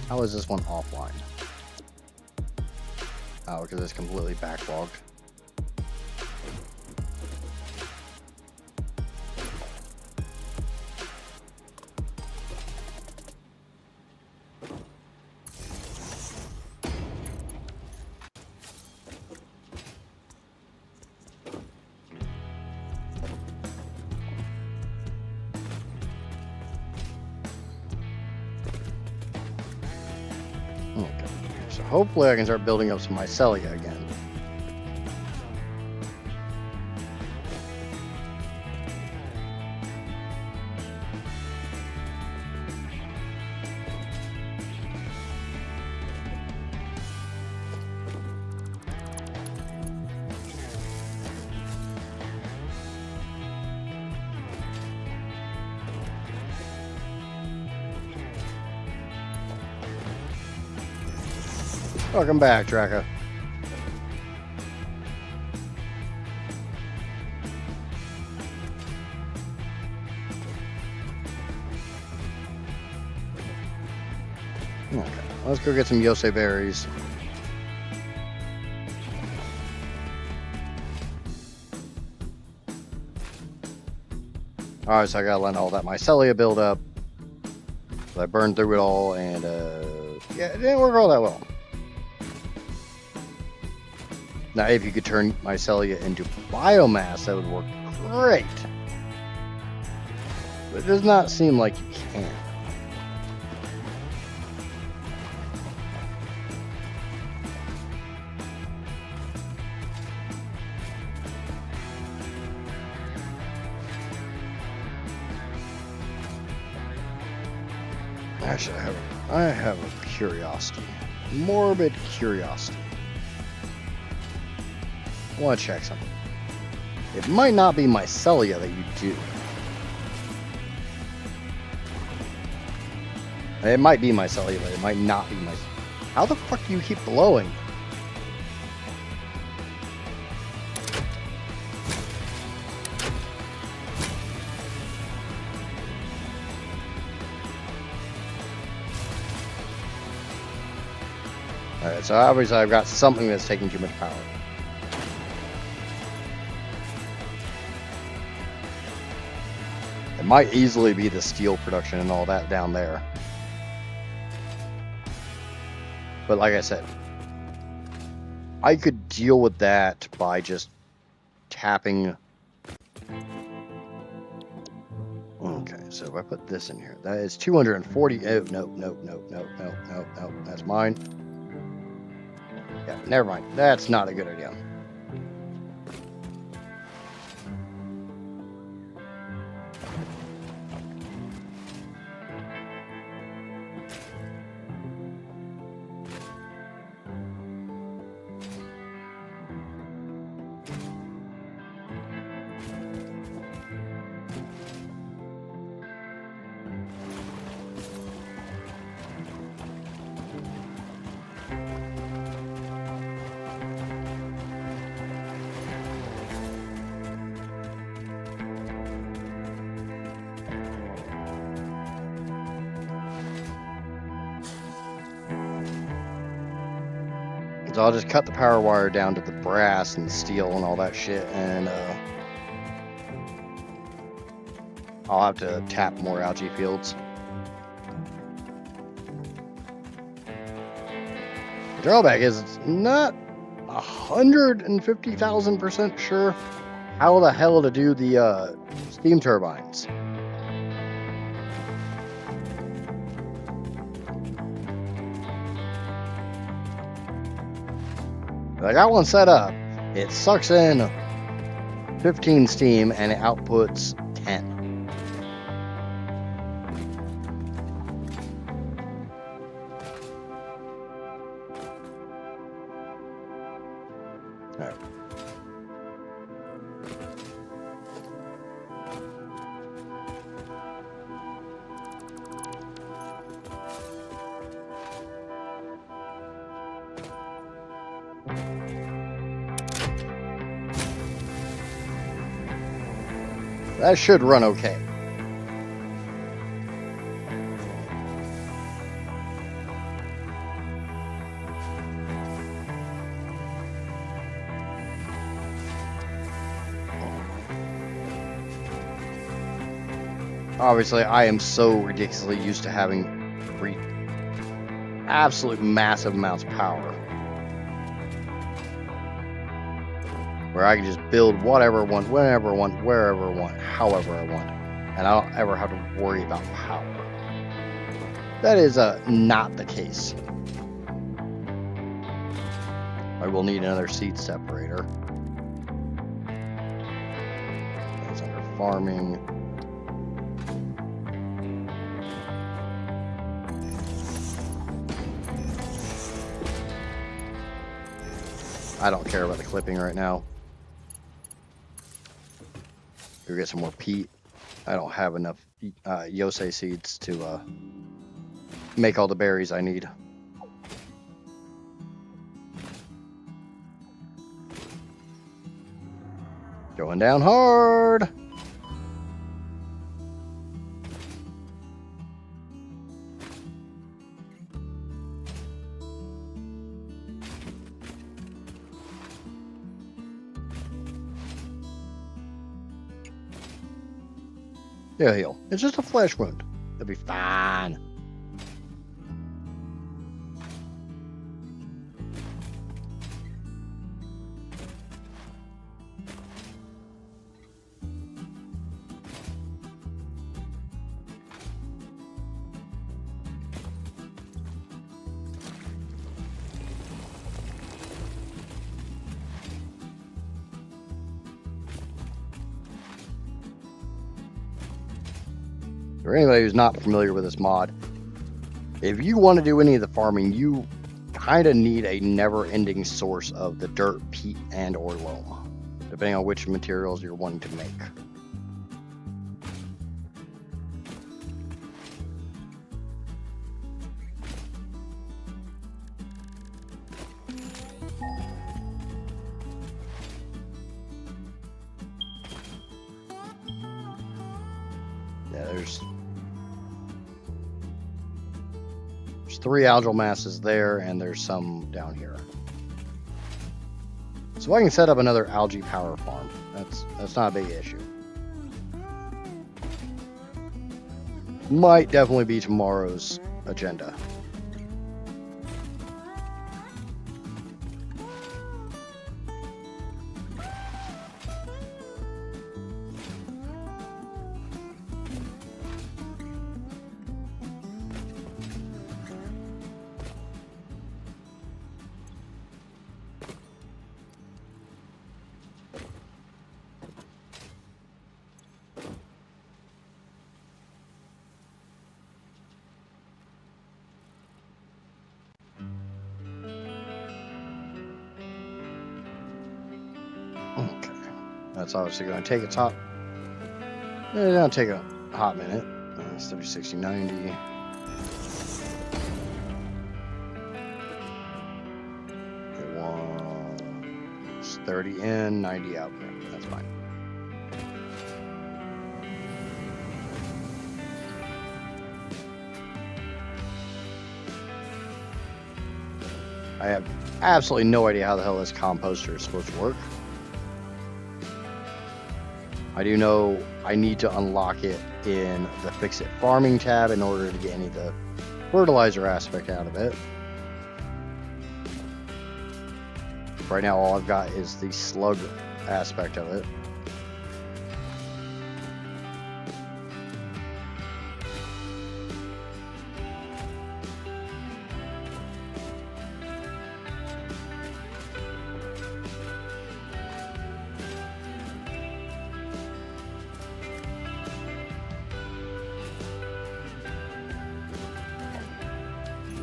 How is this one offline? Oh, because it's completely backlogged. Okay, so hopefully I can start building up some mycelia again. Welcome back, Tracker. Okay, let's go get some Yosei berries. Alright, so I gotta let all that mycelia build up. So I burned through it all, and yeah, it didn't work all that well. Now, if you could turn mycelia into biomass, that would work great. But it does not seem like you can. Actually, I have a curiosity. Morbid curiosity. I want to check something. It might not be mycelia that you do. It might be mycelia, but it might not be mycelia. How the fuck do you keep blowing? Alright, so obviously I've got something that's taking too much power. It might easily be the steel production and all that down there. But like I said, I could deal with that by just tapping. Okay, so if I put this in here, that is 240. Oh, no, that's mine. Yeah, never mind. That's not a good idea. So I'll just cut the power wire down to the brass and steel and all that shit, and I'll have to tap more algae fields. The drawback is it's not 150,000% sure how the hell to do the steam turbines. I got one set up. It sucks in 15 steam and it outputs 10. All right. That should run okay. Obviously, I am so ridiculously used to having absolute massive amounts of power, where I can just build whatever I want, whenever I want, wherever I want, however I want, and I don't ever have to worry about power. That is not the case. I will need another seed separator. That's under farming. I don't care about the clipping right now. Go get some more peat. I don't have enough Yosei seeds to make all the berries I need. Going down hard. Yeah, heal. It's just a flesh wound. It'll be fine. For anybody who's not familiar with this mod, if you want to do any of the farming, you kind of need a never-ending source of the dirt, peat, and or loam, depending on which materials you're wanting to make. Yeah, there's 3 algal masses there, and there's some down here. So I can set up another algae power farm. That's not a big issue. Might definitely be tomorrow's agenda. Okay, that's obviously going to take its hot. It's going to take a hot minute. It's 30, 60, 90. It's 30 in, 90 out. That's fine. I have absolutely no idea how the hell this composter is supposed to work. I do know I need to unlock it in the Fix It Farming tab in order to get any of the fertilizer aspect out of it. Right now all I've got is the slug aspect of it.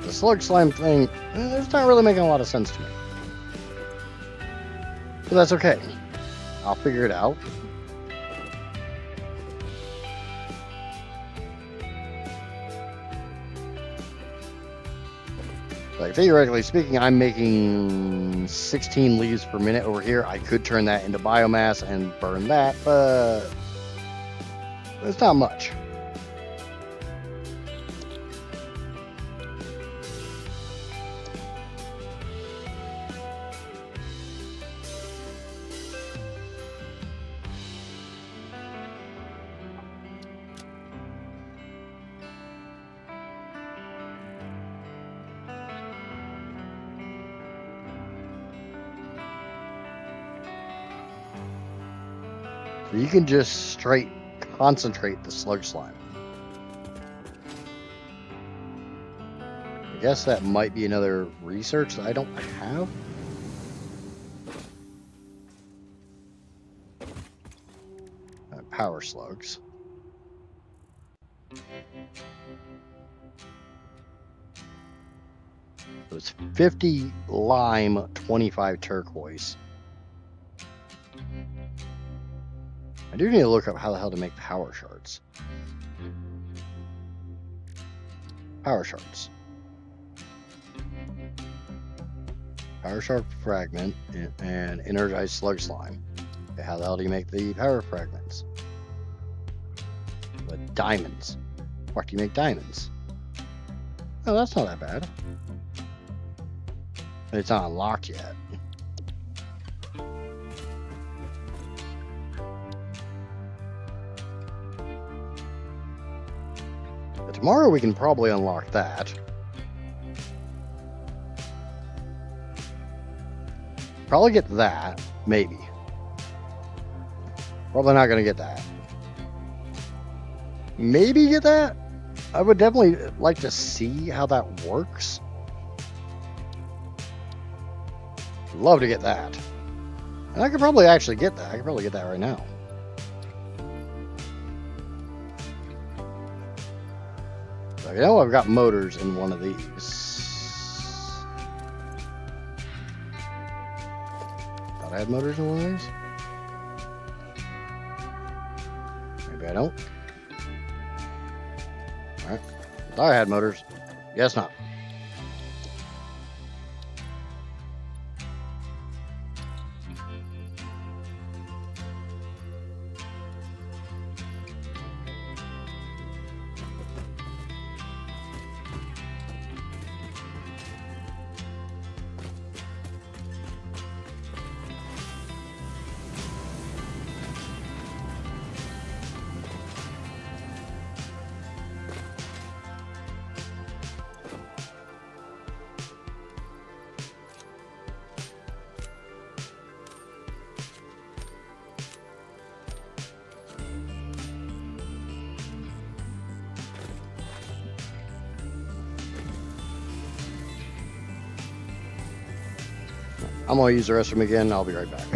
The slug slime thing, it's not really making a lot of sense to me. But that's okay. I'll figure it out. Like, theoretically speaking, I'm making 16 leaves per minute over here. I could turn that into biomass and burn that, but it's not much. You can just straight concentrate the slug slime. I guess that might be another research that I don't have. Power slugs. So it's 50 lime, 25 turquoise. I do need to look up how the hell to make power shards. Power shards. Power shard fragment and energized slug slime. Okay, how the hell do you make the power fragments? With diamonds. What do you make diamonds? Oh, that's not that bad. But it's not unlocked yet. But tomorrow we can probably unlock that. Probably get that, maybe. Probably not going to get that. Maybe get that? I would definitely like to see how that works. Love to get that. And I could probably actually get that. I could probably get that right now. So I know I've got motors in one of these. Thought I had motors in one of these? Maybe I don't. Alright. Thought I had motors. Guess not. I'm going to use the restroom again. I'll be right back.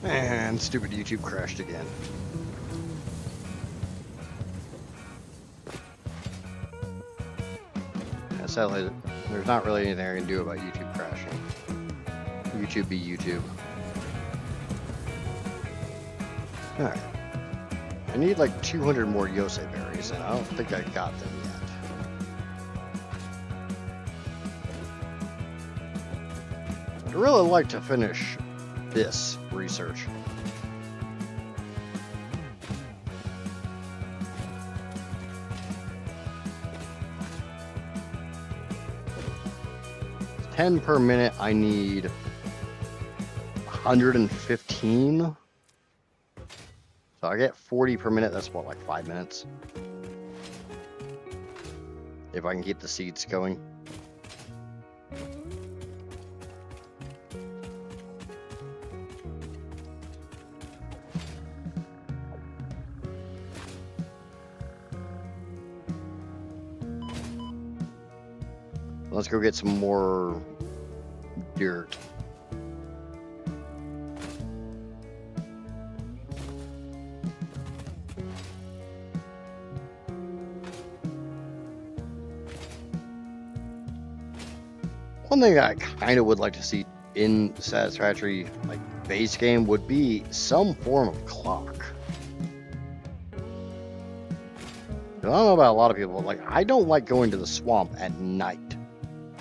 And stupid YouTube crashed again. Sadly, there's not really anything I can do about YouTube crashing. YouTube be YouTube. Alright. I need like 200 more Yosei berries, and I don't think I got them yet. I'd really like to finish this research. It's 10 per minute. I need 115. So I get 40 per minute. That's what, like 5 minutes? If I can keep the seeds going. Let's go get some more dirt. One thing that I kind of would like to see in the Satisfactory like base game would be some form of clock. I don't know about a lot of people, like I don't like going to the swamp at night.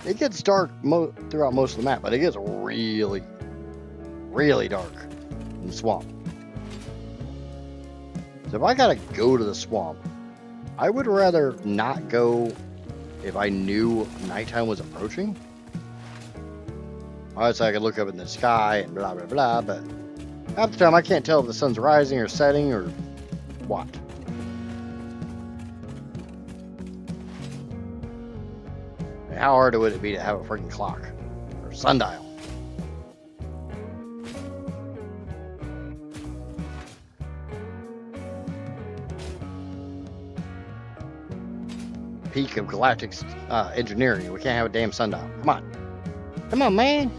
It gets dark throughout most of the map, but it gets really, really dark in the swamp. So if I gotta go to the swamp, I would rather not go if I knew nighttime was approaching. Obviously, I could look up in the sky and blah, blah, blah, but half the time I can't tell if the sun's rising or setting or what. How hard would it be to have a freaking clock or sundial? Peak of galactic engineering. We can't have a damn sundial. Come on. Come on, man.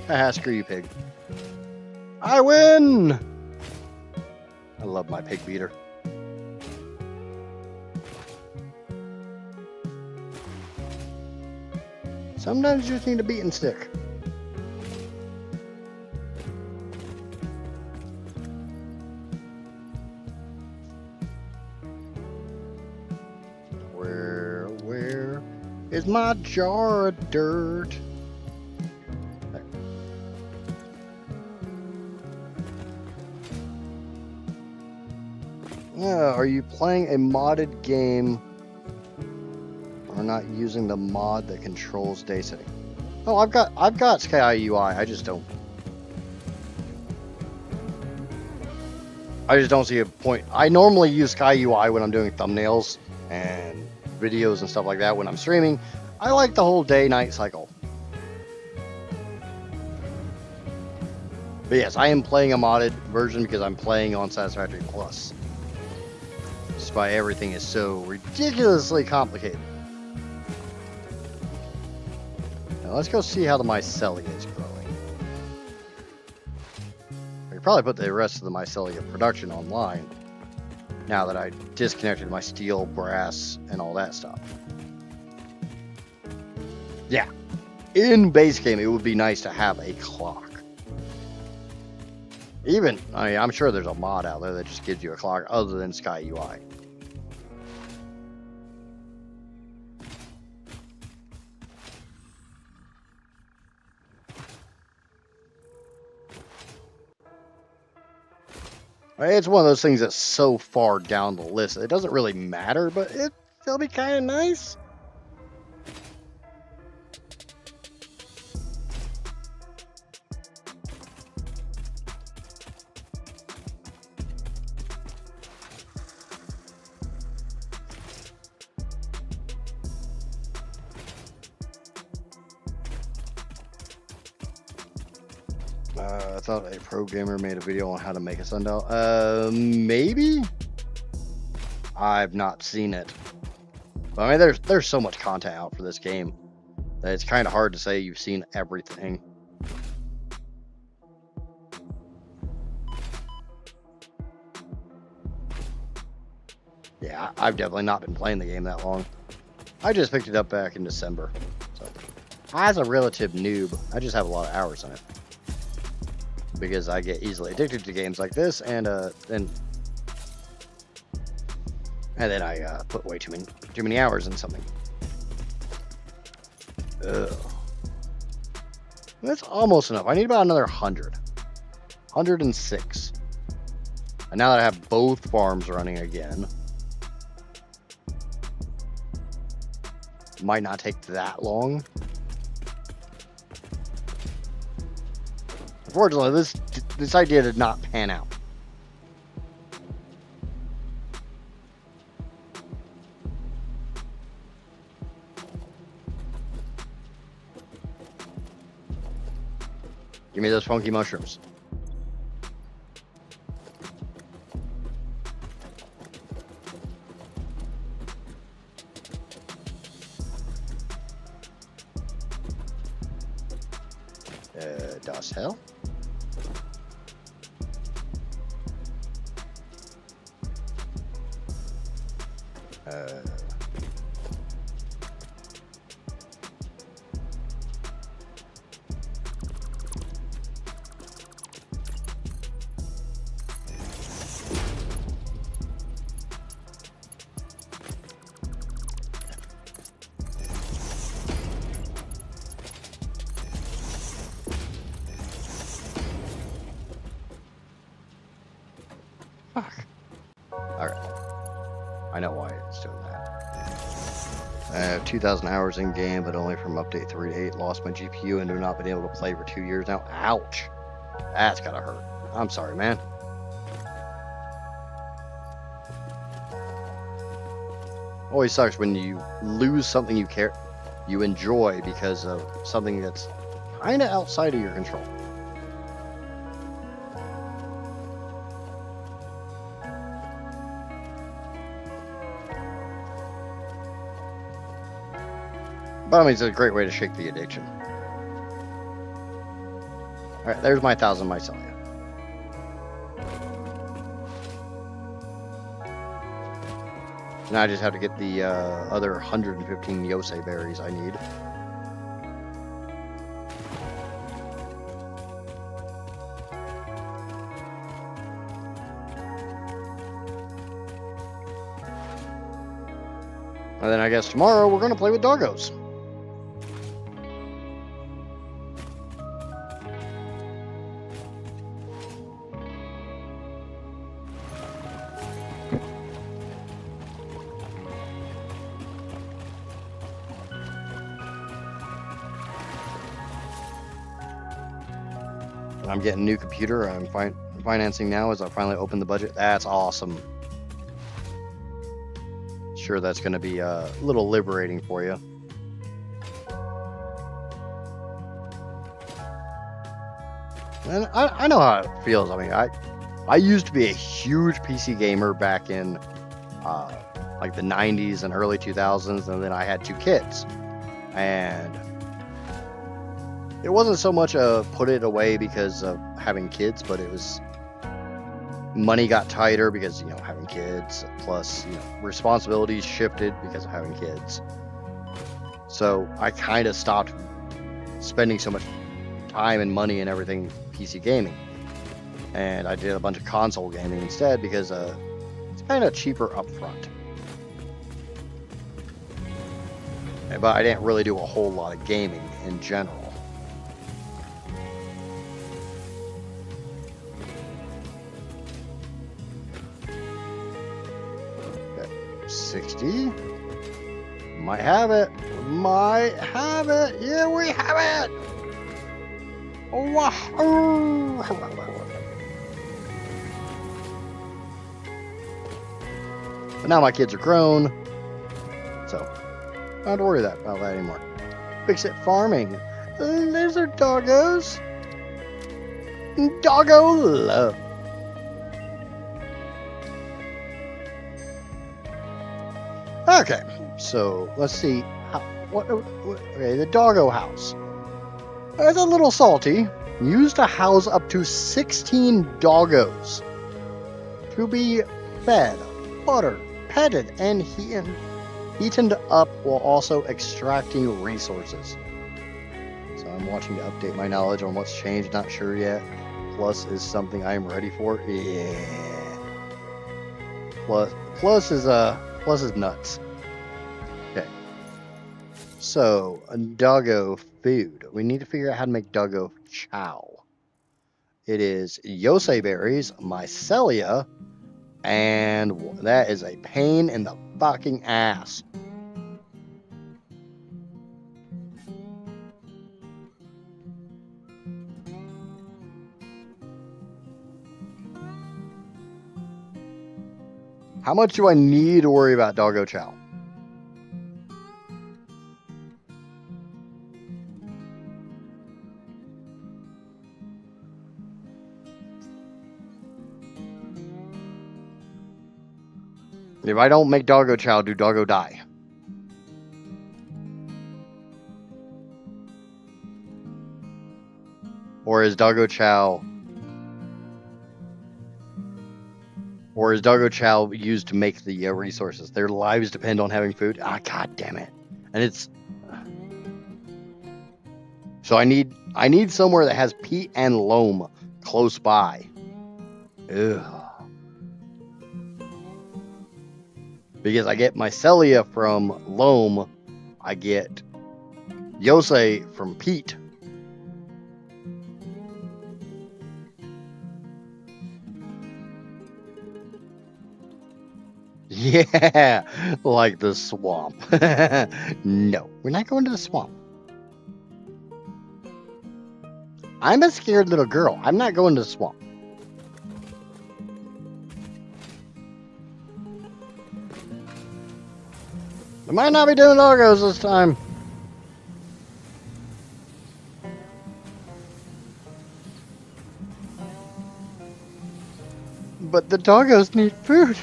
Haha, screw you, pig. I win! I love my pig beater. Sometimes you just need a beating stick. Where is my jar of dirt? There. Are you playing a modded game or not using the mod that controls day setting? Oh, I've got Sky UI. I just don't see a point. I normally use Sky UI when I'm doing thumbnails and videos and stuff like that when I'm streaming. I like the whole day-night cycle. But yes, I am playing a modded version because I'm playing on Satisfactory Plus. Just why everything is so ridiculously complicated. Now let's go see how the mycelia is growing. I could probably put the rest of the mycelia production online now that I disconnected my steel, brass, and all that stuff. Yeah, in base game, it would be nice to have a clock. Even, I mean, I'm sure there's a mod out there that just gives you a clock other than Sky UI. It's one of those things that's so far down the list that it doesn't really matter, but it'll be kind of nice. I thought a pro gamer made a video on how to make a sundial. Maybe? I've not seen it. But I mean, there's so much content out for this game that it's kind of hard to say you've seen everything. Yeah, I've definitely not been playing the game that long. I just picked it up back in December. So, as a relative noob, I just have a lot of hours in it. Because I get easily addicted to games like this, and then I put way too many hours in something. Ugh. That's almost enough. I need about another 100. 106. And now that I have both farms running again, might not take that long. Unfortunately, this idea did not pan out. Give me those funky mushrooms. Das hell? Fuck. Alright. I know why it's doing that. I have 2,000 hours in game, but only from update 3 to 8. Lost my GPU and have not been able to play for 2 years now. Ouch. That's gotta hurt. I'm sorry, man. Always sucks when you lose something you enjoy because of something that's kinda outside of your control. But I mean, it's a great way to shake the addiction. Alright, there's my 1,000 mycelia. Now I just have to get the other 115 Yosei berries I need. And then I guess tomorrow we're going to play with doggos. I'm getting a new computer. I'm financing now as I finally open the budget. That's awesome. Sure, that's going to be a little liberating for you. And I know how it feels. I mean, I used to be a huge PC gamer back in like the 90s and early 2000s, and then I had 2 kids. And it wasn't so much a put it away because of having kids, but it was money got tighter because, you know, having kids, plus, you know, responsibilities shifted because of having kids. So I kind of stopped spending so much time and money and everything PC gaming. And I did a bunch of console gaming instead because it's kind of cheaper up front. But I didn't really do a whole lot of gaming in general. Okay, 60. Might have it. Might have it. Yeah, we have it. Wow. But now my kids are grown, so I don't have to worry about that anymore. Fix it farming. Lizard doggos. Doggo love. Okay, so let's see. Okay, the doggo house. It's a little salty. Used to house up to 16 doggos to be fed, buttered, petted, and heated up while also extracting resources. So I'm watching to update my knowledge on what's changed. Not sure yet. Plus is something I am ready for. Yeah. Plus is nuts. Okay. So doggo food. We need to figure out how to make doggo chow. It is yosei berries, mycelia, and that is a pain in the fucking ass. How much do I need to worry about doggo chow? If I don't make doggo chow, do doggo die? Or is doggo chow used to make the resources? Their lives depend on having food. Ah, god damn it! And it's so I need somewhere that has peat and loam close by. Ugh. Because I get mycelia from loam, I get yosei from peat. Yeah, like the swamp. No, we're not going to the swamp. I'm a scared little girl. I'm not going to the swamp. I might not be doing doggos this time. But the doggos need food.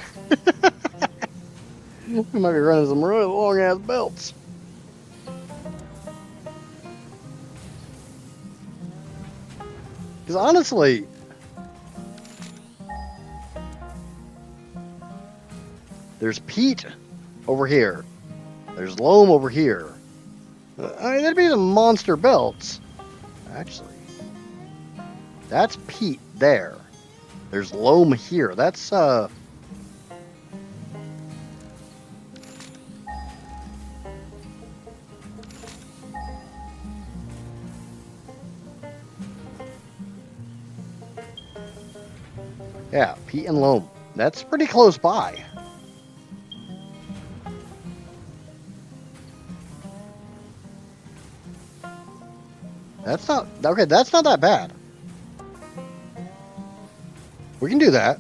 We might be running some really long ass belts. Because honestly, there's peat over here. There's loam over here. I mean, that'd be some monster belts. Actually, that's peat there. There's loam here. That's yeah, peat and loam. That's pretty close by. That's not okay. That's not that bad. We can do that.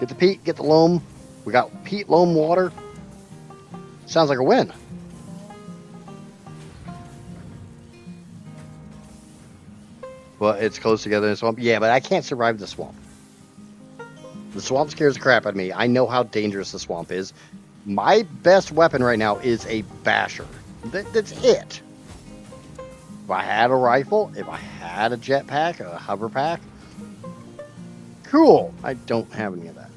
Get the peat, get the loam. We got peat, loam, water. Sounds like a win. Well, it's close together in the swamp. Yeah, but I can't survive the swamp. The swamp scares the crap out of me. I know how dangerous the swamp is. My best weapon right now is a basher. That's it. If I had a rifle, if I had a jetpack, a hover pack, cool. I don't have any of that.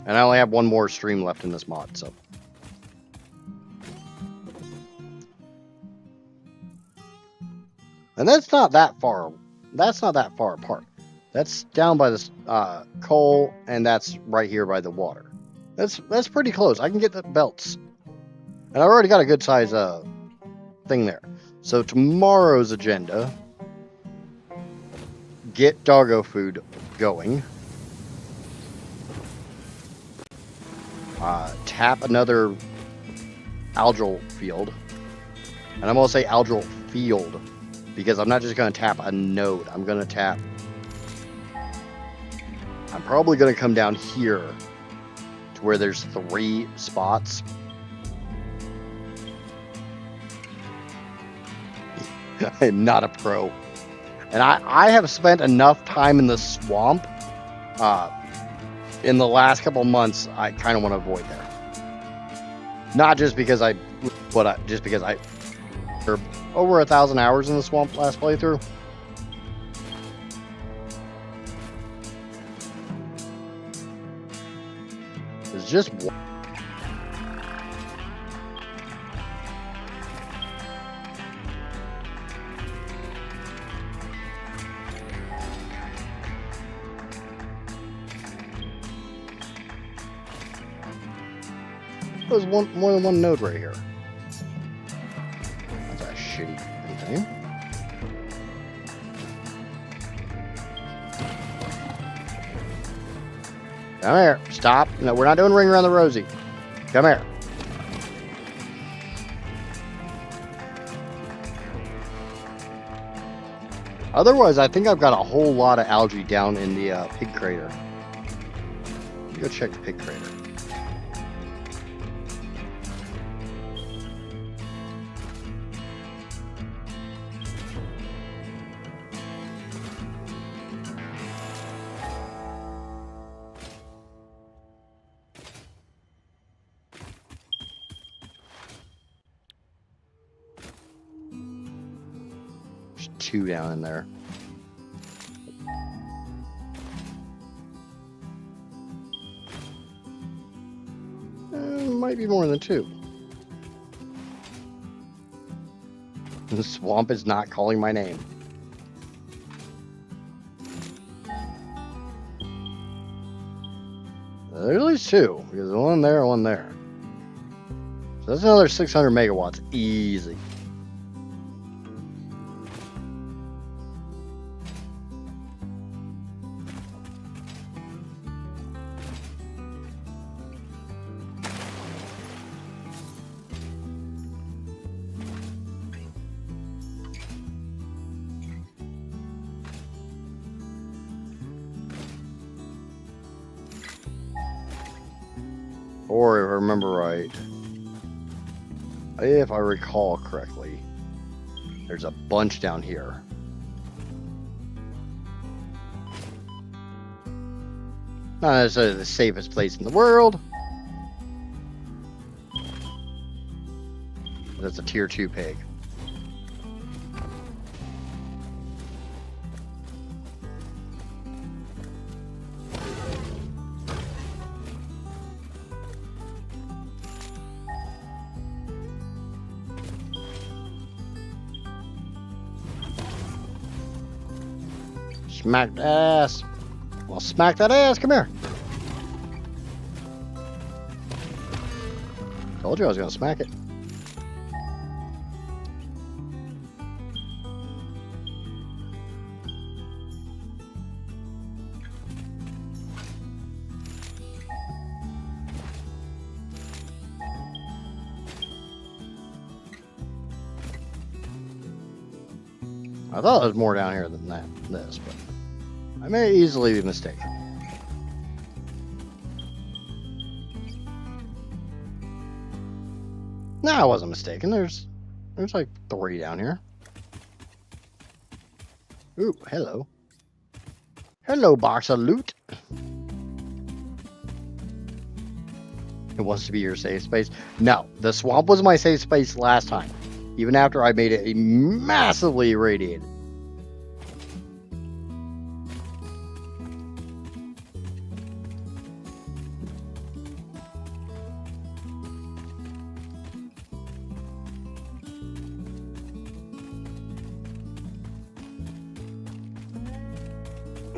And I only have one more stream left in this mod, so. And that's not that far. That's not that far apart. That's down by the coal, and that's right here by the water. That's pretty close. I can get the belts, and I already got a good size thing there. So tomorrow's agenda: get doggo food going. Tap another algal field, and I'm gonna say algal field because I'm not just gonna tap a node. I'm gonna tap. I'm probably gonna come down here to where there's 3 spots. I'm not a pro, and I have spent enough time in the swamp in the last couple of months, I kind of want to avoid there. Not just because just because I over 1,000 hours in the swamp last playthrough. It's just one. There's more than one node right here. That's a shitty thing. Come here. Stop. No, we're not doing ring around the rosy. Come here. Otherwise, I think I've got a whole lot of algae down in the pig crater. Let me go check the pig crater. Two down in there. Might be more than two. The swamp is not calling my name. There's at least two, because there's one there, one there. So that's another 600 megawatts, easy. Or if I remember right, if I recall correctly, there's a bunch down here. Not necessarily the safest place in the world. That's a tier 2 pig. Smack that ass. Well, smack that ass. Come here. Told you I was going to smack it. I thought there was more down here than this, but I may easily be mistaken. No, I wasn't mistaken. There's like 3 down here. Ooh, hello. Hello, box of loot. It wants to be your safe space. No, the swamp was my safe space last time. Even after I made it massively irradiated.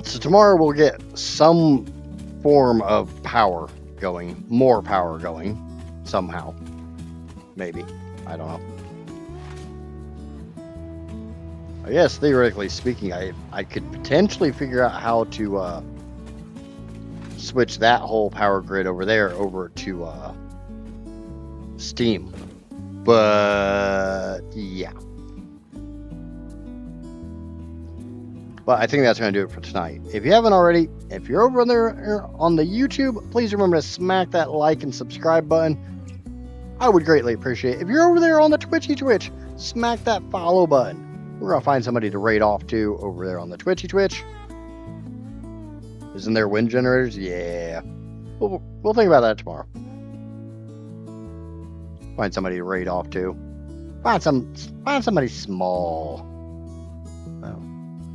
So tomorrow we'll get some form of power going, more power going, somehow. Maybe. I don't know. I guess theoretically speaking, I could potentially figure out how to switch that whole power grid over there over to Steam. But yeah. But I think that's going to do it for tonight. If you haven't already, if you're over there on the YouTube, please remember to smack that like and subscribe button. I would greatly appreciate it. If you're over there on the Twitch, smack that follow button. We're going to find somebody to raid off to over there on the Twitch. Isn't there wind generators? Yeah. We'll think about that tomorrow. Find somebody to raid off to. Find somebody small. Oh,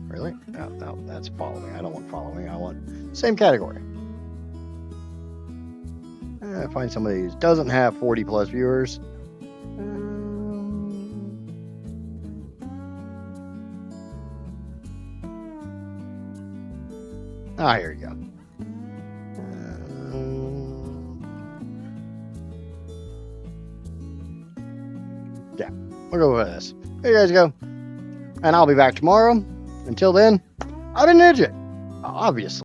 really? No, that's following. I don't want following. I want same category. Find somebody who doesn't have 40 plus viewers. Here you go. Yeah, we'll go with this. There you guys go. And I'll be back tomorrow. Until then, I've been Ninja. Obviously.